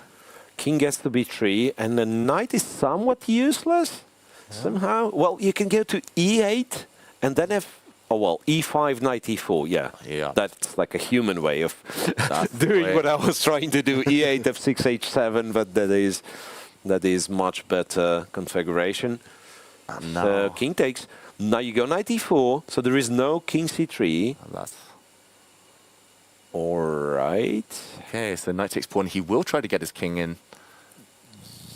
King gets to B3, and the knight is somewhat useless somehow. Well, you can go to E8, and then have E5, knight E4. Yeah, that's like a human way of doing what I was trying to do. E8, F6, H7, but that is much better configuration. So king takes. Now you go knight E4, so there is no king C3. That's all right. Okay, so knight takes pawn. He will try to get his king in.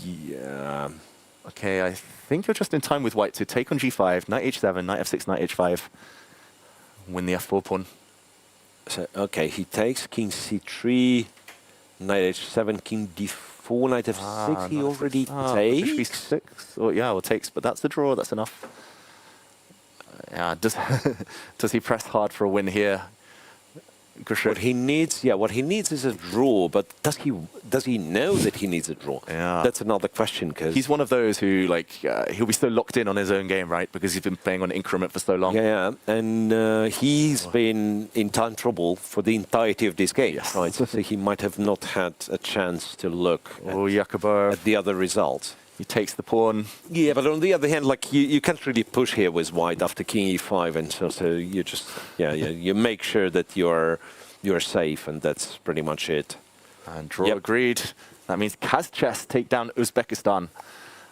Yeah. Okay, I think you're just in time with white to take on G5, knight H7, knight F6, knight H5. Win the F4 pawn. So, okay, he takes king C3, knight H7, king D4, knight F6. He already takes. B6. Oh, yeah, well, takes, but that's the draw. That's enough. Yeah, does he press hard for a win here? What he needs is a draw, but does he know that he needs a draw? Yeah, that's another question. Because he's one of those who he'll be so locked in on his own game, right? Because he's been playing on increment for so long. Yeah, and he's been in time trouble for the entirety of this game, right? So he might have not had a chance to look at the other results. He takes the pawn. Yeah, but on the other hand, like you can't really push here with white after king e5, and so you just you make sure that you're safe, and that's pretty much it. And draw agreed. That means Kazchess take down Uzbekistan,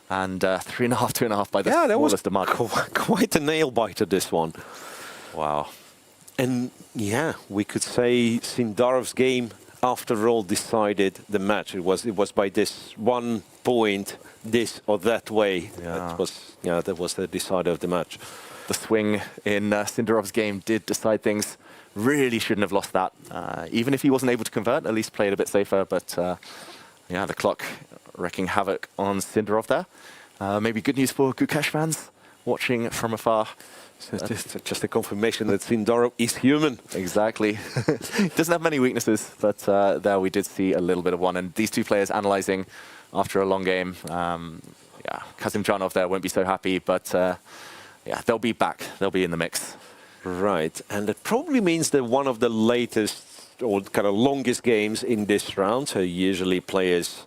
and 3.5, 2.5 by the smallest amount. Quite a nail biter, this one. Wow. And yeah, we could say Sindarov's game after all decided the match. It was by this 1 point, this or that way. Yeah. That was the decider of the match. The swing in Sindarov's game did decide things. Really shouldn't have lost that. Even if he wasn't able to convert, at least played a bit safer. But yeah, the clock wreaking havoc on Sindarov there. Maybe good news for Gukesh fans watching from afar. So just a confirmation that Sindarov is human. Exactly. Doesn't have many weaknesses, but there we did see a little bit of one. And these two players analyzing after a long game. Yeah, Kazimjanov there won't be so happy, but yeah, they'll be back. They'll be in the mix. Right, and that probably means that one of the latest or kind of longest games in this round. So usually players,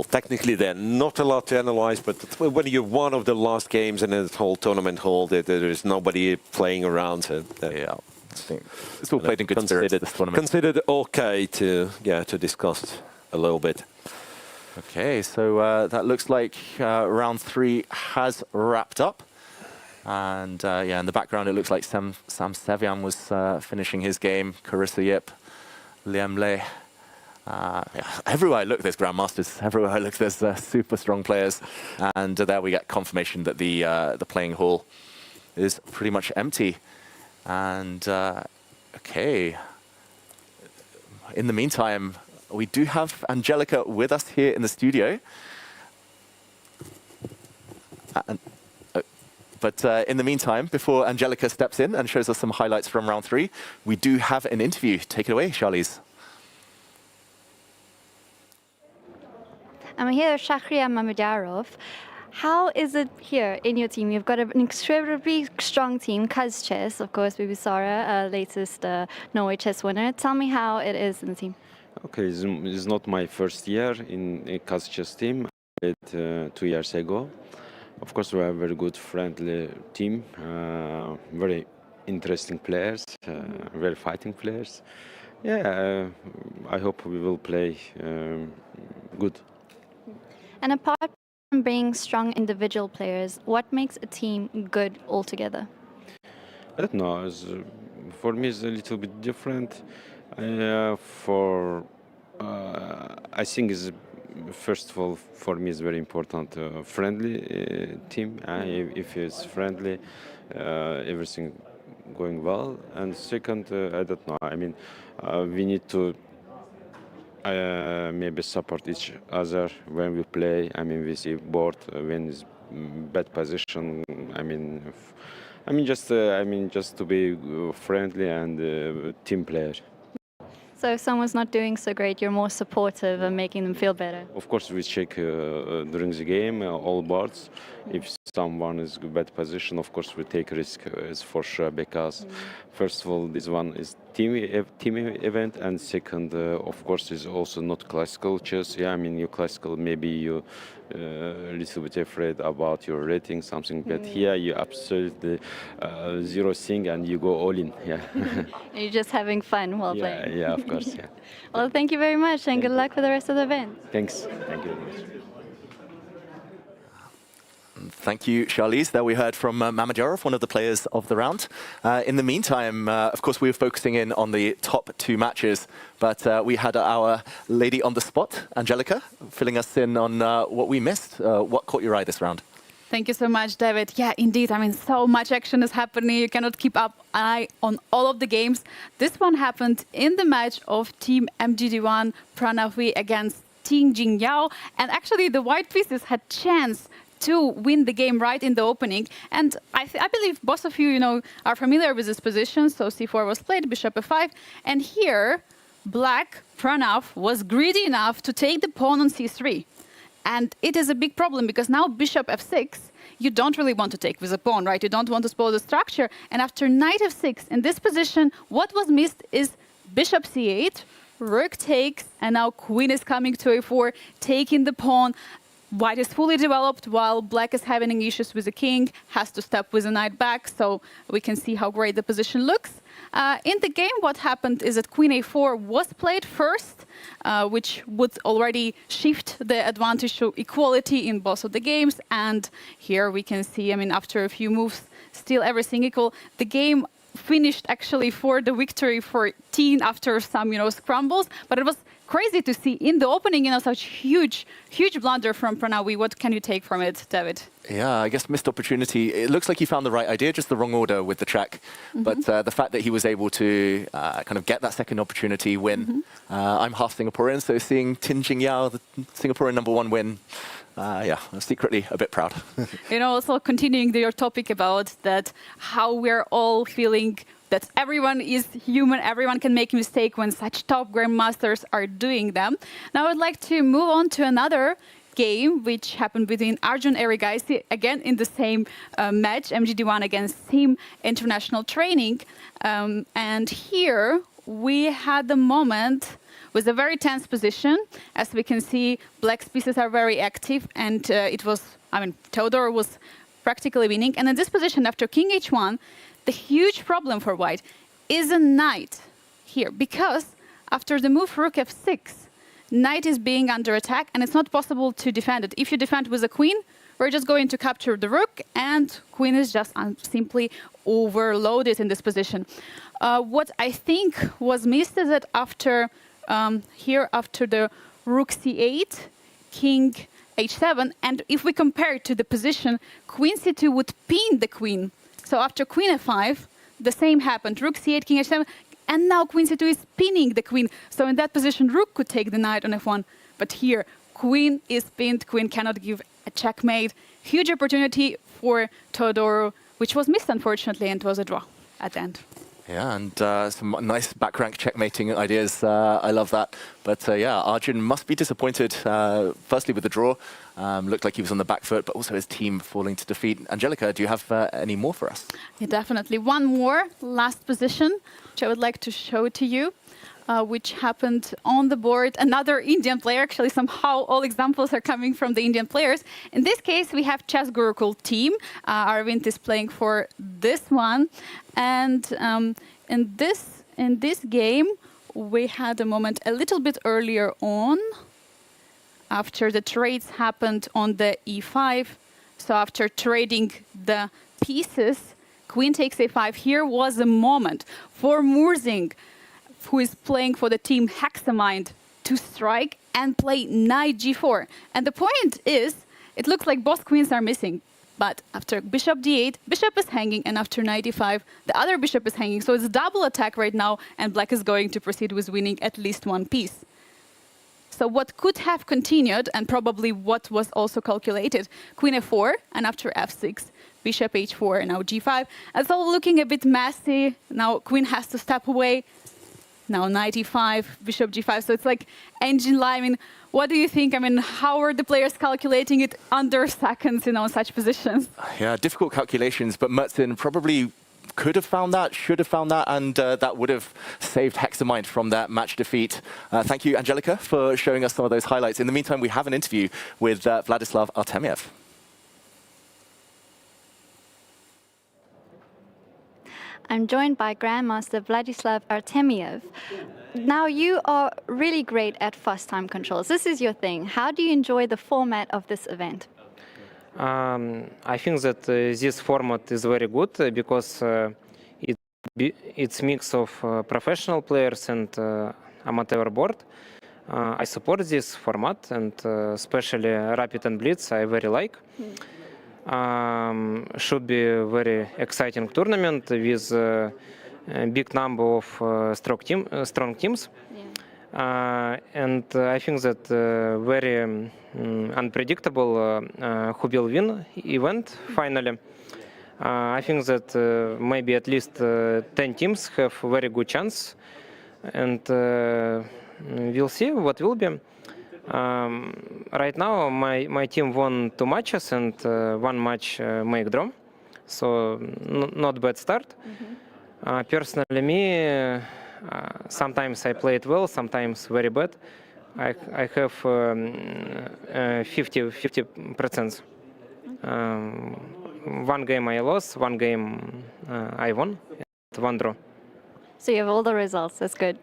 technically they're not allowed to analyze, but when you're one of the last games in the whole tournament hall, there is nobody playing around. So yeah, think it's all played in good spirits, this tournament. Considered okay to discuss a little bit. Okay, so that looks like round 3 has wrapped up. And yeah, in the background, it looks like Sam Savian was finishing his game. Carissa Yip, Liam Le. Yeah, everywhere I look, there's grandmasters. Everywhere I look, there's super strong players. And there we get confirmation that the playing hall is pretty much empty. And okay, in the meantime, we do have Angelica with us here in the studio. But in the meantime, before Angelica steps in and shows us some highlights from round 3, we do have an interview. Take it away, Charlize. I'm here with Shahriar Mamedyarov. How is it here in your team? You've got an incredibly strong team, Kaz Chess, of course, Bibisara, latest Norway chess winner. Tell me how it is in the team. Okay, it's not my first year in a Kaz Chess team. I played 2 years ago. Of course, we have a very good, friendly team, very interesting players, very fighting players. Yeah, I hope we will play good. And apart from being strong individual players, what makes a team good altogether? I don't know. For me, it's a little bit different. I think it's, first of all, for me, it's very important friendly team. If it's friendly, everything going well. And second, I don't know. I mean, we need to maybe support each other when we play. I mean, we see board when it's bad position. I mean, just to be friendly and team player. So if someone's not doing so great, you're more supportive and making them feel better. Of course, we check during the game all boards. If someone is in bad position, of course, we take risk for sure, because first of all, this one is team event, and second, of course, is also not classical chess. Yeah, I mean, you classical, maybe you a little bit afraid about your rating, something, but here you absolutely zero thing and you go all in. Yeah. You're just having fun while playing. Yeah, of course. Yeah. Well, thank you very much, and good luck for the rest of the event. Thanks. Thank you very much. Thank you, Charlize. There we heard from Mamedyarov, one of the players of the round. In the meantime, of course, we were focusing in on the top 2 matches, but we had our lady on the spot, Angelica, filling us in on what we missed. What caught your eye this round? Thank you so much, David. Yeah, indeed. I mean, so much action is happening. You cannot keep up an eye on all of the games. This one happened in the match of Team MGD1 Pranav against Team Jingyao. And actually, the white pieces had chance to win the game right in the opening. And I believe both of you, are familiar with this position. So C4 was played, Bishop F5. And here, Black, Pranav, was greedy enough to take the pawn on C3. And it is a big problem because now Bishop F6, you don't really want to take with a pawn, right? You don't want to spoil the structure. And after Knight F6, in this position, what was missed is Bishop C8, Rook takes, and now Queen is coming to A4, taking the pawn. White is fully developed while Black is having issues with the king, has to step with the knight back, so we can see how great the position looks. In the game, what happened is that Queen A4 was played first, which would already shift the advantage to equality in both of the games. And here we can see, I mean, after a few moves, still everything equal. The game finished actually for the victory for Teen after some, scrambles, but it was crazy to see in the opening, such huge blunder from Pranav. What can you take from it, David? Yeah, I guess missed opportunity. It looks like he found the right idea, just the wrong order with the track. But the fact that he was able to kind of get that second opportunity win. I'm half Singaporean, so seeing Tin Jingyao, the Singaporean #1 win, yeah, I'm secretly a bit proud. Also continuing your topic about that, how we're all feeling that everyone is human, everyone can make a mistake when such top grandmasters are doing them. Now I'd like to move on to another game which happened between Arjun Erigaisi, again in the same match, MGD1 against Team International Training. And here we had the moment with a very tense position. As we can see, Black's pieces are very active, and Theodor was practically winning. And in this position, after King H1, the huge problem for White, is a knight here, because after the move rook f6, knight is being under attack, and it's not possible to defend it. If you defend with a queen, we're just going to capture the rook, and queen is just simply overloaded in this position. What I think was missed is that after after the rook c8, king h7, and if we compare it to the position, queen c2 would pin the queen. So after queen f5, the same happened. Rook c8, king h7, and now queen c2 is pinning the queen. So in that position, rook could take the knight on f1. But here, queen is pinned. Queen cannot give a checkmate. Huge opportunity for Teodoro, which was missed, unfortunately, and it was a draw at the end. Yeah, and some nice back rank checkmating ideas. I love that. But yeah, Arjun must be disappointed, firstly with the draw. Looked like he was on the back foot, but also his team falling to defeat. Angelica, do you have any more for us? Yeah, definitely. One more, last position, which I would like to show to you, which happened on the board. Another Indian player, actually, somehow all examples are coming from the Indian players. In this case, we have Chess Gurukul team. Arvind is playing for this one. And in this game, we had a moment a little bit earlier on, after the trades happened on the e5. So after trading the pieces, queen takes a5. Here was a moment for Murzing, who is playing for the team Hexamind, to strike and play knight g4. And the point is, it looks like both queens are missing. But after bishop d8, bishop is hanging, and after knight e5, the other bishop is hanging. So it's a double attack right now, and black is going to proceed with winning at least one piece. So what could have continued, and probably what was also calculated, queen f4, and after f6, bishop h4, and now g5. It's all looking a bit messy. Now queen has to step away. Now knight e5, bishop g5. So it's like engine light. I mean, what do you think? I mean, how are the players calculating it under seconds, in such positions? Yeah, difficult calculations, but Mertzin probably could have found that, should have found that, and that would have saved Hexamind from that match defeat. Thank you, Angelica, for showing us some of those highlights. In the meantime, we have an interview with Vladislav Artemiev. I'm joined by Grandmaster Vladislav Artemiev. Now, you are really great at fast-time controls. This is your thing. How do you enjoy the format of this event? I think that this format is very good because it's a mix of professional players and amateur board. I support this format, and especially Rapid and Blitz I very like. Should be a very exciting tournament with a big number of strong teams. And I think that very unpredictable who will win event finally. I think that maybe at least 10 teams have very good chance, and we'll see what will be. Right now, my team won 2 matches and 1 match make draw, so not bad start. Personally, me, sometimes I play it well, sometimes very bad. I have 50%. One game I lost, one game I won, and 1 draw. So you have all the results. That's good.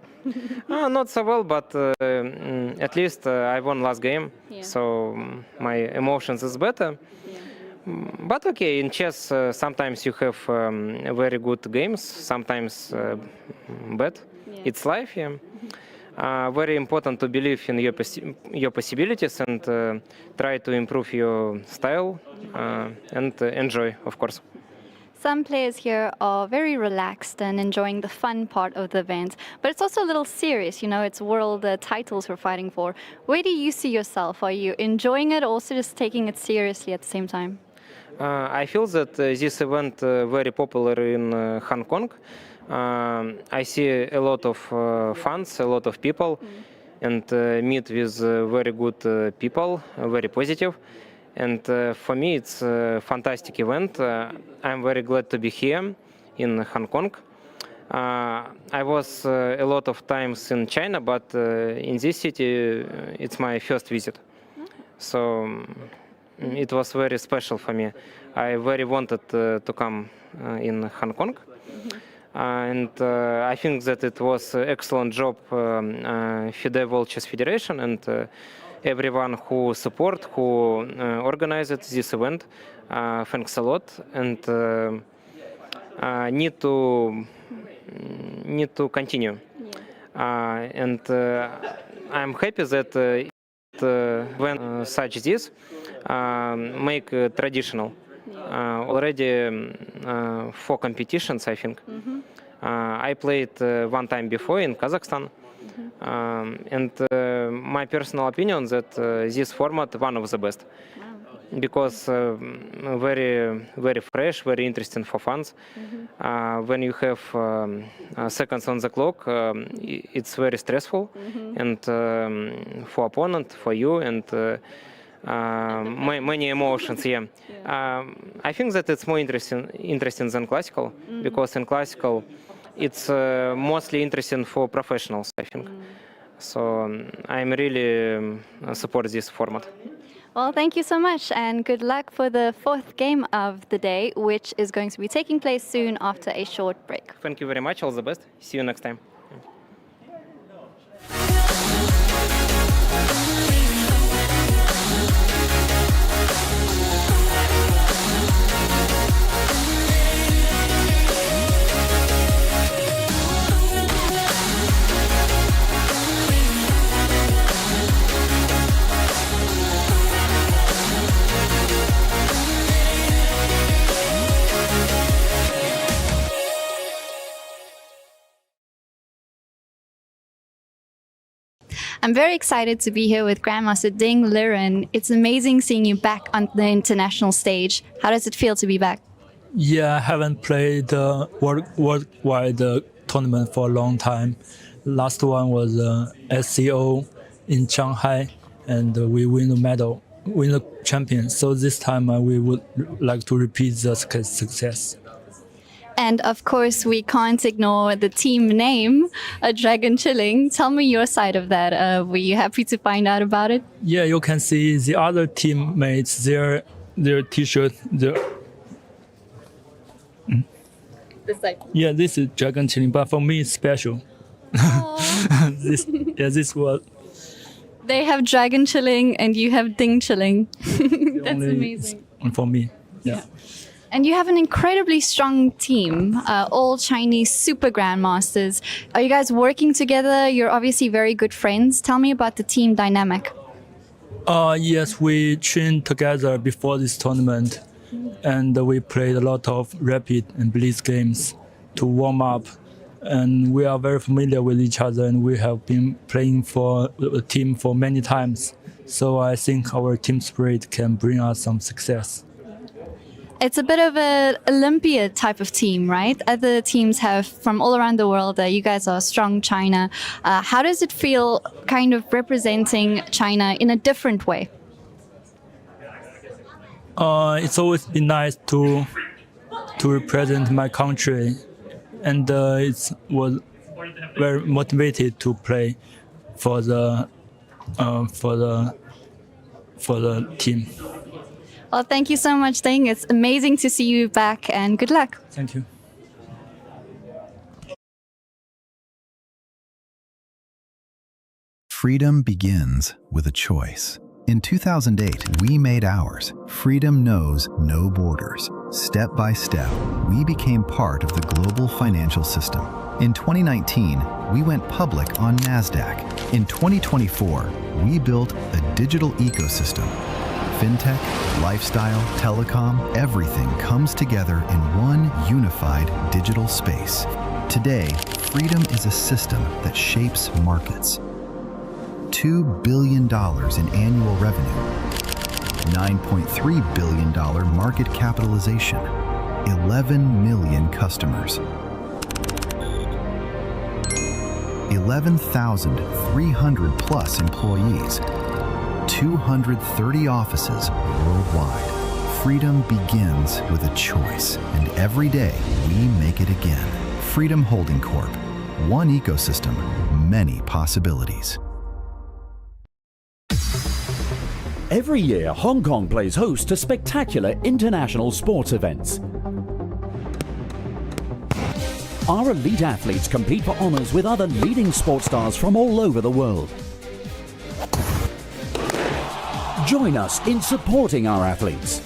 Not so well, but at least I won last game, so my emotions is better. But okay, in chess sometimes you have very good games, sometimes bad. It's life, yeah. Very important to believe in your possibilities and try to improve your style and enjoy, of course. Some players here are very relaxed and enjoying the fun part of the event, but it's also a little serious, it's world titles we're fighting for. Where do you see yourself? Are you enjoying it or also just taking it seriously at the same time? I feel that this event very popular in Hong Kong. I see a lot of fans, a lot of people, and meet with very good people, very positive. And for me, it's a fantastic event. I'm very glad to be here in Hong Kong. I was a lot of times in China, but in this city, it's my first visit. So it was very special for me. I very wanted to come in Hong Kong. And I think that it was an excellent job, FIDE World Chess Federation, and everyone who support, who organized this event. Thanks a lot, and need to continue. And I'm happy that when such this make traditional. Already 4 competitions, I think. I played one time before in Kazakhstan, and my personal opinion that this format one of the best, because very fresh, very interesting for fans. When you have seconds on the clock, it's very stressful, and for opponent, for you, and many emotions. Yeah, I think that it's more interesting than classical, because in classical it's mostly interesting for professionals, I think. So I'm really support this format. Well, thank you so much, and good luck for the 4th game of the day, which is going to be taking place soon after a short break. Thank you very much. All the best. See you next time. I'm very excited to be here with Grandmaster Ding Liren. It's amazing seeing you back on the international stage. How does it feel to be back? Yeah, I haven't played the worldwide tournament for a long time. Last one was SCO in Shanghai, and we win the medal, win the champion. So this time we would like to repeat the success. And of course, we can't ignore the team name, Dragon Chilling. Tell me your side of that. Were you happy to find out about it? Yeah, you can see the other teammates, their T-shirt. Yeah, this is Dragon Chilling, but for me it's special. This was. They have Dragon Chilling and you have Ding Chilling. That's amazing. For me, yeah. And you have an incredibly strong team, all Chinese super grandmasters. Are you guys working together? You're obviously very good friends. Tell me about the team dynamic. Yes, we trained together before this tournament, and we played a lot of rapid and blitz games to warm up. And we are very familiar with each other, and we have been playing for a team for many times. So I think our team spirit can bring us some success. It's a bit of an Olympia type of team, right? Other teams have from all around the world. You guys are strong China. How does it feel kind of representing China in a different way? It's always been nice to represent my country, and it was very motivated to play for the team. Well, thank you so much, Ding. It's amazing to see you back, and good luck. Thank you. Freedom begins with a choice. In 2008, we made ours. Freedom knows no borders. Step by step, we became part of the global financial system. In 2019, we went public on NASDAQ. In 2024, we built a digital ecosystem. Fintech, lifestyle, telecom, everything comes together in one unified digital space. Today, freedom is a system that shapes markets. $2 billion in annual revenue, $9.3 billion market capitalization, 11 million customers, 11,300 plus employees, 230 offices worldwide. Freedom begins with a choice, and every day we make it again. Freedom Holding Corp. One ecosystem, many possibilities. Every year, Hong Kong plays host to spectacular international sports events. Our elite athletes compete for honors with other leading sports stars from all over the world. Join us in supporting our athletes.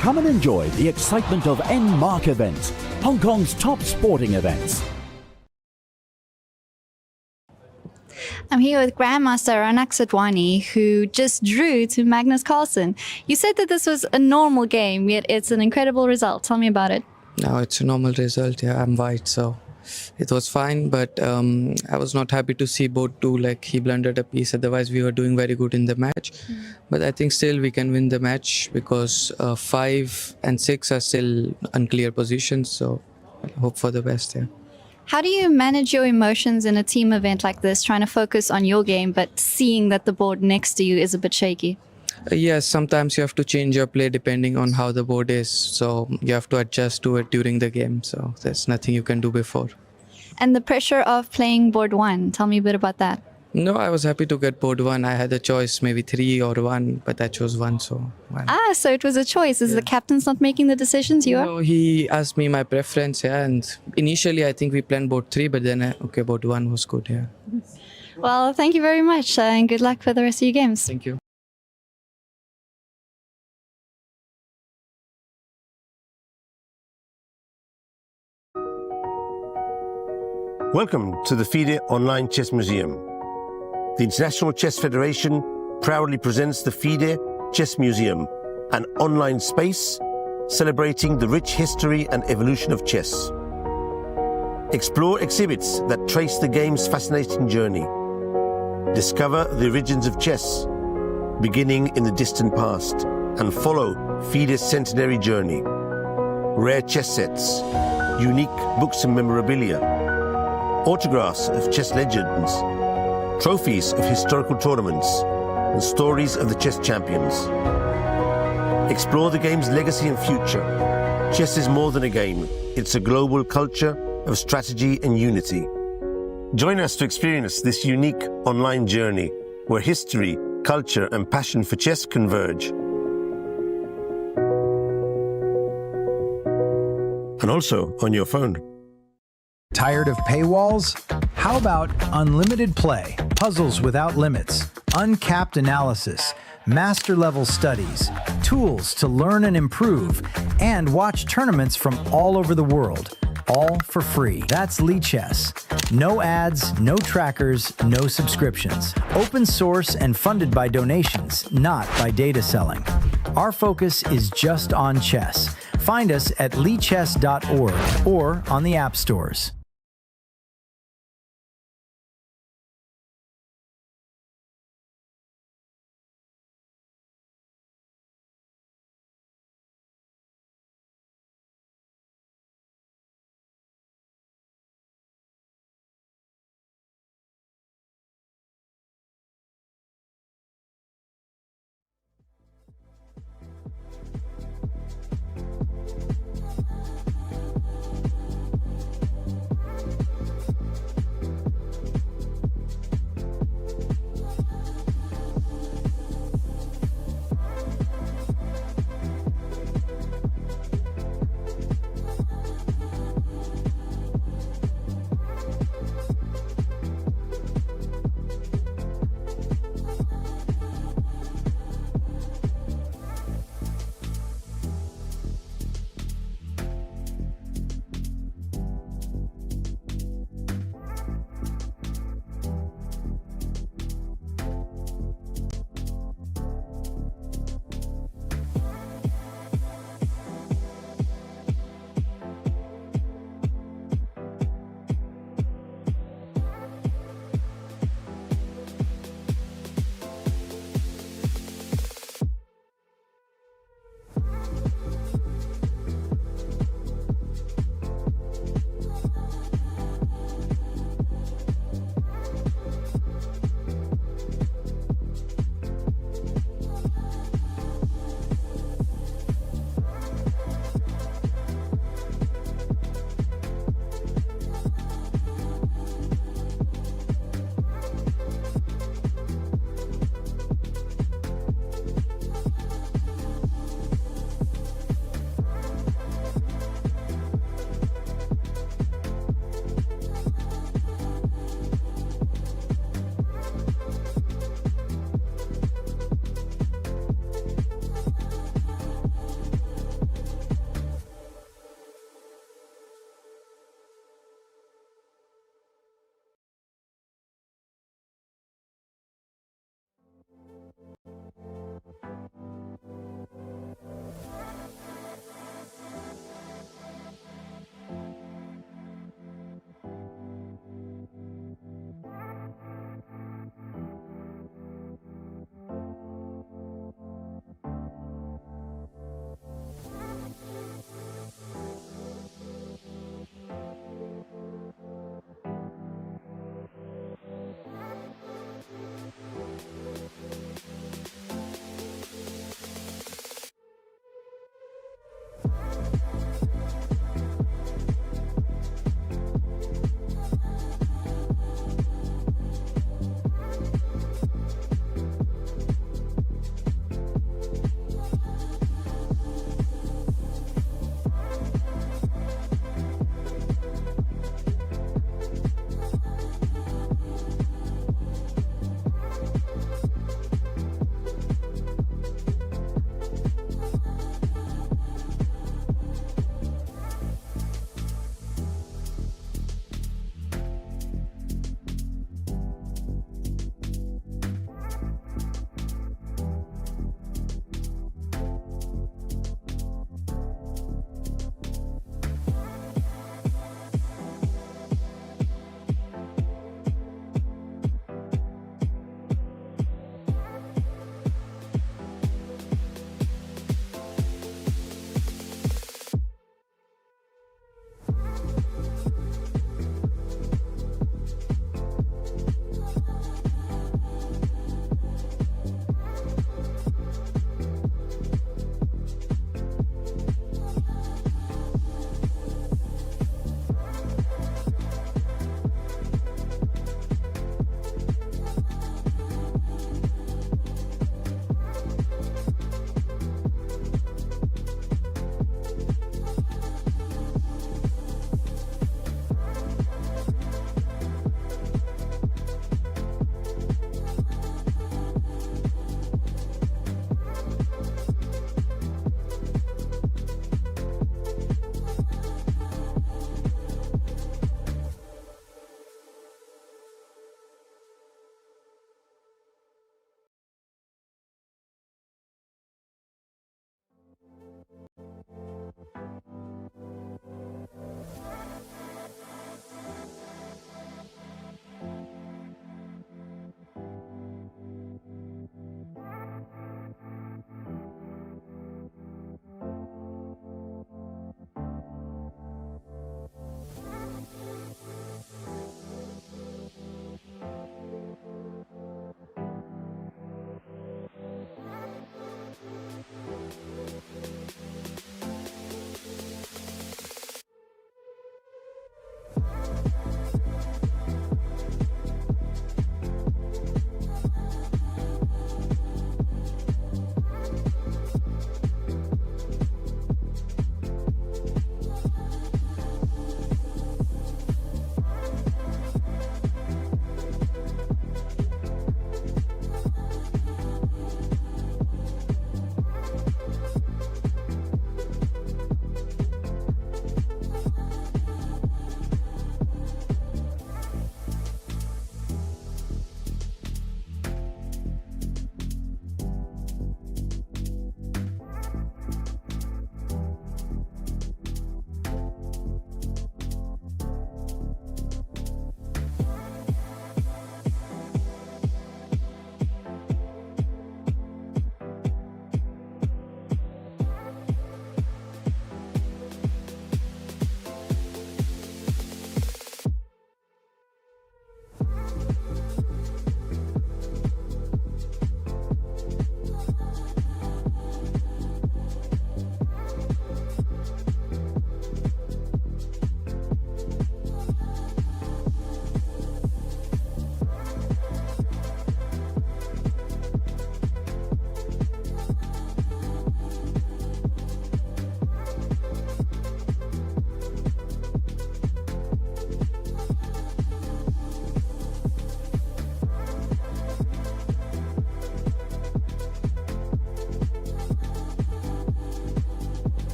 Come and enjoy the excitement of NMARC events, Hong Kong's top sporting events. I'm here with Grandmaster Ranak Sadwani, who just drew to Magnus Carlsen. You said that this was a normal game, yet it's an incredible result. Tell me about it. No, it's a normal result. Yeah, I'm white, so it was fine. But I was not happy to see both two. Like, he blundered a piece. Otherwise, we were doing very good in the match. But I think still we can win the match because 5 and 6 are still unclear positions. So I hope for the best. Yeah. How do you manage your emotions in a team event like this, trying to focus on your game, but seeing that the board next to you is a bit shaky? Yes, sometimes you have to change your play depending on how the board is. So you have to adjust to it during the game. So there's nothing you can do before. And the pressure of playing board 1, tell me a bit about that. No, I was happy to get board 1. I had a choice, maybe 3 or 1, but I chose 1, so 1. Ah, so it was a choice. Is the captain's not making the decisions? You are? No, he asked me my preference, yeah, and initially I think we planned board 3, but then, okay, board 1 was good, yeah. Well, thank you very much, and good luck for the rest of your games. Thank you. Welcome to the FIDE Online Chess Museum. The International Chess Federation proudly presents the FIDE Chess Museum, an online space celebrating the rich history and evolution of chess. Explore exhibits that trace the game's fascinating journey. Discover the origins of chess, beginning in the distant past, and follow FIDE's centenary journey. Rare chess sets, unique books and memorabilia, autographs of chess legends, trophies of historical tournaments, and stories of the chess champions. Explore the game's legacy and future. Chess is more than a game. It's a global culture of strategy and unity. Join us to experience this unique online journey where history, culture, and passion for chess converge. And also on your phone. Tired of paywalls? How about unlimited play, puzzles without limits, uncapped analysis, master-level studies, tools to learn and improve, and watch tournaments from all over the world, all for free? That's Lichess. No ads, no trackers, no subscriptions. Open source and funded by donations, not by data selling. Our focus is just on chess. Find us at lichess.org or on the app stores.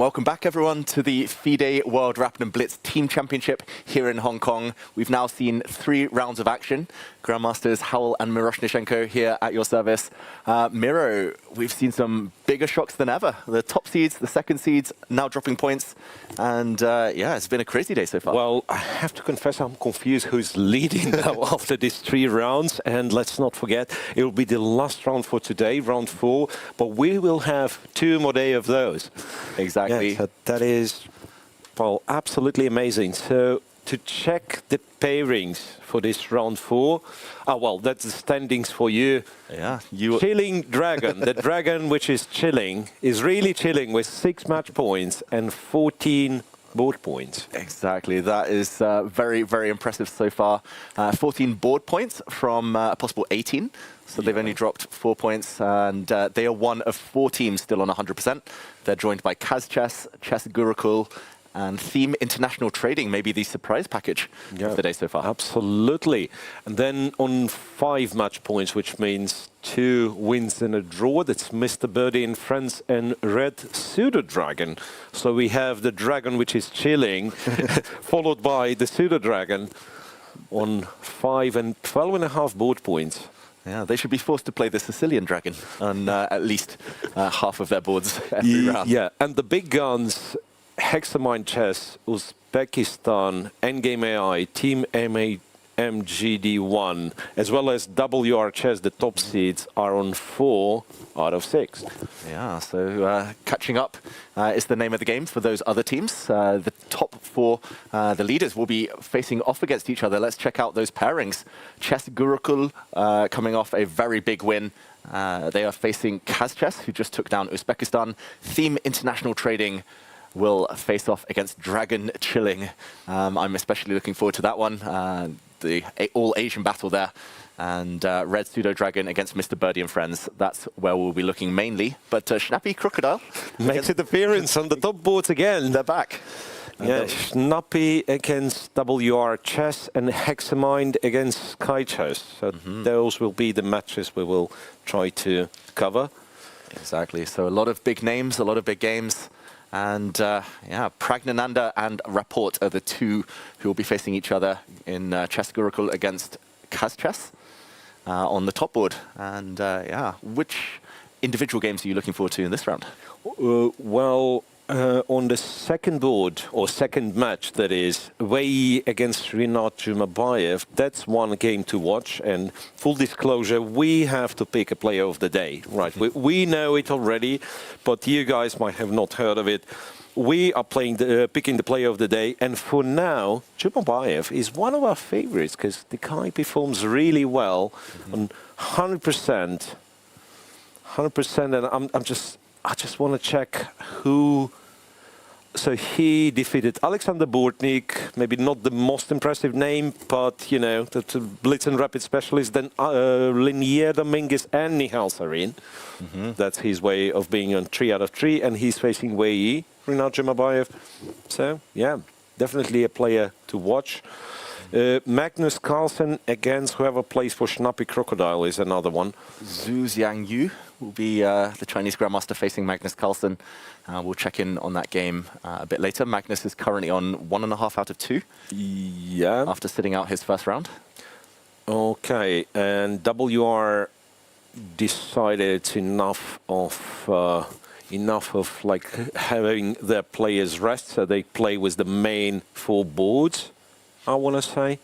welcome back, everyone, to the FIDE World Rapid and Blitz Team Championship here in Hong Kong. We've now seen 3 rounds of action. Grandmasters Howell and Miroshnichenko here at your service. Miro, we've seen some bigger shocks than ever. The top seeds, the second seeds, now dropping points. And yeah, it's been a crazy day so far. Well, I have to confess I'm confused who's leading now after these 3 rounds. And let's not forget, it will be the last round for today, round 4. But we will have 2 more days of those. Exactly. Yeah, so that is, well, absolutely amazing. So to check the pairings for this round 4, well, that's the standings for you. Yeah, Chilling Dragon, the dragon which is chilling, is really chilling with 6 match points and 14 board points. Exactly, that is very, very impressive so far. 14 board points from a possible 18. So they've only dropped 4 points, and they are one of 4 teams still on 100%. They're joined by Kaz Chess, Chess Gurukul, and Theme International Trading, maybe the surprise package of the day so far. Absolutely. And then on 5 match points, which means 2 wins and a draw, that's Mr. Birdie and Friends and Red Pseudo Dragon. So we have the dragon which is chilling, followed by the Pseudo Dragon on 5 and 12.5 board points. Yeah, they should be forced to play the Sicilian Dragon on at least half of their boards every round. Yeah, and the big guns, Hexamind Chess, Uzbekistan, Endgame AI, Team MGD1, as well as WR Chess, the top seeds, are on 4 out of 6. Yeah, so catching up is the name of the game for those other teams. The top 4, the leaders, will be facing off against each other. Let's check out those pairings. Chess Gurukul coming off a very big win. They are facing Kaz Chess, who just took down Uzbekistan. Theme International Trading will face off against Dragon Chilling. I'm especially looking forward to that one. The all-Asian battle there. And Red Pseudo Dragon against Mr. Birdie and Friends. That's where we'll be looking mainly. But Snappy Crocodile makes an appearance on the top boards again. They're back. Yeah, Snappy against WR Chess and Hexamind against Sky Chess. So those will be the matches we will try to cover. Exactly. So a lot of big names, a lot of big games. And yeah, Pragnananda and Rapport are the 2 who will be facing each other in Chess Gurukul against Kaz Chess on the top board. And yeah, which individual games are you looking forward to in this round? Well, on the second board, or second match, that is, Wei against Rinat Jumabayev, that's one game to watch. And full disclosure, we have to pick a player of the day, right? We know it already, but you guys might have not heard of it. We are picking the player of the day, and for now, Jumabayev is one of our favorites because the guy performs really well on 100%. 100%, and I just want to check who. So he defeated Alexander Bortnik, maybe not the most impressive name, but, you know, the Blitz and Rapid specialist, then Linier Dominguez and Nihal Sarin. That's his way of being on 3 out of 3, and he's facing Wei, Rinat Jumabayev. So, yeah, definitely a player to watch. Magnus Carlsen against whoever plays for Snappy Crocodile is another one. Zhu Xiangyu will be the Chinese Grandmaster facing Magnus Carlsen. We'll check in on that game a bit later. Magnus is currently on 1.5 out of 2. Yeah. After sitting out his first round. Okay, and WR decided it's enough of like having their players rest, so they play with the main 4 boards, I want to say.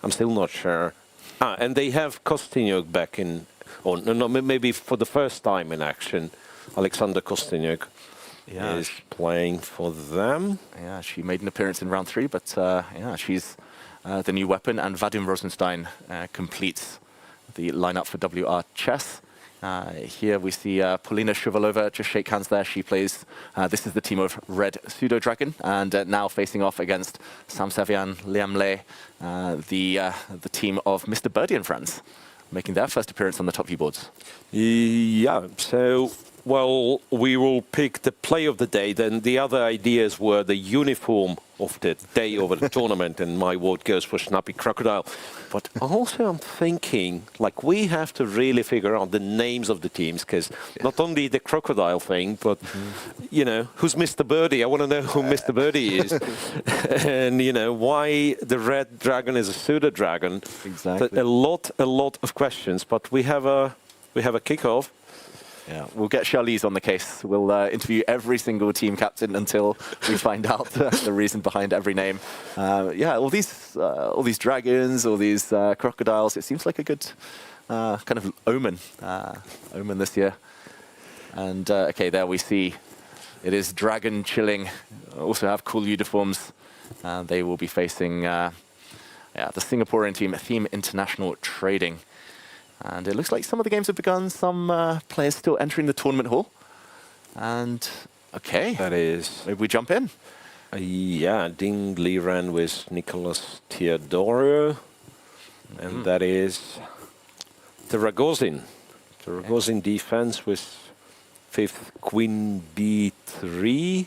I'm still not sure. And they have Kostyniuk back in, or no, maybe for the first time in action. Alexander Kostyniuk is playing for them. Yeah, she made an appearance in round 3, but yeah, she's the new weapon. And Vadim Rosenstein completes the lineup for WR Chess. Here we see Polina Shuvalova just shake hands there. She plays, this is the team of Red Pseudo Dragon, and now facing off against Sam Savian, Liam Le, the team of Mr. Birdie and Friends, making their first appearance on the top view boards. Yeah, so well, we will pick the play of the day. Then the other ideas were the uniform of the day of the tournament, and my vote goes for Snappy Crocodile. But also I'm thinking, like, we have to really figure out the names of the teams, because not only the crocodile thing, but, you know, who's Mr. Birdie? I want to know who Mr. Birdie is. And, you know, why the red dragon is a pseudo dragon. Exactly. A lot of questions, but we have a kickoff. Yeah, we'll get Charlize on the case. We'll interview every single team captain until we find out the reason behind every name. Yeah, all these dragons, all these crocodiles. It seems like a good kind of omen this year. And okay, there we see it is dragon chilling. Also have cool uniforms. They will be facing the Singaporean team, Theme International Trading. And it looks like some of the games have begun, some players still entering the tournament hall. And, okay. That is... Maybe we jump in. Yeah, Ding Liren with Nicholas Teodoro. And that is the Ragozin. The Ragozin defense with 5th Queen B3.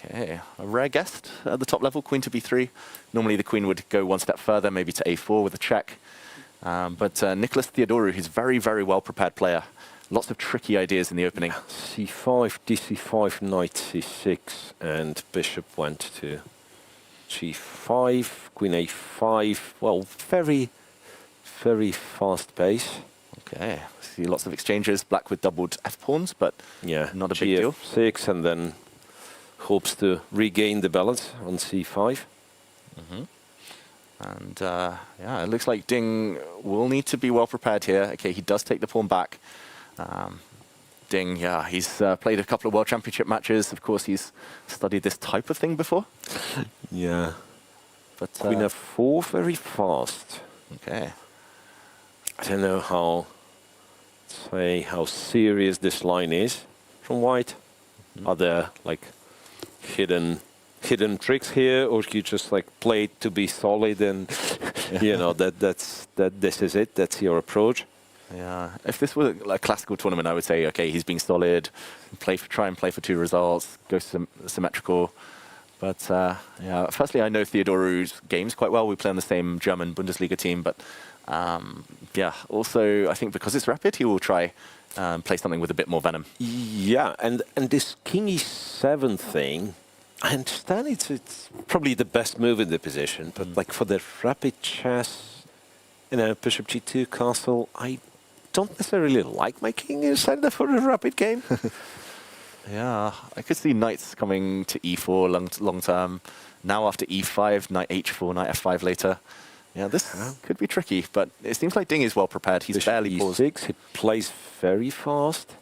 Okay, a rare guest at the top level, Queen to B3. Normally the Queen would go one step further, maybe to A4 with a check. But Nicholas Theodoru, he's a very, very well-prepared player. Lots of tricky ideas in the opening. C5, DC5, Knight C6, and Bishop went to G5, Queen A5. Well, very, very fast pace. Okay, see lots of exchanges, black with doubled F-pawns, but yeah, not a big deal. G6, and then hopes to regain the balance on C5. And yeah, it looks like Ding will need to be well prepared here. Okay, he does take the pawn back. Ding, yeah, he's played a couple of World Championship matches. Of course, he's studied this type of thing before. Yeah. But Queen F4, very fast. Okay. I don't know how serious this line is from white. Are there like hidden tricks here, or you just like play it to be solid and you know that this is it, that's your approach? Yeah, if this were a classical tournament, I would say, okay, he's being solid, try and play for 2 results, go symmetrical. But yeah, firstly, I know Theodoru's games quite well. We play on the same German Bundesliga team, but yeah, also I think because it's rapid, he will try play something with a bit more venom. Yeah, and this King E7 thing, I understand it's probably the best move in the position, but like for the rapid chess, you know, Bishop G2 castle, I don't necessarily like my king inside there for a rapid game. Yeah, I could see knights coming to E4 long term. Now after E5, knight H4, knight F5 later. Yeah, this could be tricky, but it seems like Ding is well prepared. He's Bishop barely paused. E6, he plays very fast.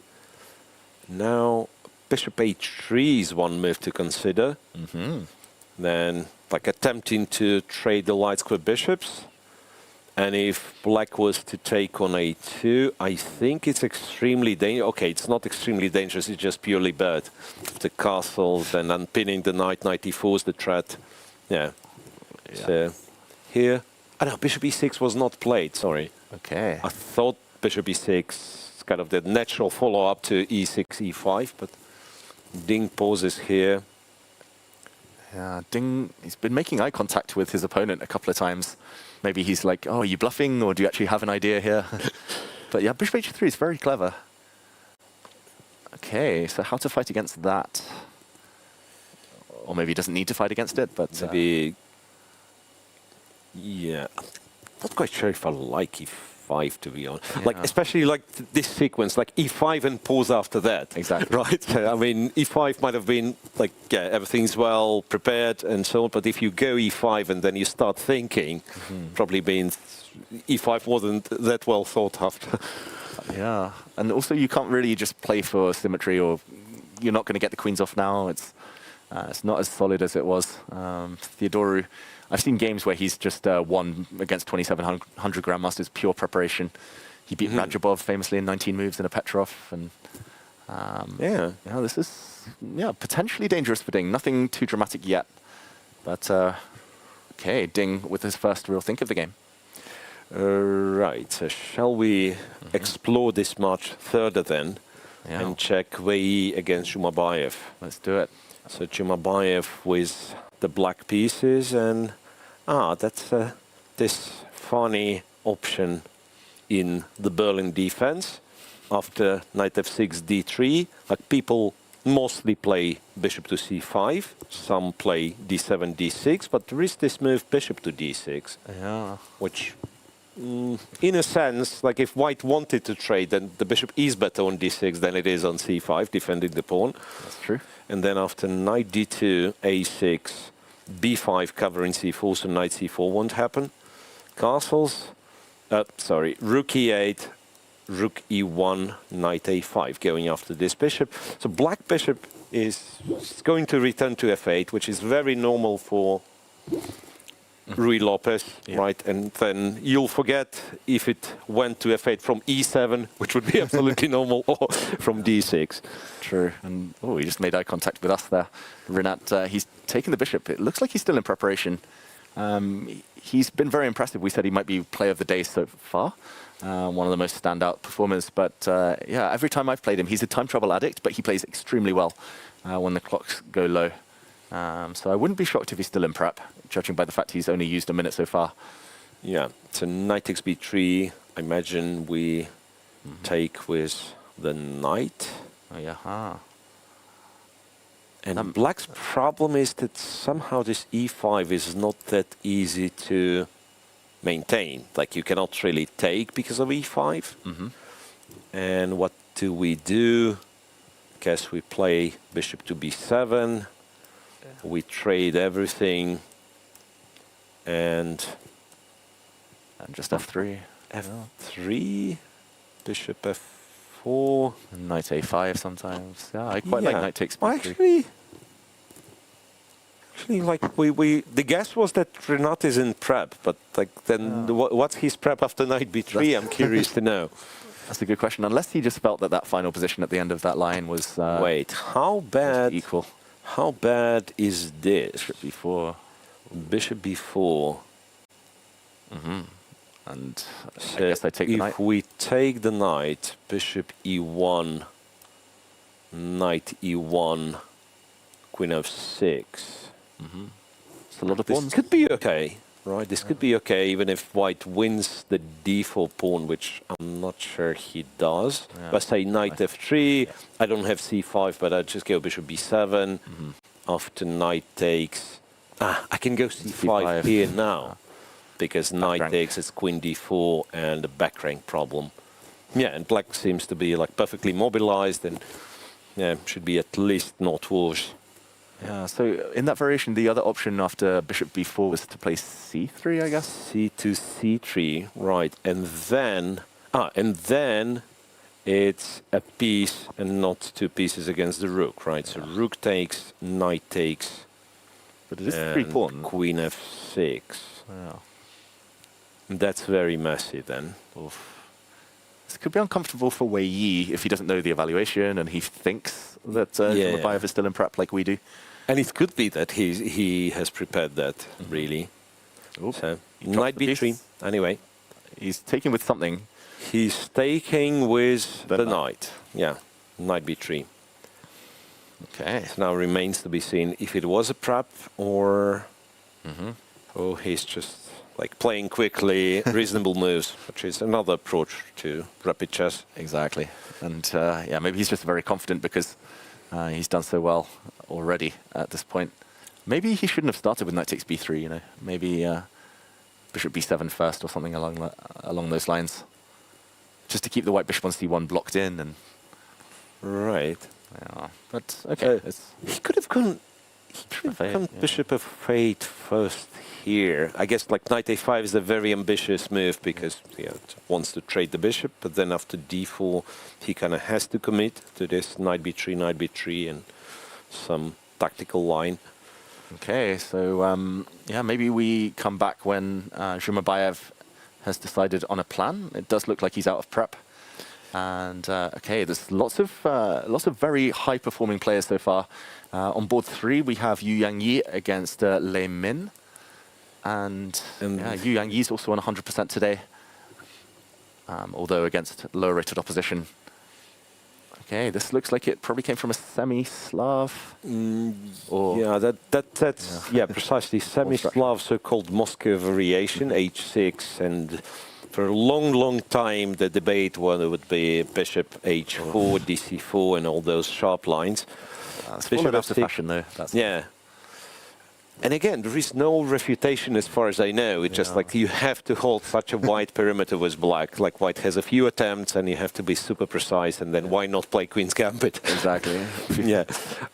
Now Bishop H3 is one move to consider. Then like attempting to trade the light square bishops. And if black was to take on A2, I think it's extremely dangerous. Okay, it's not extremely dangerous, it's just purely bad. The castles and unpinning the knight, knight E4 is the threat. Yeah. So here, I know, Bishop E6 was not played, sorry. Okay. I thought Bishop E6 is kind of the natural follow-up to E6, E5, but Ding pauses here. Yeah, Ding, he's been making eye contact with his opponent a couple of times. Maybe he's like, oh, are you bluffing, or do you actually have an idea here? But yeah, Bishop H3 is very clever. Okay, so how to fight against that? Or maybe he doesn't need to fight against it, but... Maybe... Yeah, I'm not quite sure if I like E5, to be honest. Yeah. Like, especially like this sequence, like E5 and pause after that. Exactly. Right? I mean, E5 might have been like, yeah, everything's well prepared and so on, but if you go E5 and then you start thinking, probably means E5 wasn't that well thought after. Yeah, and also you can't really just play for symmetry, or you're not going to get the queens off now. It's not as solid as it was. Theodoru, I've seen games where he's just won against 2,700 grandmasters, pure preparation. He beat Radjabov famously in 19 moves in a Petrov, and yeah, this is potentially dangerous for Ding. Nothing too dramatic yet, but okay, Ding with his first real think of the game. Right, so shall we explore this much further then? and check Wei against Jumabayev. Let's do it. So Jumabayev with the black pieces, and that's this funny option in the Berlin defense after knight f6, d3. Like people mostly play bishop to c5, some play d7, d6, but there is this move bishop to d6, which in a sense, like if white wanted to trade, then the bishop is better on d6 than it is on c5, defending the pawn. That's true. And then after knight d2, a6, b5 covering c4, so knight c4 won't happen. Castles, rook e8, rook e1, knight a5, going after this bishop. So black bishop is going to return to f8, which is very normal for Rui Lopez, right? And then you'll forget if it went to f8 from e7, which would be absolutely normal, or from d6. True. And he just made eye contact with us there. Rinat, he's taking the bishop. It looks like he's still in preparation. He's been very impressive. We said he might be player of the day so far. One of the most standout performers. But yeah, every time I've played him, he's a time trouble addict, but he plays extremely well when the clocks go low. So I wouldn't be shocked if he's still in prep, judging by the fact he's only used a minute so far. Yeah, so knight takes b3. I imagine we take with the knight. Oh, yeah. And black's problem is that somehow this e5 is not that easy to maintain. Like you cannot really take because of e5. And what do we do? Guess we play bishop to b7. We trade everything. And just f3. f3, bishop f4. Knight a5 sometimes. Yeah, I quite like knight takes b3. Actually, like the guess was that Renat is in prep, but like then what's his prep after knight b3? I'm curious to know. That's a good question. Unless he just felt that that final position at the end of that line was wait, how bad? Equal. How bad is this? Bishop b4. Bishop b4. And so I guess I take the knight. If we take the knight, bishop e1, knight e1, queen f6. It's a lot of pawns. This could be okay, right? This could be okay, even if white wins the d4 pawn, which I'm not sure he does. If I say knight f3, I don't have c5, but I just go bishop b7. After knight takes, I can go c5 here now, because knight takes is queen d4 and a back rank problem. Yeah, and black seems to be like perfectly mobilized, and yeah, should be at least not worse. Yeah, so in that variation, the other option after bishop b4 was to play c3, I guess? c to c3, right. And then it's a piece and not two pieces against the rook, right? So rook takes, knight takes. But it is 3 pawn. Queen f6. Wow. That's very messy then. This could be uncomfortable for Wei Yi if he doesn't know the evaluation and he thinks that Jumabayev is still in prep like we do. And it could be that he has prepared that, really. So, knight b3, anyway. He's taking with something. He's taking with the knight. Yeah, knight b3. Okay. So now remains to be seen if it was a prep or he's just like playing quickly, reasonable moves, which is another approach to rapid chess. Exactly. And yeah, maybe he's just very confident because he's done so well already at this point. Maybe he shouldn't have started with knight takes b3, you know. Maybe bishop b7 first or something along those lines. Just to keep the white bishop on c1 blocked in. And right. Yeah, but okay. He could have gone bishop f8 first here. I guess like knight a5 is a very ambitious move because it wants to trade the bishop, but then after d4 he kind of has to commit to this knight b3 and some tactical line. Okay, so yeah, maybe we come back when Jumabayev has decided on a plan. It does look like he's out of prep. And okay, there's lots of very high-performing players so far. On board 3, we have Yu Yangyi against Lei Min. And Yu Yangyi is also on 100% today, although against lower-rated opposition. Okay, this looks like it probably came from a semi-Slav. Yeah, that's precisely semi-Slav, so-called Moscow variation, H6, and for a long time the debate whether it would be bishop H4, DC4, and all those sharp lines. Bishop after fashion, though. Yeah. And again, there is no refutation as far as I know. It's just like you have to hold such a wide perimeter with black. Like white has a few attempts and you have to be super precise, and then why not play Queen's Gambit? Exactly. Yeah.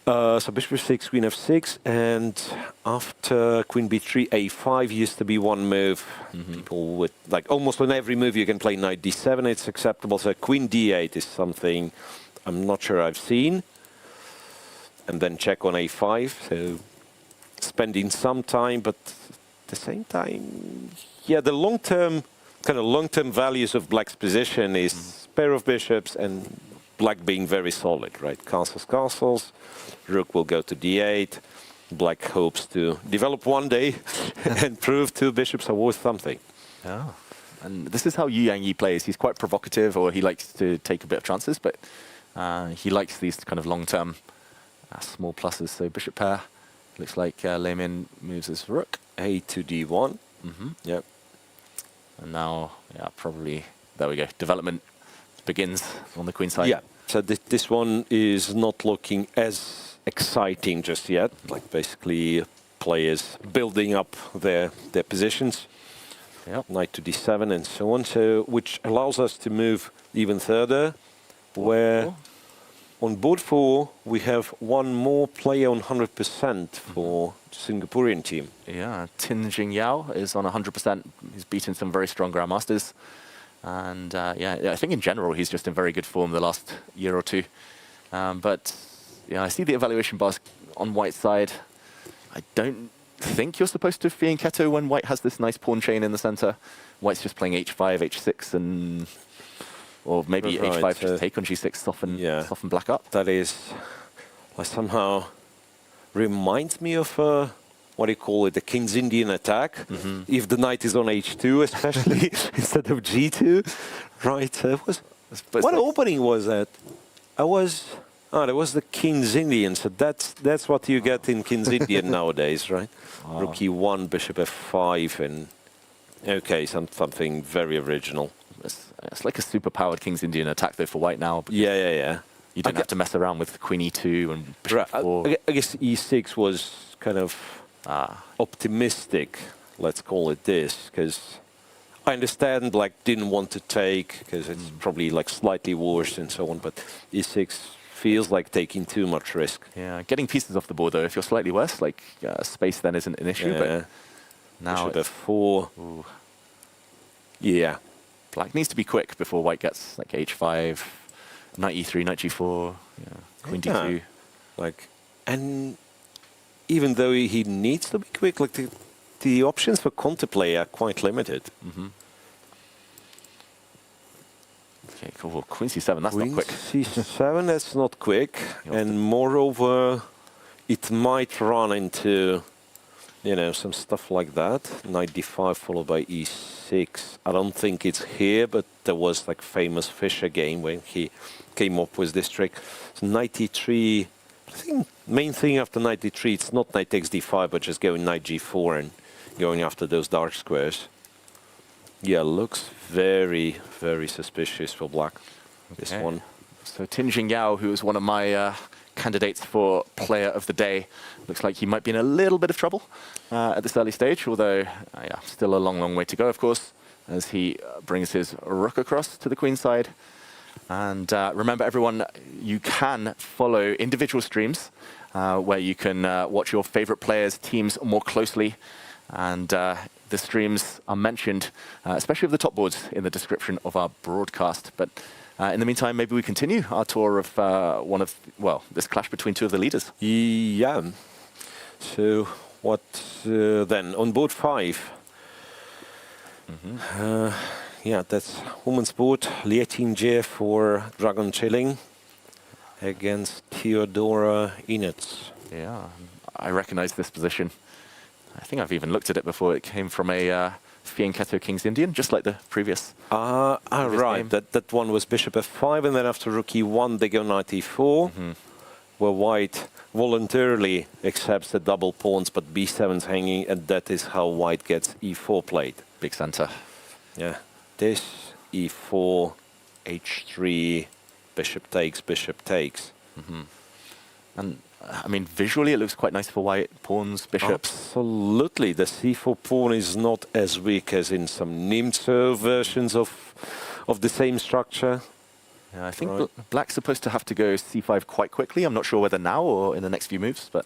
So bishop f6, queen f6, and after queen b3, a5 used to be one move. People would, like almost on every move you can play knight d7, it's acceptable. So queen d8 is something I'm not sure I've seen. And then check on a5, so spending some time, but at the same time, yeah, the long-term values of black's position is pair of bishops and black being very solid, right? Castles, rook will go to d8. Black hopes to develop one day and prove two bishops are worth something. Yeah, and this is how Yu Yang plays. He's quite provocative, or he likes to take a bit of chances, but he likes these kind of long-term small pluses. So bishop pair. Looks like Lehman moves his rook. A to d1. Yep. And now, yeah, probably, there we go. Development begins on the queen side. Yeah, so this one is not looking as exciting just yet. Like basically players building up their positions. Yep. Knight to d7 and so on. So which allows us to move even further, where on board 4 we have one more player on 100% for Singaporean team. Yeah, Tin Jing Yao is on 100%. He's beaten some very strong grandmasters. And yeah, I think in general he's just in very good form the last year or two. But yeah, I see the evaluation bars on white's side. I don't think you're supposed to fianchetto when white has this nice pawn chain in the center. White's just playing h5, h6, and or maybe h5 just take on g6, soften black up. That is, somehow reminds me of what do you call it, the King's Indian attack. If the knight is on h2, especially instead of g2, right? What opening was that? There was the King's Indian. So that's what you get in King's Indian nowadays, right? Rook e1, bishop f5, and okay, something very original. It's like a super-powered King's Indian attack, though, for white now. Yeah. You don't have to mess around with queen e2 and bishop 4. I guess e6 was kind of optimistic, let's call it this, because I understand black didn't want to take, because it's probably like slightly worse and so on, but e6 feels like taking too much risk. Yeah, getting pieces off the board, though, if you're slightly worse, like space then isn't an issue, but now bishop f4. Ooh. Yeah. Black needs to be quick before white gets like h5, knight e3, knight g4, queen d2. And even though he needs to be quick, like the options for counterplay are quite limited. Okay, cool. Queen c7, that's not quick. c7, that's not quick. And moreover, it might run into, some stuff like that. Knight d5 followed by e6. I don't think it's here, but there was like famous Fischer game when he came up with this trick. So knight e3, I think main thing after knight e3, it's not knight takes d5, but just going knight g4 and going after those dark squares. Yeah, looks very, very suspicious for black, this one. So Tin Jing Yao, who was one of my candidates for player of the day, looks like he might be in a little bit of trouble at this early stage, although still a long way to go, of course, as he brings his rook across to the queen side. And remember, everyone, you can follow individual streams where you can watch your favorite players' teams more closely. And the streams are mentioned, especially of the top boards, in the description of our broadcast. But in the meantime, maybe we continue our tour of this clash between two of the leaders. Yeah. So what then? On board 5. Yeah, that's women's board. Lieting Jie for Dragon Chilling against Theodora Inets. Yeah, I recognize this position. I think I've even looked at it before. It came from a Fianchetto King's Indian, just like the previous. Right. That one was bishop f5, and then after rook e1, they go knight e4, where white voluntarily accepts the double pawns, but b7's hanging, and that is how white gets e4 played. Big center. Yeah. This e4, h3, bishop takes. And I mean, visually, it looks quite nice for white pawns, bishops. Absolutely. The c4 pawn is not as weak as in some Nimzo versions of the same structure. Yeah, I think black's supposed to have to go c5 quite quickly. I'm not sure whether now or in the next few moves, but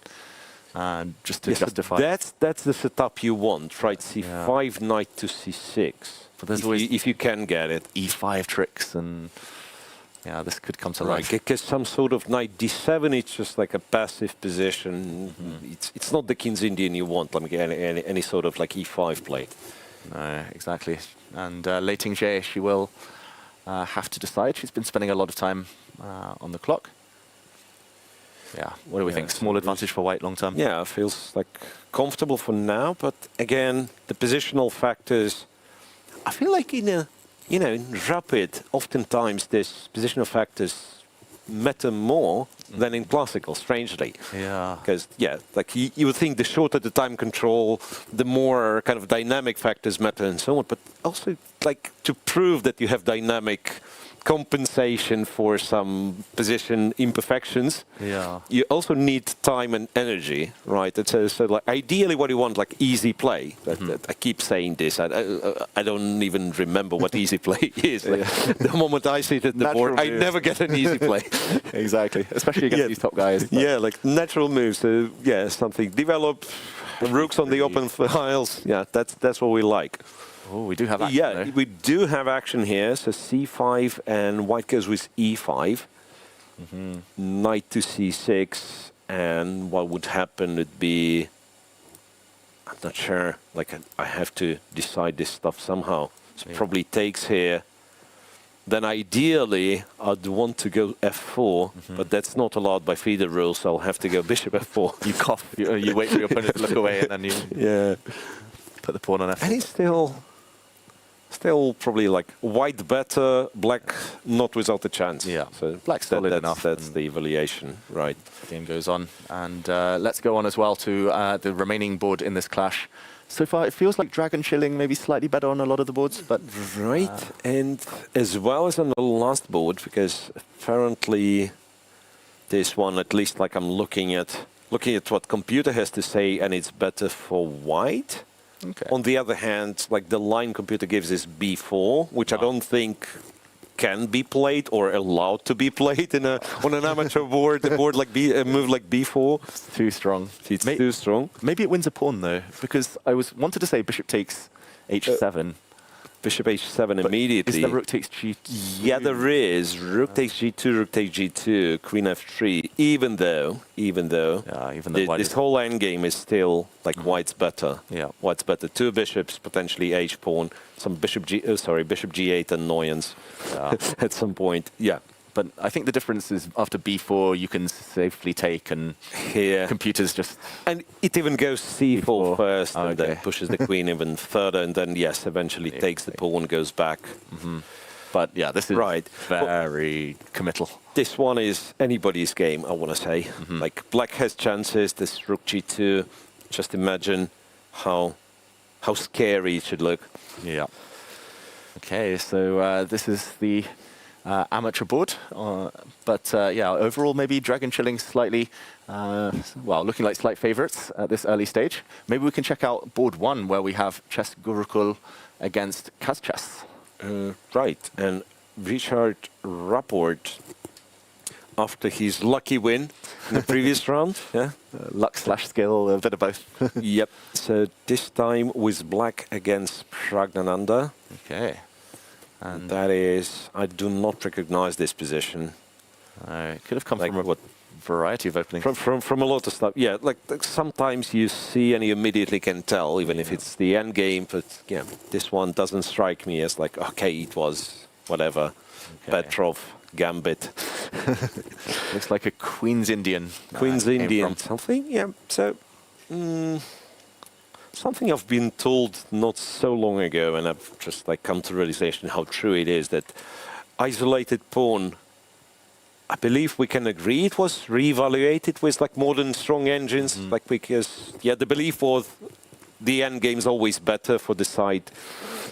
just to justify. That's the setup you want, right? c5, knight to c6. But there's always, if you can get it, e5 tricks, and yeah, this could come to life. Because some sort of knight d7, it's just like a passive position. It's not the King's Indian you want, like any sort of like e5 play. No, exactly. And Lei Ting-jie, she will have to decide. She's been spending a lot of time on the clock. Yeah, what do we think? Small advantage for white long term? Yeah, it feels like comfortable for now, but again, the positional factors, I feel like in a, in rapid, oftentimes this positional factors matter more than in classical, strangely. Yeah. Because, like you would think the shorter the time control, the more kind of dynamic factors matter and so on, but also like to prove that you have dynamic compensation for some position imperfections, you also need time and energy, right? So like ideally what you want, like easy play. I keep saying this, I don't even remember what easy play is. Like, the moment I sit at the board, I never get an easy play. Exactly, especially against these top guys. Yeah, like natural moves. So something develop, rooks on the open files. Yeah, that's what we like. Oh, we do have action. Yeah, we do have action here. So c5 and white goes with e5. Knight to c6, and what would happen would be, I'm not sure, like I have to decide this stuff somehow. So probably takes here. Then ideally, I'd want to go f4, but that's not allowed by FIDE rules, so I'll have to go bishop f4. You cough, you wait for your opponent to look away, and then you put the pawn on f4. And it's still probably like white better, black not without a chance. Yeah, so black's solid enough. That's the evaluation, right? The game goes on, and let's go on as well to the remaining board in this clash. So far, it feels like Dragon Chilling maybe slightly better on a lot of the boards, but and as well as on the last board, because apparently this one, at least like I'm looking at what computer has to say, and it's better for white. Okay. On the other hand, like the line computer gives is b4, which I don't think can be played or allowed to be played in on an amateur board. A board like a move like b4. It's too strong. It's too strong. Maybe it wins a pawn though, because I wanted to say bishop takes h7. Bishop h7 immediately. Is there rook takes g2? Yeah, there is. Rook takes g2, rook takes g2, queen f3. Even though this whole endgame is still like white's better. Yeah, white's better. Two bishops, potentially h pawn. Some bishop g8 annoyance at some point. Yeah. But I think the difference is after b4 you can safely take, and here computers just... And it even goes c4 first, and then pushes the queen even further, and then eventually takes the pawn, goes back. But yeah, this is very committal. This one is anybody's game, I want to say. Like black has chances, this rook g2, just imagine how scary it should look. Yeah. Okay, so this is the amateur board, but overall maybe Dragon Chilling slightly, looking like slight favorites at this early stage. Maybe we can check out board 1 where we have Chess Gurukul against Kazchess. Right, and Richard Rapport, after his lucky win in the previous round, luck/skill, a bit of both. Yep, so this time with black against Pragnananda. Okay. And that is, I do not recognize this position. It could have come from a variety of openings. From a lot of stuff. Yeah, like sometimes you see and you immediately can tell, even if it's the end game. But yeah, this one doesn't strike me as like, okay, it was whatever, Petrov, Gambit. Looks like a Queen's Indian. Queen's Indian something. Yeah. So something I've been told not so long ago, and I've just like come to realization how true it is, that isolated pawn, I believe we can agree it was reevaluated with like modern strong engines, like because the belief was the end game is always better for the side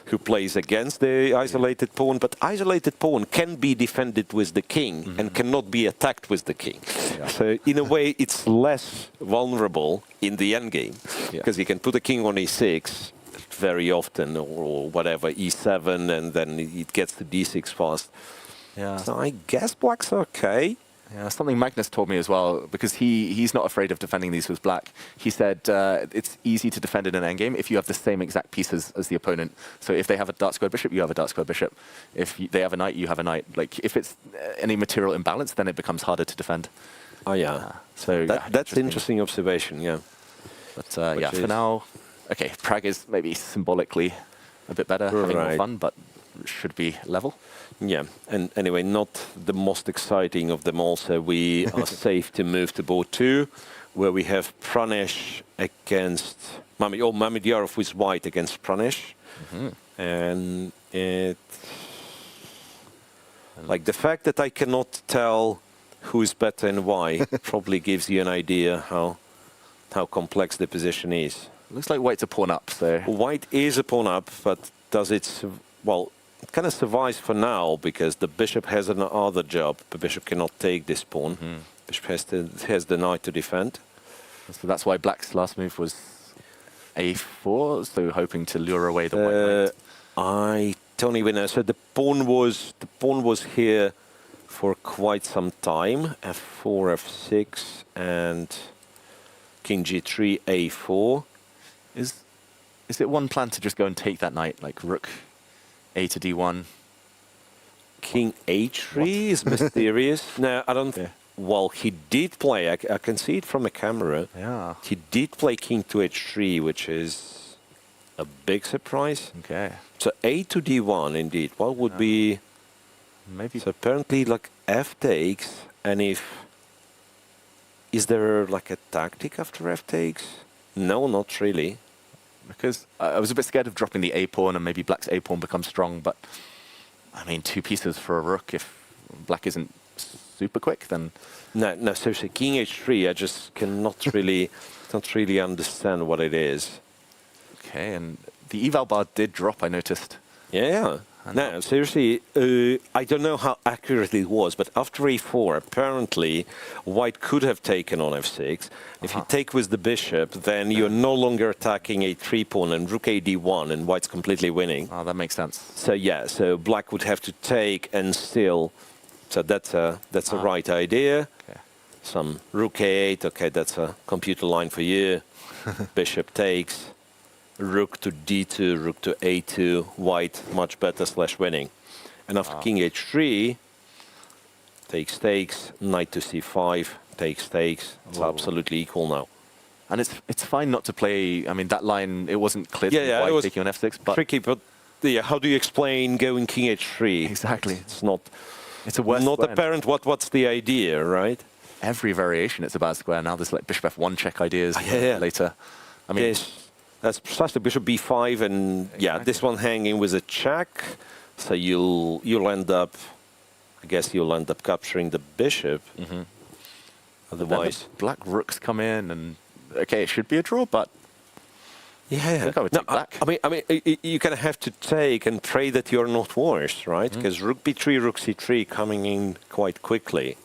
who plays against the isolated pawn, but isolated pawn can be defended with the king and cannot be attacked with the king. So in a way, it's less vulnerable in the end game because you can put a king on e6 very often, or whatever, e7, and then it gets to d6 fast. Yeah. So I guess black's okay. Yeah, something Magnus told me as well, because he's not afraid of defending these with black. He said it's easy to defend in an endgame if you have the same exact pieces as the opponent. So if they have a dark square bishop, you have a dark square bishop. If they have a knight, you have a knight. Like if it's any material imbalance, then it becomes harder to defend. Oh yeah. So that's an interesting observation. Yeah. But yeah, for now, okay, Pragg is maybe symbolically a bit better, having more fun, but should be level. Yeah, and anyway, not the most exciting of them all, so we are safe to move to board 2, where we have Pranesh against Mamedyarov with white against Pranesh. And it, like the fact that I cannot tell who's better and why probably gives you an idea how complex the position is. Looks like white's a pawn up, so... White is a pawn up, but does it... Well, it kind of survives for now because the bishop has another job. The bishop cannot take this pawn. Bishop has the knight to defend. So that's why black's last move was a4, so hoping to lure away the white knight. I don't even know. So the pawn was here for quite some time. f4, f6, and king g3, a4. Is it one plan to just go and take that knight, like rook a to d1? King h3 is mysterious. No, I don't... Well, he did play, I can see it from the camera. Yeah. He did play king to h3, which is a big surprise. Okay. So a to d1, indeed. What would be... Maybe... So apparently, like, f takes, and if... Is there, like, a tactic after f takes? No, not really. Because I was a bit scared of dropping the a-pawn and maybe black's a-pawn becomes strong, but I mean, 2 pieces for a rook, if black isn't super quick, then... No, seriously, king h3, I just cannot really, don't really understand what it is. Okay, and the eval bar did drop, I noticed. Yeah. No, seriously, I don't know how accurate it was, but after e4, apparently, white could have taken on f6. If you take with the bishop, then you're no longer attacking a 3-pawn and rook a d1, and white's completely winning. Oh, that makes sense. So yeah, so black would have to take and still. So that's a right idea. Okay. Some rook a8. Okay, that's a computer line for you. Bishop takes. Rook to d2, rook to a2, white much better / winning. And after king h3, takes, knight to c5, takes. It's absolutely equal now. And it's fine not to play, I mean, that line, it wasn't clear Yeah, white it was taking on f6, but... tricky, but yeah, how do you explain going king h3? Exactly. It's not... It's a worse not square. apparent what's the idea, right? Every variation, it's a bad square. Now there's like bishop f1 check ideas later. I mean... Yes. That's precisely bishop b5, and yeah, this one hanging with a check. So you'll end up, I guess you'll end up capturing the bishop. Otherwise, black rooks come in, and okay, it should be a draw, but yeah, I think I would take black. I mean, you kind of have to take and pray that you're not worse, right? Because rook b3, rook c3 coming in quite quickly.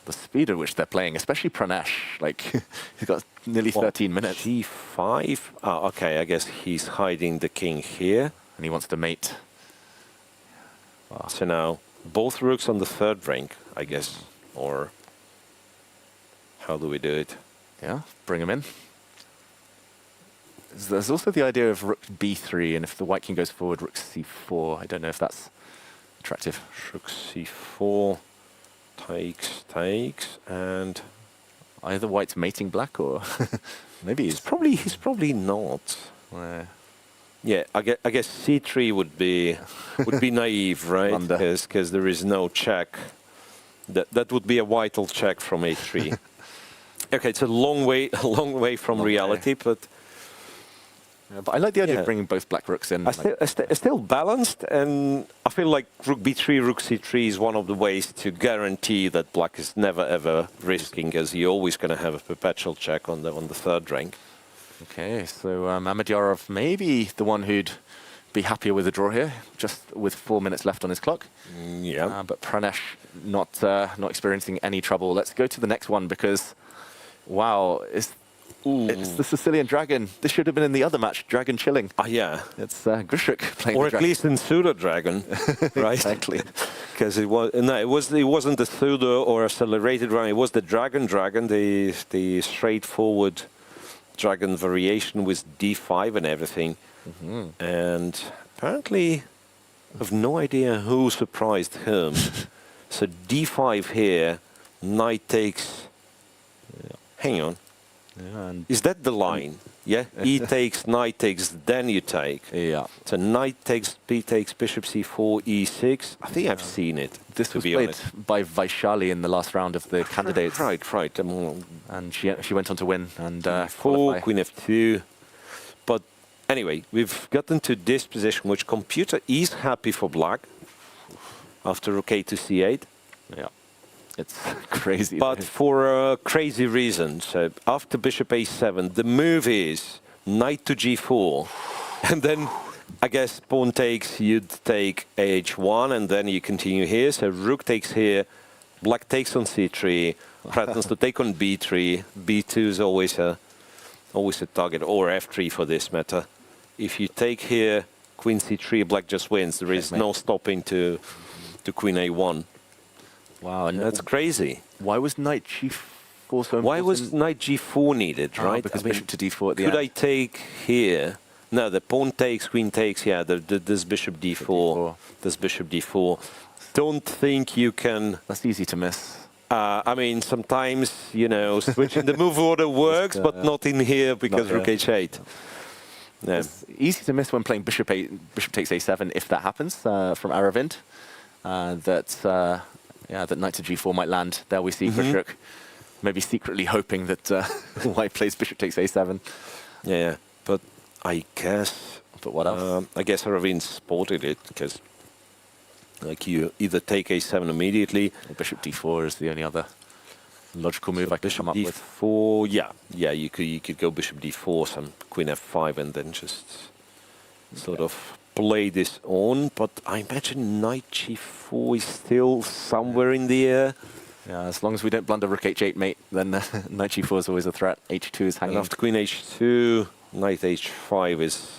The speed at which they're playing, especially Pranesh, like he's got nearly 13 minutes. g5. Oh, okay, I guess he's hiding the king here, and he wants to mate. So now both rooks on the 3rd rank, I guess, or how do we do it? Yeah, bring him in. There's also the idea of rook b3, and if the white king goes forward, rook c4. I don't know if that's attractive. Rook c4. Takes, and either white's mating black, or maybe he's probably not. Yeah, I guess c3 would be naive, right? Because there is no check. That would be a vital check from a3. Okay, it's a long way from reality, but Yeah, but I like the idea of bringing both black rooks in. Still balanced, and I feel like rook b3, rook c3 is one of the ways to guarantee that black is never ever risking, as you're always going to have a perpetual check on the third rank. Okay, so Amadyarov maybe the one who'd be happier with a draw here, just with 4 minutes left on his clock. Yeah. But Pranesh not experiencing any trouble. Let's go to the next one because, wow, it's the Sicilian Dragon. This should have been in the other match, Dragon Chilling. Yeah. It's Grishuk playing or the at least in Pseudo Dragon, right? Exactly. Because it wasn't the Pseudo or accelerated run. It was the Dragon, the straightforward Dragon variation with d5 and everything. And apparently, I have no idea who surprised him. So d5 here, knight takes. Hang on. Yeah, is that the line? Yeah. E takes, knight takes, then you take. Yeah. So knight takes, b takes, bishop c4, e6. I think I've seen it. This was played by Vaishali in the last round of the candidates. Right. And she went on to win and qualify. Queen f2. But anyway, we've gotten to this position, which computer is happy for black after rook a to c8. Yeah. It's crazy. But for a crazy reason. So after bishop a7, the move is knight to g4. And then, I guess, pawn takes, you'd take h1, and then you continue here. So rook takes here, black takes on c3, threatens to take on b3. b2 is always a target, or f3 for this matter. If you take here, queen c3, black just wins. There is no stopping to queen a1. Wow, and that's crazy. Why was knight g4 so important? Why was knight g4 needed, right? Because bishop to d4 at the end. Could I take here? No, the pawn takes, queen takes, yeah, this bishop d4, this bishop d4. Don't think you can... That's easy to miss. I mean, sometimes, you know, switching the move order works, but not in here because rook h8. Yeah. It's easy to miss when playing bishop takes a7 if that happens from Aravind. That knight to g4 might land. There we see Grishuk maybe secretly hoping that white plays bishop takes a7. Yeah, but I guess... But what else? I guess Aravind spotted it because like you either take a7 immediately... Or bishop d4 is the only other logical move I could come up with. d4, yeah, you could go bishop d4, some queen f5, and then just sort of play this on. But I imagine knight g4 is still somewhere in the air. Yeah, as long as we don't blunder rook h8, mate, then knight g4 is always a threat. h2 is hanging. And after queen h2, knight h5 is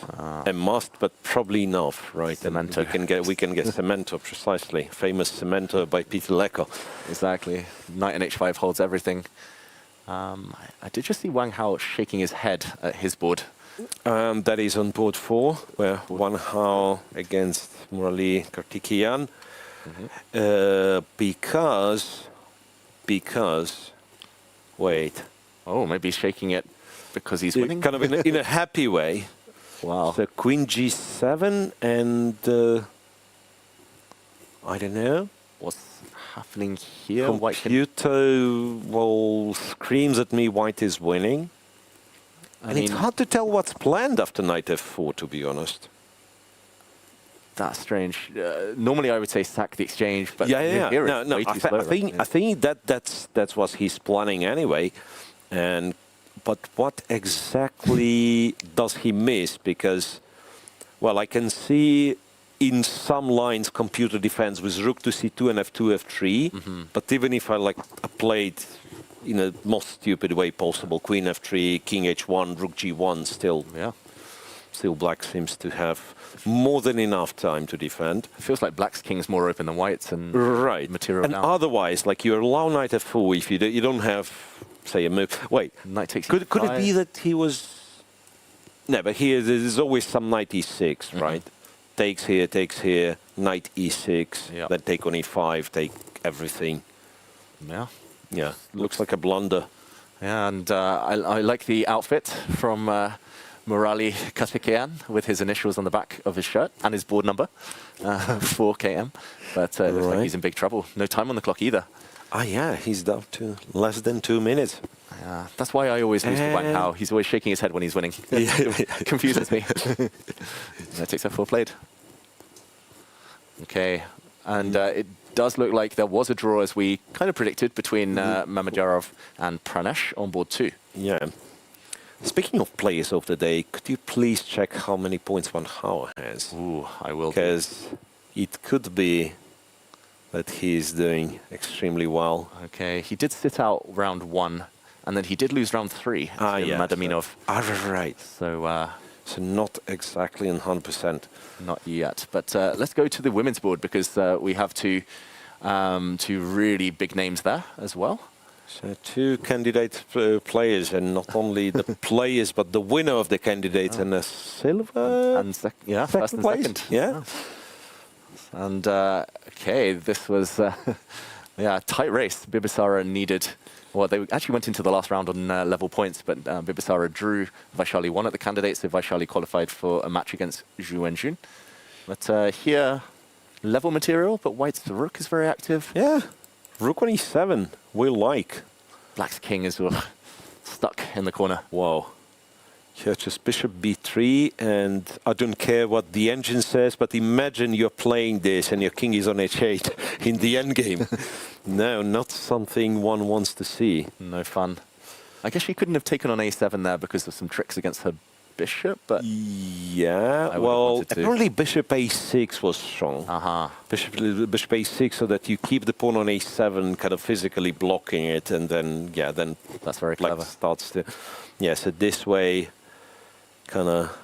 a must, but probably enough, right? Cemento. And we can get Cemento, precisely. Famous Cemento by Peter Lecker. Exactly. Knight and h5 holds everything. I did just see Wang Hao shaking his head at his board. That is on board 4, where Wang Hao against Murali Kartikeyan. Because, wait. Oh, maybe he's shaking it because he's winning? Kind of in a happy way. Wow. So queen g7 and I don't know. What's happening here? Computer, well, screams at me white is winning. And it's hard to tell what's planned after knight f4, to be honest. That's strange. Normally I would say sack the exchange, but yeah. Here No. I think that's what he's planning anyway. But what exactly does he miss? Because, well, I can see in some lines computer defense with rook to c2 and f2, f3. But even if I played in the most stupid way possible, queen f3, king h1, rook g1, still black seems to have more than enough time to defend. It feels like black's king's more open than white's and material and down. Otherwise, like you allow knight f4 if you don't have, say, a move. Wait, knight takes could it be that he was... No, but here there's always some knight e6, right? Takes here, knight e6, then take on e5, take everything. Yeah, looks like a blunder. Yeah, and I like the outfit from Murali Kartikeyan with his initials on the back of his shirt and his board number, 4KM. But it looks like he's in big trouble. No time on the clock either. Ah, yeah, he's down to less than 2 minutes. That's why I always lose to Wang Hao. He's always shaking his head when he's winning. It confuses me. That takes a 4 played. Okay, and it does look like there was a draw, as we kind of predicted, between Mamedyarov and Pranesh on board 2. Yeah. Speaking of players of the day, could you please check how many points Wang Hao has? Ooh, I will. Because it could be that he's doing extremely well. Okay, he did sit out round 1, and then he did lose round 3 to Madaminov. Right. So, so not exactly 100%. Not yet. But let's go to the women's board, because we have two really big names there as well. So 2 candidate players, and not only the players, but the winner of the candidates, and a silver and first and place. second. Yeah. And okay, this was a tight race. Bibisara needed. Well, they actually went into the last round on level points, but Bibisara drew. Vaishali won at the candidates, so Vaishali qualified for a match against Zhu Wenjun. But here, level material, but White's rook is very active. Yeah, rook on e7, we like. Black's king is stuck in the corner. Wow. Here, just bishop b3, and I don't care what the engine says, but imagine you're playing this and your king is on h8 in the endgame. No, not something one wants to see. No fun. I guess she couldn't have taken on a7 there because of some tricks against her bishop, but... Yeah, well, apparently bishop a6 was strong. Bishop a6, so that you keep the pawn on a7, kind of physically blocking it, and then, yeah, then... That's very clever. Starts to... Yeah, so this way... kind of...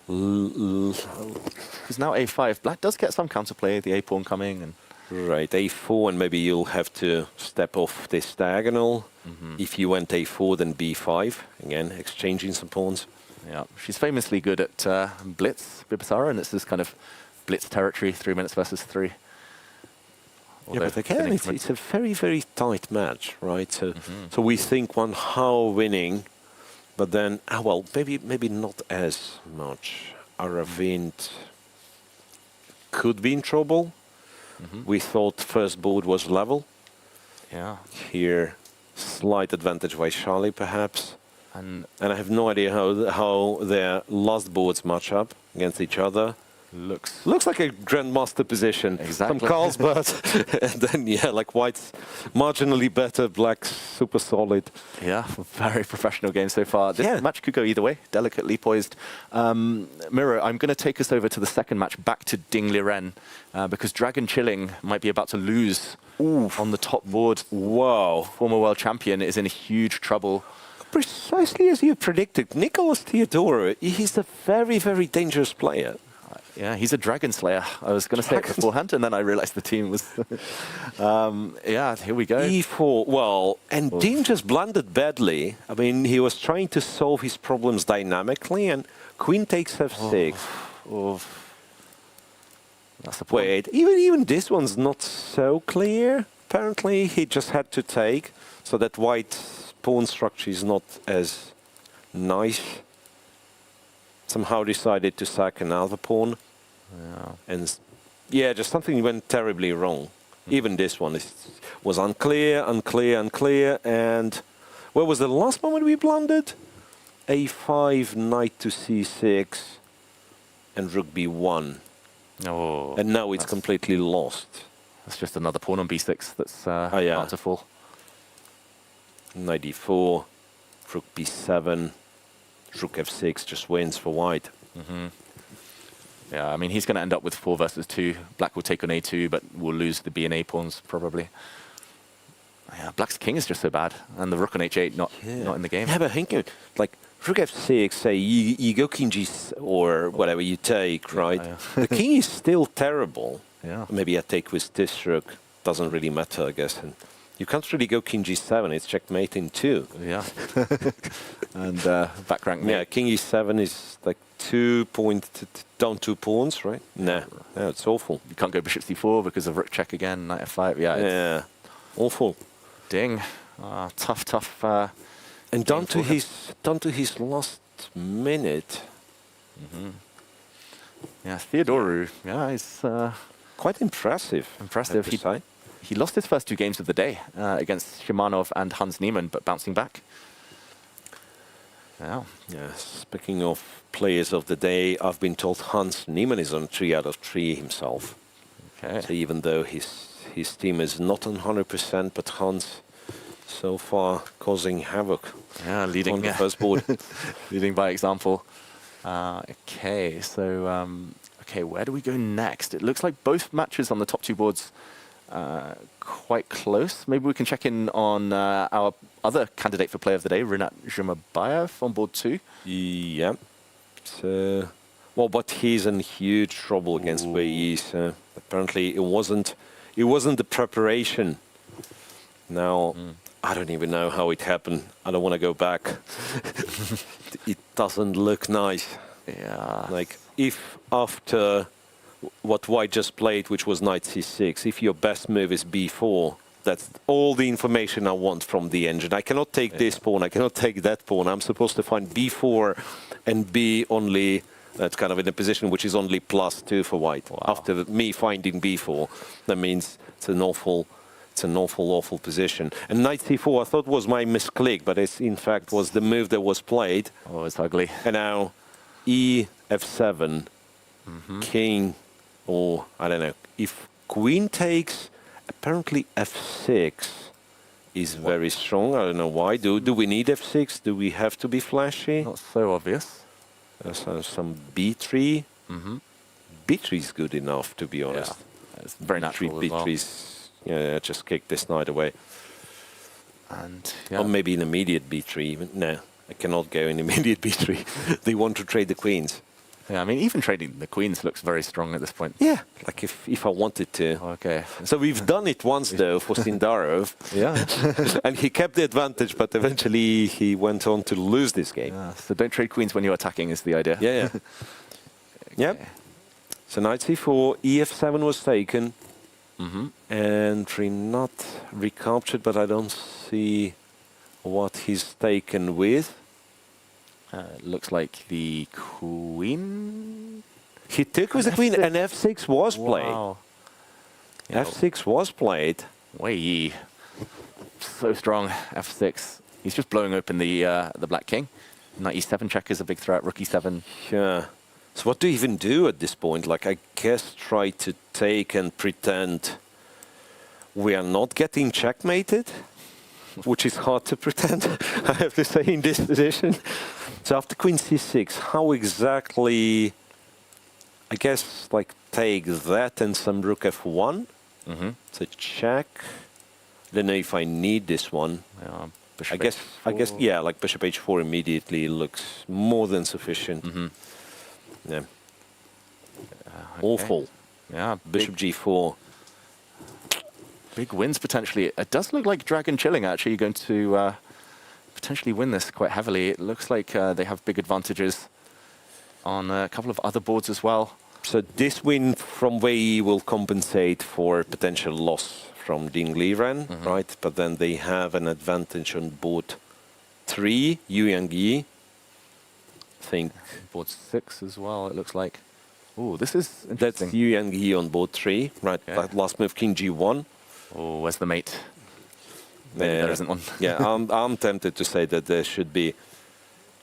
Because now a5, black does get some counterplay, the a-pawn coming, and... Right, a4, and maybe you'll have to step off this diagonal. If you went a4, then b5, again, exchanging some pawns. Yeah, she's famously good at Blitz, Bibisara, and this is kind of Blitz territory, 3 minutes versus 3. Yeah, but again, it's a very, very tight match, right? So, so we think Wang Hao winning, but then, well, maybe not as much. Aravind could be in trouble. We thought first board was level. Yeah. Here, slight advantage Vaishali, perhaps. And I have no idea how their last boards match up against each other. Looks like a grandmaster position. Exactly. Some Carlsberg, and then like White's marginally better, Black's super solid. Yeah, very professional game so far. This match could go either way, delicately poised. Miro, I'm going to take us over to the second match, back to Ding Liren, because Dragon Chilling might be about to lose on the top board. Wow. Former world champion is in huge trouble. Precisely as you predicted, Nicholas Theodorou, he's a very, very dangerous player. Yeah, he's a Dragon Slayer. I was going to say it beforehand, and then I realized the team was... yeah, here we go. E4, well, and Dean just blundered badly. I mean, he was trying to solve his problems dynamically, and Queen takes f6. That's the point. Wait, even this one's not so clear. Apparently, he just had to take, so that White's pawn structure is not as nice. Somehow decided to sack another pawn. Yeah. And yeah, just something went terribly wrong. Even this one was unclear, and where was the last moment we blundered? a5, knight to c6, and rook b1. Oh, and now it's completely lost. That's just another pawn on b6 that's about to fall. Knight d4, rook b7, rook f6 just wins for White. Yeah, I mean, he's going to end up with 4 versus 2. Black will take on a2, but will lose the b and a pawns, probably. Yeah, Black's king is just so bad, and the rook on h8 not in the game. Yeah, but think, like, rook f6, say, you go king g, or whatever you take, right? The king is still terrible. Yeah. Maybe I take with this rook. Doesn't really matter, I guess. And you can't really go king g7. It's checkmate in 2. Yeah. And back rank mate. Yeah, king e7 is like 2 point down 2 pawns, right? Nah, it's awful. You can't go bishop c4 because of rook check again, knight f5. Yeah, awful. Ding. Tough. And down to his last minute. Yeah, Theodorou. Yeah, he's quite impressive. Impressive. He lost his first 2 games of the day against Shimanov and Hans Niemann, but bouncing back. Wow. Yeah, speaking of players of the day, I've been told Hans Niemann is on 3 out of 3 himself. Okay. So even though his team is not on 100%, but Hans so far causing havoc. Yeah, leading on the first board. leading by example. Okay, so okay, where do we go next? It looks like both matches on the top 2 boards quite close. Maybe we can check in on our other candidate for Player of the Day, Rinat Zhumabayev, on board 2. Yeah. So, well, but he's in huge trouble against Wei. So apparently it wasn't the preparation. Now, I don't even know how it happened. I don't want to go back. It doesn't look nice. Yeah. Like, if after what White just played, which was knight c6, if your best move is b4, that's all the information I want from the engine. I cannot take this pawn, I cannot take that pawn. I'm supposed to find b4 and b only, that's kind of in a position which is only +2 for White. Wow. After me finding b4, that means it's an awful position. And knight c4 I thought was my misclick, but it in fact was the move that was played. Oh, it's ugly. And now e f7, king, or I don't know, if queen takes, apparently f6 is very strong. I don't know why. Do we need f6? Do we have to be flashy? Not so obvious. So some b3. b3 is good enough, to be honest. Yeah. It's very natural as well. b3's, yeah, just kick this knight away. And or maybe an immediate b3 even. No, I cannot go in immediate b3. They want to trade the queens. Yeah, I mean, even trading the queens looks very strong at this point. Yeah, like if I wanted to. Okay. So we've done it once, though, for Sindarov. Yeah. And he kept the advantage, but eventually he went on to lose this game. Yeah, so don't trade queens when you're attacking is the idea. Yeah, yeah. Yep. So knight c4, ef7 was taken. And not recaptured, but I don't see what he's taken with. Looks like the queen. He took with the queen, and f6 was played. Wow. f6 was played. Way. So strong, f6. He's just blowing open the black king. Knight e7 check is a big threat, rook e7. Yeah. So what do you even do at this point? Like, I guess try to take and pretend we are not getting checkmated, which is hard to pretend, I have to say, in this position. So after queen c6, how exactly, I guess, like, take that and some rook f1? So check. I don't know if I need this one. Yeah, I guess, yeah, like bishop h4 immediately looks more than sufficient. Yeah. Awful. Yeah, bishop g4. Big wins potentially. It does look like Dragon Chilling actually going to potentially win this quite heavily. It looks like they have big advantages on a couple of other boards as well. So this win from Wei will compensate for potential loss from Ding Liren, right? But then they have an advantage on board 3, Yu Yang Yi. I think board 6 as well, it looks like. Oh, this is interesting. That's Yu Yang Yi on board 3, right? Okay. That last move, King G1. Oh, where's the mate? Maybe there isn't one. Yeah, I'm tempted to say that there should be.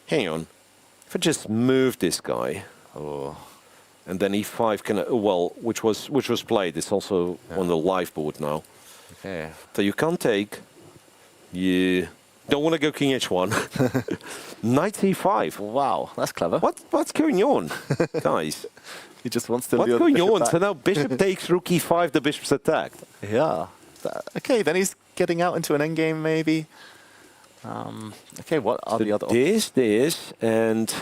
Hang on. If I just move this guy, and then e5 can, well, which was played. It's also on the live board now. Okay. So you can't take. You don't want to go king h1. Knight e5. Wow, that's clever. What's going on, guys? He just wants to. What's going on? So now bishop takes, rook e5. The bishop's attacked. Yeah. Okay, then he's getting out into an endgame maybe. Okay, what are the other options? This, and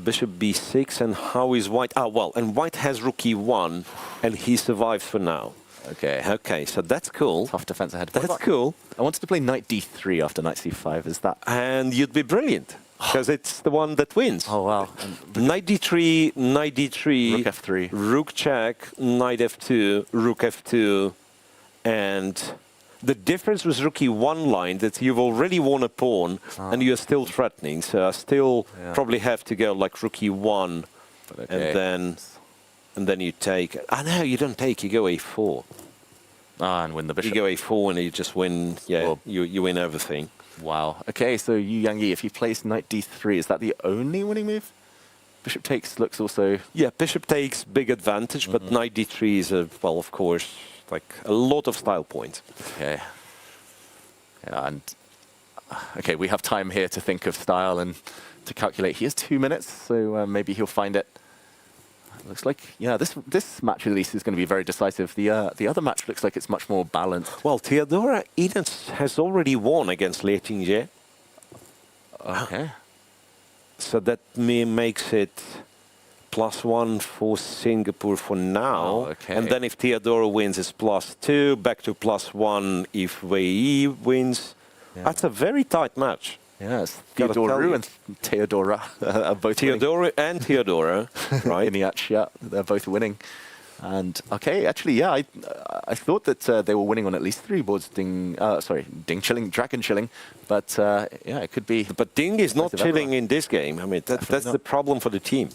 bishop b6, and how is White? Ah, well, and White has rook e1, and he survives for now. Okay, so that's cool. Tough defense ahead. That's cool. I wanted to play knight d3 after knight c5. Is that? And you'd be brilliant, because it's the one that wins. Oh, wow. Knight d3, rook f3. Rook check, knight f2, rook f2, and the difference with rook e1 line that you've already won a pawn and you're still threatening. So I still probably have to go like rook e1, and then you take. Ah, no, you don't take. You go a4. And win the bishop. You go a4 and you just win, you win everything. Wow. Okay, so Yu Yangyi, if he plays knight d3, is that the only winning move? Bishop takes looks also... Yeah, bishop takes big advantage, but knight d3 is, well, of course, like a lot of style points. Okay. Yeah, and... Okay, we have time here to think of style and to calculate. He has 2 minutes, so maybe he'll find it. Looks like, yeah, this match at least is going to be very decisive. The other match looks like it's much more balanced. Well, Theodora Edens has already won against Lie Qingye. Okay. So that makes it +1 for Singapore for now. Oh, okay. And then if Theodora wins, it's +2, back to +1 if Wei wins. Yeah. That's a very tight match. Yes, Theodora and Theodora are both Theodora and Theodora, right? Iniach, yeah, they're both winning. And okay, actually, yeah, I thought that they were winning on at least 3 boards. Ding chilling, dragon chilling, but yeah, it could be. But Ding is not chilling in this game. I mean, that's the problem for the team.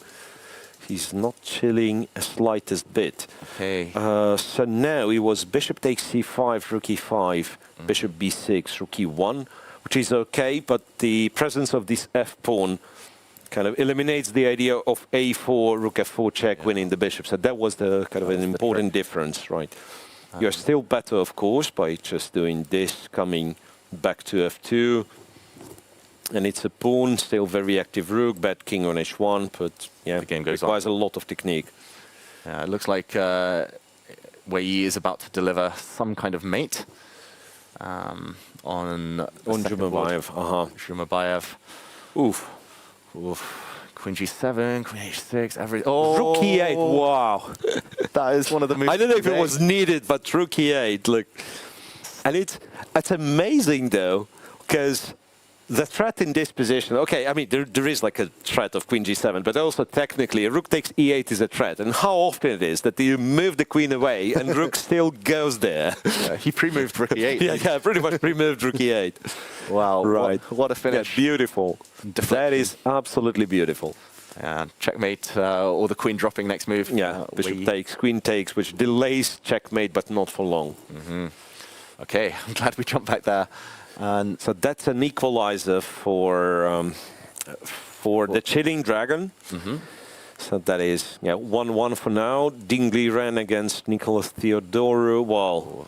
He's not chilling a slightest bit. Okay. So now it was bishop takes c5, rook e5, bishop b6, rook e1. Which is okay, but the presence of this f-pawn kind of eliminates the idea of a4, rook f4 check winning the bishop. So that was the kind of an important difference, right? You're still better, of course, by just doing this, coming back to f2. And it's a pawn, still very active rook, bad king on h1, but yeah, the game goes requires a lot of technique. Yeah, it looks like Wei Yi is about to deliver some kind of mate. On Zhumabayev. Zhumabayev. Oof. Queen g7, queen h6, Rook e8, wow. That is one of the moves. I don't know if it was needed, but rook e8, look. And it's amazing though, because the threat in this position, okay, I mean, there is like a threat of queen g7, but also technically a rook takes e8 is a threat. And how often it is that you move the queen away and rook still goes there. Yeah, he pre-moved rook e8. yeah, pretty much pre-moved rook e8. Wow, right. What a finish. Yeah, beautiful. That is absolutely beautiful. And checkmate, or the queen dropping next move. Yeah, bishop takes, queen takes, which delays checkmate, but not for long. Okay, I'm glad we jumped back there. And so that's an equalizer for the chilling dragon. So that is 1-1 for now. Dingley ran against Nicholas Theodorou. Well,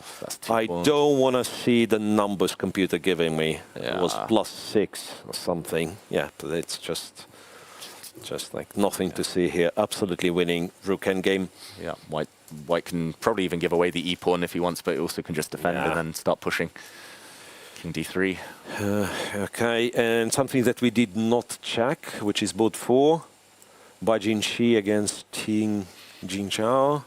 I don't want to see the numbers computer giving me. Yeah. It was +6 or something. Yeah, but it's just like nothing to see here. Absolutely winning rook endgame. Yeah, White can probably even give away the e-pawn if he wants, but he also can just defend and then start pushing. King d3. Okay, and something that we did not check, which is board 4. Bai Jinshi against Ting Jinchao.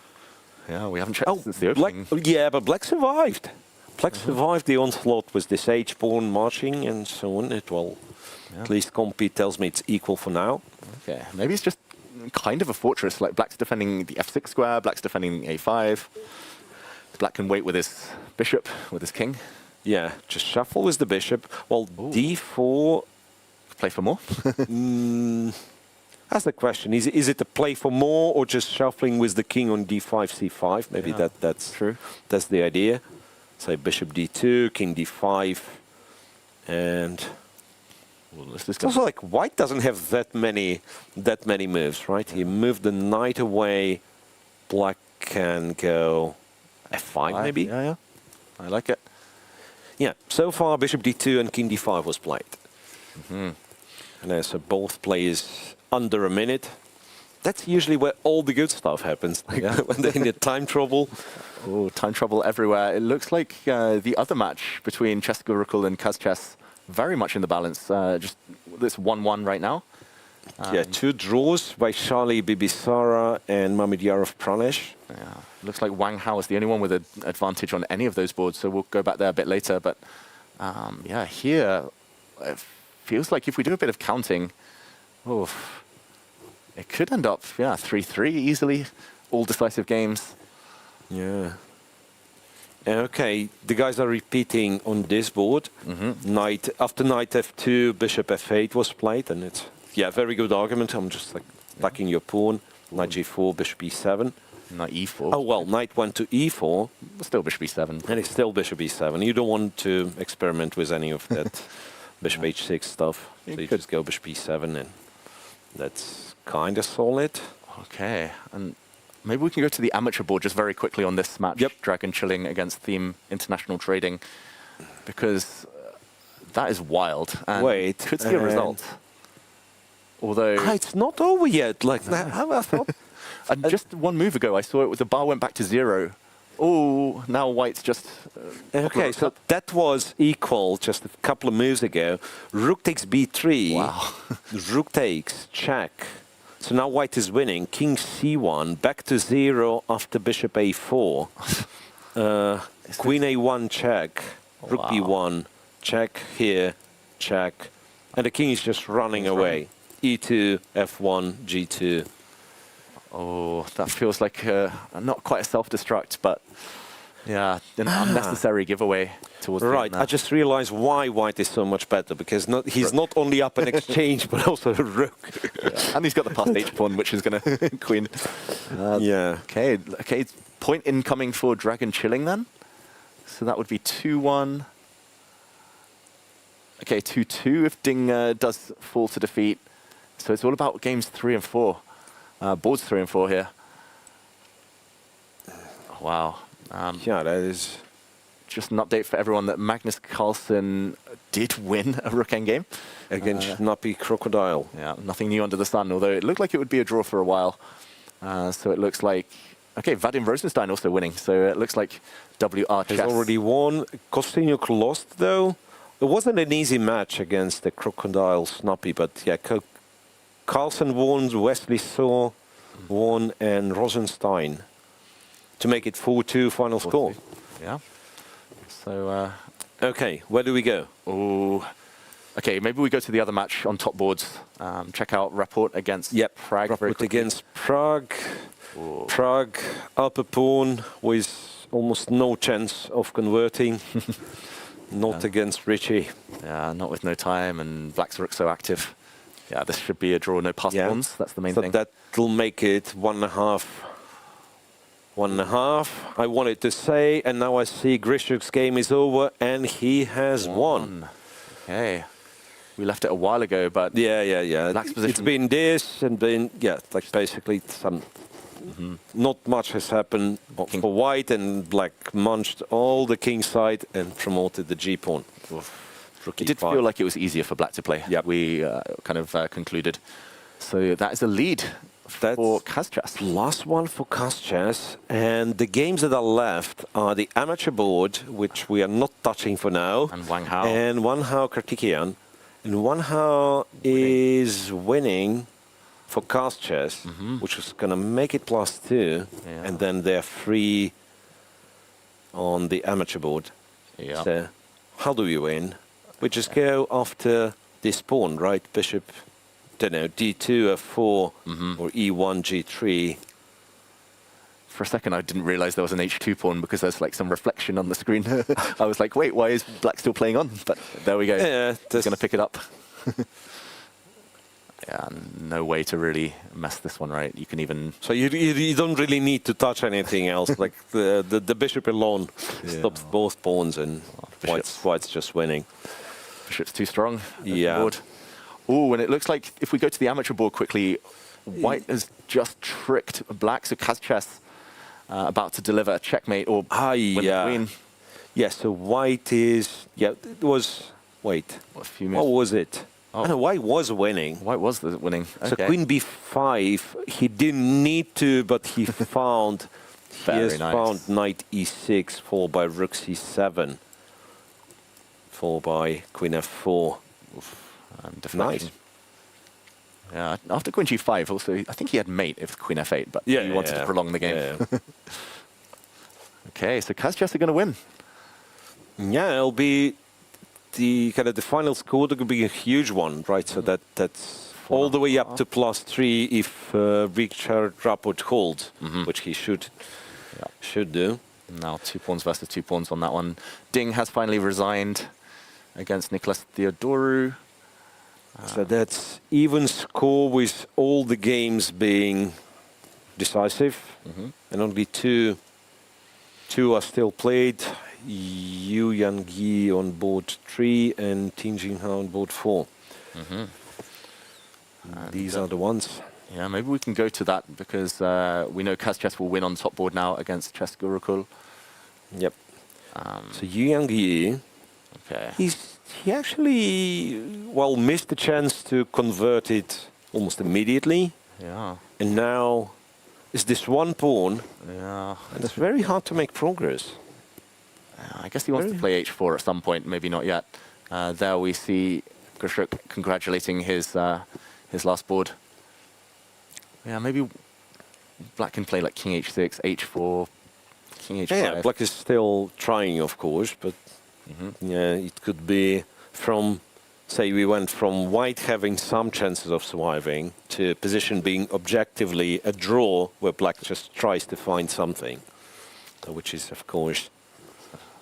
Yeah, we haven't checked since the opening. Yeah, but Black survived. Black survived the onslaught with this h-pawn marching and so on. It will, at least compete tells me it's equal for now. Okay, maybe it's just kind of a fortress, like Black's defending the f6 square, Black's defending a5. Black can wait with his bishop, with his king. Yeah, just shuffle with the bishop. Well, d4... Play for more? That's the question. Is it a play for more or just shuffling with the king on d5, c5? Maybe that's true. That's the idea. Say bishop d2, king d5, and... It's also like White doesn't have that many moves, right? He moved the knight away. Black can go f5 maybe. Yeah, I like it. Yeah, so far bishop d2 and king d5 was played. And so both plays under a minute. That's usually where all the good stuff happens, like when they're in the time trouble. Oh, time trouble everywhere. It looks like the other match between Cheska Rukul and Kazchess very much in the balance. Just this 1-1 right now. Yeah, 2 draws by Charlie Bibisara and Mamedyarov Pranesh. Yeah, looks like Wang Hao is the only one with an advantage on any of those boards, so we'll go back there a bit later. But yeah, here it feels like if we do a bit of counting, it could end up 3-3 easily. All decisive games. Yeah. Okay, the guys are repeating on this board. Knight after knight f2, bishop f8 was played, and it's very good argument. I'm just like attacking your pawn. Knight g4, bishop e7. Knight e4. Oh, well, knight went to e4. Still bishop e7. And it's still bishop e7. You don't want to experiment with any of that bishop h6 stuff. So you just go bishop e7, and that's kind of solid. Okay, and maybe we can go to the amateur board just very quickly on this match. Yep. Dragon Chilling against Theme International Trading, because that is wild. And Wait, could see a result. Although it's not over yet. Like I thought. And just one move ago, I saw the bar went back to 0. Oh, now White's just... okay, so that was equal just a couple of moves ago. Rook takes b3. Wow. Rook takes, check. So now White is winning. King c1, back to 0 after bishop a4. Queen a1, check. Rook b1, check here, check. And the king is just running away. e2, f1, g2. Oh, that feels like not quite a self-destruct, but yeah, an unnecessary giveaway towards Right, I just realized why White is so much better, because he's not only up an exchange, but also a rook. Yeah. And he's got the passed h-pawn, which is going to queen. Yeah. Okay, point incoming for Dragon Chilling then. So that would be 2-1. Okay, 2-2 if Ding does fall to defeat. So it's all about games 3 and 4. Boards 3 and 4 here. Wow. Yeah, that is... Just an update for everyone that Magnus Carlsen did win a rook endgame. Against Snappy Crocodile. Yeah, nothing new under the sun, although it looked like it would be a draw for a while. So it looks like... Okay, Vadim Rosenstein also winning, so it looks like WR Chess has already won. Kostyniuk lost, though. It wasn't an easy match against the Crocodile Snappy, but yeah, Carlsen won, Wesley Saw won, and Rosenstein to make it 4-2 final score. Yeah. So, okay, where do we go? Oh, okay, maybe we go to the other match on top boards. Check out Rapport against Pragg. Rapport against Pragg. Pragg, upper pawn with almost no chance of converting. Not against Richie. Yeah, not with no time, and Black's rook so active. Yeah, this should be a draw, no passed pawns. That's the main thing. That'll make it 1.5. 1.5, I wanted to say, and now I see Grishuk's game is over, and he has won. Okay. We left it a while ago, but... Yeah. Black's position... It's been this, and been, like basically some... Not much has happened for White, and Black munched all the king side and promoted the g-pawn. It did feel like it was easier for Black to play. Yeah. We kind of concluded. So that is a lead for Kazchas. Last one for Kazchas, and the games that are left are the amateur board, which we are not touching for now, and Wang Hao. And Wang Hao Kartikian. And Wang Hao is winning for Kazchas, which is going to make it +2, and then they're free on the amateur board. Yeah. So how do we win? We just go after this pawn, right? Bishop, don't know, d2, f4, or e1, g3. For a second, I didn't realize there was an h2 pawn because there's like some reflection on the screen. I was like, wait, why is Black still playing on? But there we go. Yeah, he's going to pick it up. Yeah, no way to really mess this one right. You can even... So you don't really need to touch anything else. Like the bishop alone stops both pawns, and White's just winning. Bishop's too strong. Yeah. Oh, and it looks like if we go to the amateur board quickly, White has just tricked Black. So Kazchas about to deliver a checkmate or win the queen. Yeah, so White is... Yeah, it was... Wait. A few minutes. What was it? Oh. No, White was winning. White was winning. Okay. So Queen b5, he didn't need to, but he found... found Knight e6, followed by Rook c7, followed by Queen f4. Nice. Yeah, after Queen g5, also, I think he had mate if Queen f8, but he wanted to prolong the game. Yeah. Okay, so Kazchas are going to win. Yeah, it'll be the kind of the final score. That could be a huge one, right? So that's all the way up to +3 if Richard Rapport holds, which he should do. Now 2 pawns versus 2 pawns on that one. Ding has finally resigned against Nicholas Theodoru. So that's even score with all the games being decisive, and only two are still played. Yu Yang-gi on board 3 and Tin Jin-ha on board 4. These are the ones. Yeah, maybe we can go to that because we know Kaz will win on top board now against Chess Gurukul. Yep. So Yu Yang-gi, okay. He actually, well, missed the chance to convert it almost immediately. Yeah. And now is this one pawn. Yeah. And it's very hard to make progress. I guess he wants to play h4 at some point, maybe not yet. There we see Grishuk congratulating his last board. Yeah, maybe Black can play like King h6, h4, King h5. Yeah, Black is still trying, of course, but yeah, it could be from, say, we went from White having some chances of surviving to position being objectively a draw where Black just tries to find something, which is, of course,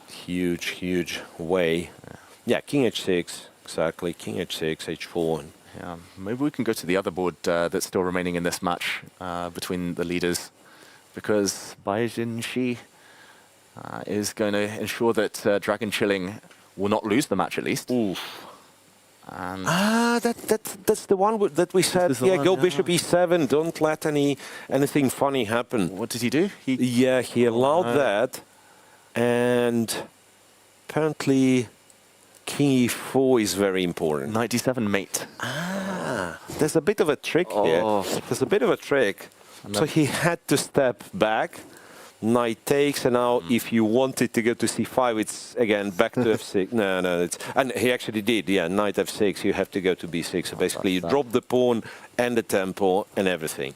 huge, huge way. Yeah, King h6, exactly, King h6, h4. Yeah, maybe we can go to the other board that's still remaining in this match between the leaders, because Bai Jinshi is going to ensure that Dragon Chilling will not lose the match at least. Oof. And that's the one that we said. Yeah, go bishop e7. Don't let anything funny happen. What did he do? He allowed that, and apparently King e4 is very important. Knight d7 mate. There's a bit of a trick here. There's a bit of a trick. So he had to step back. Knight takes, and now if you wanted to go to c5, it's again back to f6. No, and he actually did. Yeah, knight f6. You have to go to b6. So basically, you drop the pawn and the tempo and everything.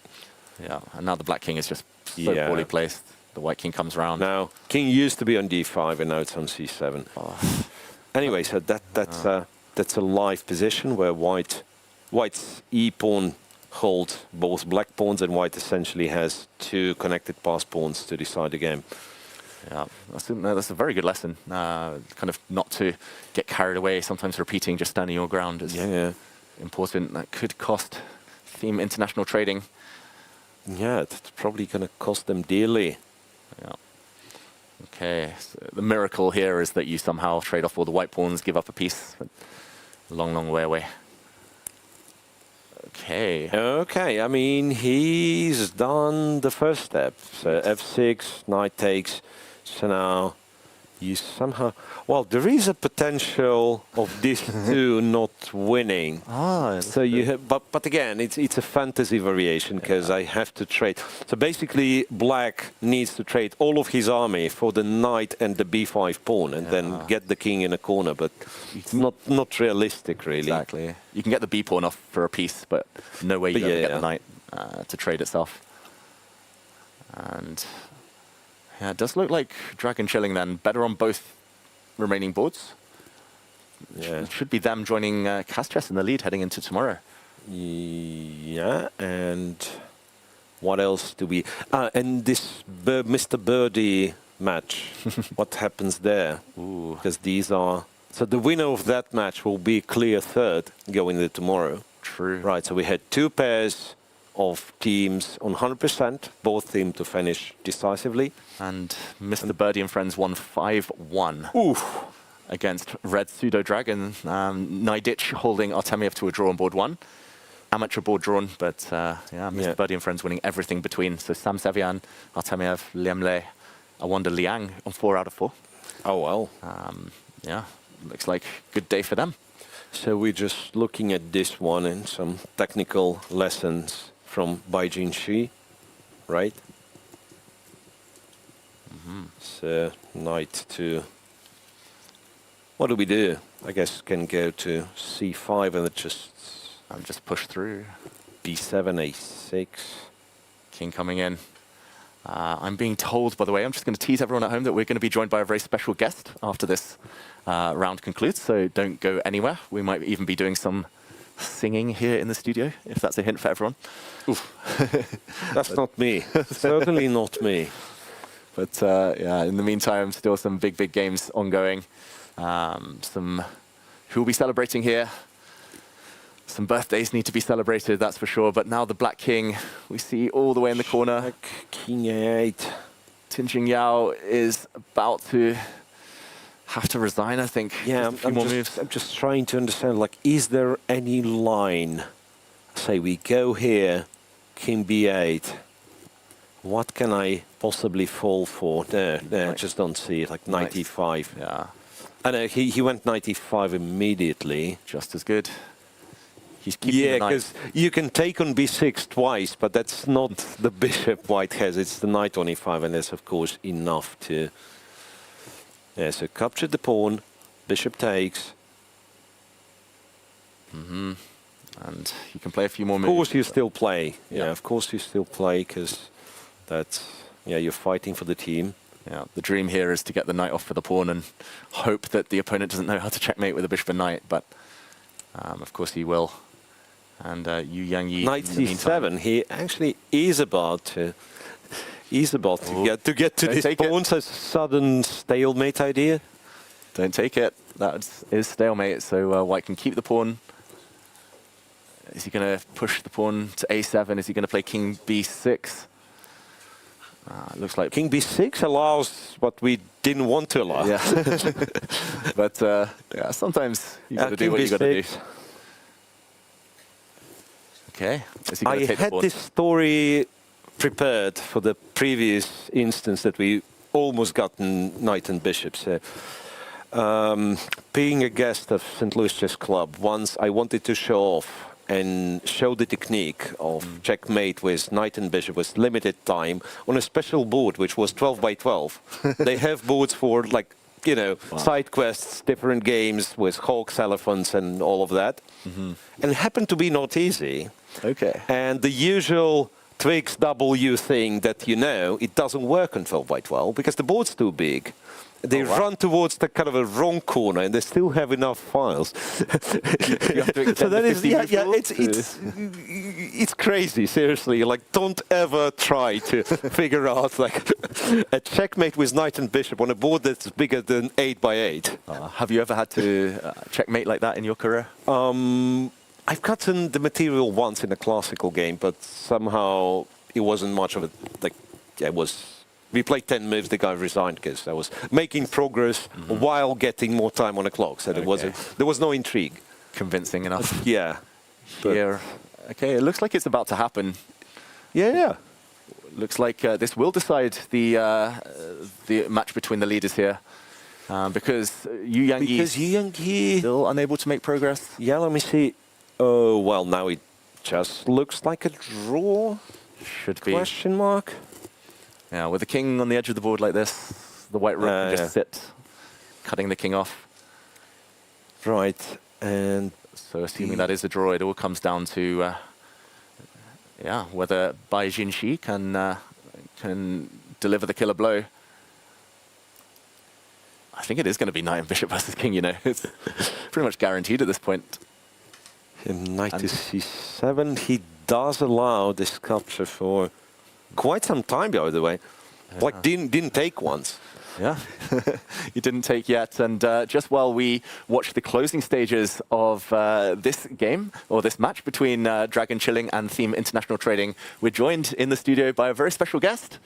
Yeah, and now the Black King is just so poorly placed. The White King comes around. Now, King used to be on d5, and now it's on c7. Anyway, so that's a live position where White's e-pawn holds both black pawns, and White essentially has two connected pass pawns to decide the game. Yeah, that's a very good lesson. Kind of not to get carried away. Sometimes repeating, just standing your ground is important. That could cost Theme International Trading. Yeah, it's probably going to cost them dearly. Yeah. Okay, so the miracle here is that you somehow trade off all the white pawns, give up a piece. But a long, long way away. Okay, I mean, he's done the first step. So f6, knight takes. So now you somehow... Well, there is a potential of these two not winning. So you have, but again, it's a fantasy variation because I have to trade. So basically, Black needs to trade all of his army for the knight and the b5 pawn, and then get the king in a corner. But it's not realistic, really. Exactly. You can get the b pawn off for a piece, but no way you ever get the knight to trade itself. And yeah, it does look like Dragon Chilling then better on both remaining boards. Yeah, it should be them joining Kaz in the lead heading into tomorrow. Yeah, and what else do we... and this Mr. Birdie match, what happens there? Because these are... So the winner of that match will be clear third going into tomorrow. True. Right, so we had two pairs of teams on 100%, both teams to finish decisively. And Mr. Birdie and friends won 5-1 against Red Pseudo Dragon. Naiditch holding Artemiev to a draw on board 1. Amateur board drawn, but yeah, Mr. Birdie and friends winning everything between. So Sam Sevian, Artemiev, Liemle, Awanda Liang on 4 out of 4. Oh, well. Yeah, looks like good day for them. So we're just looking at this one and some technical lessons from Bai Jinshi, right? So knight to... What do we do? I guess can go to c5 and just push through. b7, a6. King coming in. I'm being told, by the way, I'm just going to tease everyone at home that we're going to be joined by a very special guest after this round concludes, so don't go anywhere. We might even be doing some singing here in the studio, if that's a hint for everyone. That's not me. Certainly not me. But yeah, in the meantime, still some big, big games ongoing. Some who will be celebrating here. Some birthdays need to be celebrated, that's for sure. But now the Black King, we see all the way in the corner. Black King 8. Tinjing Yao is about to have to resign, I think. Yeah, I'm just trying to understand, like, is there any line? Say we go here, King B8. What can I possibly fall for? No, I just don't see it. Like 95. Yeah. I know he went 95 immediately. Just as good. He's keeping the knight. because you can take on b6 twice, but that's not the bishop white has. It's the knight on e5, and that's of course enough to. Yeah, so capture the pawn, bishop takes. And you can play a few more moves. Of course, you still play. Yeah, of course you still play because that's you're fighting for the team. Yeah, the dream here is to get the knight off for the pawn and hope that the opponent doesn't know how to checkmate with a bishop and knight, but of course he will. And Yu Yangyi, Knight c7. He actually is about to. He's about to get to this pawn. So sudden stalemate idea. Don't take it. That is stalemate. So White can keep the pawn. Is he going to push the pawn to a7? Is he going to play King b6? It looks like King b6 allows what we didn't want to allow. Yeah. But yeah, sometimes you got to do what you got to do. Okay. I had this story prepared for the previous instance that we almost got knight and bishop. So, being a guest of St. Louis Chess Club, once I wanted to show off and show the technique of checkmate with knight and bishop with limited time on a special board, which was 12 by 12. They have boards for, like, you know, side quests, different games with hawks, elephants, and all of that. And it happened to be not easy. Okay. And the usual Twix W thing that it doesn't work on 12 by 12 because the board's too big. They run towards the kind of a wrong corner, and they still have enough files. So that is, it's crazy. Seriously, like, don't ever try to figure out like a checkmate with knight and bishop on a board that's bigger than 8 by 8. Have you ever had to checkmate like that in your career? I've gotten the material once in a classical game, but somehow it wasn't much of it. Like, it was. We played 10 moves, the guy resigned because I was making progress while getting more time on the clock. So there was no intrigue. Convincing enough. Yeah. Here. Okay, it looks like it's about to happen. Yeah. Looks like this will decide the match between the leaders here. Because Yu Yangyi still unable to make progress. Yeah, let me see. Oh, well, now it just looks like a draw. Should be. Question mark. Yeah, with the king on the edge of the board like this, the white rook can just sit, cutting the king off. Right, and so assuming that is a draw, it all comes down to whether Bai Jinshi can deliver the killer blow. I think it is going to be knight and bishop versus king. It's pretty much guaranteed at this point. And knight to c7, he does allow this capture for quite some time, by the way. Like, didn't take once. Yeah, he didn't take yet. And just while we watch the closing stages of this game, or this match between Dragon Chilling and Theme International Trading, we're joined in the studio by a very special guest,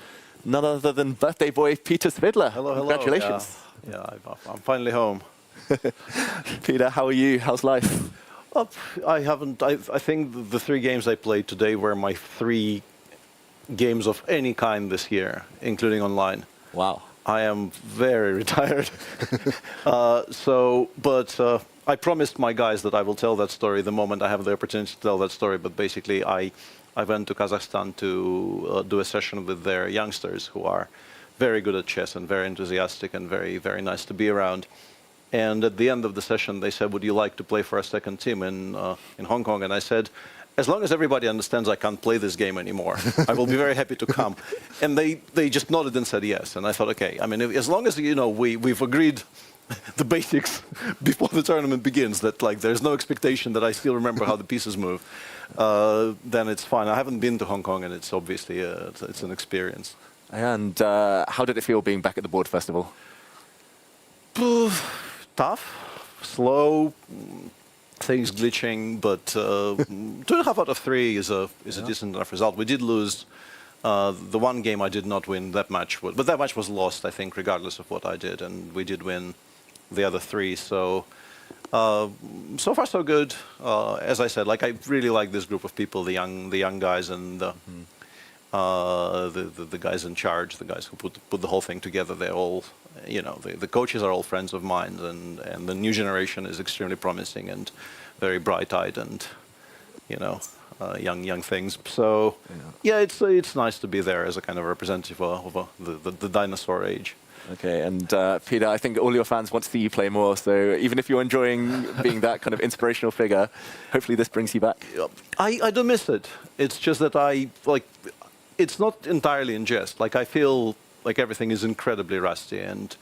none other than birthday boy Peter Svidler. Hello. Congratulations. Yeah, I'm finally home. Peter, how are you? How's life? I think the 3 games I played today were my 3 games of any kind this year, including online. Wow. I am very retired. I promised my guys that I will tell that story the moment I have the opportunity to tell that story. But basically, I went to Kazakhstan to do a session with their youngsters who are very good at chess and very enthusiastic and very, very nice to be around. And at the end of the session, they said, "Would you like to play for a second team in Hong Kong?" And I said, "As long as everybody understands I can't play this game anymore, I will be very happy to come." And they just nodded and said yes. And I thought, okay, I mean, as long as we've agreed the basics before the tournament begins, that like there's no expectation that I still remember how the pieces move, then it's fine. I haven't been to Hong Kong, and it's obviously it's an experience. And how did it feel being back at the board festival? Tough, slow, things glitching, but 2.5 out of 3 is a decent enough result. We did lose the one game I did not win. That match, but that match was lost, I think, regardless of what I did, and we did win the other 3. So so far so good. As I said, like I really like this group of people, the young guys and the guys in charge, the guys who put the whole thing together. They're all, you know, the coaches are all friends of mine, and the new generation is extremely promising and very bright-eyed and, you know, young things. So yeah, it's nice to be there as a kind of representative of the dinosaur age. Okay, and Peter, I think all your fans want to see you play more, so even if you're enjoying being that kind of inspirational figure, hopefully this brings you back. I do miss it. It's just that it's not entirely in jest. Like, I feel like everything is incredibly rusty, and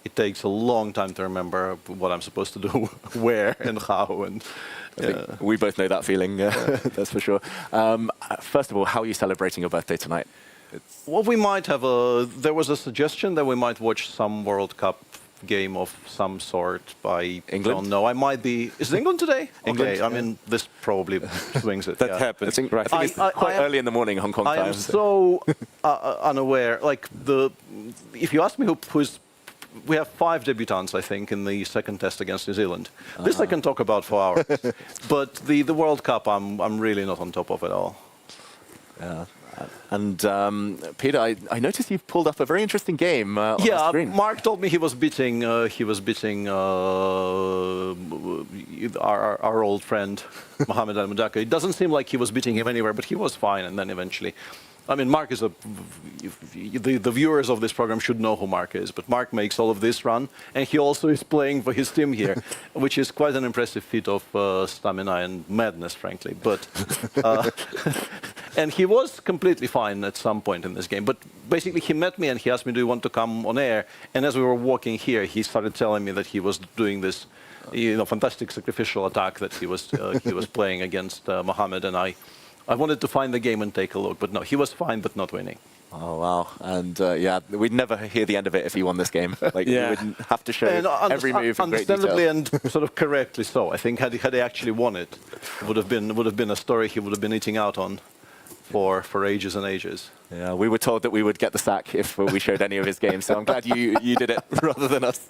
it takes a long time to remember what I'm supposed to do, where and how. And I think we both know that feeling, that's for sure. First of all, how are you celebrating your birthday tonight? Well, we might have there was a suggestion that we might watch some World Cup game of some sort by England. I don't know. I might be. Is it England today? England, okay. I mean, this probably swings it. That happens. I think it's quite early in the morning, Hong Kong time. I am so unaware. Like if you ask me who's. We have 5 debutants, I think, in the second test against New Zealand. This I can talk about for hours. But the World Cup, I'm really not on top of it all. Yeah. And Peter, I noticed you've pulled up a very interesting game on the screen. Mark told me he was beating our old friend Mohamed Al-Mudaka. It doesn't seem like he was beating him anywhere, but he was fine. And then eventually, I mean, Mark is the viewers of this program should know who Mark is. But Mark makes all of this run, and he also is playing for his team here, which is quite an impressive feat of stamina and madness, frankly. But and he was completely fine at some point in this game. But basically, he met me and he asked me, "Do you want to come on air?" And as we were walking here, he started telling me that he was doing this, you know, fantastic sacrificial attack that he was playing against Mohamed, and I wanted to find the game and take a look, but no, he was fine, but not winning. Oh, wow. And yeah, we'd never hear the end of it if he won this game. Like, we wouldn't have to show every move in great detail. Understandably and sort of correctly so. I think had he actually won it, it would have been a story he would have been eating out on for ages and ages. Yeah, we were told that we would get the sack if we showed any of his games, so I'm glad you did it rather than us.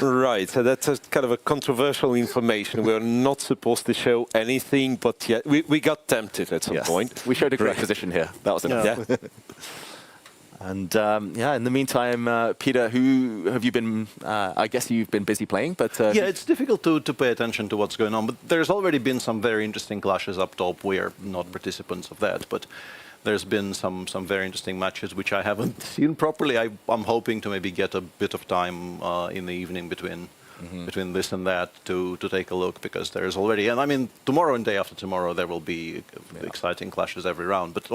Right, so that's a kind of a controversial information. We're not supposed to show anything, but yet we got tempted at some point. We showed a great position here. That was enough. Yeah. And yeah, in the meantime, Peter, who have you been? I guess you've been busy playing, but yeah, it's difficult to pay attention to what's going on. But there's already been some very interesting clashes up top. We are not participants of that, but there's been some very interesting matches which I haven't seen properly. I'm hoping to maybe get a bit of time in the evening between this and that to take a look, because there's already, and I mean, tomorrow and day after tomorrow there will be exciting clashes every round. But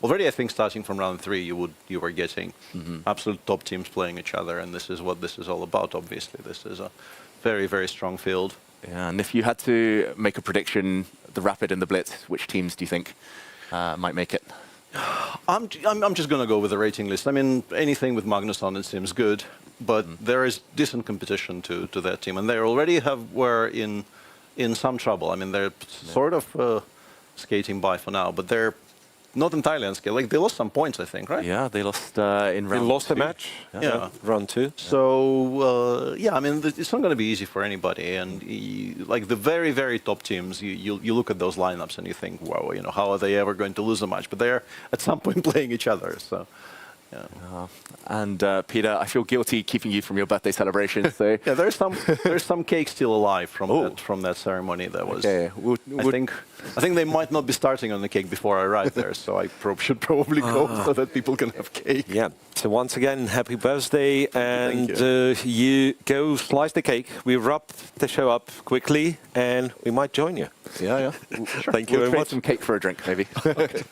already I think starting from round 3 you were getting absolute top teams playing each other, and this is what this is all about. Obviously, this is a very, very strong field. Yeah, and if you had to make a prediction, the Rapid and the Blitz, which teams do you think might make it? I'm just going to go with the rating list. I mean, anything with Magnus on it seems good, but there is decent competition to that team, and they already were in some trouble. I mean, they're sort of skating by for now, but they're not entirely unscaled. Like, they lost some points, I think, right? Yeah, they lost in round 2. They lost a match. Yeah, round 2. So yeah, I mean, it's not going to be easy for anybody. And like the very, very top teams, you look at those lineups and you think, wow, you know, how are they ever going to lose a match? But they're at some point playing each other. So. Yeah. And Peter, I feel guilty keeping you from your birthday celebration. So yeah, there's some cake still alive from that ceremony. That was. Okay. I think they might not be starting on the cake before I arrive there, so I should probably go so that people can have cake. Yeah. So once again, happy birthday, and you go slice the cake. We wrap the show up quickly, and we might join you. Yeah. Sure. Thank you very much. Some cake for a drink, maybe. Okay.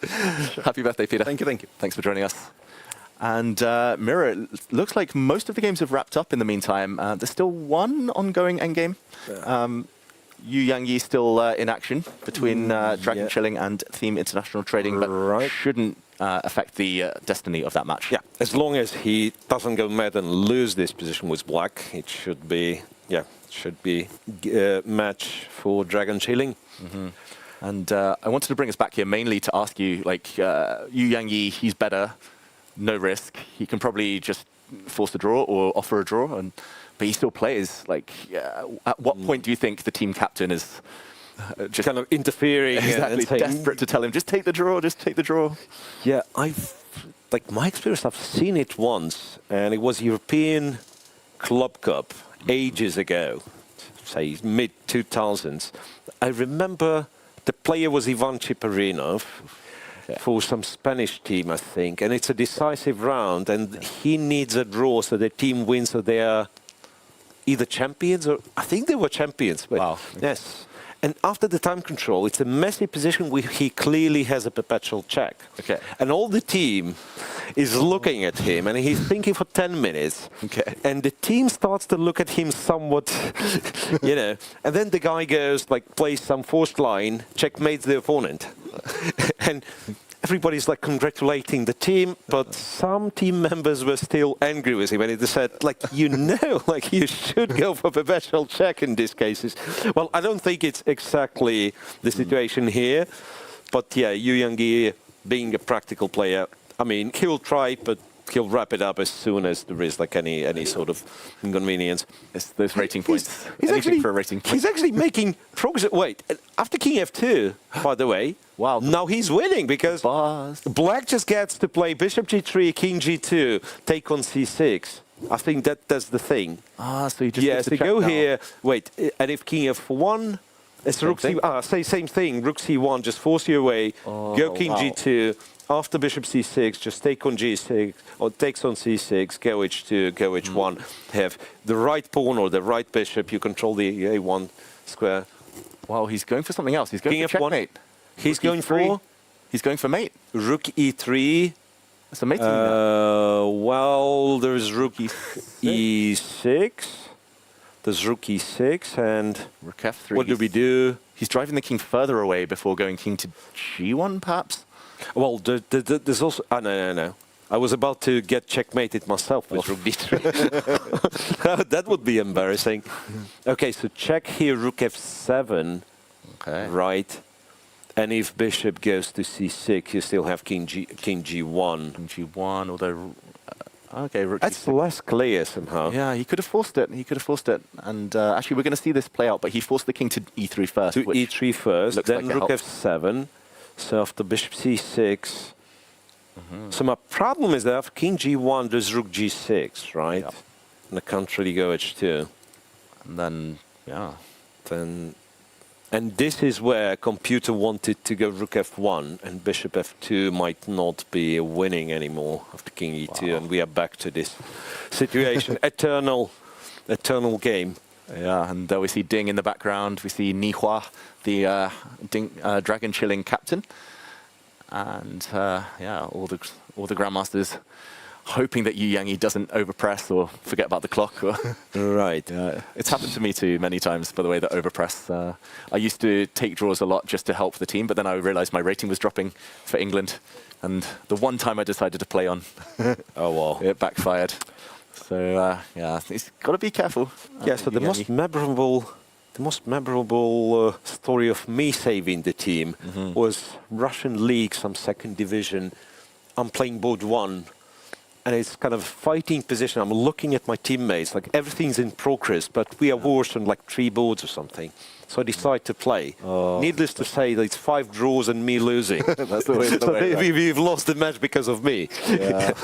Happy birthday, Peter. Thank you. Thanks for joining us. And Mira, it looks like most of the games have wrapped up in the meantime. There's still one ongoing endgame. Yu Yang still in action between Dragon Chilling and Theme International Trading, but shouldn't affect the destiny of that match. Yeah, as long as he doesn't go mad and lose this position with black, it should be yeah, should be a match for Dragon Chilling. And I wanted to bring us back here mainly to ask you, like, Yu Yang, he's better, no risk. He can probably just force a draw or offer a draw, but he still plays. Like, at what point do you think the team captain is just kind of interfering? Exactly, desperate to tell him, just take the draw, just take the draw. Yeah, like my experience, I've seen it once, and it was European Club Cup ages ago, say mid-2000s. I remember the player was Ivan Chiparinov for some Spanish team, I think, and it's a decisive round, and he needs a draw so the team wins, so they are either champions or I think they were champions. But wow. Yes. And after the time control, it's a messy position where he clearly has a perpetual check. Okay. And all the team is looking at him, and he's thinking for 10 minutes. Okay. And the team starts to look at him somewhat, you know. And then the guy goes, like, plays some forced line, checkmates the opponent. And everybody's like congratulating the team, but some team members were still angry with him, and they said, like, you know, like, you should go for perpetual check in these cases. Well, I don't think it's exactly the situation here, but yeah, Yu Yang being a practical player, I mean, he'll try, but he'll wrap it up as soon as there is like any sort of inconvenience. It's those rating points. He's Anything actually, for a rating point. He's actually making progress. Wait, after King F2, by the way, wow, now he's winning because Black just gets to play Bishop G3, King G2, take on C6. I think that's the thing. So you just yes, they go here. Wait, and if King F1, it's Rook C. Say same thing. Rook C1, just force you away. Go King G2. After Bishop C6, just take on G6, or takes on C6, go H2, go H1. Have the right pawn or the right bishop, you control the A1 square. Wow, he's going for something else. He's going for checkmate. He's going for? He's going for mate. Rook E3. That's a mating. Well, there's Rook E6. There's Rook E6 and Rook F3. What do we do? He's driving the king further away before going king to G1, perhaps? Well, there's also... no. I was about to get checkmated myself with Rook D3. That would be embarrassing. Okay, so check here, Rook F7. Okay. Right. And if bishop goes to C6, you still have King G1. King G1, although... okay, Rook That's G6. less clear somehow. Yeah, he could have forced it. He could have forced it. And actually, we're going to see this play out, but he forced the king to E3 first. To E3 first, then like Rook F7. So after Bishop C6. So my problem is that after King G1, there's Rook G6, right? Yep. And I can't really go H2. And then, yeah. And this is where computer wanted to go Rook F1, and Bishop F2 might not be winning anymore after King E2, and we are back to this situation. eternal game. Yeah, and we see Ding in the background. We see Nihua, the Dragon Chilling captain. And yeah, all the grandmasters hoping that Yu Yang doesn't overpress or forget about the clock. Right. It's happened to me too many times, by the way, that overpress. I used to take draws a lot just to help the team, but then I realized my rating was dropping for England. And the one time I decided to play on, oh wow, it backfired. So yeah, it's got to be careful. Yeah, so the most memorable story of me saving the team was Russian League, some second division. I'm playing board 1. And it's kind of a fighting position. I'm looking at my teammates, like everything's in progress, but we are worse on like 3 boards or something. So I decide to play. Needless to say, it's 5 draws and me losing. That's the way, so we've lost the match because of me. Yeah.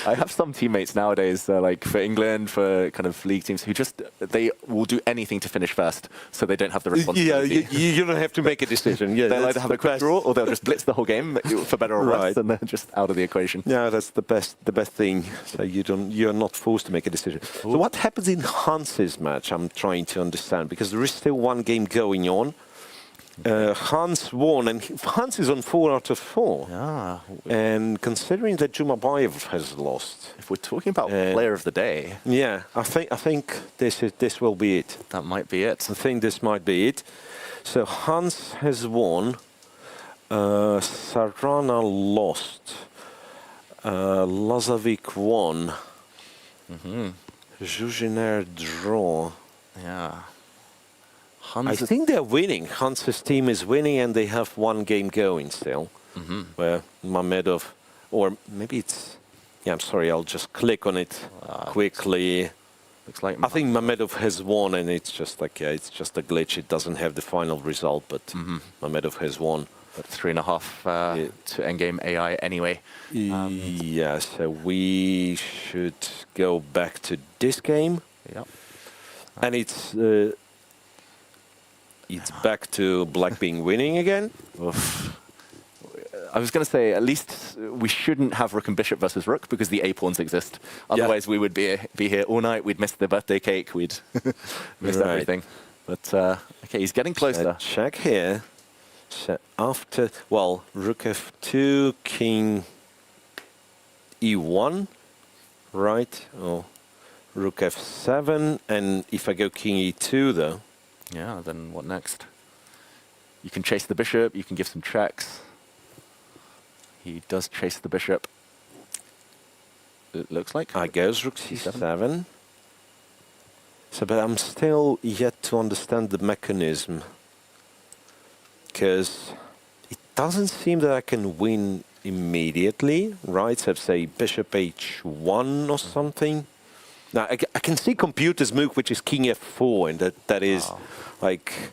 I have some teammates nowadays, like for England, for kind of league teams, who just, they will do anything to finish first, so they don't have the responsibility. Yeah, you don't have to make a decision. Yeah, they'll either have a quick draw, or they'll just blitz the whole game, for better or worse, and they're just out of the equation. Yeah, that's the best thing. So you're not forced to make a decision. So what happens in Hans's match? I'm trying to understand, because there is still one game going on. Hans won, and Hans is on 4 out of 4. Yeah. And considering that Jumabayev has lost, if we're talking about player of the day, yeah, I think this will be it. That might be it. I think this might be it. So Hans has won. Sarana lost. Lazovic won. Zhuzhiner draw. Yeah. I think they're winning. Hans's team is winning, and they have one game going still. Where Mamedov, or maybe it's... Yeah, I'm sorry, I'll just click on it quickly. Looks like I think Mamedov has won, and it's just like, yeah, it's just a glitch. It doesn't have the final result, but Mamedov has won. But 3.5 to endgame AI anyway. Yeah, so we should go back to this game. Yep. And it's back to black being winning again. Oof. I was going to say, at least we shouldn't have rook and bishop versus rook because the a-pawns exist. Otherwise, we would be here all night. We'd miss the birthday cake. We'd miss everything. But okay, he's getting closer. Check here. So after, well, rook f2, king e1, right? Or rook f7, and if I go king e2, though. Yeah, then what next? You can chase the bishop. You can give some checks. He does chase the bishop. It looks like. I goes rook c7. So, but I'm still yet to understand the mechanism. Because it doesn't seem that I can win immediately, right? So, say bishop h1 or something. Now, I can see computers move, which is king f4, and that is like...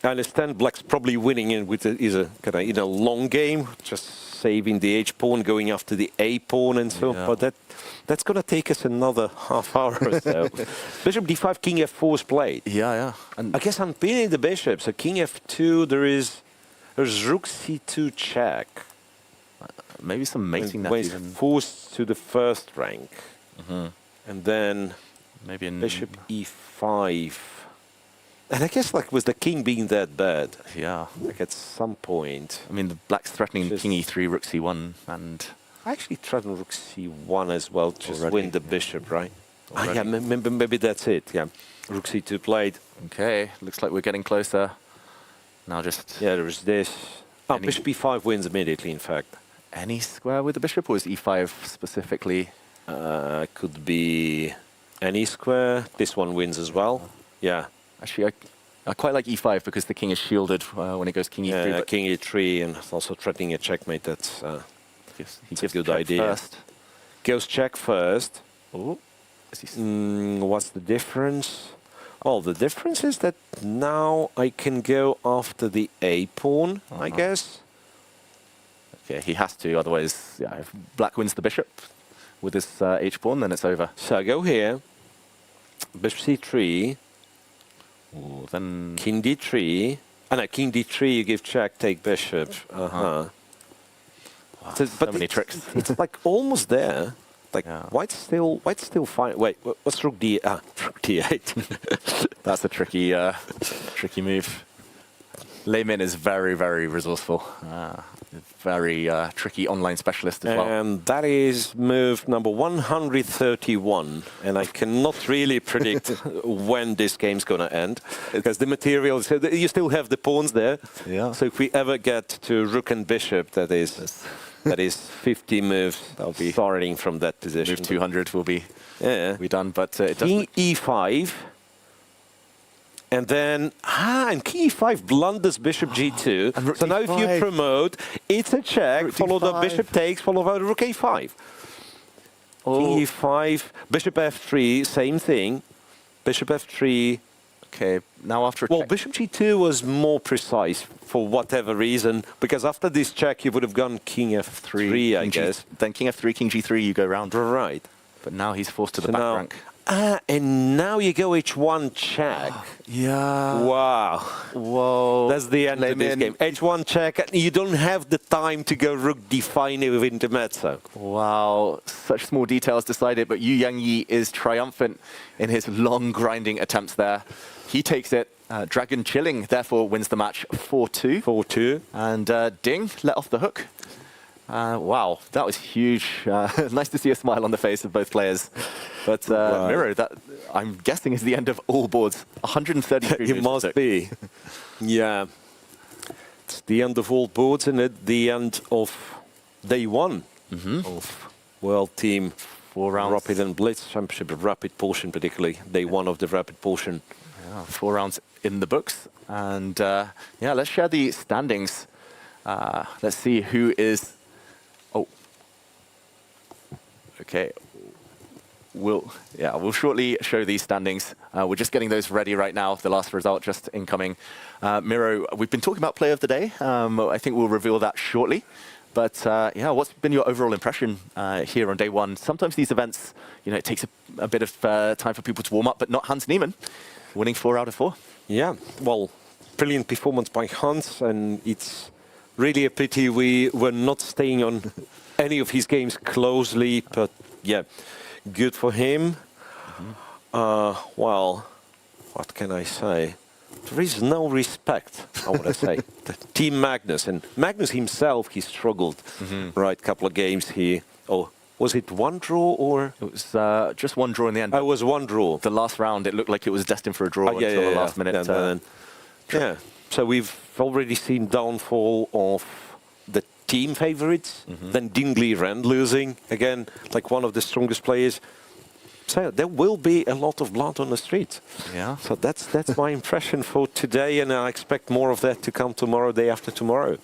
I understand black's probably winning in a long game, just saving the h-pawn, going after the a-pawn and so on. But that's going to take us another half hour or so. Bishop d5, king f4 is played. Yeah. And I guess I'm pinning the bishop. So king f2, there's rook c2 check. Maybe some mating that even forced to the first rank. And then maybe bishop e5. And I guess, like, with the king being that bad, like at some point. I mean, the black's threatening king e3, rook c1, and I actually threaten rook c1 as well, just win the bishop, right? Yeah, maybe that's it. Yeah, rook c2 played. Okay, looks like we're getting closer. Now just there's this. Oh, bishop e5 wins immediately. In fact, any square with the bishop, or is e5 specifically? Could be any square. This one wins as well. Yeah. Actually, I quite like e5 because the king is shielded when it goes king e3. Yeah, king e3 and also threatening a checkmate. That's a good idea. First. Goes check first. Oh. What's the difference? Oh, the difference is that now I can go after the a-pawn, I guess. Okay, he has to, otherwise, if black wins the bishop with this h-pawn, then it's over. So I go here, bishop c3. Then king d3. No, king d3, you give check, take bishop. Wow, so many tricks. It's like almost there. Like white's still fine. Wait, what's rook d? Rook d8. That's a tricky move. Layman is very, very resourceful. Very tricky online specialist as well. And that is move number 131. And I cannot really predict when this game's going to end. Because the material, you still have the pawns there. Yeah. So if we ever get to rook and bishop, that is 50 moves. I'll be starting from that position. Move 200 will be done. But it doesn't. King e5. And then, and king e5 blunders bishop g2. So now if you promote, it's a check, followed up bishop takes, followed by rook a5. King e5, bishop f3, same thing. Bishop f3. Okay, now after a check. Bishop g2 was more precise for whatever reason, because after this check you would have gone king f3, I guess. Then king f3, king g3, you go round. Right. But now he's forced to the back rank. And now you go h1 check. Yeah. Wow. Whoa. That's the end of this game. h1 check, and you don't have the time to go rook d5 with intermezzo. Wow. Such small details decided, but Yu Yangyi is triumphant in his long grinding attempts there. He takes it. Dragon Chilling, therefore, wins the match 4-2. 4-2. And Ding let off the hook. Wow, that was huge. Nice to see a smile on the face of both players. But Miro, that I'm guessing is the end of all boards. 133 It must be. Yeah. It's the end of all boards, and the end of day one of World Team 4 rounds. Rapid and Blitz Championship, Rapid portion particularly, day 1 of the Rapid portion. Yeah, 4 rounds in the books. And yeah, let's share the standings. Let's see who is... Oh. Okay. We'll shortly show these standings. We're just getting those ready right now. The last result just incoming. Miro, we've been talking about Player of the Day. I think we'll reveal that shortly. But yeah, what's been your overall impression here on day 1? Sometimes these events, you know, it takes a bit of time for people to warm up, but not Hans Niemann, winning 4 out of 4. Yeah, well, brilliant performance by Hans, and it's really a pity we were not staying on any of his games closely, but yeah. Good for him. Well, what can I say? There is no respect, I would say. The Team Magnus, and Magnus himself, he struggled, right? Couple of games here. Oh, was it 1 draw or? It was just 1 draw in the end. It was 1 draw. The last round, it looked like it was destined for a draw until the last minute. Yeah, so we've already seen downfall of the team favorites, then Dingley Ren losing, again, like one of the strongest players. So there will be a lot of blood on the streets. Yeah. So that's my impression for today, and I expect more of that to come tomorrow, day after tomorrow.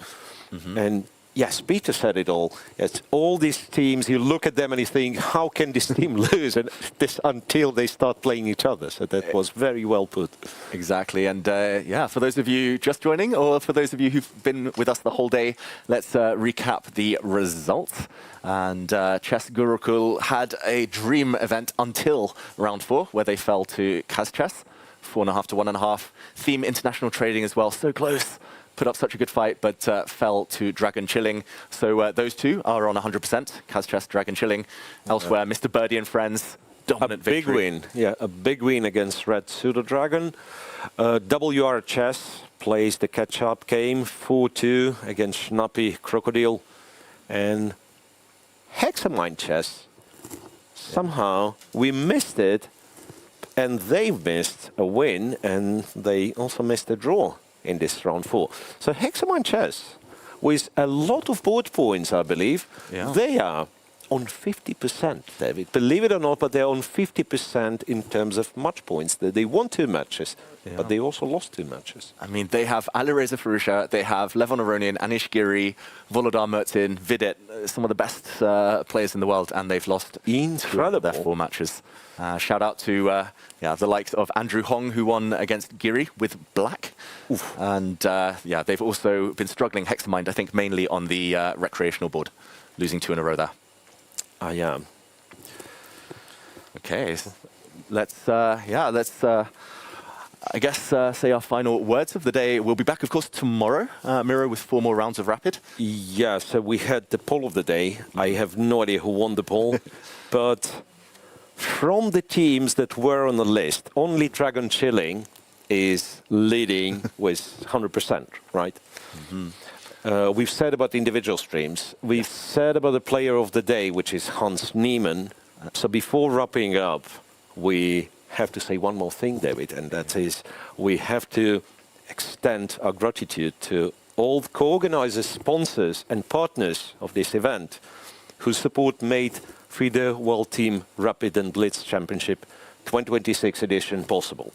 And yes, Peter said it all. It's all these teams, you look at them and you think, how can this team lose? And this until they start playing each other. So that was very well put. Exactly. And yeah, for those of you just joining, or for those of you who've been with us the whole day, let's recap the results. And Chess Gurukul had a dream event until round 4, where they fell to Kazchess, 4.5 to 1.5. Theme International Trading as well, so close. Put up such a good fight, but fell to Dragon Chilling. So those two are on 100%, Kazchess, Dragon Chilling. Elsewhere, Mr. Birdie and friends, dominant victory. Big win, yeah, a big win against Red Pseudo Dragon. WR Chess plays the catch-up game, 4-2 against Schnappy Crocodile. And Hexamine Chess, somehow we missed it, and they missed a win, and they also missed a draw in this round 4. So Hexamine Chess, with a lot of board points, I believe, they are on 50%, David. Believe it or not, but they're on 50% in terms of match points. They won 2 matches, but they also lost 2 matches. I mean, they have Alireza Farusha, they have Levon Aronian, Anish Giri, Volodar Mertzin, Vidit, some of the best players in the world, and they've lost their 4 matches. Shout out to the likes of Andrew Hong, who won against Giri with black. Oof. And yeah, they've also been struggling, Hexamind, I think, mainly on the recreational board, losing 2 in a row there. Yeah. Okay, let's I guess say our final words of the day. We'll be back, of course, tomorrow, Miro, with 4 more rounds of Rapid. Yeah, so we had the poll of the day. I have no idea who won the poll, but from the teams that were on the list, only Dragon Chilling is leading with 100%, right? We've said about individual streams. We've said about the player of the day, which is Hans Niemann. So before wrapping up, we have to say one more thing, David, and that is we have to extend our gratitude to all the co-organizers, sponsors and partners of this event whose support made FIDE World Team Rapid and Blitz Championship 2026 edition possible.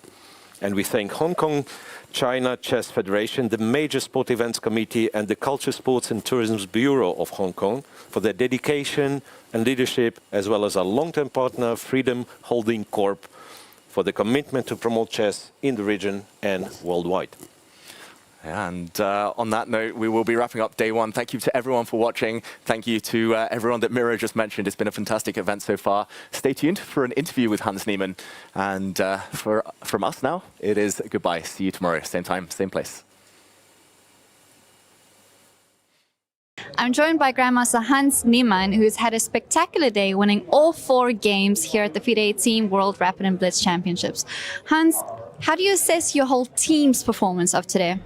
And we thank Hong Kong China Chess Federation, the Major Sport Events Committee and the Culture, Sports and Tourism Bureau of Hong Kong for their dedication and leadership, as well as our long-term partner Freedom Holding Corp for the commitment to promote chess in the region and worldwide. And on that note, we will be wrapping up day 1. Thank you to everyone for watching. Thank you to everyone that Miro just mentioned. It's been a fantastic event so far. Stay tuned for an interview with Hans Niemann. And from us now, it is goodbye. See you tomorrow, same time, same place. I'm joined by Grandmaster Hans Niemann, who's had a spectacular day, winning all 4 games here at the FIDE Team World Rapid and Blitz Championships. Hans, how do you assess your whole team's performance of today?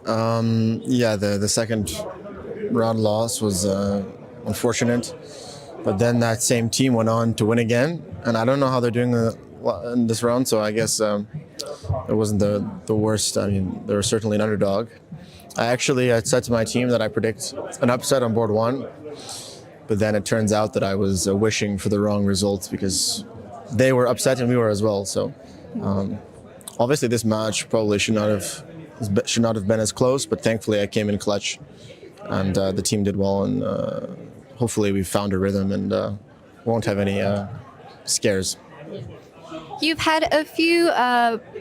Yeah, the second round loss was unfortunate, but then that same team went on to win again, and I don't know how they're doing in this round, so I guess it wasn't the worst. I mean, they were certainly an underdog. I actually had said to my team that I predict an upset on board 1, But then it turns out that I was wishing for the wrong results because they were upset and we were as well. So obviously this match probably should not have been as close, but thankfully I came in clutch and the team did well, and hopefully we found a rhythm and won't have any scares. You've had a few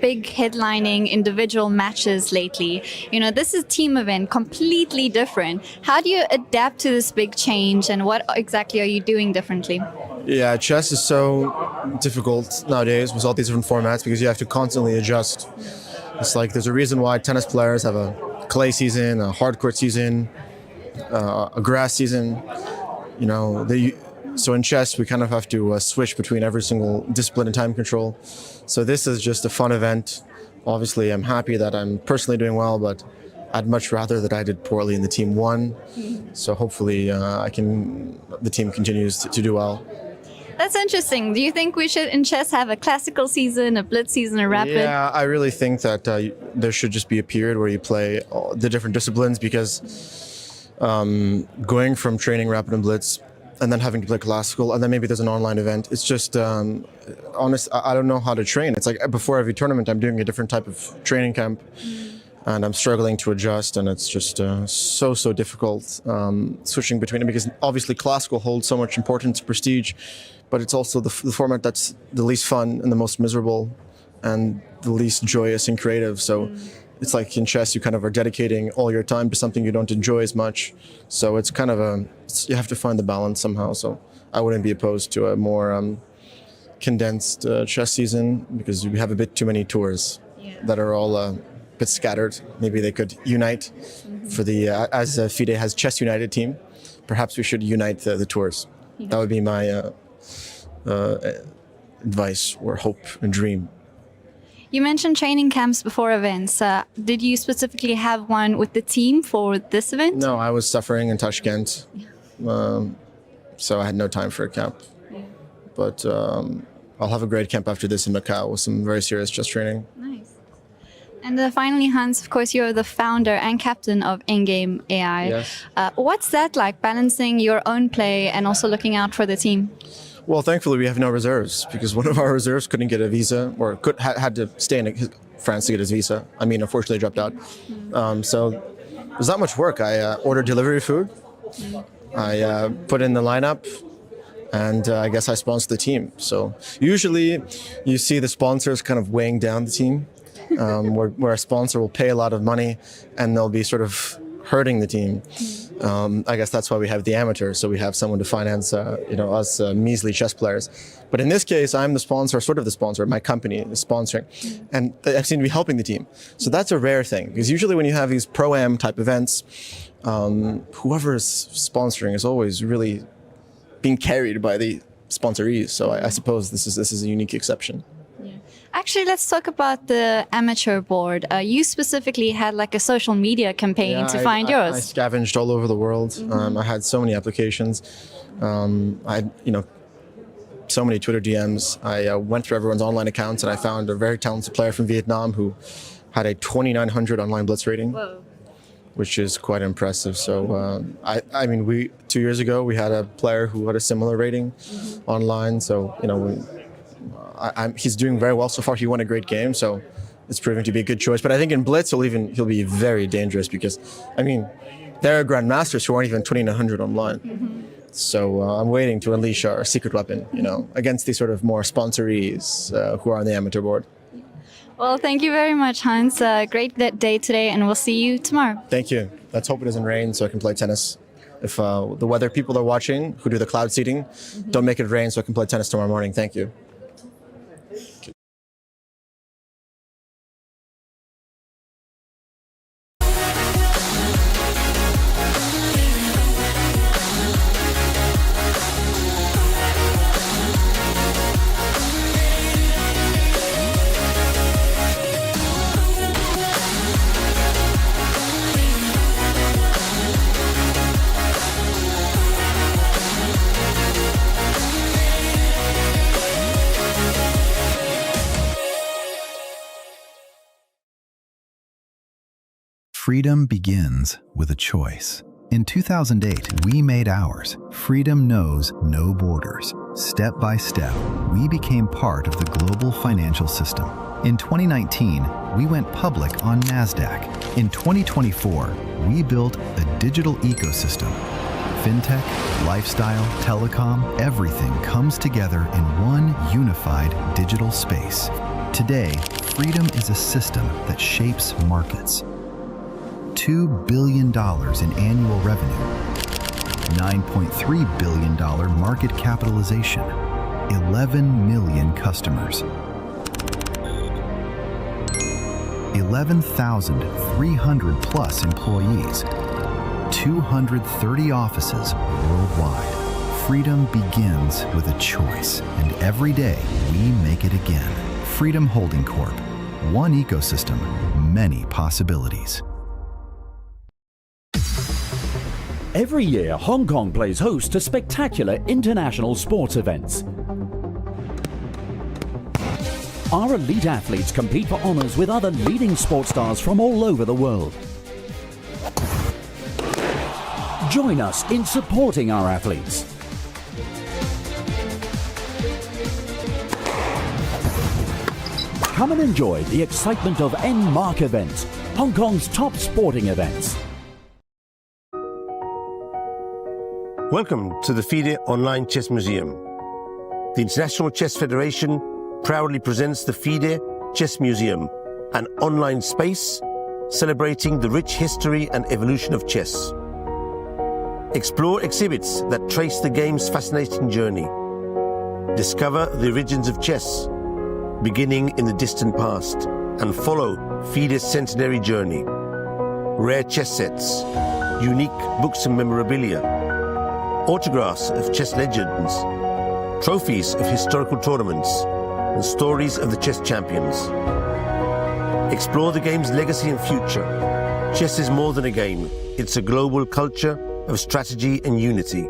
big headlining individual matches lately. You know, this is a team event, completely different. How do you adapt to this big change, and what exactly are you doing differently? Yeah, chess is so difficult nowadays with all these different formats because you have to constantly adjust. It's like there's a reason why tennis players have a clay season, a hard court season, a grass season. You know, so in chess we kind of have to switch between every single discipline and time control. So this is just a fun event. Obviously, I'm happy that I'm personally doing well, but I'd much rather that I did poorly and the team won. So hopefully, the team continues to do well. That's interesting. Do you think we should, in chess, have a classical season, a blitz season, a rapid? Yeah, I really think that there should just be a period where you play all the different disciplines, because going from training rapid and blitz and then having to play classical, and then maybe there's an online event, it's just, honest, I don't know how to train. It's like before every tournament, I'm doing a different type of training camp, and I'm struggling to adjust, and it's just so difficult switching between them, because obviously classical holds so much importance, prestige, but it's also the format that's the least fun and the most miserable and the least joyous and creative. So it's like in chess, you kind of are dedicating all your time to something you don't enjoy as much. So it's kind of you have to find the balance somehow. So I wouldn't be opposed to a more condensed chess season, because we have a bit too many tours that are all a bit scattered. Maybe they could unite for the, as FIDE has Chess United team, perhaps we should unite the tours. That would be my advice or hope and dream. You mentioned training camps before events. Did you specifically have one with the team for this event? No, I was suffering in Tashkent, so I had no time for a camp. But I'll have a great camp after this in Macau with some very serious chess training. Nice. And finally, Hans, of course, you're the founder and captain of In-Game AI. Yes. What's that like, balancing your own play and also looking out for the team? Well, thankfully, we have no reserves, because one of our reserves couldn't get a visa, or had to stay in France to get his visa. I mean, unfortunately, dropped out. So there's not much work. I ordered delivery food. I put in the lineup, and I guess I sponsored the team. So usually you see the sponsors kind of weighing down the team, where a sponsor will pay a lot of money and they'll be sort of hurting the team. I guess that's why we have the amateur, so we have someone to finance, us measly chess players. But in this case, I'm the sponsor, sort of the sponsor. My company is sponsoring, and I seem to be helping the team. So that's a rare thing, because usually when you have these pro-am type events, whoever is sponsoring is always really being carried by the sponsorees. So I suppose this is a unique exception. Actually, let's talk about the amateur board. You specifically had like a social media campaign to find yours. I scavenged all over the world. I had so many applications. I had, so many Twitter DMs. I went through everyone's online accounts, and I found a very talented player from Vietnam who had a 2,900 online Blitz rating, which is quite impressive. So, 2 years ago, we had a player who had a similar rating online. So, he's doing very well so far. He won a great game, so it's proving to be a good choice. But I think in Blitz, he'll be very dangerous, because, there are grandmasters who aren't even 2,900 online. So I'm waiting to unleash our secret weapon, against these sort of more sponsorees who are on the amateur board. Well, thank you very much, Hans. Great day today, and we'll see you tomorrow. Thank you. Let's hope it doesn't rain so I can play tennis. If the weather people are watching who do the cloud seeding, don't make it rain so I can play tennis tomorrow morning. Thank you. Freedom begins with a choice. In 2008, we made ours. Freedom knows no borders. Step by step, we became part of the global financial system. In 2019, we went public on NASDAQ. In 2024, we built a digital ecosystem. Fintech, lifestyle, telecom, everything comes together in one unified digital space. Today, Freedom is a system that shapes markets. $2 billion in annual revenue, $9.3 billion market capitalization, 11 million customers, 11,300 plus employees, 230 offices worldwide. Freedom begins with a choice, and every day we make it again. Freedom Holding Corp. One ecosystem, many possibilities. Every year, Hong Kong plays host to spectacular international sports events. Our elite athletes compete for honors with other leading sports stars from all over the world. Join us in supporting our athletes. Come and enjoy the excitement of En-Mark events, Hong Kong's top sporting events. Welcome to the FIDE Online Chess Museum. The International Chess Federation proudly presents the FIDE Chess Museum, an online space celebrating the rich history and evolution of chess. Explore exhibits that trace the game's fascinating journey. Discover the origins of chess, beginning in the distant past, and follow FIDE's centenary journey. Rare chess sets, unique books and memorabilia, autographs of chess legends, trophies of historical tournaments, and stories of the chess champions. Explore the game's legacy and future. Chess is more than a game. It's a global culture of strategy and unity.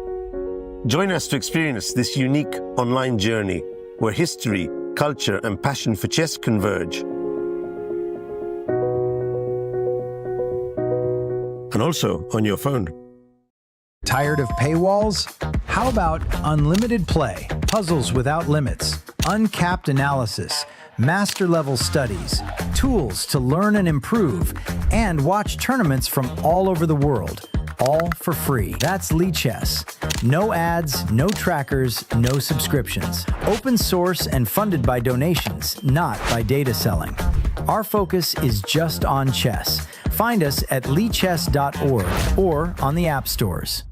Join us to experience this unique online journey where history, culture, and passion for chess converge. And also on your phone. Tired of paywalls? How about unlimited play, puzzles without limits, uncapped analysis, master-level studies, tools to learn and improve, and watch tournaments from all over the world, all for free? That's Lichess. No ads, no trackers, no subscriptions. Open source and funded by donations, not by data selling. Our focus is just on chess. Find us at lichess.org or on the app stores.